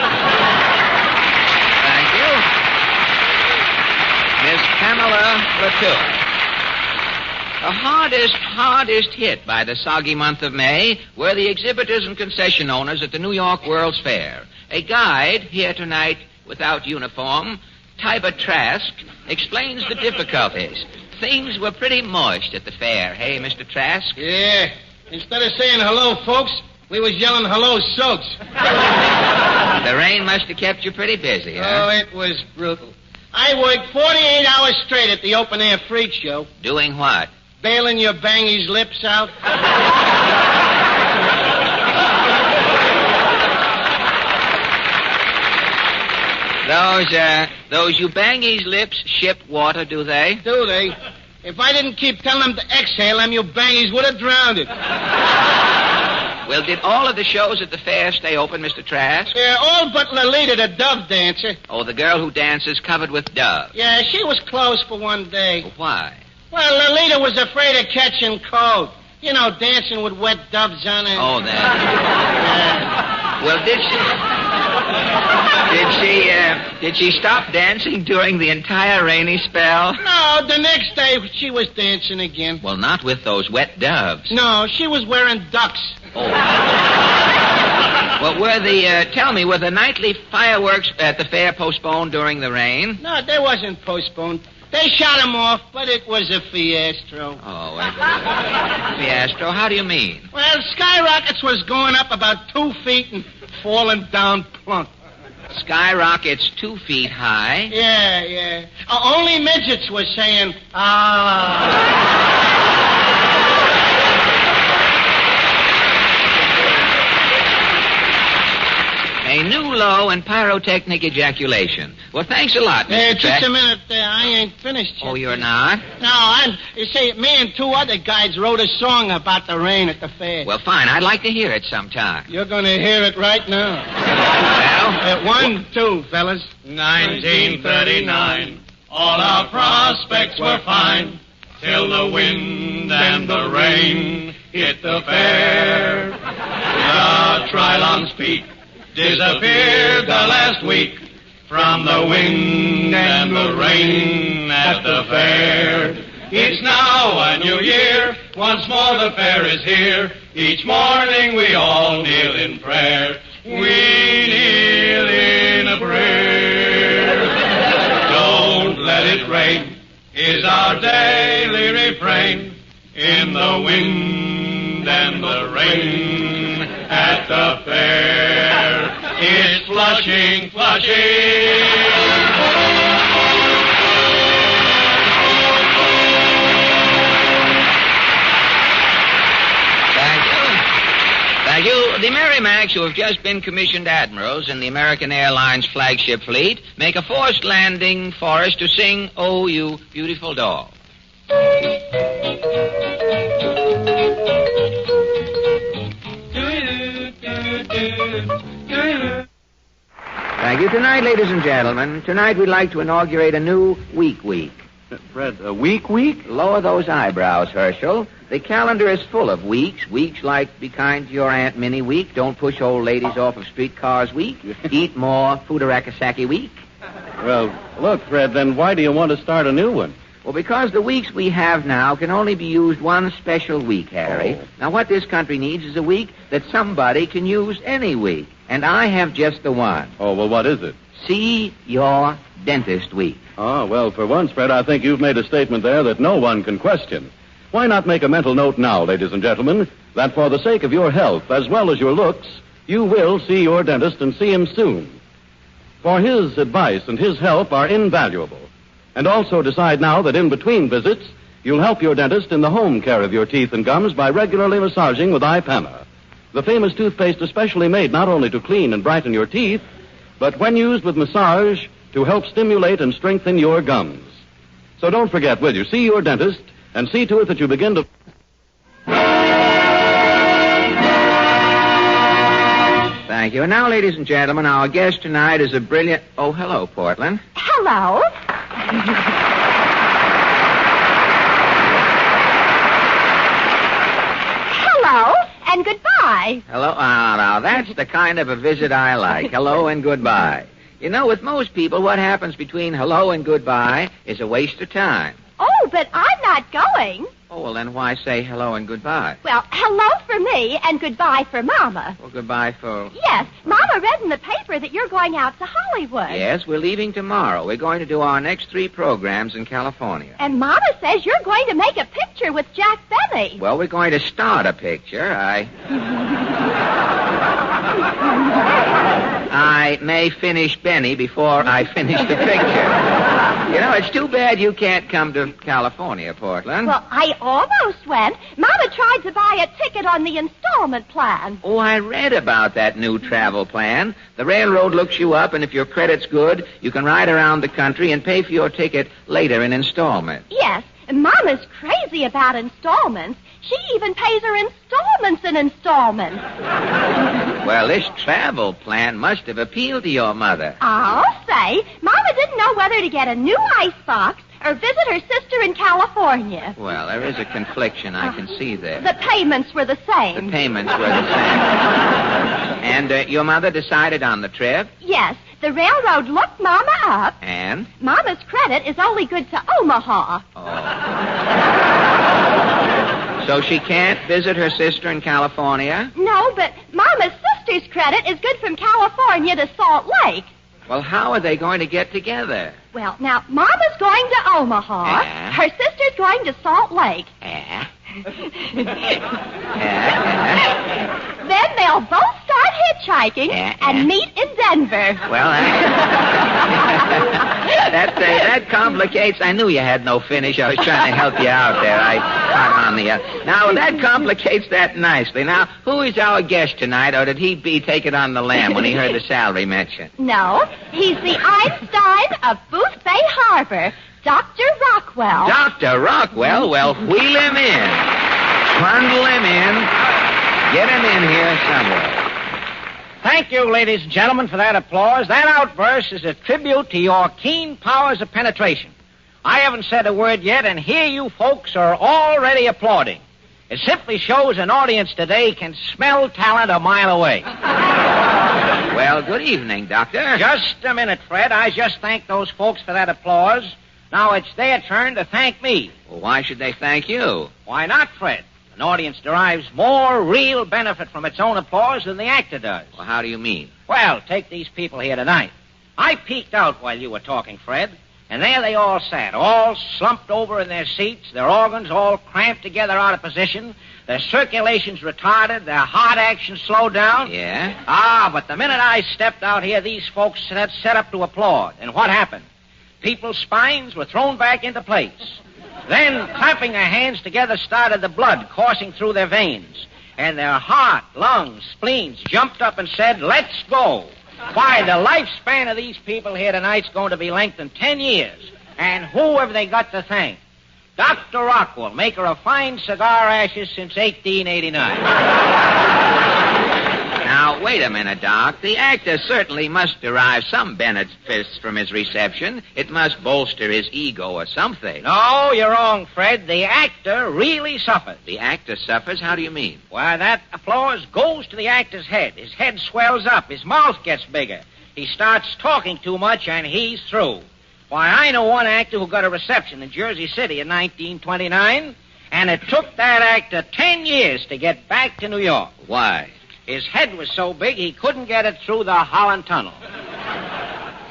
thank you. Miss Pamela Latour. The hardest hit by the soggy month of May were the exhibitors and concession owners at the New York World's Fair. A guide here tonight without uniform, Tiber Trask, explains the difficulties. Things were pretty moist at the fair. Hey, Mr. Trask? Yeah. Instead of saying hello, folks, we was yelling hello, soaks. The rain must have kept you pretty busy, huh? Oh, it was brutal. I worked 48 hours straight at the open-air freak show. Doing what? Bailing your bangy's lips out. Those Ubangi's lips ship water, do they? Do they? If I didn't keep telling them to exhale, them Ubangi's would have drowned it. Well, did all of the shows at the fair stay open, Mr. Trask? Yeah, all but Lolita, the dove dancer. Oh, the girl who dances covered with doves. Yeah, she was closed for one day. Why? Well, Lolita was afraid of catching cold. You know, dancing with wet doves on her. Oh, that. Well, did she stop dancing during the entire rainy spell? No, the next day she was dancing again. Well, not with those wet doves. No, she was wearing ducks. Oh. Well, were the nightly fireworks at the fair postponed during the rain? No, they wasn't postponed. They shot him off, but it was a fiasco. Oh, a fiasco? How do you mean? Well, skyrockets was going up about 2 feet and falling down plunk. Skyrockets 2 feet high. Yeah. Only midgets were saying, ah. A new low in pyrotechnic ejaculation. Well, thanks a lot, Mr. Just a minute. I ain't finished yet. Oh, you're not? No, you see, me and 2 other guys wrote a song about the rain at the fair. Well, fine. I'd like to hear it sometime. You're going to hear it right now. Well? 1, 2, fellas. 1939, all our prospects were fine, till the wind and the rain hit the fair. The Trilon's peak disappeared the last week from the wind and the rain at the fair. It's now a new year, once more the fair is here. Each morning we all kneel in prayer. We kneel in a prayer. Don't let it rain is our daily refrain. In the wind and the rain at the fair. It's Flushing. Thank you. The Merrimacks, who have just been commissioned admirals in the American Airlines flagship fleet, make a forced landing for us to sing, "Oh, You Beautiful Doll." Thank you. Tonight, ladies and gentlemen, tonight we'd like to inaugurate a new week. Fred, a week? Lower those eyebrows, Herschel. The calendar is full of weeks. Weeks like Be Kind to Your Aunt Minnie week, Don't Push Old Ladies Off of Streetcars week, Eat More Fudarakasaki week. Well, look, Fred, then why do you want to start a new one? Well, because the weeks we have now can only be used one special week, Harry. Oh. Now, what this country needs is a week that somebody can use any week. And I have just the one. Oh, well, what is it? See Your Dentist week. Oh, well, for once, Fred, I think you've made a statement there that no one can question. Why not make a mental note now, ladies and gentlemen, that for the sake of your health as well as your looks, you will see your dentist and see him soon. For his advice and his help are invaluable. And also decide now that in between visits, you'll help your dentist in the home care of your teeth and gums by regularly massaging with iPana, the famous toothpaste especially made not only to clean and brighten your teeth, but when used with massage, to help stimulate and strengthen your gums. So don't forget, will you, see your dentist and see to it that you begin to... Thank you. And now, ladies and gentlemen, our guest tonight is a brilliant... Oh, hello, Portland. Hello. Hello and goodbye. Hello. Now, that's the kind of a visit I like. Hello and goodbye. You know, with most people, what happens between hello and goodbye is a waste of time. Oh, but I'm not going. Oh, well, then why say hello and goodbye? Well, hello for me and goodbye for Mama. Well, goodbye for... Yes, Mama read in the paper that you're going out to Hollywood. Yes, we're leaving tomorrow. We're going to do our next 3 programs in California. And Mama says you're going to make a picture with Jack Benny. Well, we're going to start a picture. I may finish Benny before I finish the picture. You know, it's too bad you can't come to California, Portland. Well, I almost went. Mama tried to buy a ticket on the installment plan. Oh, I read about that new travel plan. The railroad looks you up, and if your credit's good, you can ride around the country and pay for your ticket later in installments. Yes, Mama's crazy about installments. She even pays her installments in installments. Well, this travel plan must have appealed to your mother. I'll say. Mama didn't know whether to get a new icebox or visit her sister in California. Well, there is a confliction. I can see there. The payments were the same. The payments were the same. And your mother decided on the trip? Yes. The railroad looked Mama up. And? Mama's credit is only good to Omaha. So she can't visit her sister in California? No, but Mama's sister's credit is good from California to Salt Lake. Well, how are they going to get together? Well, now, Mama's going to Omaha. Her sister's going to Salt Lake. Then they'll both start hitchhiking and meet in Denver. Well, that complicates. I knew you had no finish. I was trying to help you out there. I caught on the Now, that complicates that nicely. Now, who is our guest tonight, or did he take it on the lam when he heard the salary mentioned? No, he's the Einstein of Booth Bay Harbor, Dr. Rockwell. Dr. Rockwell? Well, wheel him in. Bundle him in. Get him in here somewhere. Thank you, ladies and gentlemen, for that applause. That outburst is a tribute to your keen powers of penetration. I haven't said a word yet, and here you folks are already applauding. It simply shows an audience today can smell talent a mile away. Well, good evening, Doctor. Just a minute, Fred. I just thanked those folks for that applause. Now it's their turn to thank me. Well, why should they thank you? Why not, Fred? An audience derives more real benefit from its own applause than the actor does. Well, how do you mean? Well, take these people here tonight. I peeked out while you were talking, Fred, and there they all sat, all slumped over in their seats, their organs all cramped together out of position, their circulations retarded, their heart action slowed down. Yeah? But the minute I stepped out here, these folks set up to applaud. And what happened? People's spines were thrown back into place. Then, clapping their hands together, started the blood coursing through their veins. And their heart, lungs, spleens jumped up and said, "Let's go." Why, the lifespan of these people here tonight's going to be lengthened 10 years. And who have they got to thank? Dr. Rockwell, maker of fine cigar ashes since 1889. Now, wait a minute, Doc. The actor certainly must derive some benefits from his reception. It must bolster his ego or something. No, you're wrong, Fred. The actor really suffers. The actor suffers? How do you mean? Why, that applause goes to the actor's head. His head swells up. His mouth gets bigger. He starts talking too much, and he's through. Why, I know one actor who got a reception in Jersey City in 1929, and it took that actor 10 years to get back to New York. Why? His head was so big he couldn't get it through the Holland Tunnel.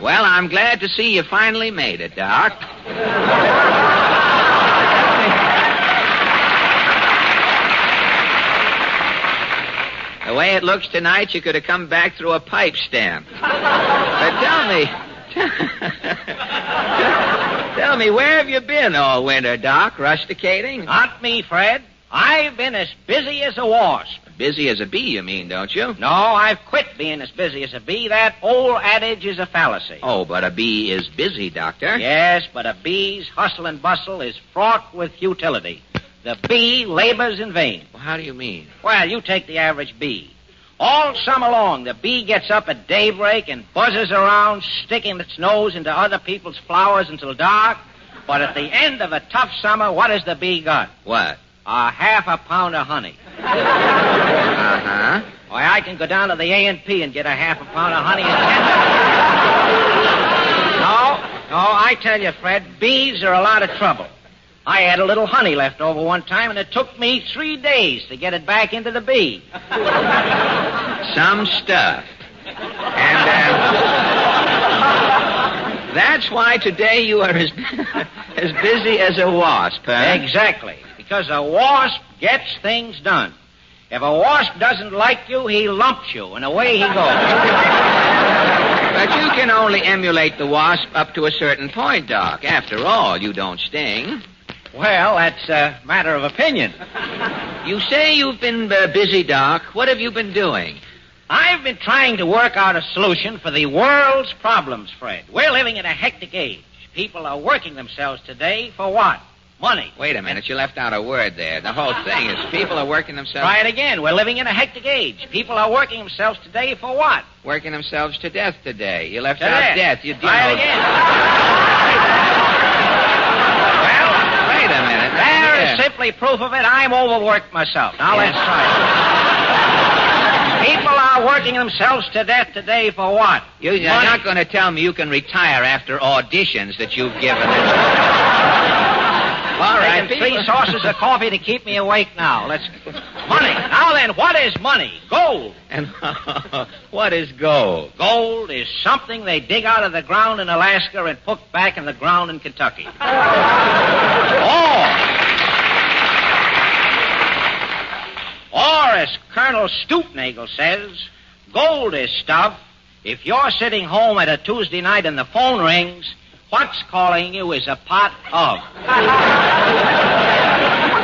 Well, I'm glad to see you finally made it, Doc. The way it looks tonight, you could have come back through a pipe stem. But tell me, where have you been all winter, Doc? Rusticating? Not me, Fred. I've been as busy as a wasp. Busy as a bee, you mean, don't you? No, I've quit being as busy as a bee. That old adage is a fallacy. Oh, but a bee is busy, Doctor. Yes, but a bee's hustle and bustle is fraught with futility. The bee labors in vain. Well, how do you mean? Well, you take the average bee. All summer long, the bee gets up at daybreak and buzzes around, sticking its nose into other people's flowers until dark. But at the end of a tough summer, what has the bee got? What? Half a pound of honey. Uh-huh. Why, I can go down to the A&P and get a half a pound of honey in 10 minutes. No, I tell you, Fred, bees are a lot of trouble. I had a little honey left over one time, and it took me 3 days to get it back into the bee. Some stuff. And, that's why today you are as busy as a wasp, huh? Exactly. Because a wasp gets things done. If a wasp doesn't like you, he lumps you, and away he goes. But you can only emulate the wasp up to a certain point, Doc. After all, you don't sting. Well, that's a matter of opinion. You say you've been busy, Doc. What have you been doing? I've been trying to work out a solution for the world's problems, Fred. We're living in a hectic age. People are working themselves today for what? Money. Wait a minute, you left out a word there. The whole thing is people are working themselves... Try it again. We're living in a hectic age. People are working themselves today for what? Working themselves to death today. You left out death. You Try it again. Well, wait a minute. There is simply proof of it. I'm overworked myself. Now let's try it. People are working themselves to death today for what? You're not going to tell me you can retire after auditions that you've given. All right, 3 saucers of coffee to keep me awake now. Money. Now then, what is money? Gold. And what is gold? Gold is something they dig out of the ground in Alaska and put back in the ground in Kentucky. Or, as Colonel Stoopnagle says, Gold is stuff. If you're sitting home at a Tuesday night and the phone rings, what's calling you is a pot of.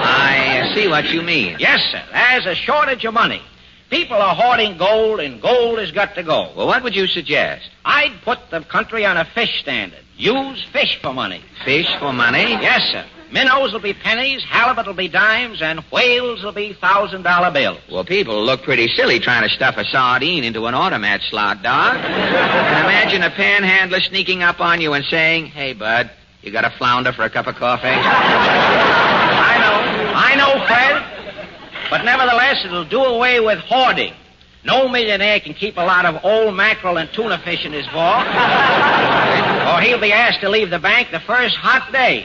I see what you mean. Yes, sir. There's a shortage of money. People are hoarding gold, and gold has got to go. Well, what would you suggest? I'd put the country on a fish standard. Use fish for money. Fish for money? Yes, sir. Minnows will be pennies, halibut will be dimes, and whales will be $1,000 bills. Well, people look pretty silly trying to stuff a sardine into an automat slot, Doc. And imagine a panhandler sneaking up on you and saying, "Hey, bud, you got a flounder for a cup of coffee?" I know, Fred. But nevertheless, it'll do away with hoarding. No millionaire can keep a lot of old mackerel and tuna fish in his vault, or he'll be asked to leave the bank the first hot day.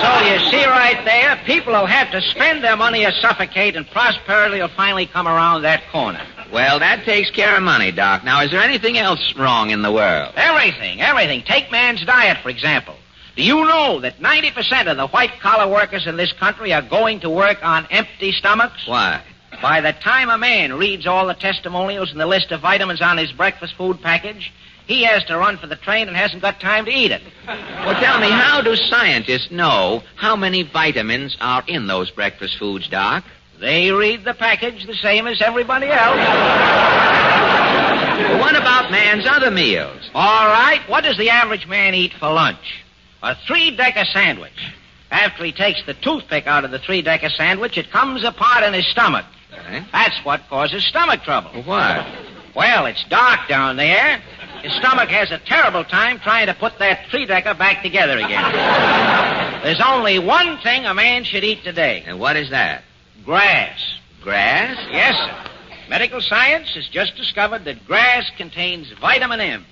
So you see right there, people will have to spend their money or suffocate, and prosperity will finally come around that corner. Well, that takes care of money, Doc. Now, is there anything else wrong in the world? Everything. Take man's diet, for example. Do you know that 90% of the white-collar workers in this country are going to work on empty stomachs? Why? By the time a man reads all the testimonials and the list of vitamins on his breakfast food package, he has to run for the train and hasn't got time to eat it. Well, tell me, how do scientists know how many vitamins are in those breakfast foods, Doc? They read the package the same as everybody else. Well, what about man's other meals? All right, what does the average man eat for lunch? A 3-decker sandwich. After he takes the toothpick out of the 3-decker sandwich, it comes apart in his stomach. That's what causes stomach trouble. What? Well, it's dark down there. His stomach has a terrible time trying to put that 3-decker back together again. There's only one thing a man should eat today. And what is that? Grass. Grass? Yes, sir. Medical science has just discovered that grass contains vitamin M.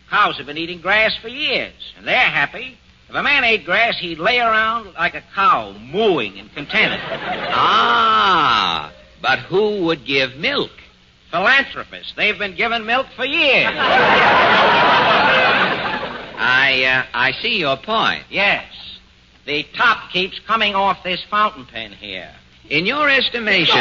Cows have been eating grass for years, and they're happy. If a man ate grass, he'd lay around like a cow, mooing and contented. Ah, but who would give milk? Philanthropists. They've been giving milk for years. I see your point. Yes. The top keeps coming off this fountain pen here. In your estimation,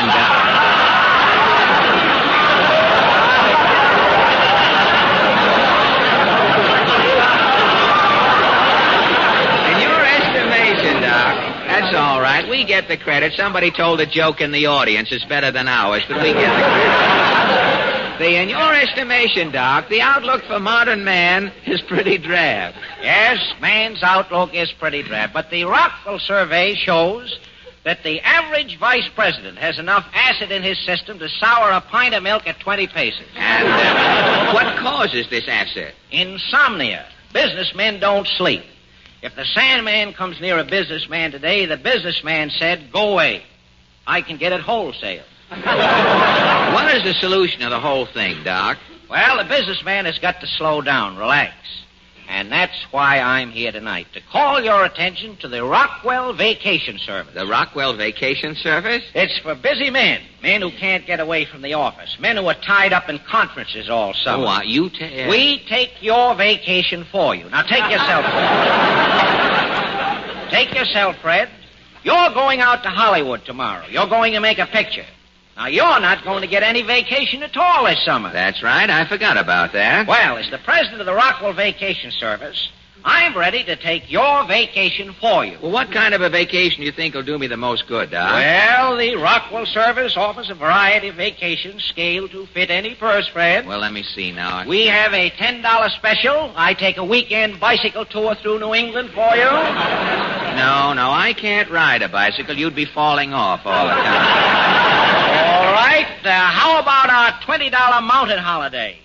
that's all right. We get the credit. Somebody told a joke in the audience. It's better than ours, but we get the credit. See, in your estimation, Doc, the outlook for modern man is pretty drab. Yes, man's outlook is pretty drab. But the Rockwell survey shows that the average vice president has enough acid in his system to sour a pint of milk at 20 paces. And what causes this acid? Insomnia. Businessmen don't sleep. If the Sandman comes near a businessman today, the businessman said, "Go away. I can get it wholesale." What is the solution of the whole thing, Doc? Well, the businessman has got to slow down, relax. And that's why I'm here tonight, to call your attention to the Rockwell Vacation Service. The Rockwell Vacation Service? It's for busy men who can't get away from the office, men who are tied up in conferences all summer. Oh, We take your vacation for you. Now, take yourself, Fred. Take yourself, Fred. You're going out to Hollywood tomorrow. You're going to make a picture. Now, you're not going to get any vacation at all this summer. That's right. I forgot about that. Well, as the president of the Rockwell Vacation Service, I'm ready to take your vacation for you. Well, what kind of a vacation do you think will do me the most good, Doc? Well, the Rockwell Service offers a variety of vacations scaled to fit any purse, Fred. Well, let me see now. We have a $10 special. I take a weekend bicycle tour through New England for you. No, I can't ride a bicycle. You'd be falling off all the time. All right. How about our $20 mountain holiday?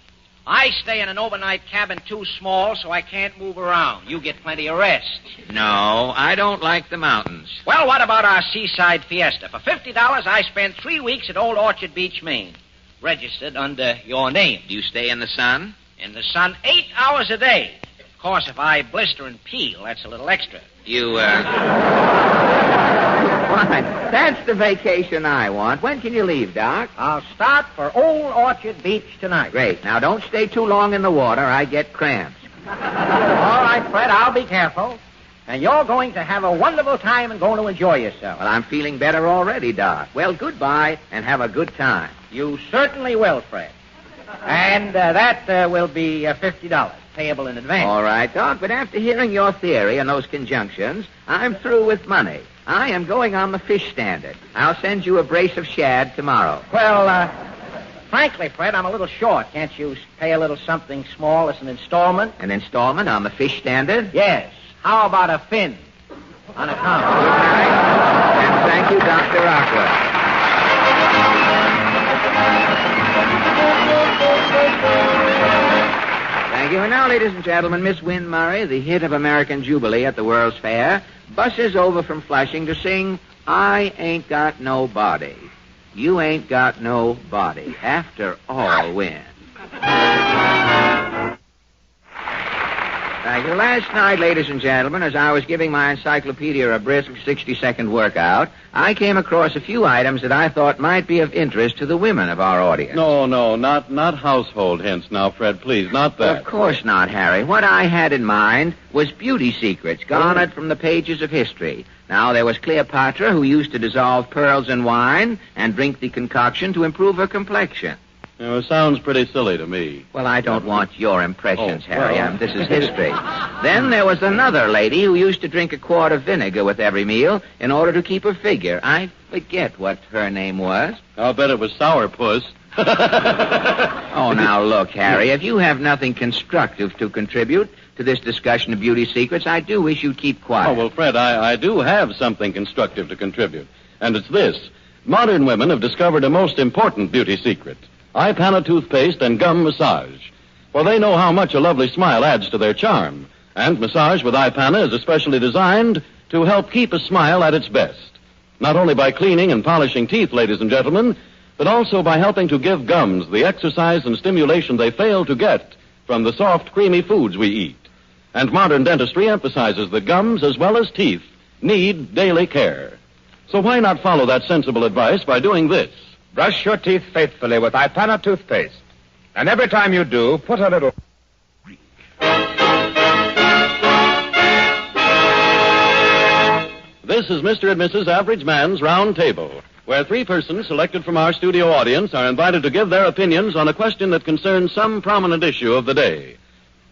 I stay in an overnight cabin too small, so I can't move around. You get plenty of rest. No, I don't like the mountains. Well, what about our seaside fiesta? For $50, I spend 3 weeks at Old Orchard Beach, Maine. Registered under your name. Do you stay in the sun? In the sun 8 hours a day. Of course, if I blister and peel, that's a little extra. Fine. That's the vacation I want. When can you leave, Doc? I'll start for Old Orchard Beach tonight. Great. Now, don't stay too long in the water. I get cramps. All right, Fred, I'll be careful. And you're going to have a wonderful time and going to enjoy yourself. Well, I'm feeling better already, Doc. Well, goodbye, and have a good time. You certainly will, Fred. And that will be $50, payable in advance. All right, Doc, but after hearing your theory and those conjunctions, I'm through with money. I am going on the fish standard. I'll send you a brace of shad tomorrow. Well, frankly, Fred, I'm a little short. Can't you pay a little something small as an installment? An installment on the fish standard? Yes. How about a fin on account? And thank you, Dr. Rockwood. Thank you. And now, ladies and gentlemen, Miss Wynne Murray, the hit of American Jubilee at the World's Fair, busses over from Flushing to sing I Ain't Got No Body. You ain't got no body. After all, Wynne. Thank you. Last night, ladies and gentlemen, as I was giving my encyclopedia a brisk 60-second workout, I came across a few items that I thought might be of interest to the women of our audience. No, not household hints now, Fred, please, not that. Of course not, Harry. What I had in mind was beauty secrets garnered from the pages of history. Now, there was Cleopatra, who used to dissolve pearls in wine and drink the concoction to improve her complexion. It sounds pretty silly to me. Well, I don't want your impressions, Harry. This is history. Then there was another lady who used to drink a quart of vinegar with every meal in order to keep her figure. I forget what her name was. I'll bet it was Sourpuss. Oh, now look, Harry, if you have nothing constructive to contribute to this discussion of beauty secrets, I do wish you'd keep quiet. Oh, well, Fred, I do have something constructive to contribute. And it's this. Modern women have discovered a most important beauty secret. Ipana toothpaste and gum massage. For they know how much a lovely smile adds to their charm. And massage with Ipana is especially designed to help keep a smile at its best. Not only by cleaning and polishing teeth, ladies and gentlemen, but also by helping to give gums the exercise and stimulation they fail to get from the soft, creamy foods we eat. And modern dentistry emphasizes that gums, as well as teeth, need daily care. So why not follow that sensible advice by doing this? Brush your teeth faithfully with Ipana toothpaste. And every time you do, put a little... This is Mr. and Mrs. Average Man's Round Table, where three persons selected from our studio audience are invited to give their opinions on a question that concerns some prominent issue of the day.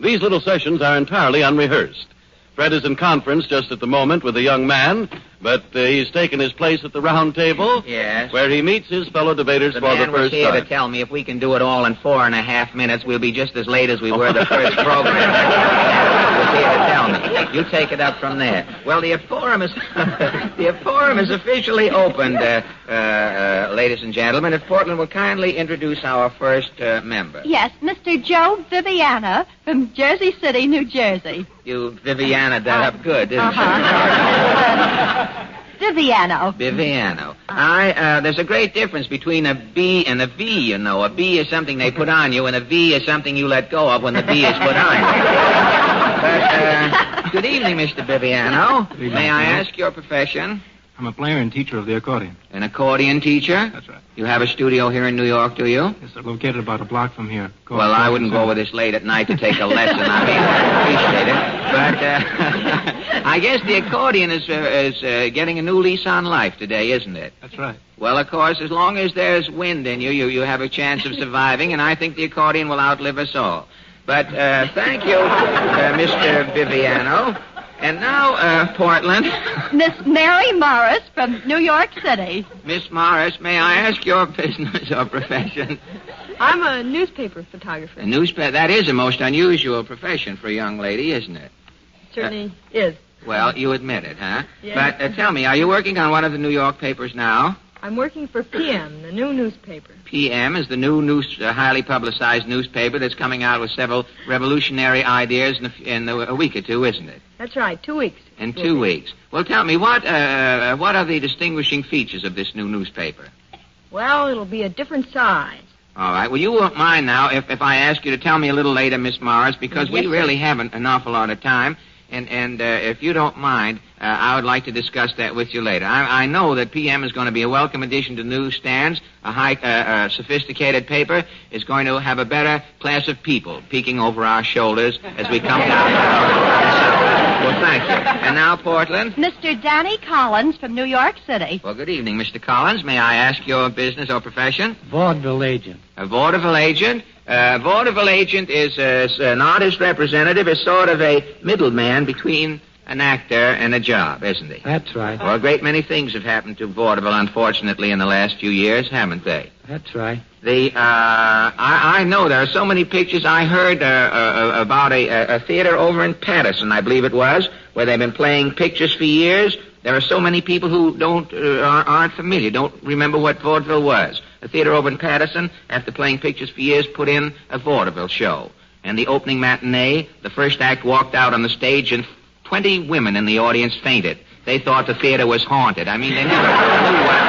These little sessions are entirely unrehearsed. Fred is in conference just at the moment with a young man, but he's taken his place at the round table. Yes. Where he meets his fellow debaters for the man was first here time. to tell me if we can do it all in 4.5 minutes, we'll be just as late as we were the first program. He was here to tell me. You take it up from there. Well, the forum is officially opened, ladies and gentlemen. If Portland will kindly introduce our first member. Yes, Mr. Joe Viviana from Jersey City, New Jersey. You Viviana that up good, didn't you? Viviano. Viviano. There's a great difference between a B and a V, you know. A B is something they put on you, and a V is something you let go of when the B is put on you. But, good evening, Mr. Viviano. May I ask your profession? I'm a player and teacher of the accordion. An accordion teacher? That's right. You have a studio here in New York, do you? It's located about a block from here. Well, I wouldn't go over this late at night to take a lesson. I mean, I appreciate it. But I guess the accordion is getting a new lease on life today, isn't it? That's right. Well, of course, as long as there's wind in you have a chance of surviving, and I think the accordion will outlive us all. But thank you, Mr. Viviano. And now, Portland. Miss Mary Morris from New York City. Miss Morris, may I ask your business or profession? I'm a newspaper photographer. A newspaper? That is a most unusual profession for a young lady, isn't it? Certainly is. Well, you admit it, huh? Yeah. But tell me, are you working on one of the New York papers now? I'm working for PM, the new newspaper. PM is the new highly publicized newspaper that's coming out with several revolutionary ideas in a week or two, isn't it? That's right, 2 weeks. In 2 weeks. Well, tell me, what are the distinguishing features of this new newspaper? Well, it'll be a different size. All right. Well, you won't mind now if I ask you to tell me a little later, Miss Morris, because we really haven't an awful lot of time. And if you don't mind, I would like to discuss that with you later. I know that PM is going to be a welcome addition to newsstands. A high, sophisticated paper is going to have a better class of people peeking over our shoulders as we come down. Well, thank you. And now, Portland. Mr. Danny Collins from New York City. Well, good evening, Mr. Collins. May I ask your business or profession? Vaudeville agent. A vaudeville agent? Vaudeville agent is an artist representative, is sort of a middleman between an actor and a job, isn't he? That's right. Well, a great many things have happened to vaudeville, unfortunately, in the last few years, haven't they? That's right. I know there are so many pictures. I heard about a theater over in Patterson, I believe it was, where they've been playing pictures for years. There are so many people who aren't familiar, don't remember what vaudeville was. A theater over in Patterson, after playing pictures for years, put in a vaudeville show. And the opening matinee, the first act walked out on the stage and 20 women in the audience fainted. They thought the theater was haunted. I mean, they never knew what.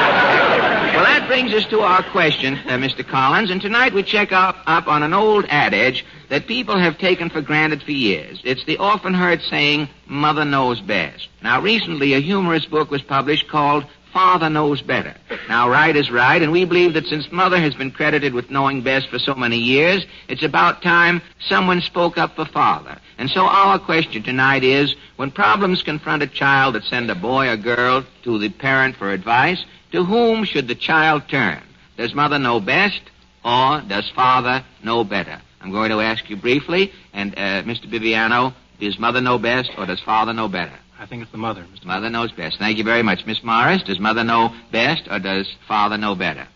Well, that brings us to our question, Mr. Collins, and tonight we check up on an old adage that people have taken for granted for years. It's the often heard saying, mother knows best. Now, recently a humorous book was published called Father Knows Better. Now, right is right, and we believe that since Mother has been credited with knowing best for so many years, it's about time someone spoke up for Father. And so our question tonight is, when problems confront a child that send a boy or girl to the parent for advice, to whom should the child turn? Does Mother know best, or does Father know better? I'm going to ask you briefly, and Mr. Bibiano, does Mother know best, or does Father know better? I think it's the mother. Mother knows best. Thank you very much. Miss Morris, does Mother know best, or does Father know better?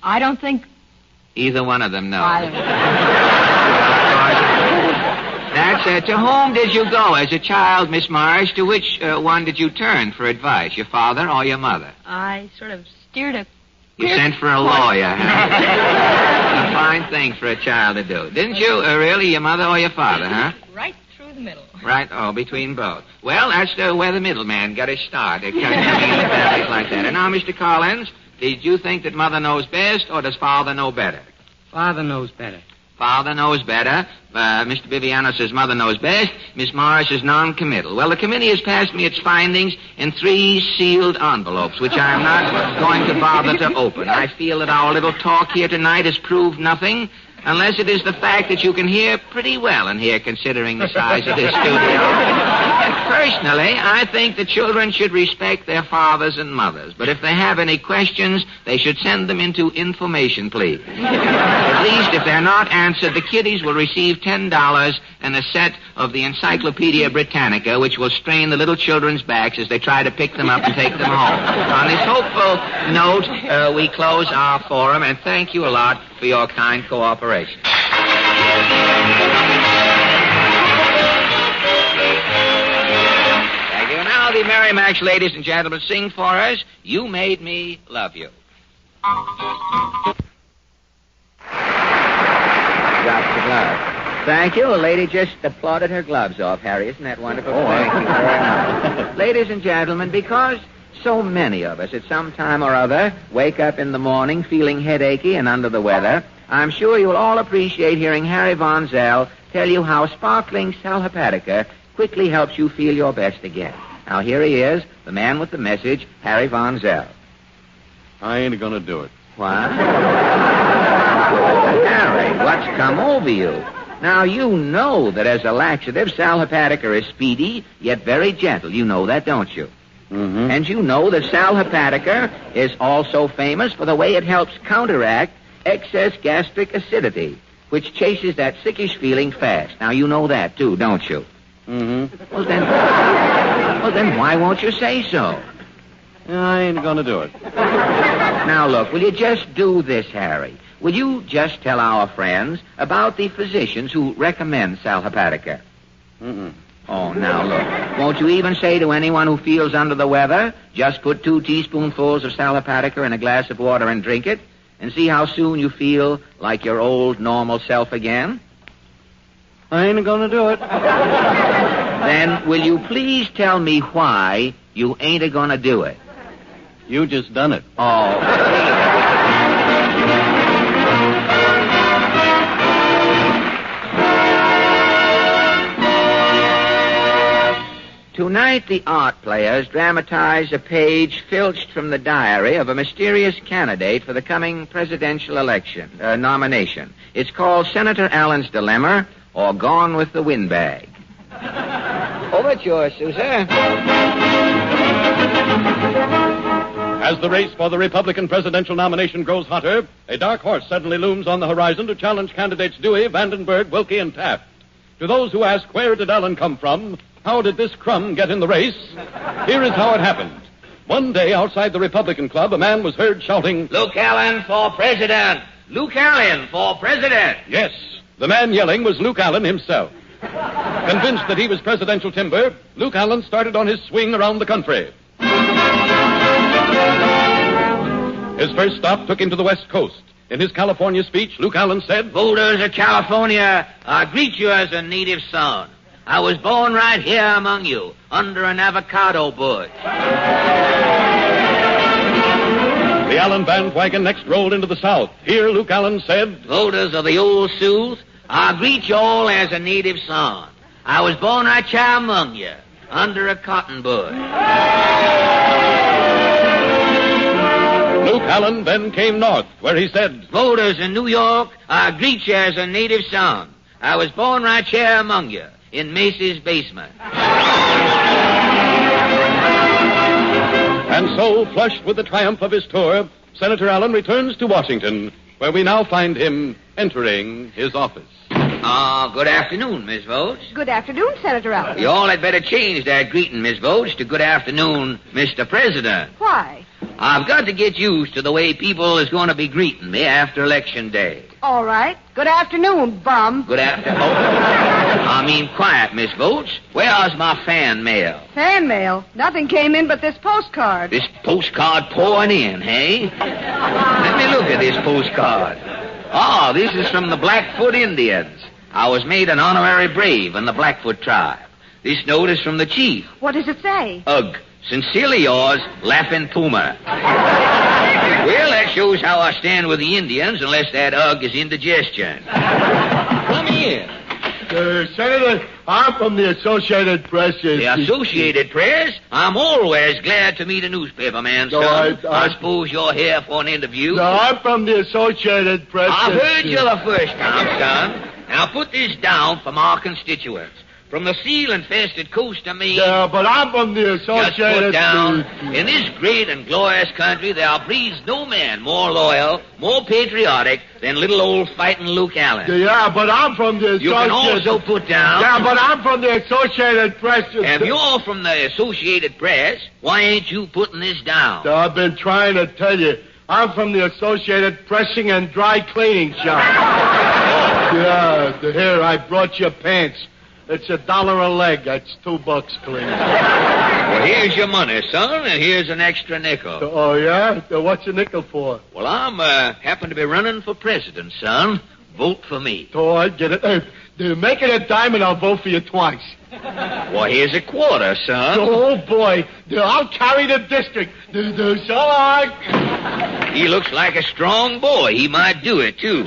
I don't think... Either one of them know. That's, to whom did you go as a child, Miss Morris? To which one did you turn for advice, your father or your mother? I sort of steered a... You sent for a lawyer, huh? A fine thing for a child to do. Didn't you, really, your mother or your father, huh? Right through the middle. Right, between both. Well, that's where the middleman got his start. It kind of families like that. And now, Mr. Collins, did you think that Mother knows best, or does Father know better? Father knows better. Father knows better. Mr. Bibiano says Mother knows best. Miss Morris is non-committal. Well, the committee has passed me its findings in 3 sealed envelopes, which I am not going to bother to open. I feel that our little talk here tonight has proved nothing, unless it is the fact that you can hear pretty well in here, considering the size of this studio. Personally, I think the children should respect their fathers and mothers, but if they have any questions, they should send them into information, please. At least, if they're not answered, the kiddies will receive $10 and a set of the Encyclopedia Britannica, which will strain the little children's backs as they try to pick them up and take them home. On this hopeful note, we close our forum, and thank you a lot for your kind cooperation. Thank you. Now, the Merrimacs ladies and gentlemen, sing for us, You Made Me Love You. Drops the glove. Thank you. A lady just applauded her gloves off, Harry. Isn't that wonderful? Thank you very much. Ladies and gentlemen, because so many of us at some time or other wake up in the morning feeling headachy and under the weather, I'm sure you'll all appreciate hearing Harry Von Zell tell you how sparkling Sal Hepatica quickly helps you feel your best again. Now, here he is, the man with the message, Harry Von Zell. I ain't gonna do it. What? Harry, what's come over you? Now, you know that as a laxative, Sal Hepatica is speedy, yet very gentle. You know that, don't you? Mm-hmm. And you know that Sal Hepatica is also famous for the way it helps counteract excess gastric acidity, which chases that sickish feeling fast. Now, you know that, too, don't you? Mm-hmm. Well, then why won't you say so? I ain't gonna do it. Now, look, will you just do this, Harry? Will you just tell our friends about the physicians who recommend Sal Hepatica? Mm-mm. Oh, now, look, won't you even say to anyone who feels under the weather, just put 2 teaspoonfuls of Sal Hepatica in a glass of water and drink it, and see how soon you feel like your old, normal self again? I ain't gonna do it. Then will you please tell me why you ain't gonna do it? You just done it. Oh. Tonight, the art players dramatize a page filched from the diary of a mysterious candidate for the coming presidential election, nomination. It's called Senator Allen's Delema, or Gone with the Windbag. Overture, Susan. As the race for the Republican presidential nomination grows hotter, a dark horse suddenly looms on the horizon to challenge candidates Dewey, Vandenberg, Wilkie, and Taft. To those who ask, where did Allen come from? How did this crumb get in the race? Here is how it happened. One day outside the Republican Club, a man was heard shouting, Luke Allen for president! Luke Allen for president! Yes, the man yelling was Luke Allen himself. Convinced that he was presidential timber, Luke Allen started on his swing around the country. His first stop took him to the West Coast. In his California speech, Luke Allen said, Voters of California, I greet you as a native son. I was born right here among you, under an avocado bush. The Allen bandwagon next rolled into the South. Here, Luke Allen said, Voters of the old South, I greet you all as a native son. I was born right here among you, under a cotton bush. Luke Allen then came north, where he said, Voters in New York, I greet you as a native son. I was born right here among you, in Macy's basement. And so, flushed with the triumph of his tour, Senator Allen returns to Washington, where we now find him entering his office. Good afternoon, Miss Votes. Good afternoon, Senator Allen. You all had better change that greeting, Miss Votes, to good afternoon, Mr. President. Why? I've got to get used to the way people is going to be greeting me after Election Day. All right. Good afternoon, bum. Good afternoon. I mean quiet, Miss Votes. Where's my fan mail? Fan mail? Nothing came in but this postcard. This postcard pouring in, hey? Let me look at this postcard. Oh, this is from the Blackfoot Indians. I was made an honorary brave in the Blackfoot tribe. This note is from the chief. What does it say? Ugh. Sincerely yours, Laughing Puma. Well, that shows how I stand with the Indians, unless that ugh is indigestion. Come in. Senator, I'm from the Associated Press. The Associated Press? I'm always glad to meet a newspaper man, son. I suppose you're here for an interview? No, I'm from the Associated Press. I've heard you the first time, son. Now put this down for my constituents. From the seal-infested coast of Maine... Yeah, but I'm from the Associated... Just put down, in this great and glorious country, there breathes no man more loyal, more patriotic than little old fighting Luke Allen. Yeah, but I'm from the Associated... You can also put down... Yeah, but I'm from the Associated Press. If you're from the Associated Press, why ain't you putting this down? I've been trying to tell you. I'm from the Associated Pressing and Dry Cleaning Shop. Yeah, here, I brought you pants. It's $1 a leg. That's $2 clean. Well, here's your money, son, and here's an extra nickel. Oh, yeah? What's a nickel for? Well, I'm happen to be running for president, son. Vote for me. Oh, I get it. Make it a dime and I'll vote for you twice. Well, here's a quarter, son. Oh, boy. I'll carry the district. So long. He looks like a strong boy. He might do it, too.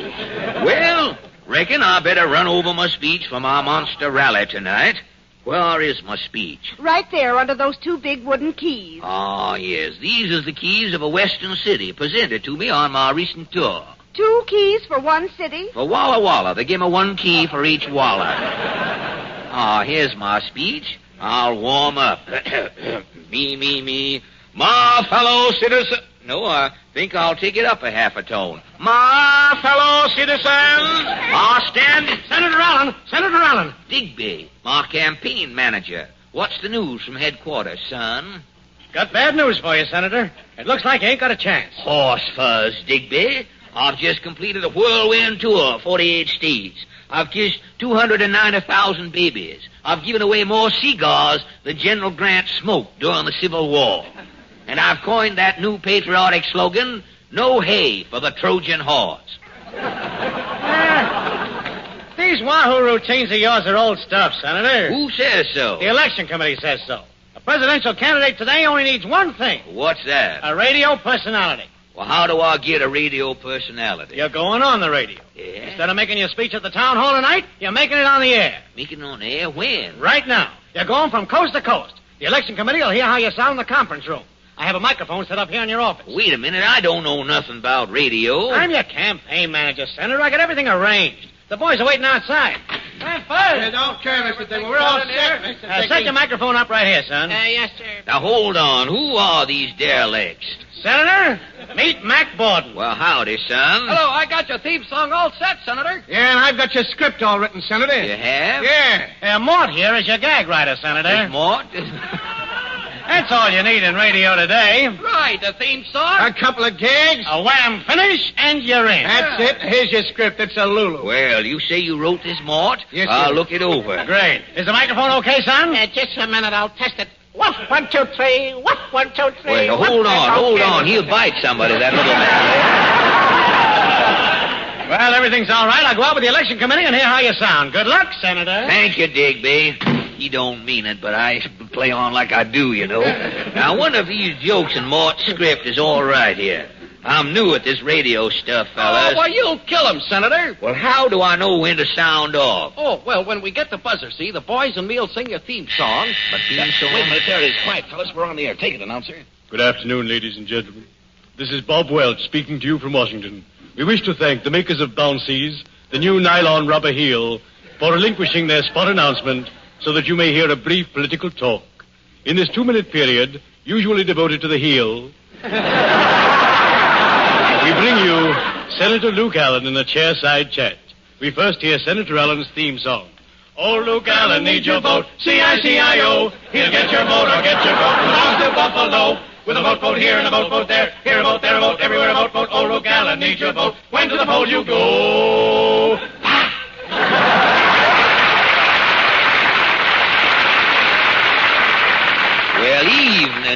Well... Reckon I better run over my speech for my monster rally tonight. Where is my speech? Right there under those two big wooden keys. Ah, yes. These are the keys of a western city presented to me on my recent tour. 2 keys for one city? For Walla Walla. They give me 1 key for each Walla. Ah, here's my speech. I'll warm up. Me. My fellow citizen... No, I think I'll take it up a half a tone. My fellow citizens, I stand... Senator Allen! Digby, my campaign manager. What's the news from headquarters, son? Got bad news for you, Senator. It looks like you ain't got a chance. Horse fuzz, Digby. I've just completed a whirlwind tour, 48 states. I've kissed 290,000 babies. I've given away more cigars than General Grant smoked during the Civil War. And I've coined that new patriotic slogan, no hay for the Trojan horse. These Wahoo routines of yours are old stuff, Senator. Who says so? The election committee says so. A presidential candidate today only needs one thing. What's that? A radio personality. Well, how do I get a radio personality? You're going on the radio. Yeah? Instead of making your speech at the town hall tonight, you're making it on the air. Making it on the air? When? Right now. You're going from coast to coast. The election committee will hear how you sound in the conference room. I have a microphone set up here in your office. Wait a minute. I don't know nothing about radio. I'm your campaign manager, Senator. I got everything arranged. The boys are waiting outside. Huh? first. Don't care, Mr. Digby. We're all set, Mr. Digby. Set your microphone up right here, son. Yes, sir. Now, hold on. Who are these derelicts? Senator, meet Mac Borden. Well, howdy, son. Hello, I got your theme song all set, Senator. Yeah, and I've got your script all written, Senator. You have? Yeah. Mort here is your gag writer, Senator. Is Mort? That's all you need in radio today. Right, the theme song. A couple of gags. A wham finish, and you're in. That's it. Here's your script. It's a Lulu. Well, you say you wrote this, Mort? Yes, sir. I'll look it over. Great. Is the microphone okay, son? Just a minute. I'll test it. Woof, 1, 2, 3. Woof, 1, 2, 3. Well, hold on. He'll bite somebody, that little man. Well, everything's all right. I'll go out with the election committee and hear how you sound. Good luck, Senator. Thank you, Digby. He don't mean it, but I play on like I do, you know. Now, I wonder if these jokes in Mort's script is all right here. I'm new at this radio stuff, fellas. Oh, well, you'll kill him, Senator. Well, how do I know when to sound off? Oh, well, when we get the buzzer, see, the boys and me'll sing your theme song. But theme song? Wait a minute, there it is. Quiet, fellas. We're on the air. Take it, announcer. Good afternoon, ladies and gentlemen. This is Bob Welch speaking to you from Washington. We wish to thank the makers of Bouncies, the new nylon rubber heel, for relinquishing their spot announcement so that you may hear a brief political talk. In this 2-minute period, usually devoted to the heel, we bring you Senator Luke Allen in a chairside chat. We first hear Senator Allen's theme song. Oh, Luke Allen needs your vote, C-I-C-I-O. He'll get your vote or get your vote from down to Buffalo. With a vote here and a vote there. Here a vote, there a vote, everywhere a vote. Oh, Luke Allen needs your vote. When to the polls you go. Well,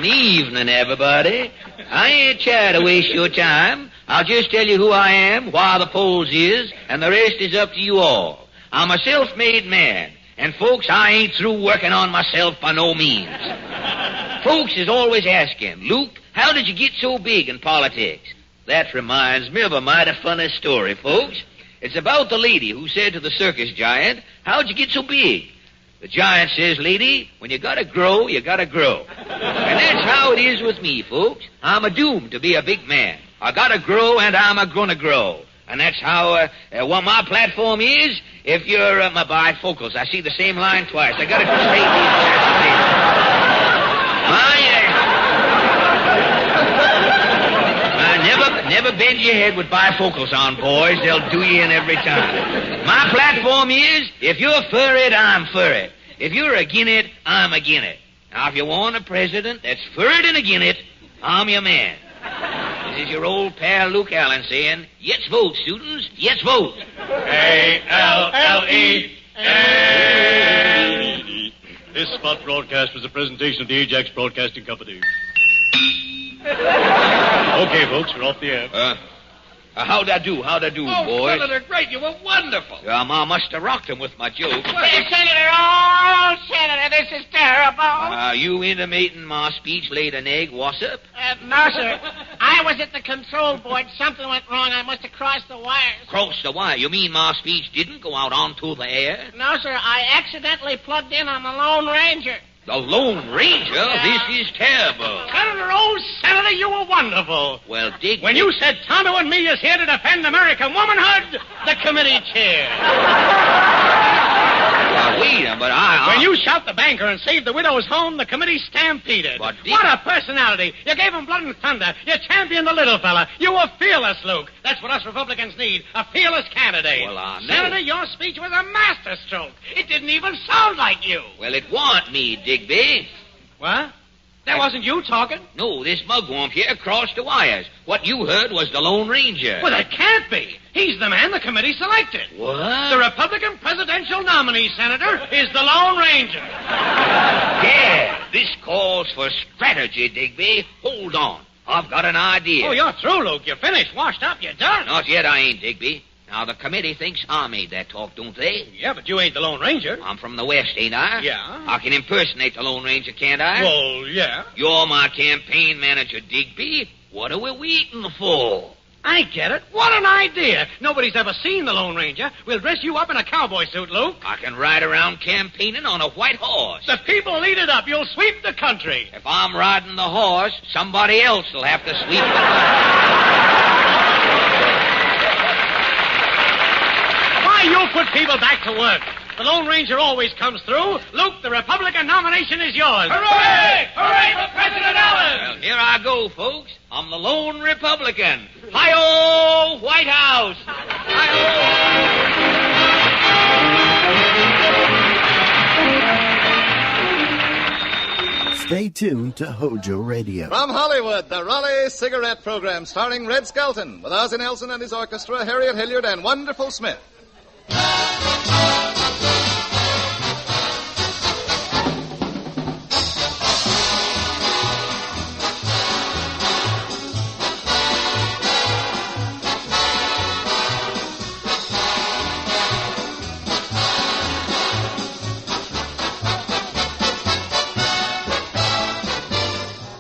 evening, everybody. I ain't trying to waste your time. I'll just tell you who I am, why the polls is, and the rest is up to you all. I'm a self-made man, and folks, I ain't through working on myself by no means. Folks is always asking, Luke, how did you get so big in politics? That reminds me of a mighty funny story, folks. It's about the lady who said to the circus giant, how'd you get so big? The giant says, lady, when you gotta grow, you gotta grow. And that's how it is with me, folks. I'm a doomed to be a big man. I gotta grow, and I'm a-gonna grow. And that's how, what my platform is. If you're, my bifocals, I see the same line twice. I gotta say these never bend your head with bifocals on, boys. They'll do you in every time. My platform is, if you're for it, I'm for it. If you're agin it, I'm agin it. Now, if you want a president that's for it and agin it, I'm your man. This is your old pal Luke Allen saying, yes, vote, students, yes, vote. A-L-L-E. This spot broadcast was a presentation of the Ajax Broadcasting Company. Okay, folks, we're off the air. How'd I do, Oh, boys? Senator, great. You were wonderful. I must have rocked him with my jokes. Senator, Senator, this is terrible. You intimating my speech laid an egg, what's up? No, sir. I was at the control board. Something went wrong. I must have crossed the wires. Crossed the wire? You mean my speech didn't go out onto the air? No, sir. I accidentally plugged in on the Lone Ranger. The Lone Ranger? Yeah. This is terrible. Senator, oh, Senator, you were wonderful. Well, Dick... When you said Tonto and me is here to defend American womanhood, the committee cheered. Well, wait a minute, When you shot the banker and saved the widow's home, the committee stampeded. But, Dick... What a personality. You gave him blood and thunder. You championed the little fella. You were fearless, Luke. That's what us Republicans need, a fearless candidate. Well, I know. Senator, your speech was a masterstroke. It didn't even sound like you. Well, it warn't me, Digby. What? That wasn't you talking? No, this mugwump here crossed the wires. What you heard was the Lone Ranger. Well, that can't be. He's the man the committee selected. What? The Republican presidential nominee, Senator, is the Lone Ranger. Yeah, this calls for strategy, Digby. Hold on. I've got an idea. Oh, you're through, Luke. You're finished, washed up, you're done. Not yet, I ain't, Digby. Now, the committee thinks I made that talk, don't they? Yeah, but you ain't the Lone Ranger. I'm from the West, ain't I? Yeah. I can impersonate the Lone Ranger, can't I? Well, yeah. You're my campaign manager, Digby. What are we waiting for? I get it. What an idea. Nobody's ever seen the Lone Ranger. We'll dress you up in a cowboy suit, Luke. I can ride around campaigning on a white horse. The people lead it up. You'll sweep the country. If I'm riding the horse, somebody else will have to sweep the country. You put people back to work. The Lone Ranger always comes through. Luke, the Republican nomination is yours. Hooray! Hooray for President Allen! Well, here I go, folks. I'm the lone Republican. Hi-yo, White House! Stay tuned to Hojo Radio. From Hollywood, the Raleigh Cigarette Program, starring Red Skelton, with Ozzie Nelson and his orchestra, Harriet Hilliard, and Wonderful Smith.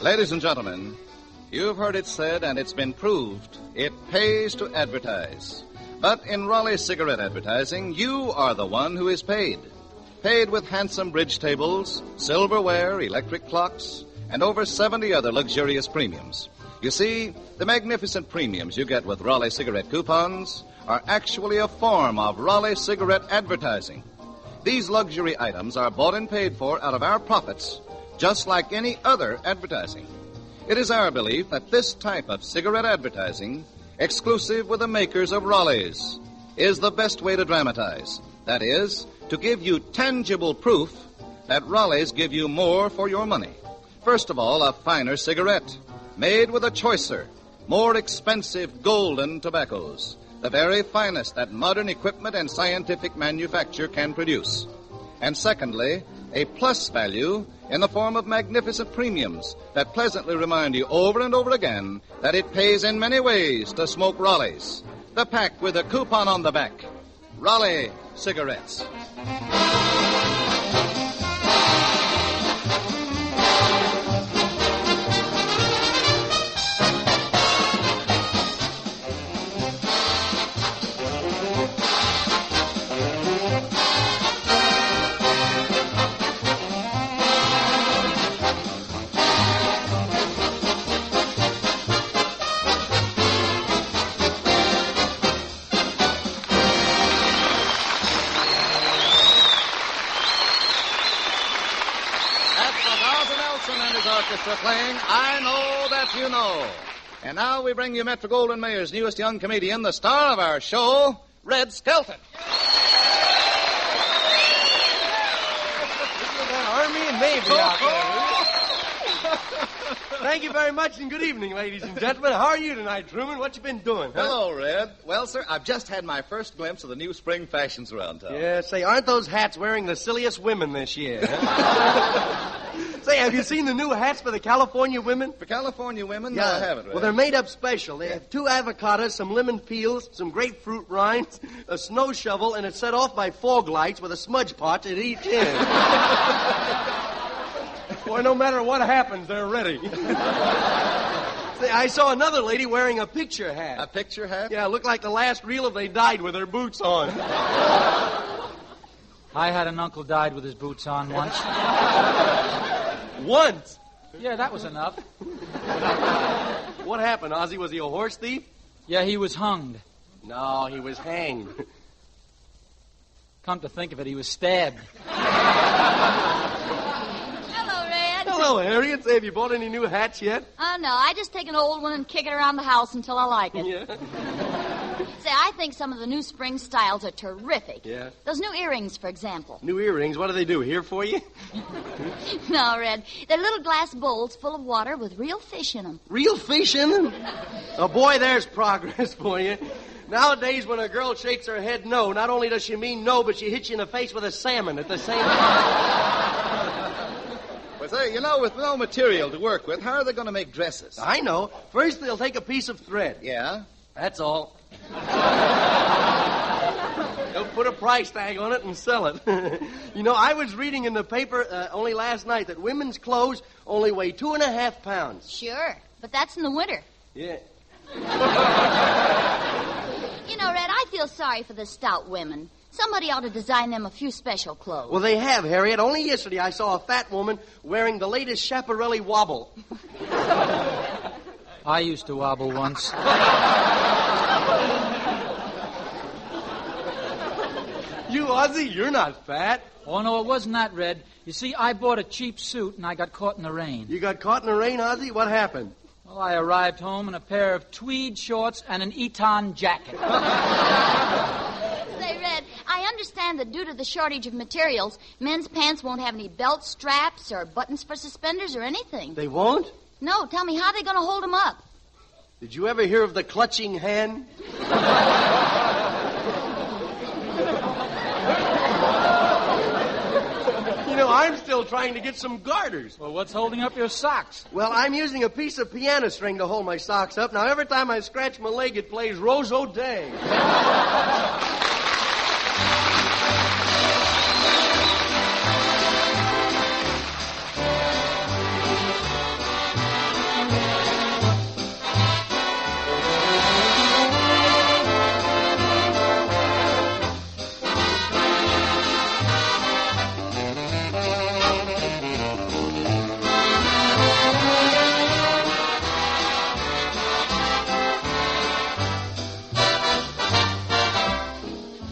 Ladies and gentlemen, you've heard it said, and it's been proved, it pays to advertise. But in Raleigh cigarette advertising, you are the one who is paid. Paid with handsome bridge tables, silverware, electric clocks, and over 70 other luxurious premiums. You see, the magnificent premiums you get with Raleigh cigarette coupons are actually a form of Raleigh cigarette advertising. These luxury items are bought and paid for out of our profits, just like any other advertising. It is our belief that this type of cigarette advertising, exclusive with the makers of Raleigh's, is the best way to dramatize. That is, to give you tangible proof that Raleigh's give you more for your money. First of all, a finer cigarette, made with a choicer, more expensive golden tobaccos, the very finest that modern equipment and scientific manufacture can produce. And secondly, a plus value in the form of magnificent premiums that pleasantly remind you over and over again that it pays in many ways to smoke Raleigh's. The pack with a coupon on the back. Raleigh cigarettes. Playing I Know That You Know. And now we bring you Metro-Goldwyn-Mayer's newest young comedian, the star of our show, Red Skelton. Army and Navy out there. Thank you very much, and good evening, ladies and gentlemen. How are you tonight, Truman? What you been doing? Huh? Hello, Red. Well, sir, I've just had my first glimpse of the new spring fashions around town. Yeah, say, aren't those hats wearing the silliest women this year? Huh? Say, have you seen the new hats for the California women? For California women? Yeah. No, I haven't, Red. Well, they're made up special. They have 2 avocados, some lemon peels, some grapefruit rinds, a snow shovel, and it's set off by fog lights with a smudge pot at each end. Boy, no matter what happens, they're ready. Say, I saw another lady wearing a picture hat. A picture hat? Yeah, looked like the last reel of They Died with her boots on. I had an uncle died with his boots on once. Once? Yeah, that was enough. What happened, Ozzie? Was he a horse thief? Yeah, he was hung. No, he was hanged. Come to think of it, he was stabbed. Hello, Red. Hello, Harriet. Say, have you bought any new hats yet? Oh, no, I just take an old one and kick it around the house until I like it. Yeah. Say, I think some of the new spring styles are terrific. Yeah? Those new earrings, for example. New earrings? What do they do, here for you? No, Red. They're little glass bowls full of water with real fish in them. Real fish in them? Oh, boy, there's progress for you. Nowadays, when a girl shakes her head no, not only does she mean no, but she hits you in the face with a salmon at the same time. Well, say, you know, with no material to work with, how are they going to make dresses? I know. First, they'll take a piece of thread. Yeah? That's all. They'll put a price tag on it and sell it. You know, I was reading in the paper only last night that women's clothes only weigh 2.5 pounds. Sure, but that's in the winter. Yeah. You know, Red, I feel sorry for the stout women. Somebody ought to design them a few special clothes. Well, they have, Harriet. Only yesterday I saw a fat woman wearing the latest Schiaparelli wobble. I used to wobble once. You, Ozzy, you're not fat. Oh, no, it wasn't that, Red. You see, I bought a cheap suit and I got caught in the rain. You got caught in the rain, Ozzy? What happened? Well, I arrived home in a pair of tweed shorts and an Eton jacket. Say, Red, I understand that due to the shortage of materials, men's pants won't have any belt straps or buttons for suspenders or anything. They won't? No, tell me, how are they going to hold them up? Did you ever hear of the clutching hen? You know, I'm still trying to get some garters. Well, what's holding up your socks? Well, I'm using a piece of piano string to hold my socks up. Now, every time I scratch my leg, it plays Rose O'Day.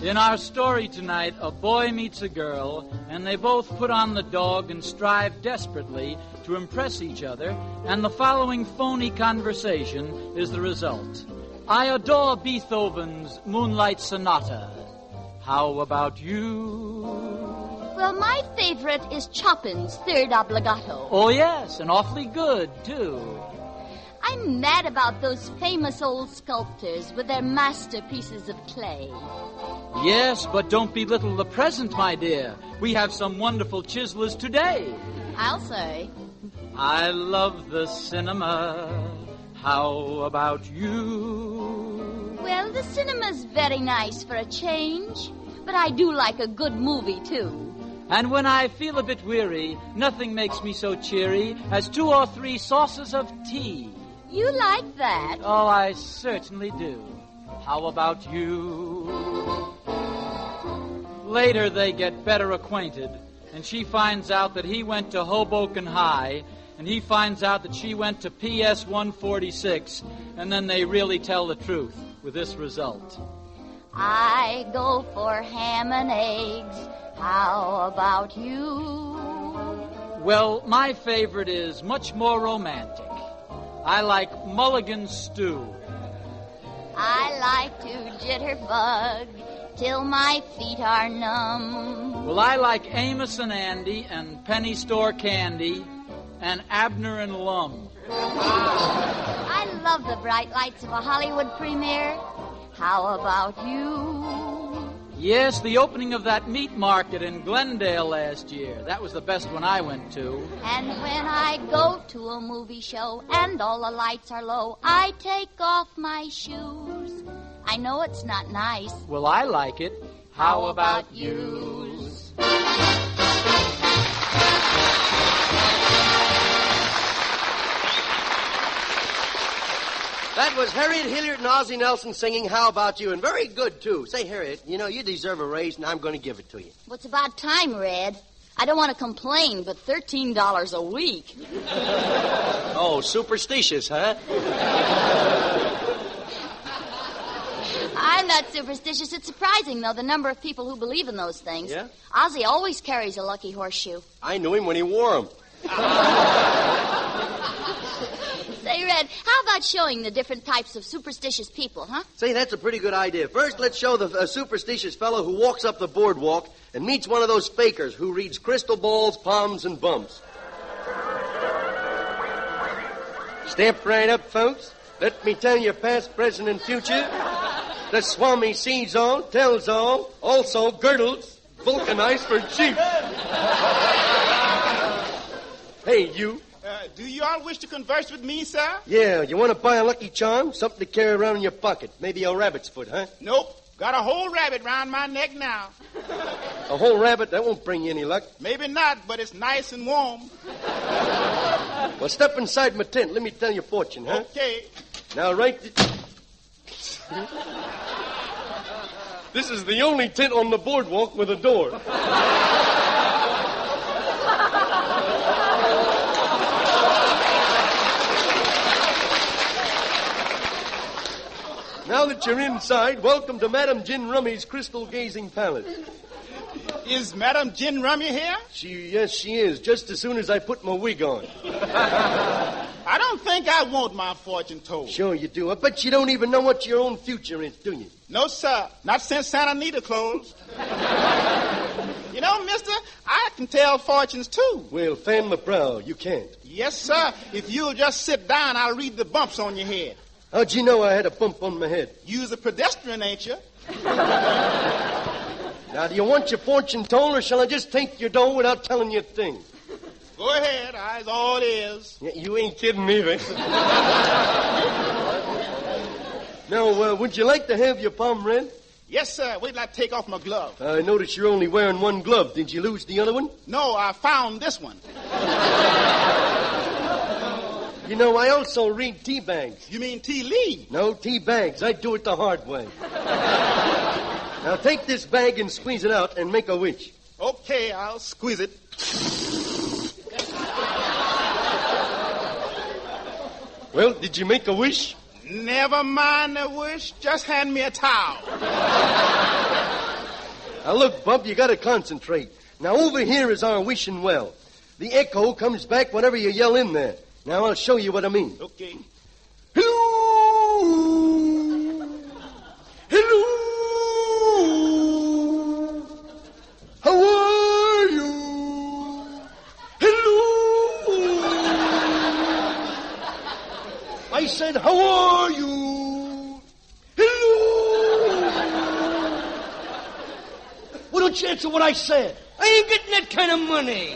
In our story tonight, a boy meets a girl, and they both put on the dog and strive desperately to impress each other, and the following phony conversation is the result. I adore Beethoven's Moonlight Sonata. How about you? Well, my favorite is Chopin's Third Obbligato. Oh, yes, and awfully good, too. I'm mad about those famous old sculptors with their masterpieces of clay. Yes, but don't belittle the present, my dear. We have some wonderful chiselers today. I'll say. I love the cinema. How about you? Well, the cinema's very nice for a change, but I do like a good movie, too. And when I feel a bit weary, nothing makes me so cheery as 2 or 3 saucers of tea. You like that? Oh, I certainly do. How about you? Later, they get better acquainted, and she finds out that he went to Hoboken High, and he finds out that she went to PS 146, and then they really tell the truth with this result. I go for ham and eggs. How about you? Well, my favorite is much more romantic. I like mulligan stew. I like to jitterbug till my feet are numb. Well, I like Amos and Andy and penny store candy and Abner and Lum. I love the bright lights of a Hollywood premiere. How about you? Yes, the opening of that meat market in Glendale last year. That was the best one I went to. And when I go to a movie show and all the lights are low, I take off my shoes. I know it's not nice. Well, I like it. How about yous? That was Harriet Hilliard and Ozzie Nelson singing How About You, and very good, too. Say, Harriet, you know, you deserve a raise, and I'm going to give it to you. Well, it's about time, Red. I don't want to complain, but $13 a week. Oh, superstitious, huh? I'm not superstitious. It's surprising, though, the number of people who believe in those things. Yeah? Ozzie always carries a lucky horseshoe. I knew him when he wore them. Say, Red, how about showing the different types of superstitious people, huh? Say, that's a pretty good idea. First, let's show the superstitious fellow who walks up the boardwalk and meets one of those fakers who reads crystal balls, palms, and bumps. Step right up, folks. Let me tell you past, present, and future. The Swami sees all, tells all, also girdles, vulcanized for cheap. Hey, you. Do you all wish to converse with me, sir? Yeah, you want to buy a lucky charm? Something to carry around in your pocket. Maybe a rabbit's foot, huh? Nope. Got a whole rabbit round my neck now. A whole rabbit? That won't bring you any luck. Maybe not, but it's nice and warm. Well, step inside my tent. Let me tell your fortune, huh? Okay. Now, This is the only tent on the boardwalk with a door. Now that you're inside, welcome to Madame Gin Rummy's Crystal Gazing Palace. Is Madam Gin Rummy here? Yes, she is, just as soon as I put my wig on. I don't think I want my fortune told. Sure you do. I bet you don't even know what your own future is, do you? No, sir. Not since Santa Anita closed. You know, mister, I can tell fortunes, too. Well, fan my brow. You can't. Yes, sir. If you'll just sit down, I'll read the bumps on your head. How'd you know I had a bump on my head? You's a pedestrian, ain't you? Now, do you want your fortune told, or shall I just take your dough without telling you a thing? Go ahead. That's all it is. Yeah, you ain't kidding either. Now, would you like to have your palm read? Yes, sir. Wait till I take off my glove. I notice you're only wearing one glove. Did you lose the other one? No, I found this one. You know, I also read tea bags. You mean tea leaves? No, tea bags. I do it the hard way. Now, take this bag and squeeze it out and make a wish. Okay, I'll squeeze it. Well, did you make a wish? Never mind the wish. Just hand me a towel. Now, look, Bub, you got to concentrate. Now, over here is our wishing well. The echo comes back whenever you yell in there. Now, I'll show you what I mean. Okay. Hello! Hello! How are you? Hello! I said, how are you? Hello! Well, don't you answer what I said. I ain't getting that kind of money.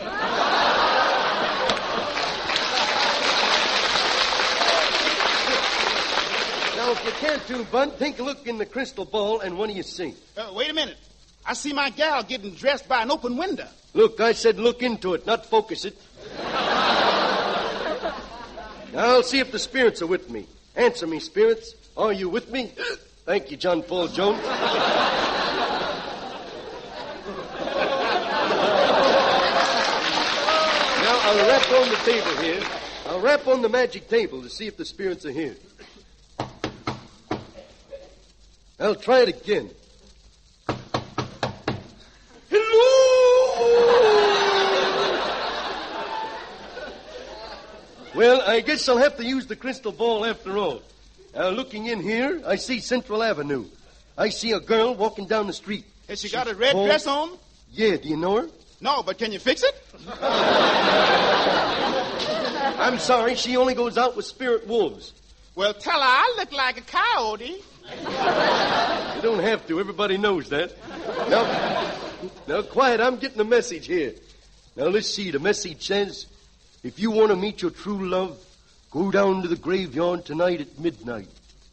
Now, if you can't do, Bud, take a look in the crystal ball, and what do you see? Wait a minute. I see my gal getting dressed by an open window. Look, I said look into it, not focus it. Now, I'll see if the spirits are with me. Answer me, spirits. Are you with me? Thank you, John Paul Jones. Now, I'll rap on the table here. I'll rap on the magic table to see if the spirits are here. I'll try it again. Hello! Well, I guess I'll have to use the crystal ball after all. Looking in here, I see Central Avenue. I see a girl walking down the street. Has she got a red dress on? Yeah, do you know her? No, but can you fix it? I'm sorry, she only goes out with spirit wolves. Well, tell her I look like a coyote. You don't have to. Everybody knows that. Now, quiet. I'm getting a message here. Now, let's see. The message says, if you want to meet your true love, go down to the graveyard tonight at midnight.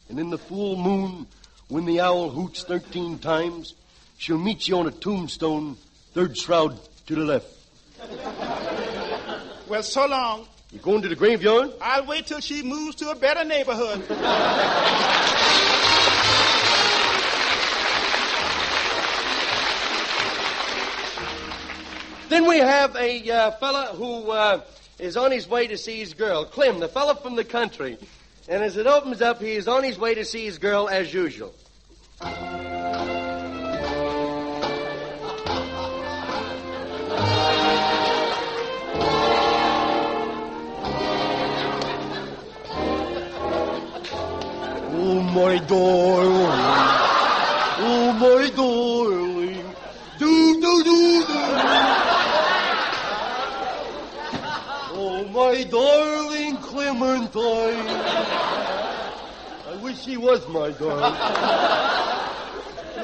And in the full moon, when the owl hoots 13 times, she'll meet you on a tombstone, third shroud to the left. Well, so long. You going to the graveyard? I'll wait till she moves to a better neighborhood. Then we have a fella who is on his way to see his girl, Clem, the fella from the country. And as it opens up, he is on his way to see his girl as usual. Oh, my darling. Oh, my darling. Do, do, do, do. Oh, my darling Clementine. I wish he was my darling.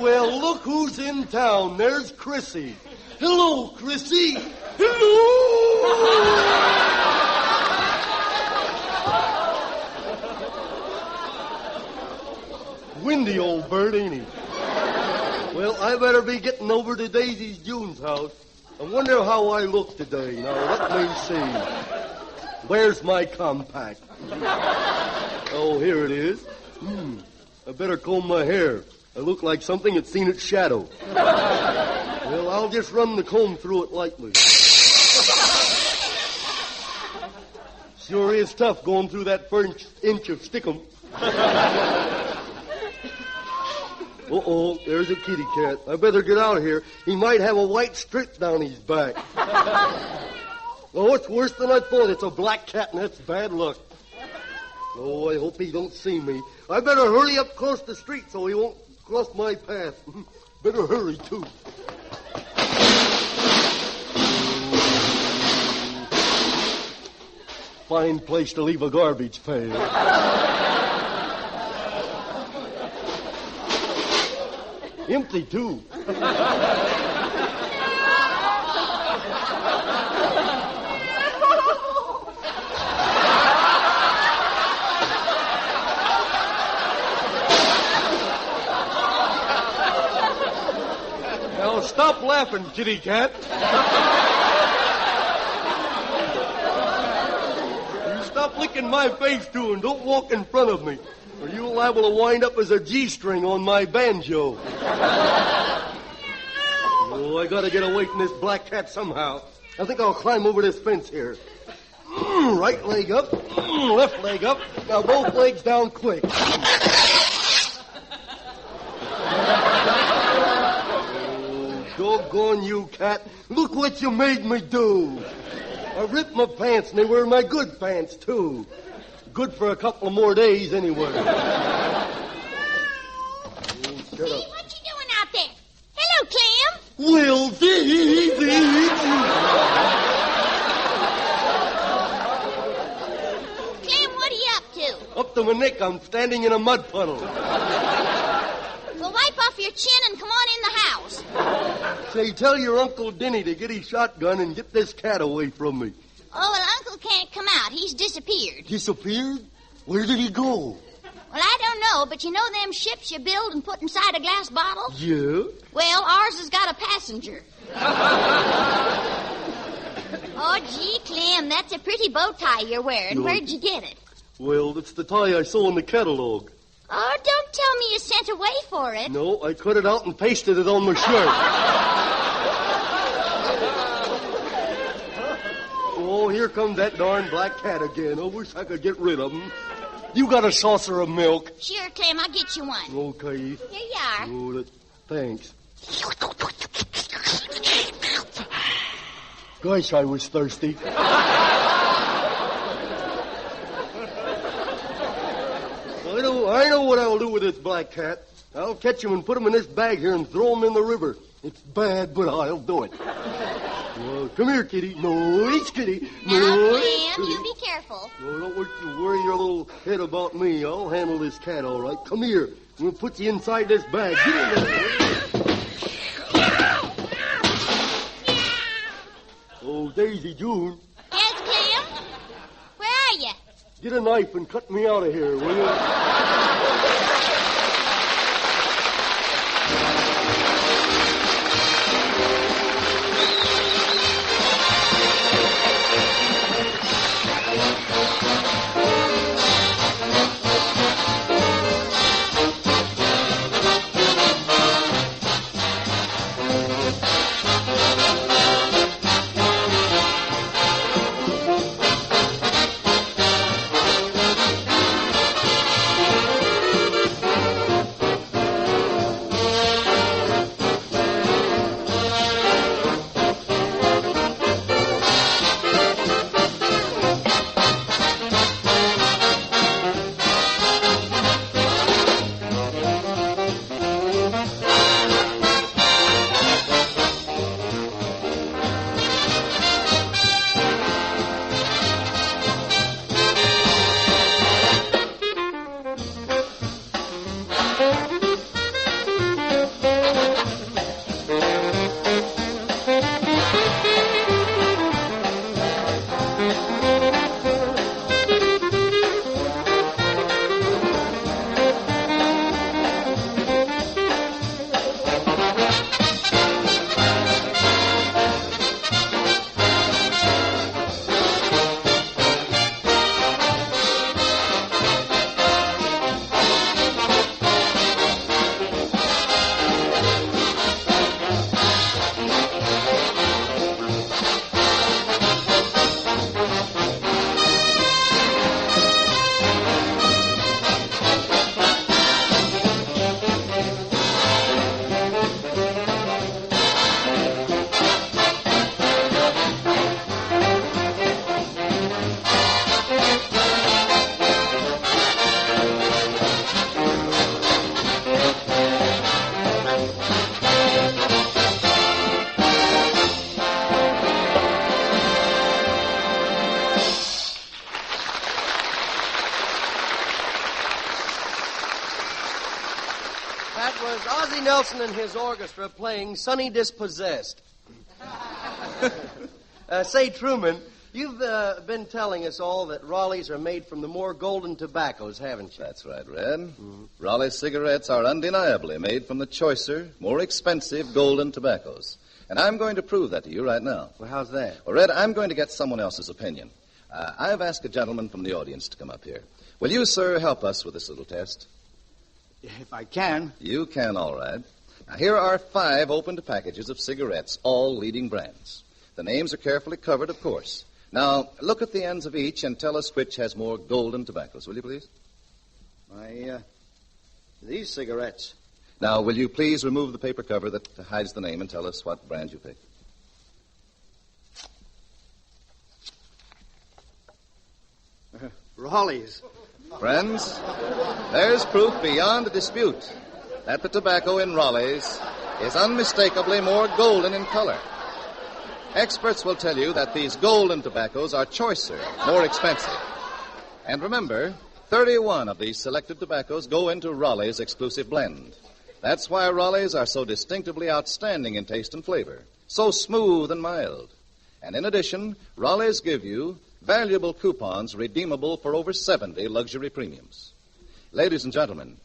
Well, look who's in town. There's Chrissy. Hello, Chrissy. Hello. Windy old bird, ain't he? Well, I better be getting over to Daisy June's house. I wonder how I look today. Now, let me see. Where's my compact? Oh, here it is. I better comb my hair. I look like something that's seen its shadow. Well, I'll just run the comb through it lightly. Sure is tough going through that first inch of stickum. Uh-oh, there's a kitty cat. I better get out of here. He might have a white strip down his back. Oh, it's worse than I thought. It's a black cat, and that's bad luck. Oh, I hope he don't see me. I better hurry up across the street so he won't cross my path. Better hurry, too. Fine place to leave a garbage pail. Empty, too. Now, stop laughing, kitty cat. You stop licking my face, too, and don't walk in front of me, or you're liable to wind up as a G-string on my banjo. Oh, I gotta get away from this black cat somehow. I think I'll climb over this fence here. Right leg up, left leg up. Now both legs down quick. Doggone you, cat. Look what you made me do. I ripped my pants, and they were my good pants, too. Good for a couple of more days, anyway. Shut up. What you doing out there? Hello, Clem. Well, Clem, what are you up to? Up to my neck, I'm standing in a mud puddle. Well, wipe off your chin and come on in the house. Say, tell your Uncle Denny to get his shotgun and get this cat away from me. Oh, well, Uncle can't come out. He's disappeared. Disappeared? Where did he go? Well, I don't know, but you know them ships you build and put inside a glass bottle? Yeah? Well, ours has got a passenger. Oh, gee, Clem, that's a pretty bow tie you're wearing. No. Where'd you get it? Well, it's the tie I saw in the catalog. Oh, don't tell me you sent away for it. No, I cut it out and pasted it on my shirt. Oh, here comes that darn black cat again. I wish I could get rid of him. You got a saucer of milk? Sure, Clem, I'll get you one. Okay. Here you are. Oh, thanks. Gosh, I was thirsty. I know what I'll do with this black cat. I'll catch him and put him in this bag here and throw him in the river. It's bad, but I'll do it. Well, come here, kitty. Nice kitty. Now, Nice Clem, kitty. you be careful. No, don't worry your little head about me. I'll handle this cat all right. Come here. We'll put you inside this bag. Get in there. Oh, Daisy June. Yes, Clem? Where are you? Get a knife and cut me out of here, will you? That was Ozzie Nelson and his orchestra playing Sonny Dispossessed. Say, Truman, you've been telling us all that Raleighs are made from the more golden tobaccos, haven't you? That's right, Red. Raleigh's cigarettes are undeniably made from the choicer, more expensive golden tobaccos. And I'm going to prove that to you right now. Well, how's that? Well, Red, I'm going to get someone else's opinion. I've asked a gentleman from the audience to come up here. Will you, sir, help us with this little test? If I can. You can, all right. Now, here are 5 opened packages of cigarettes, all leading brands. The names are carefully covered, of course. Now, look at the ends of each and tell us which has more golden tobaccos, will you, please? These cigarettes. Now, will you please remove the paper cover that hides the name and tell us what brand you picked? Raleigh's. Friends, there's proof beyond a dispute that the tobacco in Raleigh's is unmistakably more golden in color. Experts will tell you that these golden tobaccos are choicer, more expensive. And remember, 31 of these selected tobaccos go into Raleigh's exclusive blend. That's why Raleigh's are so distinctively outstanding in taste and flavor, so smooth and mild. And in addition, Raleigh's give you valuable coupons redeemable for over 70 luxury premiums. Ladies and gentlemen,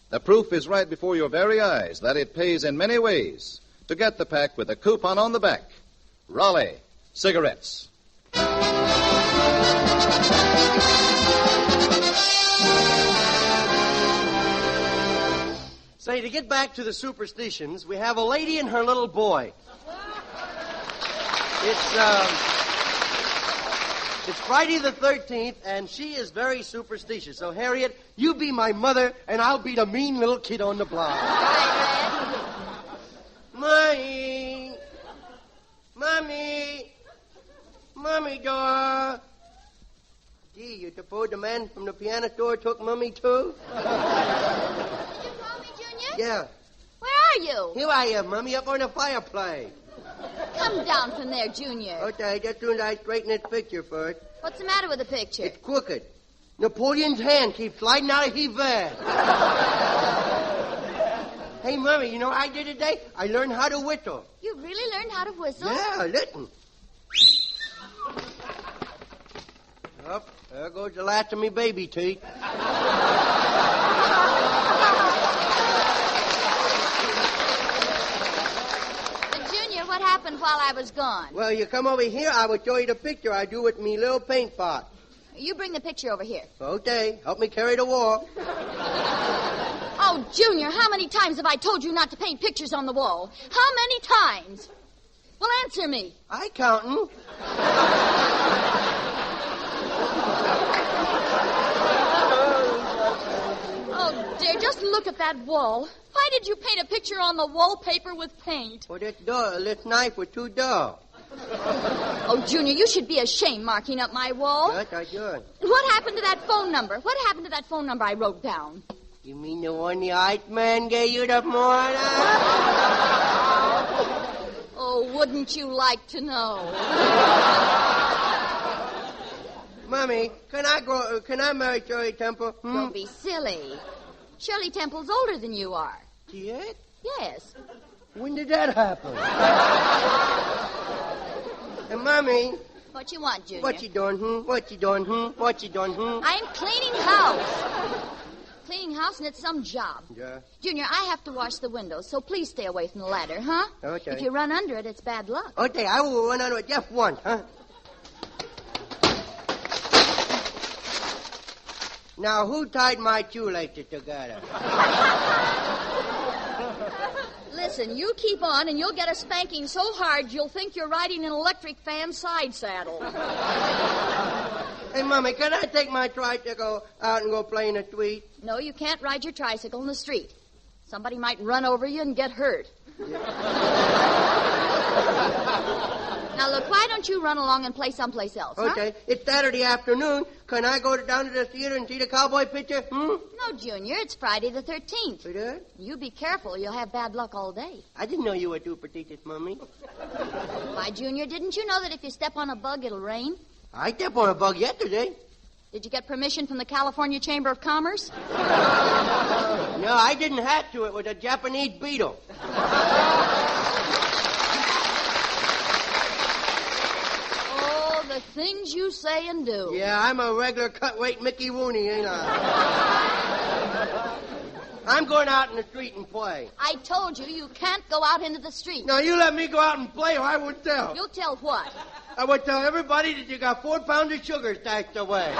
the proof is right before your very eyes that it pays in many ways to get the pack with a coupon on the back. Raleigh cigarettes. Say, to get back to the superstitions, we have a lady and her little boy. It's Friday the 13th, and she is very superstitious. So, Harriet, you be my mother, and I'll be the mean little kid on the block. Mommy! Mommy! Mommy door! Gee, you suppose the man from the piano store took Mommy, too? Did you call me, Junior? Yeah. Where are you? Here I am, Mommy, up on the fireplace. Come down from there, Junior. Okay, just soon as I straighten this picture first. What's the matter with the picture? It's crooked. Napoleon's hand keeps sliding out of his bed. Hey, Mommy, you know what I did today? I learned how to whistle. You really learned how to whistle? Yeah, listen. Oh, there goes the last of me baby teeth. What happened while I was gone? Well, you come over here, I will show you the picture I do with me little paint pot. You bring the picture over here. Okay, help me carry the wall. Oh, Junior, how many times have I told you not to paint pictures on the wall? How many times? Well, answer me. I counting. Oh, dear, just look at that wall. Why did you paint a picture on the wallpaper with paint? Well, this knife was too dull. Oh, Junior, you should be ashamed marking up my wall. Yes, I should. What happened to that phone number? What happened to that phone number I wrote down? You mean the one the Iceman gave you this morning? Oh, wouldn't you like to know? Mommy, can I marry Shirley Temple? Don't be silly. Shirley Temple's older than you are. She is? Yes. When did that happen? And Mommy. What you want, Junior? What you doing, What you doing, What you doing, I'm cleaning house. Cleaning house, and it's some job. Yeah. Junior, I have to wash the windows, so please stay away from the ladder, huh? Okay. If you run under it, it's bad luck. Okay, I will run under it just once, huh? Now, who tied my shoelaces together? Listen, you keep on, and you'll get a spanking so hard you'll think you're riding an electric fan side saddle. Hey, Mommy, can I take my tricycle out and go play in the street? No, you can't ride your tricycle in the street. Somebody might run over you and get hurt. Now, look, why don't you run along and play someplace else, huh? Okay, it's Saturday afternoon. Can I go down to the theater and see the cowboy picture? No, Junior, it's Friday the 13th. It is? You be careful. You'll have bad luck all day. I didn't know you were superstitious, Mommy. Why, Junior, didn't you know that if you step on a bug, it'll rain? I stepped on a bug yesterday. Did you get permission from the California Chamber of Commerce? No, I didn't have to. It was a Japanese beetle. Oh, the things you say and do. Yeah, I'm a regular cut-weight Mickey Rooney, ain't I? I'm going out in the street and play. I told you, you can't go out into the street. Now, you let me go out and play or I would tell. You'll tell what? I would tell everybody that you got 4 pounds of sugar stashed away.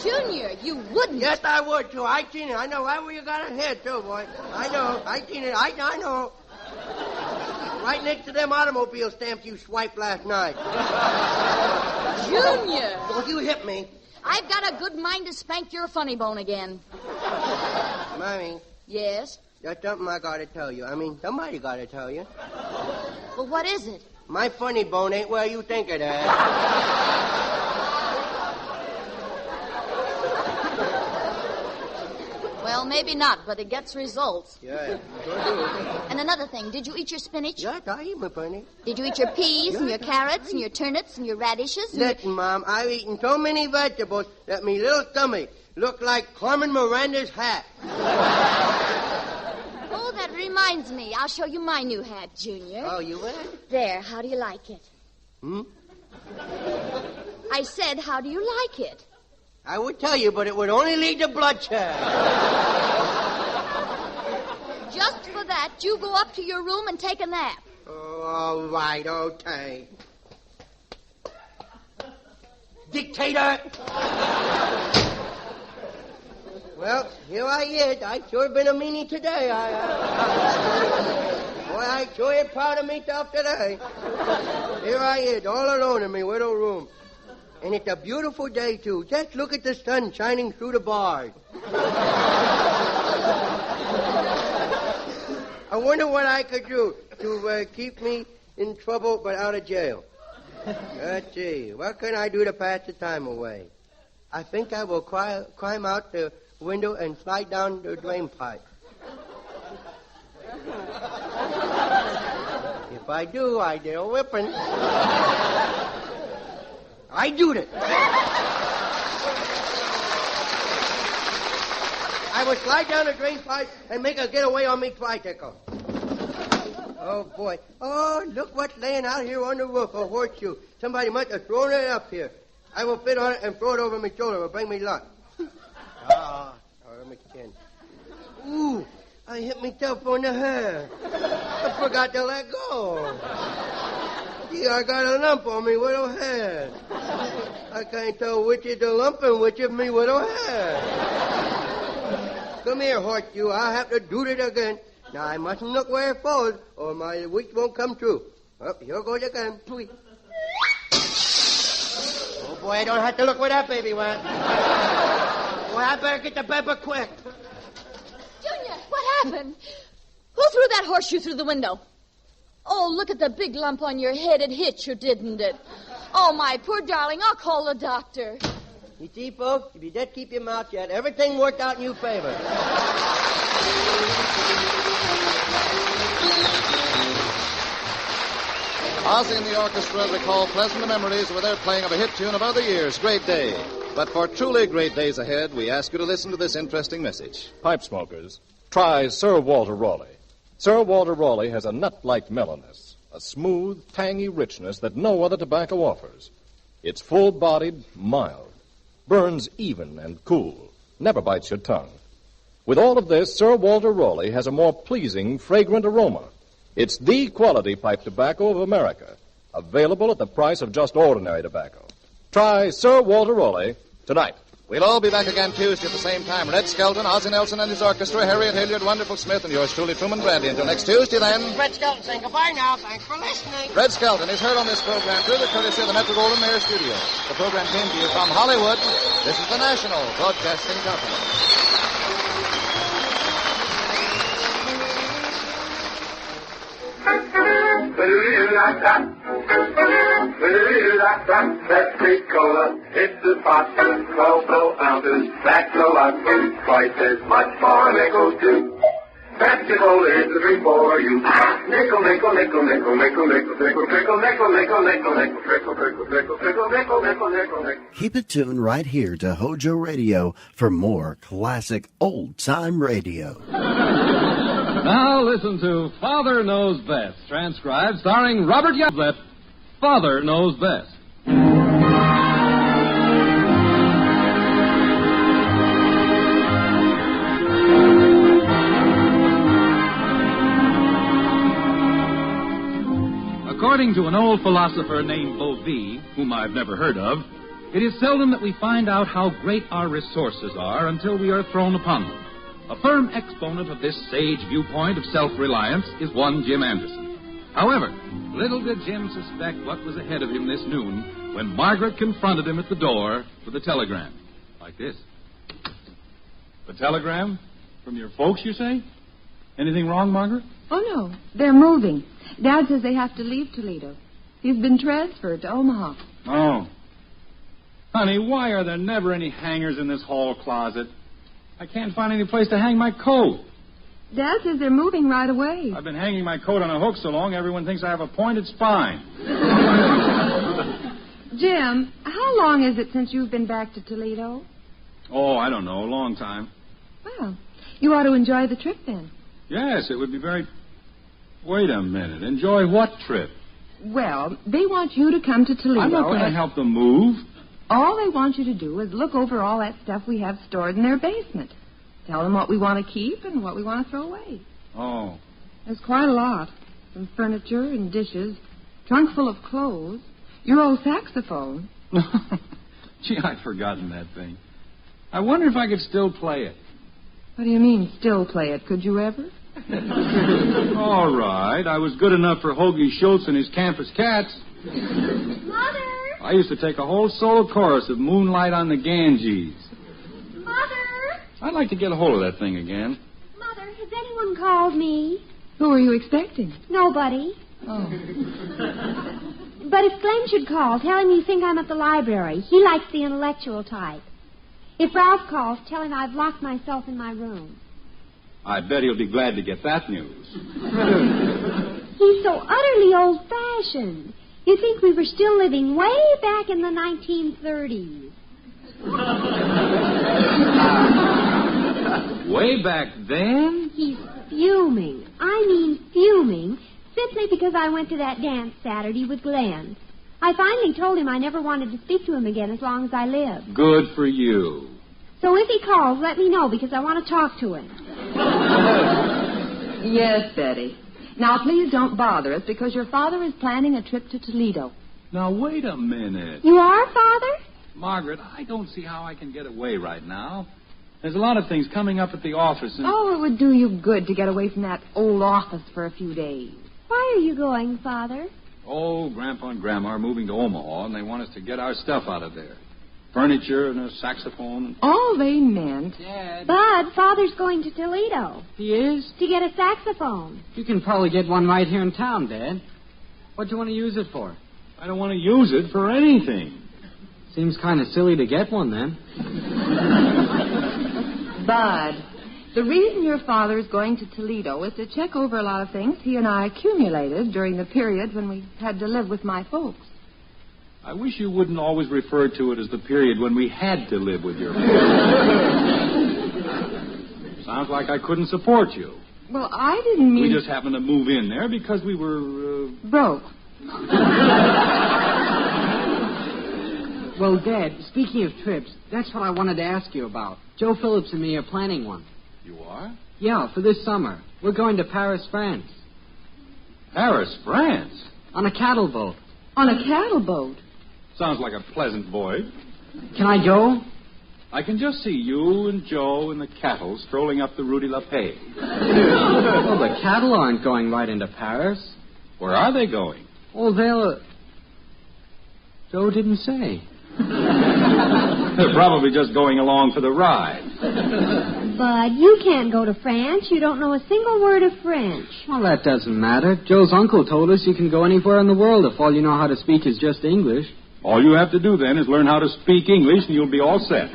Junior, you wouldn't. Yes, I would, too. I seen it. I know right where you got it head, too, boy. I know. I seen it. I know. Right next to them automobile stamps you swiped last night. Junior! Don't you hit me. I've got a good mind to spank your funny bone again. Mommy. Yes? There's something I gotta tell you. I mean, somebody gotta tell you. Well, what is it? My funny bone ain't where you think it is. Well, maybe not, but it gets results. Yeah, sure do. And another thing, did you eat your spinach? Yes, I eat my spinach. Did you eat your peas and your carrots and your turnips and your radishes? And Listen, Mom, I've eaten so many vegetables that me little stomach looked like Carmen Miranda's hat. Oh, that reminds me. I'll show you my new hat, Junior. Oh, you will? There, how do you like it? I said, how do you like it? I would tell you, but it would only lead to bloodshed. Just for that, you go up to your room and take a nap. Oh, all right, okay. Dictator! Well, here I is. I sure been a meanie today. Boy, I sure am proud of myself today. Here I is, all alone in my little room. And it's a beautiful day, too. Just look at the sun shining through the bars. I wonder what I could do to keep me in trouble but out of jail. Let's see. What can I do to pass the time away? I think I will climb out the window and slide down the drain pipe. If I do, I get a whipping. I do it. I would slide down the drain pipe and make a getaway on me tricycle. Oh, boy. Oh, look what's laying out here on the roof, a horseshoe. Somebody must have thrown it up here. I will fit on it and throw it over my shoulder. It will bring me luck. Let me chin. Ooh, I hit myself on the head. I forgot to let go. Yeah, I got a lump on me little head. I can't tell which is the lump and which is me little head. Come here, horseshoe. I'll have to do it again. Now, I mustn't look where it falls, or my wish won't come true. Oh, here goes again. Oh, boy, I don't have to look where that baby went. Boy, I better get to bed but quick. Junior, what happened? Who threw that horseshoe through the window? Oh, look at the big lump on your head. It hit you, didn't it? Oh, my poor darling, I'll call the doctor. You see, folks, if you just keep your mouth shut, everything worked out in your favor. Ozzy and the orchestra recall pleasant memories with their playing of a hit tune of other years, Great Day. But for truly great days ahead, we ask you to listen to this interesting message. Pipe smokers, try Sir Walter Raleigh. Sir Walter Raleigh has a nut-like mellowness, a smooth, tangy richness that no other tobacco offers. It's full-bodied, mild, burns even and cool, never bites your tongue. With all of this, Sir Walter Raleigh has a more pleasing, fragrant aroma. It's the quality pipe tobacco of America, available at the price of just ordinary tobacco. Try Sir Walter Raleigh tonight. We'll all be back again Tuesday at the same time. Red Skelton, Ozzie Nelson and his orchestra, Harriet Hilliard, Wonderful Smith, and yours truly, Truman Brandy. Until next Tuesday, then. Red Skelton saying goodbye now. Thanks for listening. Red Skelton is heard on this program through the courtesy of the Metro-Goldwyn-Mayer Studio. The program came to you from Hollywood. This is the National Broadcasting Company. Pepsi-Cola, it's as hot as 12 ounces. That's a lot, twice as much for a nickel, too. Festival is the drink for you. Nickel, nickel, nickel, nickel, nickel, nickel, nickel, nickel, nickel, nickel, nickel, nickel, nickel, nickel, nickel, nickel, nickel, nickel, nickel, nickel. Keep it tuned right here to Hojo Radio for more classic old-time radio. Now listen to Father Knows Best, transcribed starring Robert Younglet. Father Knows Best. According to an old philosopher named Bovee, whom I've never heard of, it is seldom that we find out how great our resources are until we are thrown upon them. A firm exponent of this sage viewpoint of self-reliance is one Jim Anderson. However, little did Jim suspect what was ahead of him this noon when Margaret confronted him at the door with a telegram. Like this. A telegram? From your folks, you say? Anything wrong, Margaret? Oh, no. They're moving. Dad says they have to leave Toledo. He's been transferred to Omaha. Oh. Honey, why are there never any hangers in this hall closet? I can't find any place to hang my coat. Dad says they're moving right away. I've been hanging my coat on a hook so long, everyone thinks I have a pointed spine. Jim, how long is it since you've been back to Toledo? Oh, I don't know. A long time. Well, you ought to enjoy the trip then. Yes, it would be very... Wait a minute. Enjoy what trip? Well, they want you to come to Toledo. I'm not going to help them move. All they want you to do is look over all that stuff we have stored in their basement. Tell them what we want to keep and what we want to throw away. Oh. There's quite a lot. Some furniture and dishes, trunk full of clothes, your old saxophone. Gee, I'd forgotten that thing. I wonder if I could still play it. What do you mean, still play it? Could you ever? All right. I was good enough for Hoagie Schultz and his Campus Cats. Mother! I used to take a whole solo chorus of Moonlight on the Ganges. Mother! I'd like to get a hold of that thing again. Mother, has anyone called me? Who are you expecting? Nobody. Oh. But if Glenn should call, tell him you think I'm at the library. He likes the intellectual type. If Ralph calls, tell him I've locked myself in my room. I bet he'll be glad to get that news. He's so utterly old-fashioned. You'd think we were still living way back in the 1930s. Way back then? He's fuming. I mean fuming, simply because I went to that dance Saturday with Glenn. I finally told him I never wanted to speak to him again as long as I lived. Good for you. So if he calls, let me know, because I want to talk to him. Yes, Betty. Now, please don't bother us, because your father is planning a trip to Toledo. Now, wait a minute. You are, Father? Margaret, I don't see how I can get away right now. There's a lot of things coming up at the office. And... Oh, it would do you good to get away from that old office for a few days. Why are you going, Father? Oh, Grandpa and Grandma are moving to Omaha, and they want us to get our stuff out of there. Furniture and a saxophone. All they meant... Bud, Father's going to Toledo. He is? To get a saxophone. You can probably get one right here in town, Dad. What do you want to use it for? I don't want to use it for anything. Seems kind of silly to get one, then. Bud, the reason your father is going to Toledo is to check over a lot of things he and I accumulated during the period when we had to live with my folks. I wish you wouldn't always refer to it as the period when we had to live with your folks. Sounds like I couldn't support you. Well, I didn't mean... We just happened to move in there because we were... broke. Well, Dad, speaking of trips, that's what I wanted to ask you about. Joe Phillips and me are planning one. You are? Yeah, for this summer. We're going to Paris, France. Paris, France? On a cattle boat. On a cattle boat? Sounds like a pleasant voyage. Can I go? I can just see you and Joe and the cattle strolling up the Rue de la Paix. Well, the cattle aren't going right into Paris. Where are they going? Oh, they'll... Joe didn't say. They're probably just going along for the ride. Bud, you can't go to France. You don't know a single word of French. Well, that doesn't matter. Joe's uncle told us you can go anywhere in the world if all you know how to speak is just English. All you have to do, then, is learn how to speak English, and you'll be all set.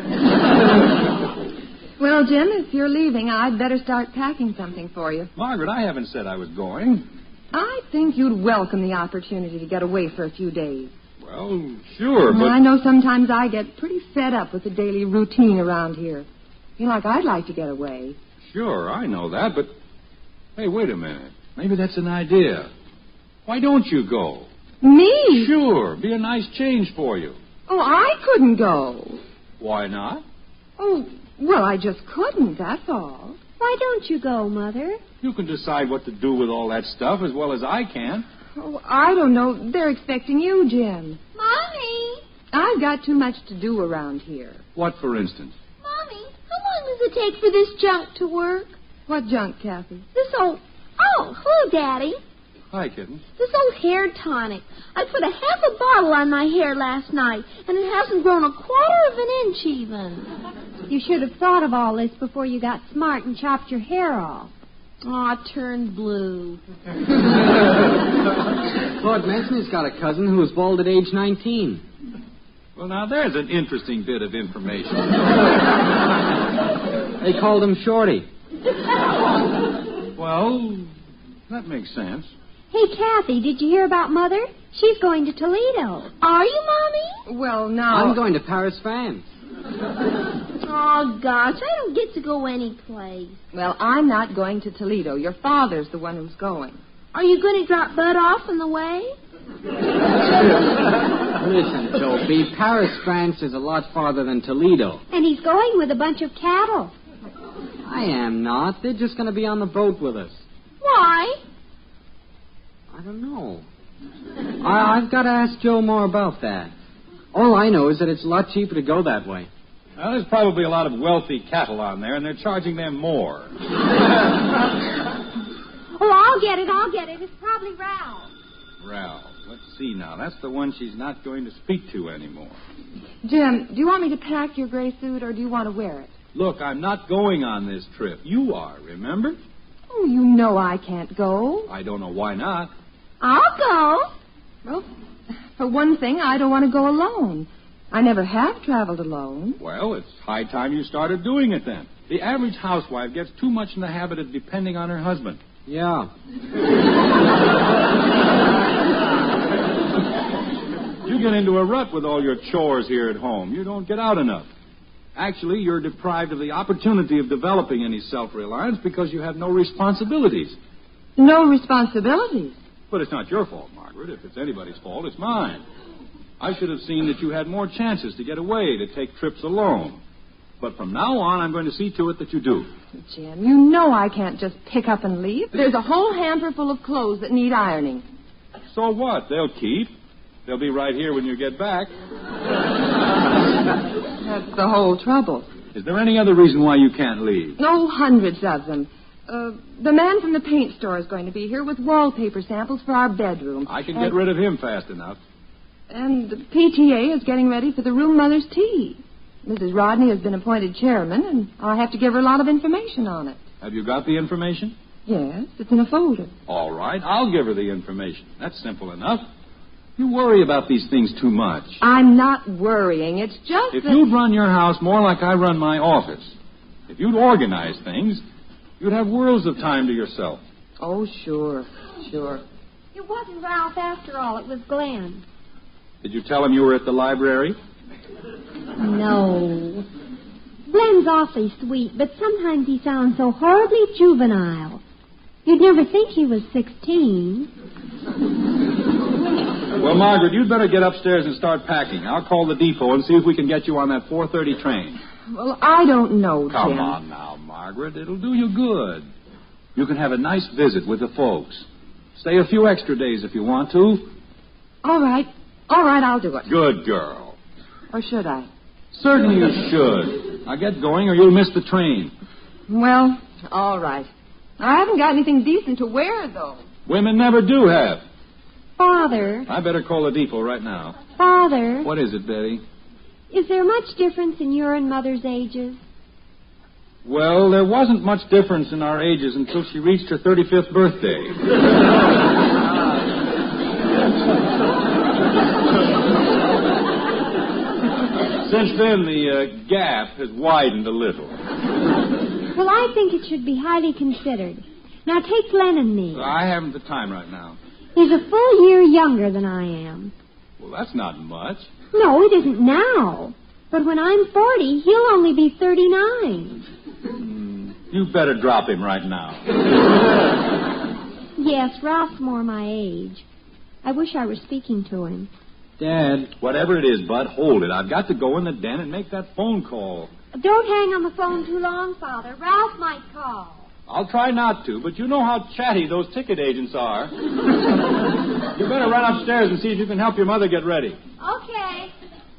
Well, Jim, if you're leaving, I'd better start packing something for you. Margaret, I haven't said I was going. I think you'd welcome the opportunity to get away for a few days. Well, sure, but... I know sometimes I get pretty fed up with the daily routine around here. Feel like I'd like to get away. Sure, I know that, but... Hey, wait a minute. Maybe that's an idea. Why don't you go? Me? Sure, be a nice change for you. Oh, I couldn't go. Why not? Oh, well, I just couldn't, that's all. Why don't you go, Mother? You can decide what to do with all that stuff as well as I can. Oh, I don't know. They're expecting you, Jim. Mommy! I've got too much to do around here. What, for instance? Mommy, how long does it take for this junk to work? What junk, Kathy? This old... Oh, hello, Daddy. Hi, kitten. This old hair tonic. I put a half a bottle on my hair last night, and it hasn't grown a quarter of an inch even. You should have thought of all this before you got smart and chopped your hair off. Oh, it turned blue. Claude Manson's got a cousin who was bald at age 19. Well, now, there's an interesting bit of information. They called him Shorty. Well, that makes sense. Hey, Kathy, did you hear about Mother? She's going to Toledo. Are you, Mommy? Well, now... I'm going to Paris, France. Oh, gosh, I don't get to go anyplace. Well, I'm not going to Toledo. Your father's the one who's going. Are you going to drop Bud off on the way? Listen, Dopey, Paris, France is a lot farther than Toledo. And he's going with a bunch of cattle. I am not. They're just going to be on the boat with us. Why? I don't know. I've got to ask Joe more about that. All I know is that it's a lot cheaper to go that way. Well, there's probably a lot of wealthy cattle on there, and they're charging them more. Oh, I'll get it. It's probably Ralph. Ralph. Let's see now. That's the one she's not going to speak to anymore. Jim, do you want me to pack your gray suit, or do you want to wear it? Look, I'm not going on this trip. You are, remember? Oh, you know I can't go. I don't know why not. I'll go. Well, for one thing, I don't want to go alone. I never have traveled alone. Well, it's high time you started doing it then. The average housewife gets too much in the habit of depending on her husband. Yeah. You get into a rut with all your chores here at home. You don't get out enough. Actually, you're deprived of the opportunity of developing any self-reliance because you have no responsibilities. No responsibilities? But it's not your fault, Margaret. If it's anybody's fault, it's mine. I should have seen that you had more chances to get away, to take trips alone. But from now on, I'm going to see to it that you do. Jim, you know I can't just pick up and leave. There's a whole hamper full of clothes that need ironing. So what? They'll keep. They'll be right here when you get back. That's the whole trouble. Is there any other reason why you can't leave? Oh, hundreds of them. The man from the paint store is going to be here with wallpaper samples for our bedroom. I can get rid of him fast enough. And the PTA is getting ready for the room mother's tea. Mrs. Rodney has been appointed chairman, and I'll have to give her a lot of information on it. Have you got the information? Yes, it's in a folder. All right, I'll give her the information. That's simple enough. You worry about these things too much. I'm not worrying. It's just If that... you'd run your house more like I run my office, if you'd organize things, you'd have worlds of time to yourself. Oh, sure. It wasn't Ralph after all. It was Glenn. Did you tell him you were at the library? No. Glenn's awfully sweet, but sometimes he sounds so horribly juvenile. You'd never think he was 16. Well, Margaret, you'd better get upstairs and start packing. I'll call the depot and see if we can get you on that 4:30 train. Well, I don't know, Jim. Come on now, Margaret. It'll do you good. You can have a nice visit with the folks. Stay a few extra days if you want to. All right, I'll do it. Good girl. Or should I? Certainly you should. Now get going or you'll miss the train. Well, all right. I haven't got anything decent to wear, though. Women never do have. Father. I better call the depot right now. Father. What is it, Betty? Is there much difference in your and Mother's ages? Well, there wasn't much difference in our ages until she reached her 35th birthday. Since then, the gap has widened a little. Well, I think it should be highly considered. Now, take Glenn and me. I haven't the time right now. He's a full year younger than I am. Well, that's not much. No, it isn't now. But when I'm 40, he'll only be 39. You better drop him right now. Yes, Ralph's more my age. I wish I were speaking to him. Dad, whatever it is, Bud, hold it. I've got to go in the den and make that phone call. Don't hang on the phone too long, Father. Ralph might call. I'll try not to, but you know how chatty those ticket agents are. You better run upstairs and see if you can help your mother get ready. Okay.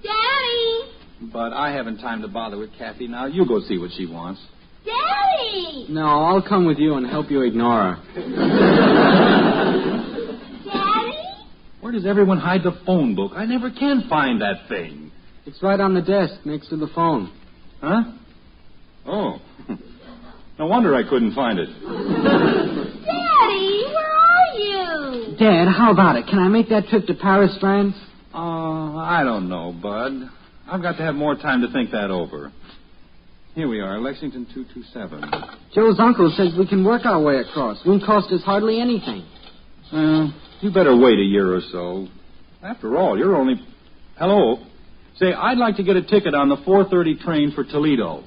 Daddy! But I haven't time to bother with Kathy now. You go see what she wants. Daddy! No, I'll come with you and help you ignore her. Daddy? Where does everyone hide the phone book? I never can find that thing. It's right on the desk next to the phone. Huh? Oh. No wonder I couldn't find it. Daddy, where are you? Dad, how about it? Can I make that trip to Paris, France? I don't know, Bud. I've got to have more time to think that over. Here we are, Lexington 227. Joe's uncle says we can work our way across. Won't cost us hardly anything. You better wait a year or so. After all, you're only... Hello? Say, I'd like to get a ticket on the 4:30 train for Toledo.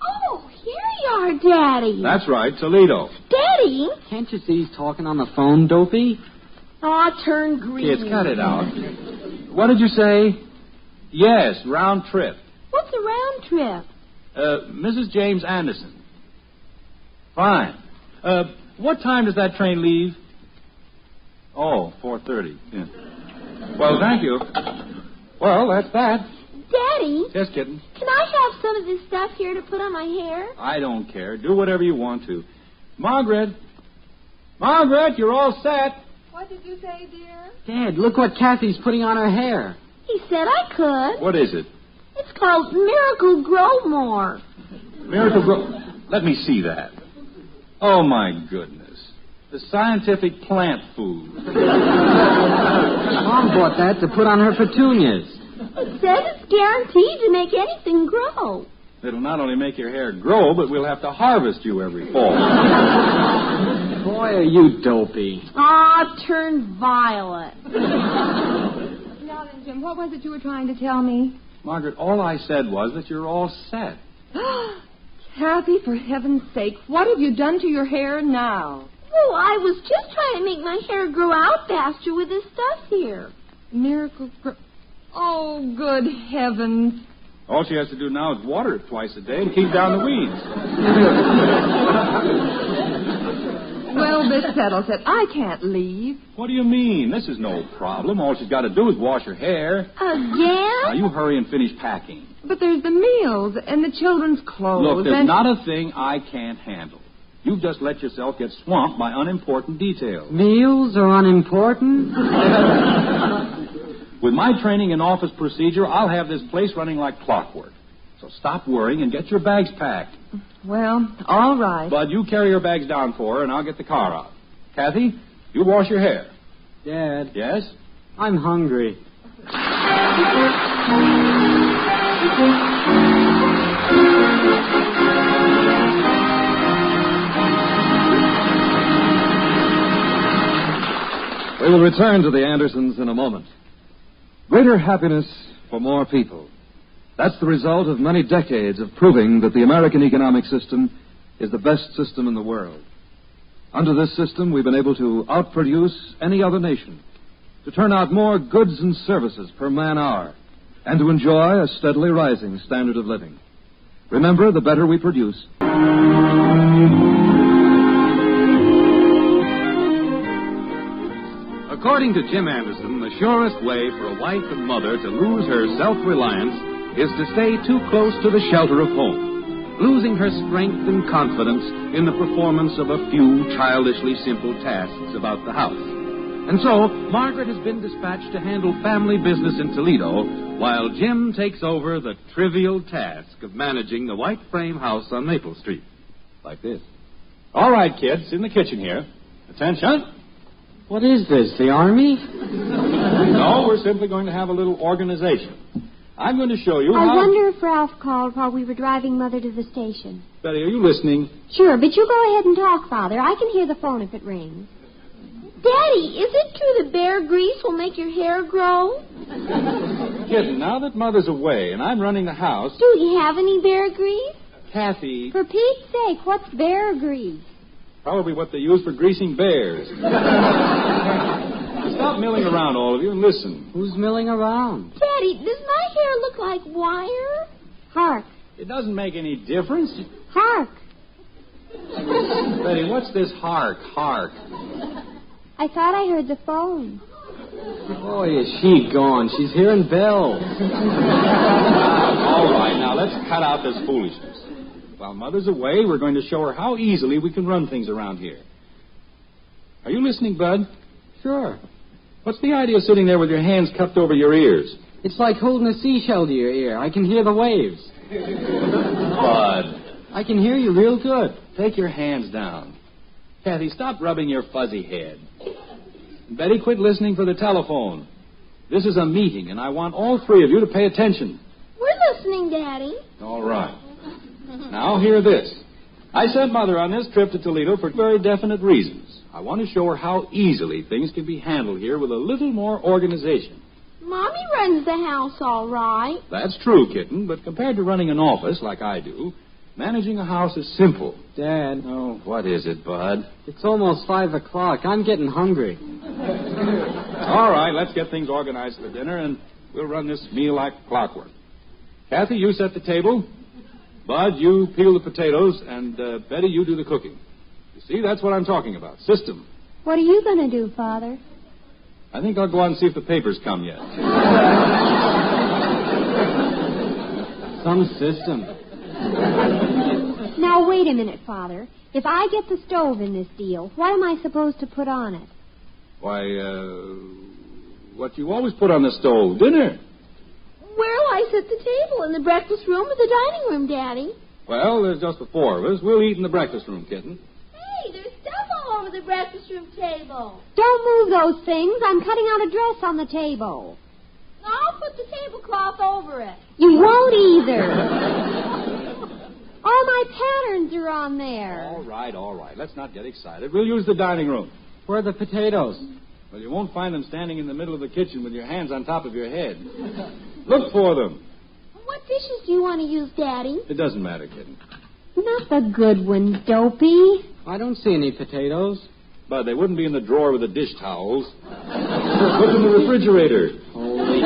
Oh, here you are, Daddy. That's right, Toledo. Daddy? Can't you see he's talking on the phone, Dopey? Oh, turn green. Kids, cut it out. What did you say? Yes, round trip. What's a round trip? Mrs. James Anderson. Fine. What time does that train leave? Oh, 4:30. Yeah. Well, thank you. Well, that's that. Daddy? Yes, kitten? Can I have some of this stuff here to put on my hair? I don't care. Do whatever you want to. Margaret! Margaret, you're all set. What did you say, dear? Dad, look what Kathy's putting on her hair. He said I could. What is it? It's called Miracle Grow More. Miracle Grow... Let me see that. Oh, my goodness. The scientific plant food. Mom bought that to put on her petunias. It says it's guaranteed to make anything grow. It'll not only make your hair grow, but we'll have to harvest you every fall. Boy, are you dopey. Ah, turn violet. Now then, Jim, what was it you were trying to tell me? Margaret, all I said was that you're all set. Kathy, for heaven's sake, what have you done to your hair now? Oh, I was just trying to make my hair grow out faster with this stuff here. Miracle grow... Oh, good heavens. All she has to do now is water it twice a day and keep down the weeds. Well, this settles it. I can't leave. What do you mean? This is no problem. All she's got to do is wash her hair. Again? Now, you hurry and finish packing. But there's the meals and the children's clothes. Look, there's not a thing I can't handle. You've just let yourself get swamped by unimportant details. Meals are unimportant? With my training in office procedure, I'll have this place running like clockwork. So stop worrying and get your bags packed. Well, all right. Bud, you carry your bags down for her, and I'll get the car out. Kathy, you wash your hair. Dad. Yes? I'm hungry. We will return to the Andersons in a moment. Greater happiness for more people. That's the result of many decades of proving that the American economic system is the best system in the world. Under this system, we've been able to outproduce any other nation, to turn out more goods and services per man hour, and to enjoy a steadily rising standard of living. Remember, the better we produce. According to Jim Anderson, the surest way for a wife and mother to lose her self-reliance is to stay too close to the shelter of home, losing her strength and confidence in the performance of a few childishly simple tasks about the house. And so, Margaret has been dispatched to handle family business in Toledo, while Jim takes over the trivial task of managing the white frame house on Maple Street. Like this. All right, kids, in the kitchen here. Attention. What is this, the Army? No, we're simply going to have a little organization. I'm going to show you I how... wonder if Ralph called while we were driving Mother to the station. Betty, are you listening? Sure, but you go ahead and talk, Father. I can hear the phone if it rings. Daddy, is it true that bear grease will make your hair grow? Kitten, now that Mother's away and I'm running the house... Do you have any bear grease? Kathy... For Pete's sake, what's bear grease? Probably what they use for greasing bears. Stop milling around, all of you, and listen. Who's milling around? Daddy, does my hair look like wire? Hark. It doesn't make any difference. Hark. Betty, what's this hark? I thought I heard the phone. Boy, is she gone. She's hearing bells. All right, now let's cut out this foolishness. While Mother's away, we're going to show her how easily we can run things around here. Are you listening, Bud? Sure. What's the idea of sitting there with your hands cupped over your ears? It's like holding a seashell to your ear. I can hear the waves. Bud. I can hear you real good. Take your hands down. Kathy, stop rubbing your fuzzy head. Betty, quit listening for the telephone. This is a meeting, and I want all three of you to pay attention. We're listening, Daddy. All right. Now, hear this. I sent Mother on this trip to Toledo for very definite reasons. I want to show her how easily things can be handled here with a little more organization. Mommy runs the house all right. That's true, Kitten, but compared to running an office like I do, managing a house is simple. Dad. Oh, what is it, Bud? It's almost 5 o'clock. I'm getting hungry. All right, let's get things organized for dinner, and we'll run this meal like clockwork. Kathy, you set the table. Bud, you peel the potatoes, and Betty, you do the cooking. You see, that's what I'm talking about. System. What are you going to do, Father? I think I'll go out and see if the papers come yet. Some system. Now, wait a minute, Father. If I get the stove in this deal, what am I supposed to put on it? Why, what you always put on the stove, dinner. Where'll I set the table? In the breakfast room or the dining room, Daddy? Well, there's just the four of us. We'll eat in the breakfast room, Kitten. Hey, there's stuff all over the breakfast room table. Don't move those things. I'm cutting out a dress on the table. I'll put the tablecloth over it. You won't either. All my patterns are on there. All right. Let's not get excited. We'll use the dining room. Where are the potatoes? Well, you won't find them standing in the middle of the kitchen with your hands on top of your head. Look for them. What dishes do you want to use, Daddy? It doesn't matter, Kitten. Not the good ones, Dopey. I don't see any potatoes. But they wouldn't be in the drawer with the dish towels. Look in the refrigerator. Holy...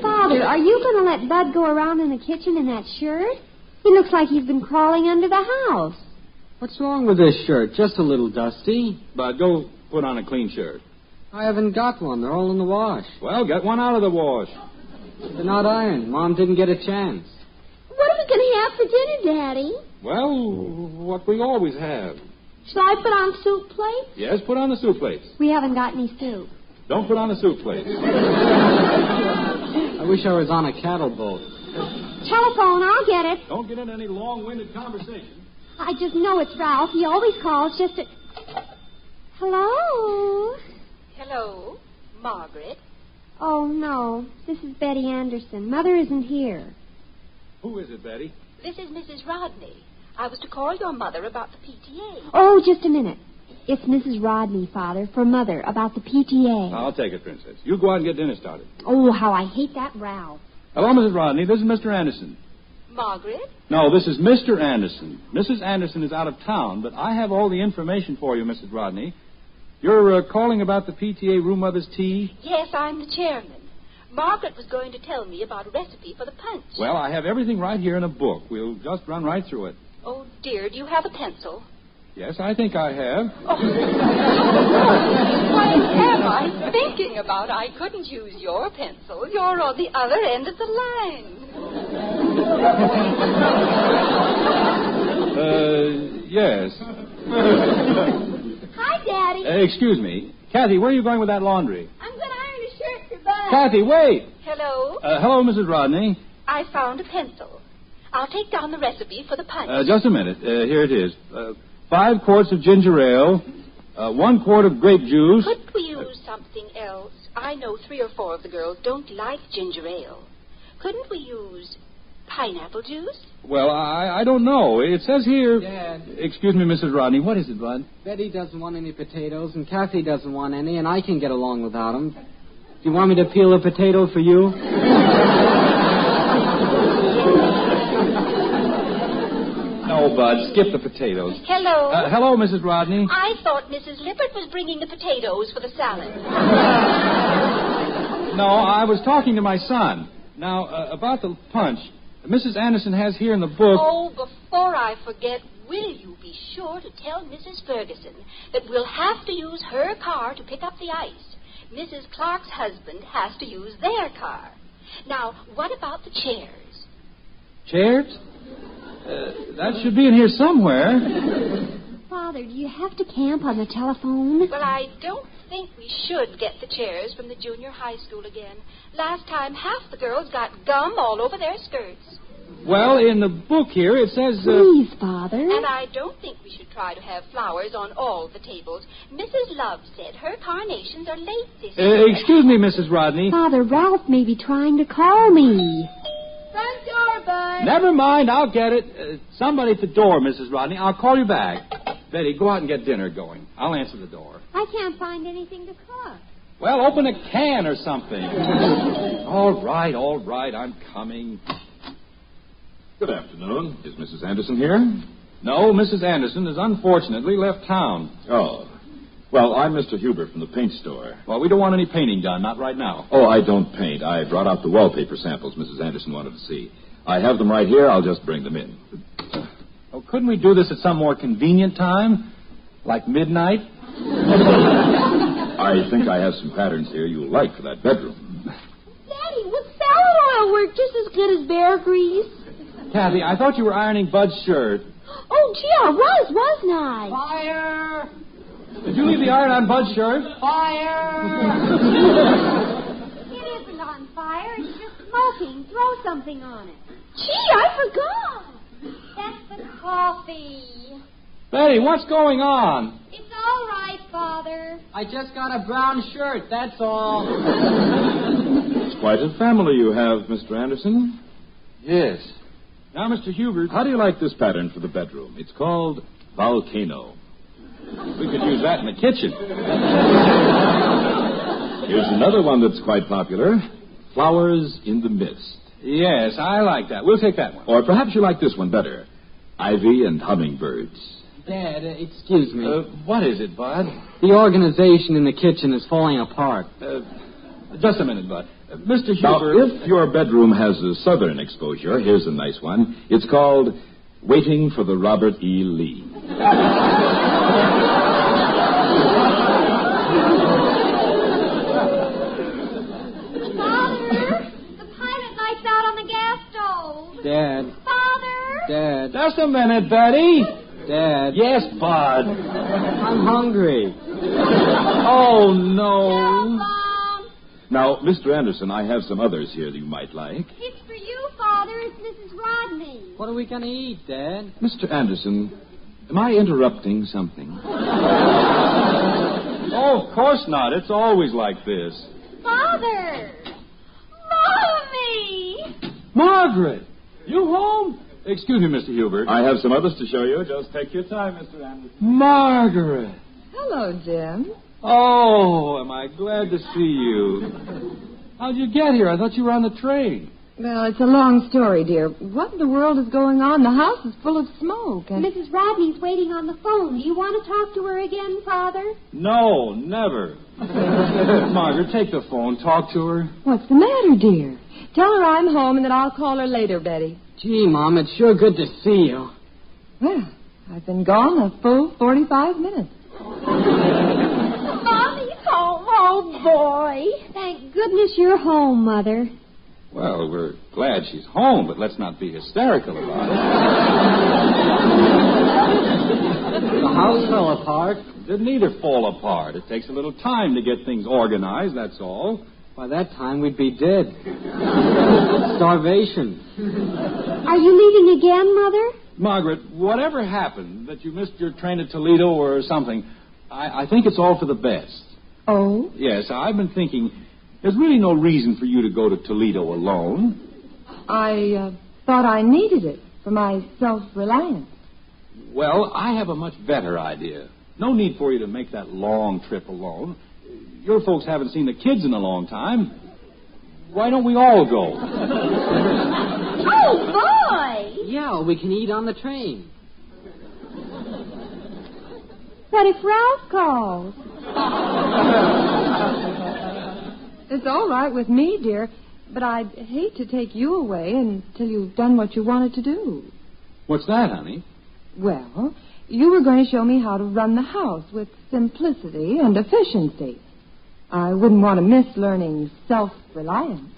Father, are you going to let Bud go around in the kitchen in that shirt? He looks like he's been crawling under the house. What's wrong with this shirt? Just a little dusty. Bud, go put on a clean shirt. I haven't got one. They're all in the wash. Well, get one out of the wash. They're not ironed. Mom didn't get a chance. What are we going to have for dinner, Daddy? Well, what we always have. Shall I put on soup plates? Yes, put on the soup plates. We haven't got any soup. Don't put on the soup plates. I wish I was on a cattle boat. Telephone, I'll get it. Don't get into any long-winded conversation. I just know it's Ralph. He always calls just to... Hello? Hello, Margaret. Oh, no. This is Betty Anderson. Mother isn't here. Who is it, Betty? This is Mrs. Rodney. I was to call your mother about the PTA. Oh, just a minute. It's Mrs. Rodney, Father, for Mother, about the PTA. I'll take it, Princess. You go out and get dinner started. Oh, how I hate that Ralph. Hello, Mrs. Rodney. This is Mr. Anderson. Margaret? No, this is Mr. Anderson. Mrs. Anderson is out of town, but I have all the information for you, Mrs. Rodney. You're calling about the PTA room mother's tea? Yes, I'm the chairman. Margaret was going to tell me about a recipe for the punch. Well, I have everything right here in a book. We'll just run right through it. Oh, dear, do you have a pencil? Yes, I think I have. Oh. What am I thinking about? I couldn't use your pencil. You're on the other end of the line. Yes. Hi, Daddy. Excuse me. Kathy, where are you going with that laundry? I'm going to iron a shirt for Bud. Kathy, wait. Hello? Hello, Mrs. Rodney. I found a pencil. I'll take down the recipe for the punch. Just a minute. Here it is. 5 quarts of ginger ale, 1 quart of grape juice. Couldn't we use something else? I know 3 or 4 of the girls don't like ginger ale. Couldn't we use pineapple juice? Well, I don't know. It says here... Dad. Excuse me, Mrs. Rodney. What is it, Bud? Betty doesn't want any potatoes, and Kathy doesn't want any, and I can get along without them. Do you want me to peel a potato for you? No, Bud. Skip the potatoes. Hello. Hello, Mrs. Rodney. I thought Mrs. Lippert was bringing the potatoes for the salad. No, I was talking to my son. Now, about the punch, Mrs. Anderson has here in the book... Oh, before I forget, will you be sure to tell Mrs. Ferguson that we'll have to use her car to pick up the ice. Mrs. Clark's husband has to use their car. Now, what about the chairs? Chairs? That should be in here somewhere. Father, do you have to camp on the telephone? Well, I don't think we should get the chairs from the junior high school again. Last time, half the girls got gum all over their skirts. Well, in the book here, it says... Please, Father. And I don't think we should try to have flowers on all the tables. Mrs. Love said her carnations are late this year. Excuse me, Mrs. Rodney. Father, Ralph may be trying to call me. Front door, Bud. Never mind, I'll get it. Somebody at the door, Mrs. Rodney. I'll call you back. Betty, go out and get dinner going. I'll answer the door. I can't find anything to cook. Well, open a can or something. All right, I'm coming. Good afternoon. Is Mrs. Anderson here? No, Mrs. Anderson has unfortunately left town. Oh. Well, I'm Mr. Huber from the paint store. Well, we don't want any painting done, not right now. Oh, I don't paint. I brought out the wallpaper samples Mrs. Anderson wanted to see. I have them right here. I'll just bring them in. Oh, couldn't we do this at some more convenient time? Like midnight? I think I have some patterns here you'll like for that bedroom. Daddy, would salad oil work just as good as bear grease? Kathy, I thought you were ironing Bud's shirt. Oh, gee, I wasn't I? Fire! Did you leave the iron on Bud's shirt? Fire! It isn't on fire. It's just smoking. Throw something on it. Gee, I forgot. That's the coffee. Betty, what's going on? It's all right, Father. I just got a brown shirt, that's all. It's quite a family you have, Mr. Anderson. Yes. Now, Mr. Hubert... How do you like this pattern for the bedroom? It's called Volcano. We could use that in the kitchen. Here's another one that's quite popular. Flowers in the Mist. Yes, I like that. We'll take that one. Or perhaps you like this one better. Ivy and Hummingbirds. Dad, excuse me. What is it, Bud? The organization in the kitchen is falling apart. Just a minute, Bud. Mr. Huber... Now, if your bedroom has a southern exposure, here's a nice one. It's called Waiting for the Robert E. Lee. Dad. Father? Dad. Just a minute, Betty. Dad. Yes, Bud. I'm hungry. Oh, no. Now, Mr. Anderson, I have some others here that you might like. It's for you, Father. It's Mrs. Rodney. What are we going to eat, Dad? Mr. Anderson, am I interrupting something? Oh, of course not. It's always like this. Father! Mommy! Margaret! You home? Excuse me, Mr. Hubert. I have some others to show you. Just take your time, Mr. Anderson. Margaret! Hello, Jim. Oh, am I glad to see you. How'd you get here? I thought you were on the train. Well, it's a long story, dear. What in the world is going on? The house is full of smoke. And... Mrs. Rodney's waiting on the phone. Do you want to talk to her again, Father? No, never. Margaret, take the phone. Talk to her. What's the matter, dear? Tell her I'm home and that I'll call her later, Betty. Gee, Mom, it's sure good to see you. Well, I've been gone a full 45 minutes. Mommy's home. Oh, boy. Thank goodness you're home, Mother. Well, we're glad she's home, but let's not be hysterical about it. The house fell apart. It didn't either fall apart. It takes a little time to get things organized, that's all. By that time, we'd be dead. Starvation. Are you leaving again, Mother? Margaret, whatever happened, that you missed your train at Toledo or something, I think it's all for the best. Oh? Yes, I've been thinking, There's really no reason for you to go to Toledo alone. I thought I needed it for my self-reliance. Well, I have a much better idea. No need for you to make that long trip alone. Your folks haven't seen the kids in a long time. Why don't we all go? Oh, boy! Yeah, we can eat on the train. But if Ralph calls... It's all right with me, dear, but I'd hate to take you away until you've done what you wanted to do. What's that, honey? Well, you were going to show me how to run the house with simplicity and efficiency. I wouldn't want to miss learning self-reliance.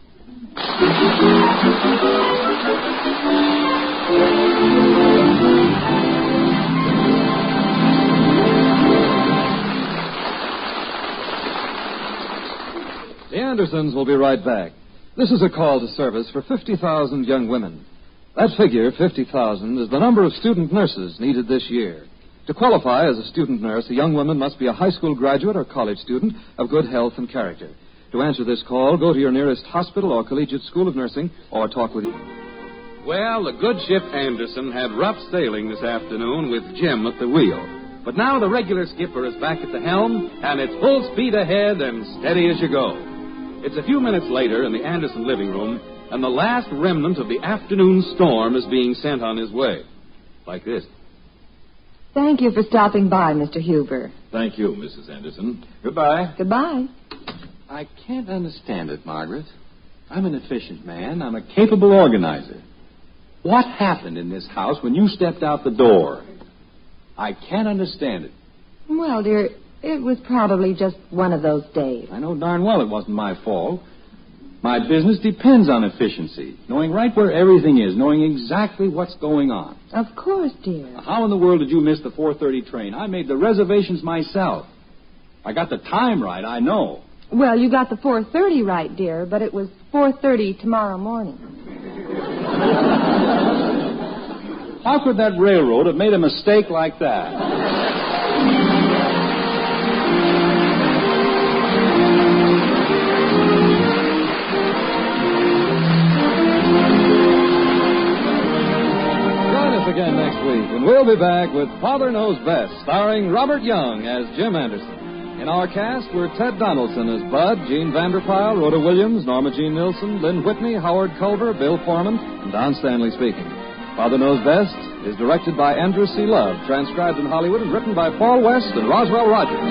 The Andersons will be right back. This is a call to service for 50,000 young women. That figure, 50,000, is the number of student nurses needed this year. To qualify as a student nurse, a young woman must be a high school graduate or college student of good health and character. To answer this call, go to your nearest hospital or collegiate school of nursing or talk with... Well, the good ship Anderson had rough sailing this afternoon with Jim at the wheel. But now the regular skipper is back at the helm, and it's full speed ahead and steady as you go. It's a few minutes later in the Anderson living room, and the last remnant of the afternoon storm is being sent on his way. Like this. Thank you for stopping by, Mr. Huber. Thank you, Mrs. Anderson. Goodbye. Goodbye. I can't understand it, Margaret. I'm an efficient man. I'm a capable organizer. What happened in this house when you stepped out the door? I can't understand it. Well, dear, it was probably just one of those days. I know darn well it wasn't my fault. My business depends on efficiency, knowing right where everything is, knowing exactly what's going on. Of course, dear. How in the world did you miss the 4:30 train? I made the reservations myself. I got the time right, I know. Well, you got the 4:30 right, dear, but it was 4:30 tomorrow morning. How could that railroad have made a mistake like that? Again next week, and we'll be back with Father Knows Best, starring Robert Young as Jim Anderson. In our cast were Ted Donaldson as Bud, Gene Vanderpyle, Rhoda Williams, Norma Jean Nilsson, Lynn Whitney, Howard Culver, Bill Foreman, and Don Stanley speaking. Father Knows Best is directed by Andrew C. Love, transcribed in Hollywood and written by Paul West and Roswell Rogers.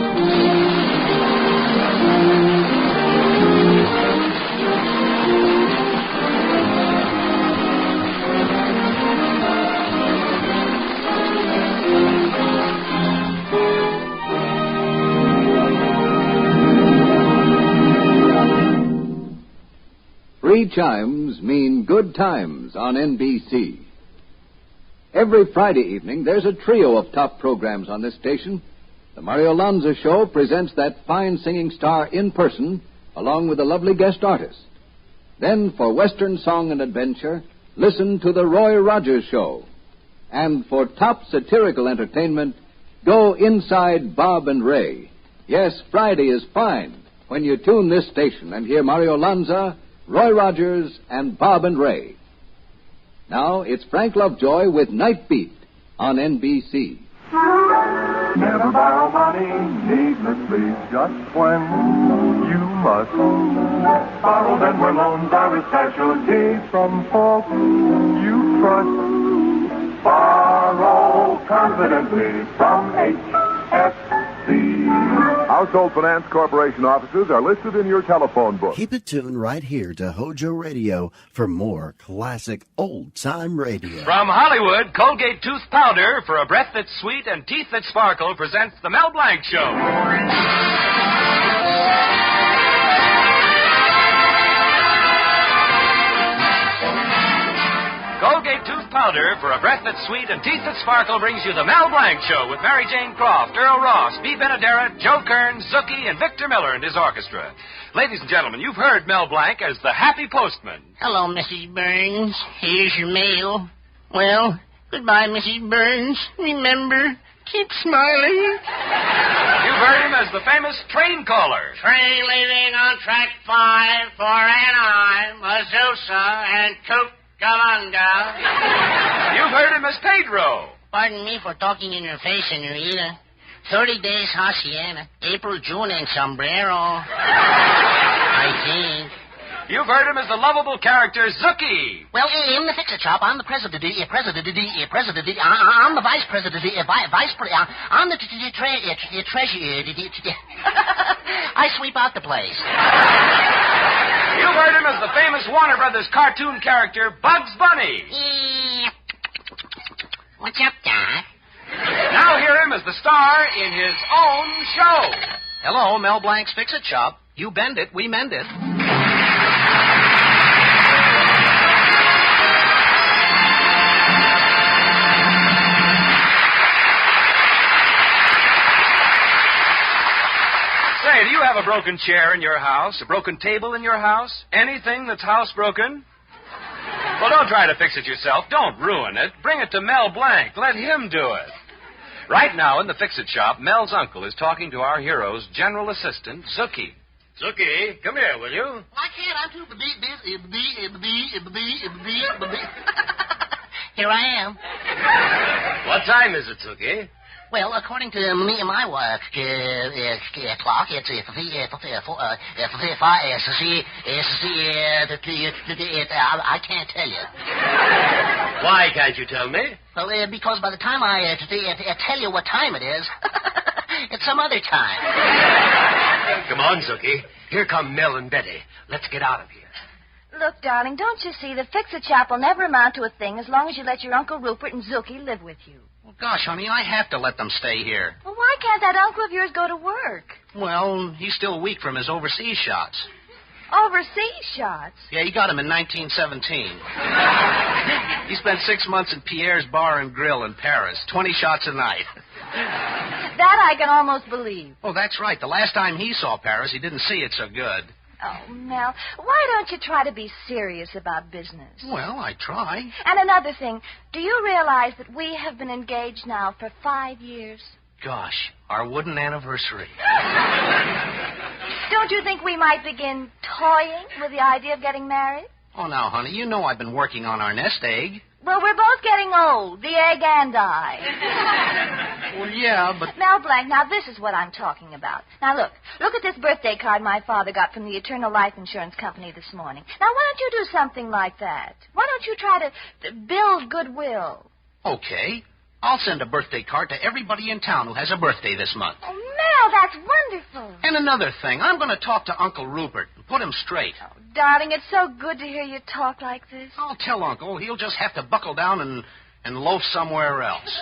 Three chimes mean good times on NBC. Every Friday evening, there's a trio of top programs on this station. The Mario Lanza Show presents that fine singing star in person, along with a lovely guest artist. Then, for Western song and adventure, listen to the Roy Rogers Show. And for top satirical entertainment, go inside Bob and Ray. Yes, Friday is fine when you tune this station and hear Mario Lanza, Roy Rogers, and Bob and Ray. Now, it's Frank Lovejoy with Night Beat on NBC. Never borrow money needlessly, just when you must. Borrowed and where loans are a specialty from folks you trust. Borrow confidently from HFC. Household Finance Corporation offices are listed in your telephone book. Keep it tuned right here to Hojo Radio for more classic old-time radio. From Hollywood, Colgate Tooth Powder for a breath that's sweet and teeth that sparkle presents The Mel Blanc Show. Colgate Tooth Powder for a breath that's sweet and teeth that sparkle brings you The Mel Blanc Show with Mary Jane Croft, Earl Ross, Bea Benaderet, Joe Kern, Zookie, and Victor Miller and his orchestra. Ladies and gentlemen, you've heard Mel Blanc as the Happy Postman. Hello, Mrs. Burns. Here's your mail. Well, goodbye, Mrs. Burns. Remember, keep smiling. You've heard him as the famous train caller. Train leaving on track 5 for Anaheim, Azusa, and Cucamonga. You've heard him as Pedro. Pardon me for talking in your face, senorita. 30 days hacienda, April, June, and sombrero. I think. You've heard him as the lovable character Zookie. Well, in the fix-it shop, I'm the president, I'm the vice president, I'm the treasurer. I sweep out the place. You've heard him as the famous Warner Brothers cartoon character Bugs Bunny. What's up, Doc? Now hear him as the star in his own show. Hello, Mel Blanc's Fix-It Shop. You bend it, we mend it. Say, do you have a broken chair in your house? A broken table in your house? Anything that's housebroken? Well, don't try to fix it yourself. Don't ruin it. Bring it to Mel Blanc. Let him do it. Right now, in the Fix-It Shop, Mel's uncle is talking to our hero's general assistant, Zookie. Zookie, come here, will you? I can't. I'm too busy. Here I am. What time is it, Zookie? Well, according to me and my clock, it's I can't tell you. Why can't you tell me? Well, because by the time I tell you what time it is, it's some other time. Come on, Zookie. Here come Mel and Betty. Let's get out of here. Look, darling, don't you see the Fix-It Shop will never amount to a thing as long as you let your Uncle Rupert and Zookie live with you. Well, gosh, honey, I have to let them stay here. Well, why can't that uncle of yours go to work? Well, he's still weak from his overseas shots. Overseas shots? Yeah, he got him in 1917. He spent 6 months in Pierre's Bar and Grill in Paris. 20 shots a night. That I can almost believe. Oh, that's right. The last time he saw Paris, he didn't see it so good. Oh, Mel, why don't you try to be serious about business? Well, I try. And another thing, do you realize that we have been engaged now for 5 years? Gosh, our wooden anniversary. Don't you think we might begin toying with the idea of getting married? Oh, now, honey, you know I've been working on our nest egg. Well, we're both getting old, the egg and I. Well, yeah, but... Mel Blanc, now this is what I'm talking about. Now, look at this birthday card my father got from the Eternal Life Insurance Company this morning. Now, why don't you do something like that? Why don't you try to build goodwill? Okay. I'll send a birthday card to everybody in town who has a birthday this month. Oh, Mel, that's wonderful. And another thing, I'm going to talk to Uncle Rupert and put him straight. Oh, darling, it's so good to hear you talk like this. I'll tell Uncle. He'll just have to buckle down and loaf somewhere else.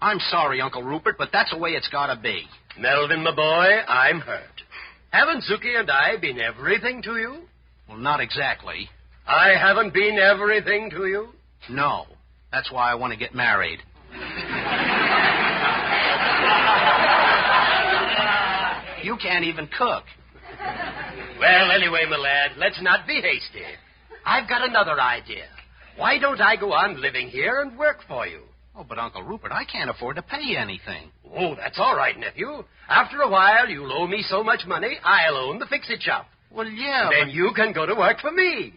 I'm sorry, Uncle Rupert, but that's the way it's got to be. Melvin, my boy, I'm hurt. Haven't Zookie and I been everything to you? Well, not exactly. I haven't been everything to you? No. That's why I want to get married. You can't even cook. Well, anyway, my lad, let's not be hasty. I've got another idea. Why don't I go on living here and work for you? Oh, but Uncle Rupert, I can't afford to pay you anything. Oh, that's all right, nephew. After a while, you'll owe me so much money, I'll own the Fix-It Shop. Well, yeah, Then you can go to work for me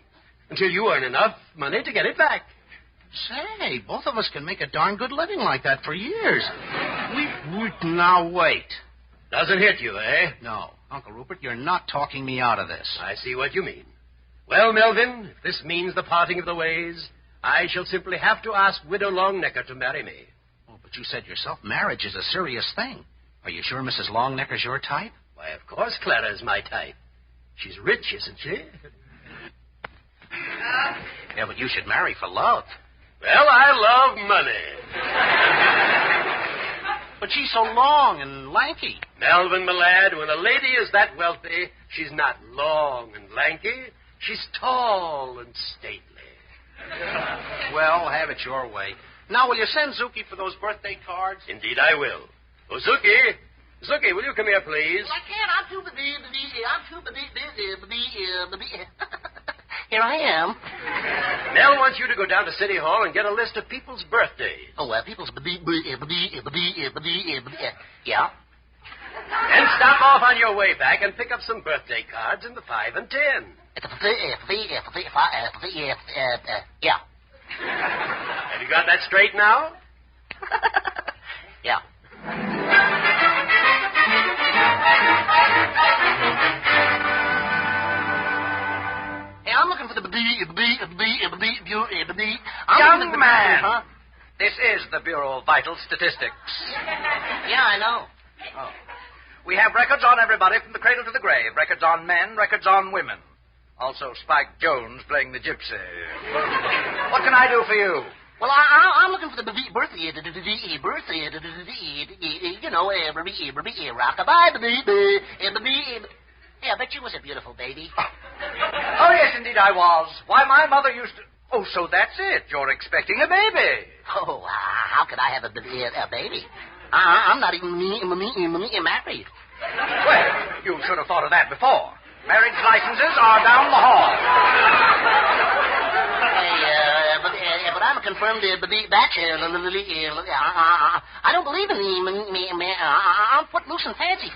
until you earn enough money to get it back. Say, both of us can make a darn good living like that for years. Now, wait. Doesn't hit you, eh? No. Uncle Rupert, you're not talking me out of this. I see what you mean. Well, Melvin, if this means the parting of the ways, I shall simply have to ask Widow Longnecker to marry me. Oh, but you said yourself marriage is a serious thing. Are you sure Mrs. Longnecker's your type? Why, of course Clara's my type. She's rich, isn't she? Yeah, but you should marry for love. Well, I love money. But she's so long and lanky. Melvin, my lad, when a lady is that wealthy, she's not long and lanky. She's tall and stately. Well, have it your way. Now, will you send Zookie for those birthday cards? Indeed, I will. Oh, Zookie, will you come here, please? Well, I can't. I'm too busy. Here I am. Nell wants you to go down to City Hall and get a list of people's birthdays. Oh, people's... Yeah? And stop off on your way back and pick up some birthday cards in the 5 and 10. Yeah. Have you got that straight now? Yeah. Hey, I'm looking for the Young man, huh? This is the Bureau of Vital Statistics. Yeah, I know. Oh. We have records on everybody from the cradle to the grave. Records on men, records on women. Also Spike Jones playing the gypsy. What can I do for you? Well, I'm looking for the birthday, rockabye. Yeah, I bet you was a beautiful baby. Oh, yes, indeed I was. Why, my mother used to... Oh, so that's it. You're expecting a baby. Oh, how could I have a baby? I'm not even married. Well, you should have thought of that before. Marriage licenses are down the hall. But I'm a confirmed bachelor. I don't believe in me. I'm footloose and fancy.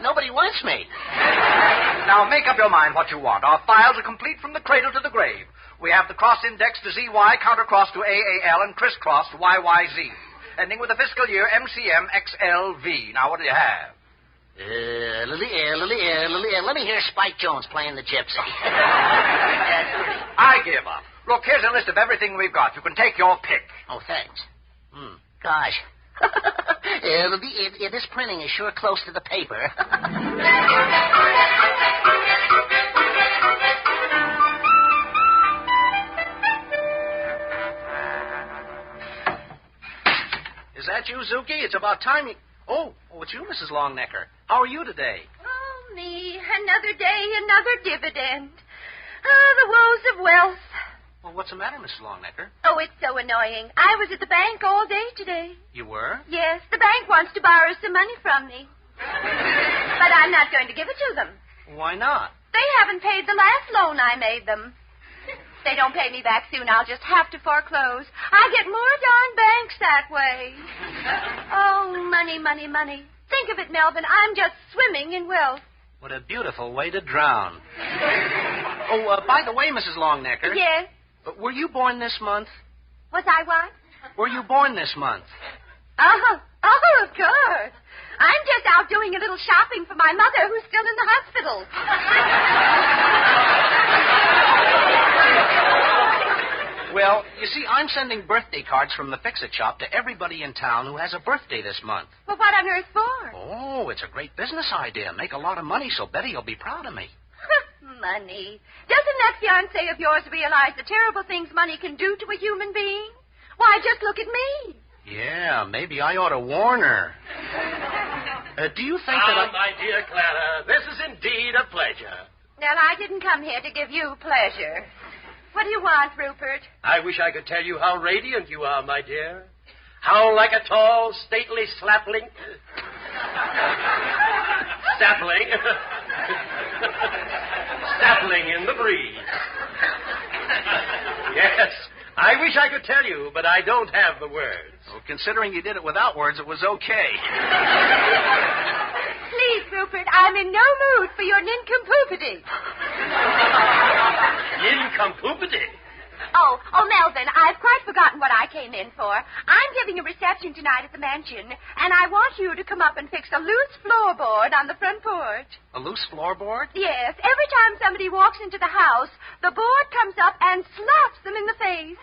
Nobody wants me. Now, make up your mind what you want. Our files are complete from the cradle to the grave. We have the cross index to ZY, counter-cross to AAL, and criss-cross to YYZ, ending with the fiscal year MCM XLV. Now, what do you have? Let me hear Spike Jones playing the gypsy. I give up. Look, here's a list of everything we've got. You can take your pick. Oh, thanks. Gosh. This printing is sure close to the paper. Is that you, Zuki? It's about time you... Oh, it's you, Mrs. Longnecker. How are you today? Oh, me. Another day, another dividend. The woes of wealth. Well, what's the matter, Mrs. Longnecker? Oh, it's so annoying. I was at the bank all day today. You were? Yes, the bank wants to borrow some money from me. But I'm not going to give it to them. Why not? They haven't paid the last loan I made them. If they don't pay me back soon, I'll just have to foreclose. I get more darn banks that way. Oh, money, money, money. Think of it, Melvin. I'm just swimming in wealth. What a beautiful way to drown. Oh, by the way, Mrs. Longnecker. Yes? Were you born this month? Was I what? Were you born this month? Oh, of course. I'm just out doing a little shopping for my mother who's still in the hospital. Well, you see, I'm sending birthday cards from the Fix-It Shop to everybody in town who has a birthday this month. Well, what on earth for? Oh, it's a great business idea. Make a lot of money, so Betty will be proud of me. Money. Doesn't that fiancé of yours realize the terrible things money can do to a human being? Why, just look at me. Yeah, maybe I ought to warn her. Do you think that my dear Clara, this is indeed a pleasure. Well, I didn't come here to give you pleasure. What do you want, Rupert? I wish I could tell you how radiant you are, my dear. How like a tall, stately sapling... sapling in the breeze. Yes, I wish I could tell you, but I don't have the words. Well, considering you did it without words, it was okay. Please, Rupert, I'm in no mood for your nincompoopity. Nincompoopity? Oh, Melvin, I've quite forgotten what I came in for. I'm giving a reception tonight at the mansion, and I want you to come up and fix a loose floorboard on the front porch. A loose floorboard? Yes. Every time somebody walks into the house, the board comes up and slaps them in the face.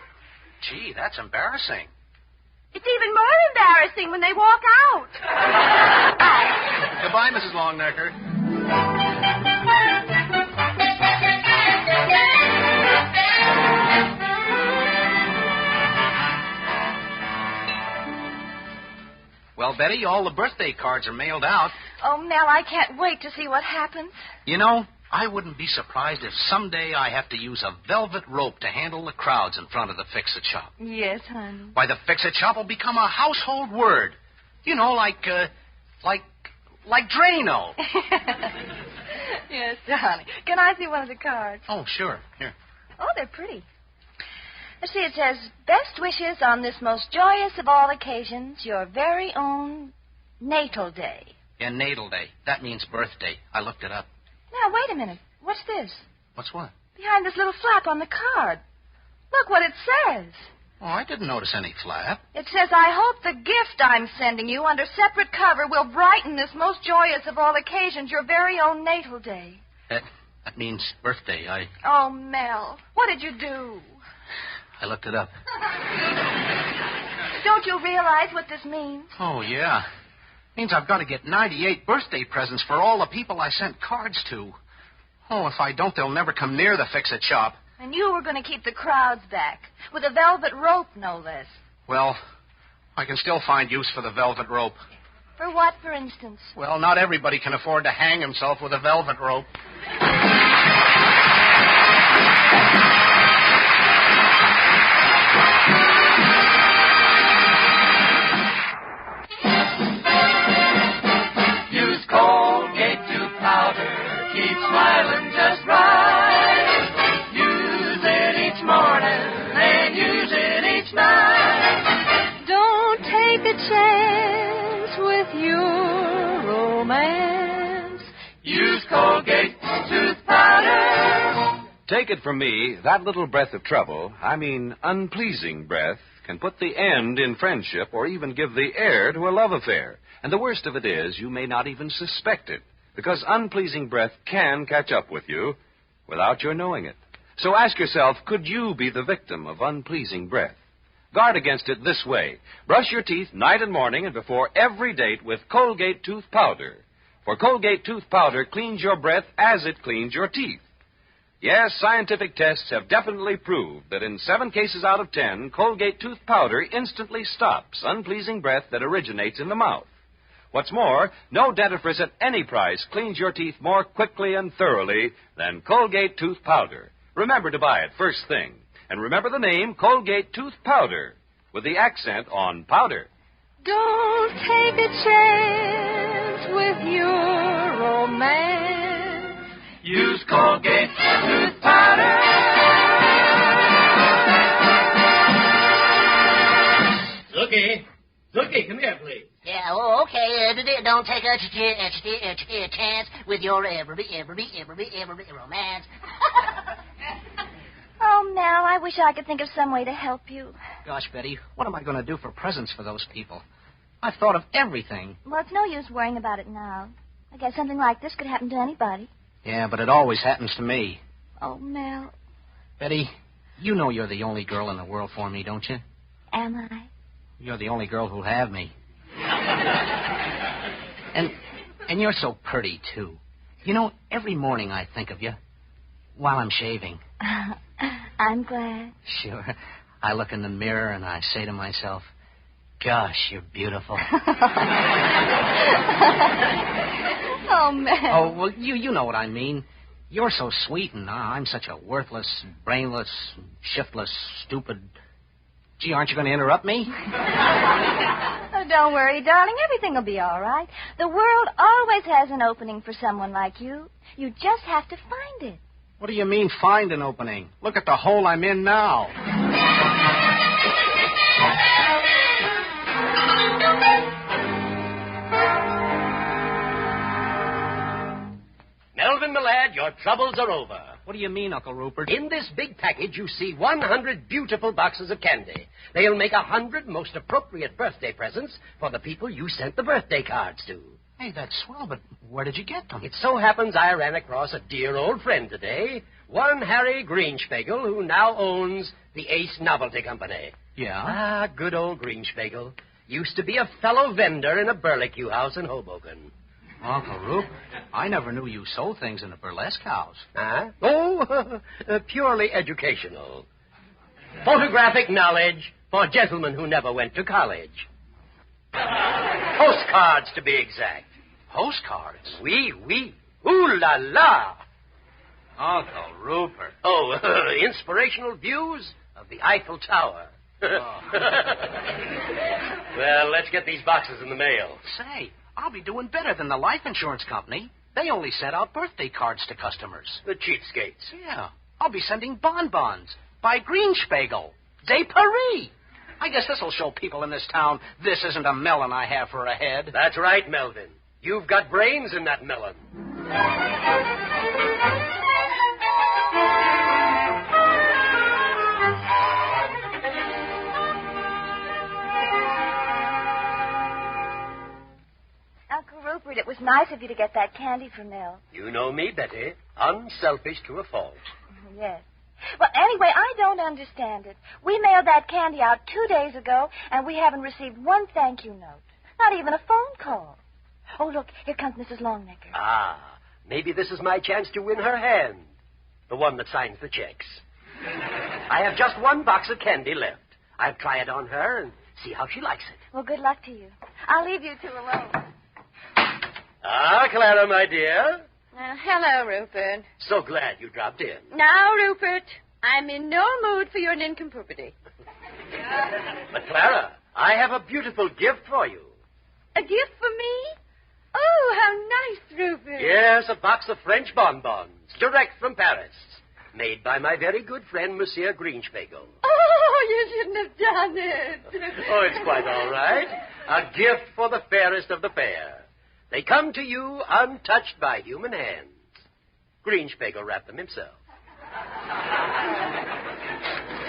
Gee, that's embarrassing. It's even more embarrassing when they walk out. Goodbye, Mrs. Longnecker. Well, Betty, all the birthday cards are mailed out. Oh, Mel, I can't wait to see what happens. You know, I wouldn't be surprised if someday I have to use a velvet rope to handle the crowds in front of the Fix-It Shop. Yes, honey. Why, the Fix-It Shop will become a household word. You know, like Drano. Yes, darling. Can I see one of the cards? Oh, sure. Here. Oh, they're pretty. Let's see, it says, best wishes on this most joyous of all occasions, your very own natal day. Yeah, natal day. That means birthday. I looked it up. Now, wait a minute. What's this? What's what? Behind this little flap on the card. Look what it says. Oh, I didn't notice any flap. It says, I hope the gift I'm sending you under separate cover will brighten this most joyous of all occasions, your very own natal day. That means birthday. Oh, Mel, what did you do? I looked it up. Don't you realize what this means? Oh, yeah. Means I've got to get 98 birthday presents for all the people I sent cards to. Oh, if I don't, they'll never come near the fix-it shop. And you were going to keep the crowds back, with a velvet rope, no less. Well, I can still find use for the velvet rope. For what, for instance? Well, not everybody can afford to hang himself with a velvet rope. Use Colgate tooth powder. Keep smiling just right. Use it each morning and use it each night. Don't take a chance with your romance. Use Colgate tooth powder. Take it from me, that little breath of trouble, I mean unpleasing breath, can put the end in friendship or even give the air to a love affair. And the worst of it is, you may not even suspect it, because unpleasing breath can catch up with you without your knowing it. So ask yourself, could you be the victim of unpleasing breath? Guard against it this way. Brush your teeth night and morning and before every date with Colgate tooth powder. For Colgate tooth powder cleans your breath as it cleans your teeth. Yes, scientific tests have definitely proved that in 7 cases out of 10, Colgate tooth powder instantly stops unpleasing breath that originates in the mouth. What's more, no dentifrice at any price cleans your teeth more quickly and thoroughly than Colgate tooth powder. Remember to buy it first thing. And remember the name Colgate tooth powder, with the accent on powder. Don't take a chance with your romance. Use Colgate tooth powder. Zookie, come here, please. Yeah, oh, okay. Don't take a chance with your every romance. Oh, Mel, I wish I could think of some way to help you. Gosh, Betty, what am I going to do for presents for those people? I've thought of everything. Well, it's no use worrying about it now. I guess something like this could happen to anybody. Yeah, but it always happens to me. Oh, Mel. Betty, you know you're the only girl in the world for me, don't you? Am I? You're the only girl who'll have me. And you're so pretty, too. You know, every morning I think of you while I'm shaving. I'm glad. Sure. I look in the mirror and I say to myself, gosh, you're beautiful. Oh, Mel. Oh, well, you know what I mean. You're so sweet, and I'm such a worthless, brainless, shiftless, stupid... Gee, aren't you going to interrupt me? Oh, don't worry, darling. Everything will be all right. The world always has an opening for someone like you. You just have to find it. What do you mean, find an opening? Look at the hole I'm in now. Melvin, my lad, your troubles are over. What do you mean, Uncle Rupert? In this big package, you see 100 beautiful boxes of candy. They'll make 100 most appropriate birthday presents for the people you sent the birthday cards to. Hey, that's swell, but where did you get them? It so happens I ran across a dear old friend today, one Harry Greenspiegel, who now owns the Ace Novelty Company. Yeah? Ah, good old Greenspiegel. Used to be a fellow vendor in a barbecue house in Hoboken. Uncle Rupert, I never knew you sold things in a burlesque house. Huh? Oh, purely educational. Photographic knowledge for gentlemen who never went to college. Postcards, to be exact. Postcards? Oui, oui. Ooh la la. Uncle Rupert. Oh, inspirational views of the Eiffel Tower. Oh. Well, let's get these boxes in the mail. Say, I'll be doing better than the life insurance company. They only sent out birthday cards to customers. The cheapskates. Yeah. I'll be sending bonbons by Greenspiegel. De Paris. I guess this'll show people in this town this isn't a melon I have for a head. That's right, Melvin. You've got brains in that melon. Uncle Rupert, it was nice of you to get that candy for Mel. You know me, Betty. Unselfish to a fault. Yes. Well, anyway, I don't understand it. We mailed that candy out 2 days ago, and we haven't received one thank you note. Not even a phone call. Oh, look, here comes Mrs. Longnecker. Ah, maybe this is my chance to win her hand. The one that signs the checks. I have just one box of candy left. I'll try it on her and see how she likes it. Well, good luck to you. I'll leave you two alone. Ah, Clara, my dear. Hello, Rupert. So glad you dropped in. Now, Rupert, I'm in no mood for your nincompoopity. But, Clara, I have a beautiful gift for you. A gift for me? Oh, how nice, Rupert. Yes, a box of French bonbons, direct from Paris, made by my very good friend, Monsieur Greenspiegel. Oh, you shouldn't have done it. Oh, it's quite all right. A gift for the fairest of the fair. They come to you untouched by human hands. Greenspiegel wrapped them himself. Well,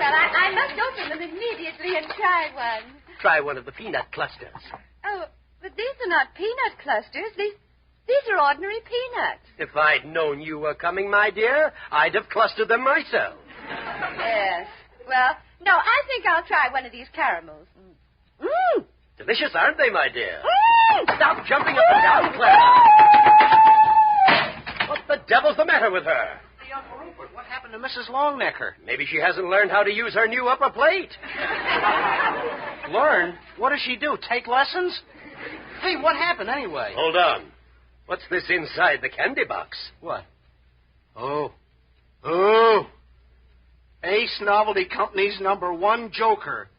I must open them immediately and try one. Try one of the peanut clusters. Oh, but these are not peanut clusters. These are ordinary peanuts. If I'd known you were coming, my dear, I'd have clustered them myself. Yes. Well, no, I think I'll try one of these caramels. Mmm. Delicious, aren't they, my dear? Mmm. Stop jumping up and down, Clara. What the devil's the matter with her? Hey, Uncle Rupert, what happened to Mrs. Longnecker? Maybe she hasn't learned how to use her new upper plate. Learn? What does she do, take lessons? Hey, what happened anyway? Hold on. What's this inside the candy box? What? Oh. Ace Novelty Company's #1 joker.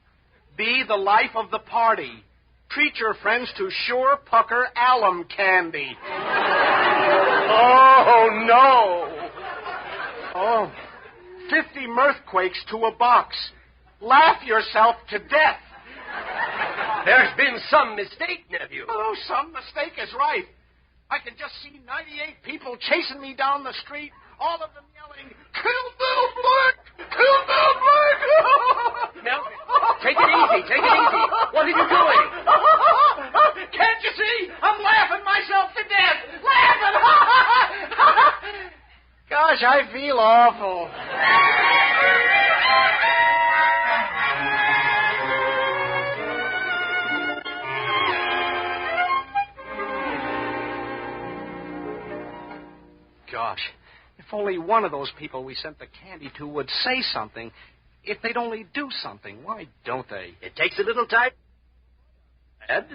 Be the life of the party. Treat your friends to Sure Pucker Alum Candy. Oh, no. Oh, 50 mirthquakes to a box. Laugh yourself to death. There's been some mistake, nephew. Oh, some mistake is right. I can just see 98 people chasing me down the street, all of them yelling, "Kill Bill Black! Kill Bill Black!" Now, take it easy, take it easy. What are you doing? Can't you see? I'm laughing myself to death. Laughing! Gosh, I feel awful. Gosh, if only one of those people we sent the candy to would say something. If they'd only do something, why don't they? It takes a little time. Ed?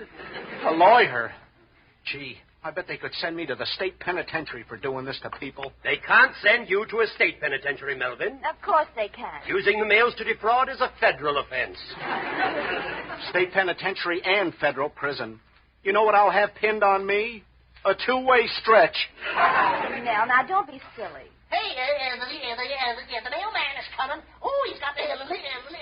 A lawyer. Gee, I bet they could send me to the state penitentiary for doing this to people. They can't send you to a state penitentiary, Melvin. Of course they can. Using the mails to defraud is a federal offense. State penitentiary and federal prison. You know what I'll have pinned on me? A two-way stretch. Now, don't be silly. Hey, the mailman is coming. Oh, he's got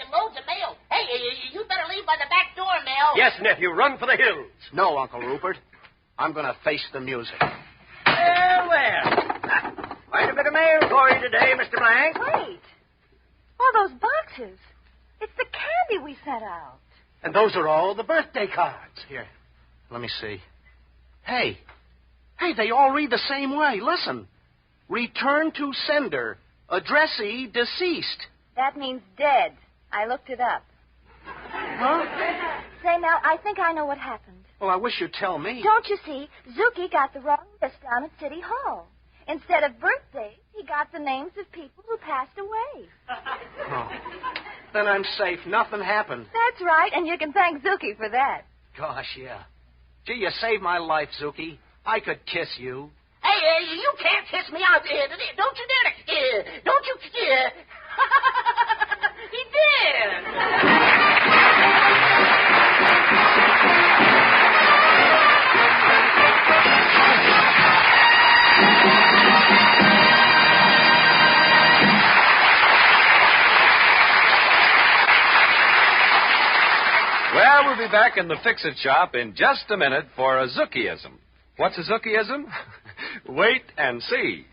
loads of mail. Hey, you better leave by the back door, Mel. Yes, nephew, run for the hills. No, Uncle Rupert. I'm going to face the music. Well. Quite a bit of mail for you today, Mr. Blank. Wait. All those boxes. It's the candy we sent out. And those are all the birthday cards. Here, let me see. Hey, they all read the same way. Listen. Return to sender. Addressee deceased. That means dead. I looked it up. Huh? Say, Mel, I think I know what happened. Well, I wish you'd tell me. Don't you see? Zuki got the wrong list down at City Hall. Instead of birthdays, he got the names of people who passed away. Oh. Then I'm safe. Nothing happened. That's right, and you can thank Zuki for that. Gosh, yeah. Gee, you saved my life, Zuki. I could kiss you. Hey, you can't kiss me out. Don't you dare to. Don't you. He did. back in the Fix-It shop in just a minute for a Zookieism. What's a Zookieism? Wait and see.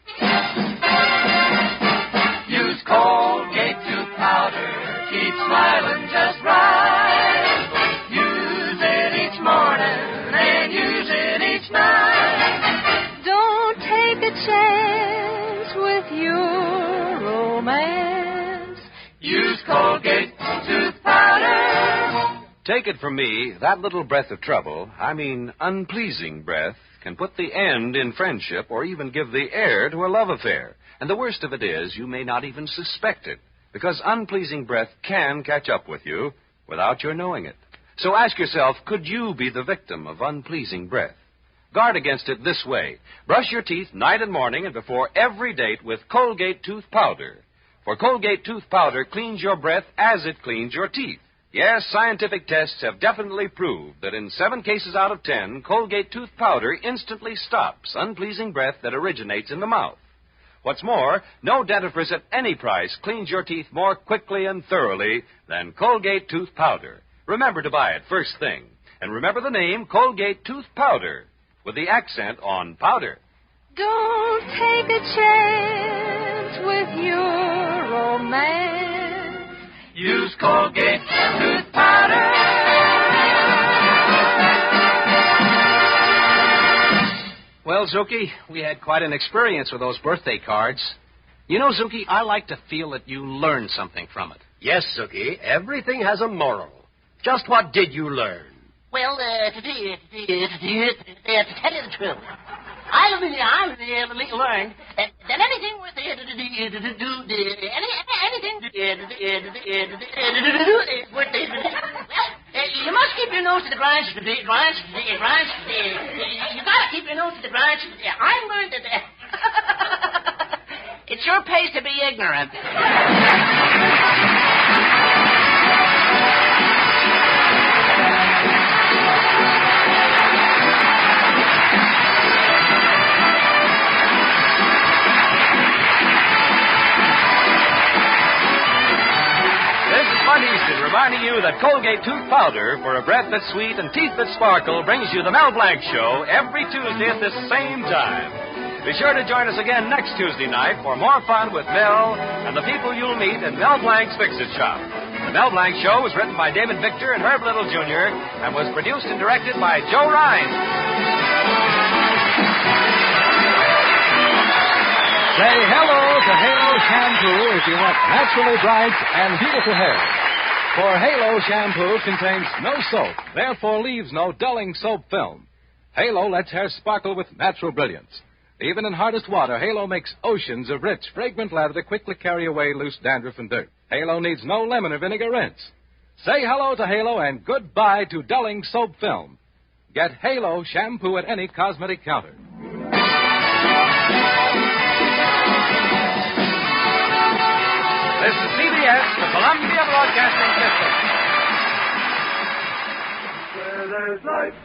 Use Colgate tooth powder. Keep smiling just right. Use it each morning and use it each night. Don't take a chance with your romance. Use Colgate tooth powder. Take it from me, that little breath of trouble, I mean unpleasing breath, can put the end in friendship or even give the heir to a love affair. And the worst of it is, you may not even suspect it, because unpleasing breath can catch up with you without your knowing it. So ask yourself, could you be the victim of unpleasing breath? Guard against it this way. Brush your teeth night and morning and before every date with Colgate tooth powder. For Colgate tooth powder cleans your breath as it cleans your teeth. Yes, scientific tests have definitely proved that in 7 cases out of 10, Colgate tooth powder instantly stops unpleasing breath that originates in the mouth. What's more, no dentifrice at any price cleans your teeth more quickly and thoroughly than Colgate tooth powder. Remember to buy it first thing. And remember the name Colgate tooth powder, with the accent on powder. Don't take a chance with your romance. Use Colgate tooth powder. Well, Zuki, we had quite an experience with those birthday cards. You know, Zuki, I like to feel that you learned something from it. Yes, Zuki, everything has a moral. Just what did you learn? Well, to tell you the truth, I learned that anything with you must keep your nose to the grindstone. You gotta keep your nose to the grindstone. I learned that. It sure pays to be ignorant. Easton reminding you that Colgate tooth powder for a breath that's sweet and teeth that sparkle brings you the Mel Blanc Show every Tuesday at this same time. Be sure to join us again next Tuesday night for more fun with Mel and the people you'll meet in Mel Blanc's Fix-It Shop. The Mel Blanc Show was written by David Victor and Herb Little Jr. and was produced and directed by Joe Rhine. Say hello to Halo Shampoo if you want naturally bright and beautiful hair. For Halo Shampoo contains no soap, therefore leaves no dulling soap film. Halo lets hair sparkle with natural brilliance. Even in hardest water, Halo makes oceans of rich, fragrant lather to quickly carry away loose dandruff and dirt. Halo needs no lemon or vinegar rinse. Say hello to Halo and goodbye to dulling soap film. Get Halo Shampoo at any cosmetic counter. This is CBS, the Columbia Broadcasting System. Where there's life,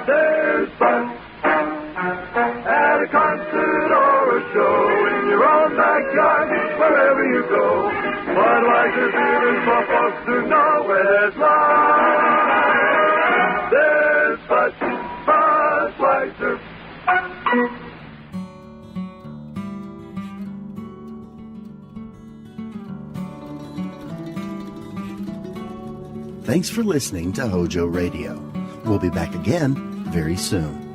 there's fun. At a concert or a show, in your own backyard, wherever you go. Budweiser beer is for folks who know where there's life. There's Budweiser. Thanks for listening to Hojo Radio. We'll be back again very soon.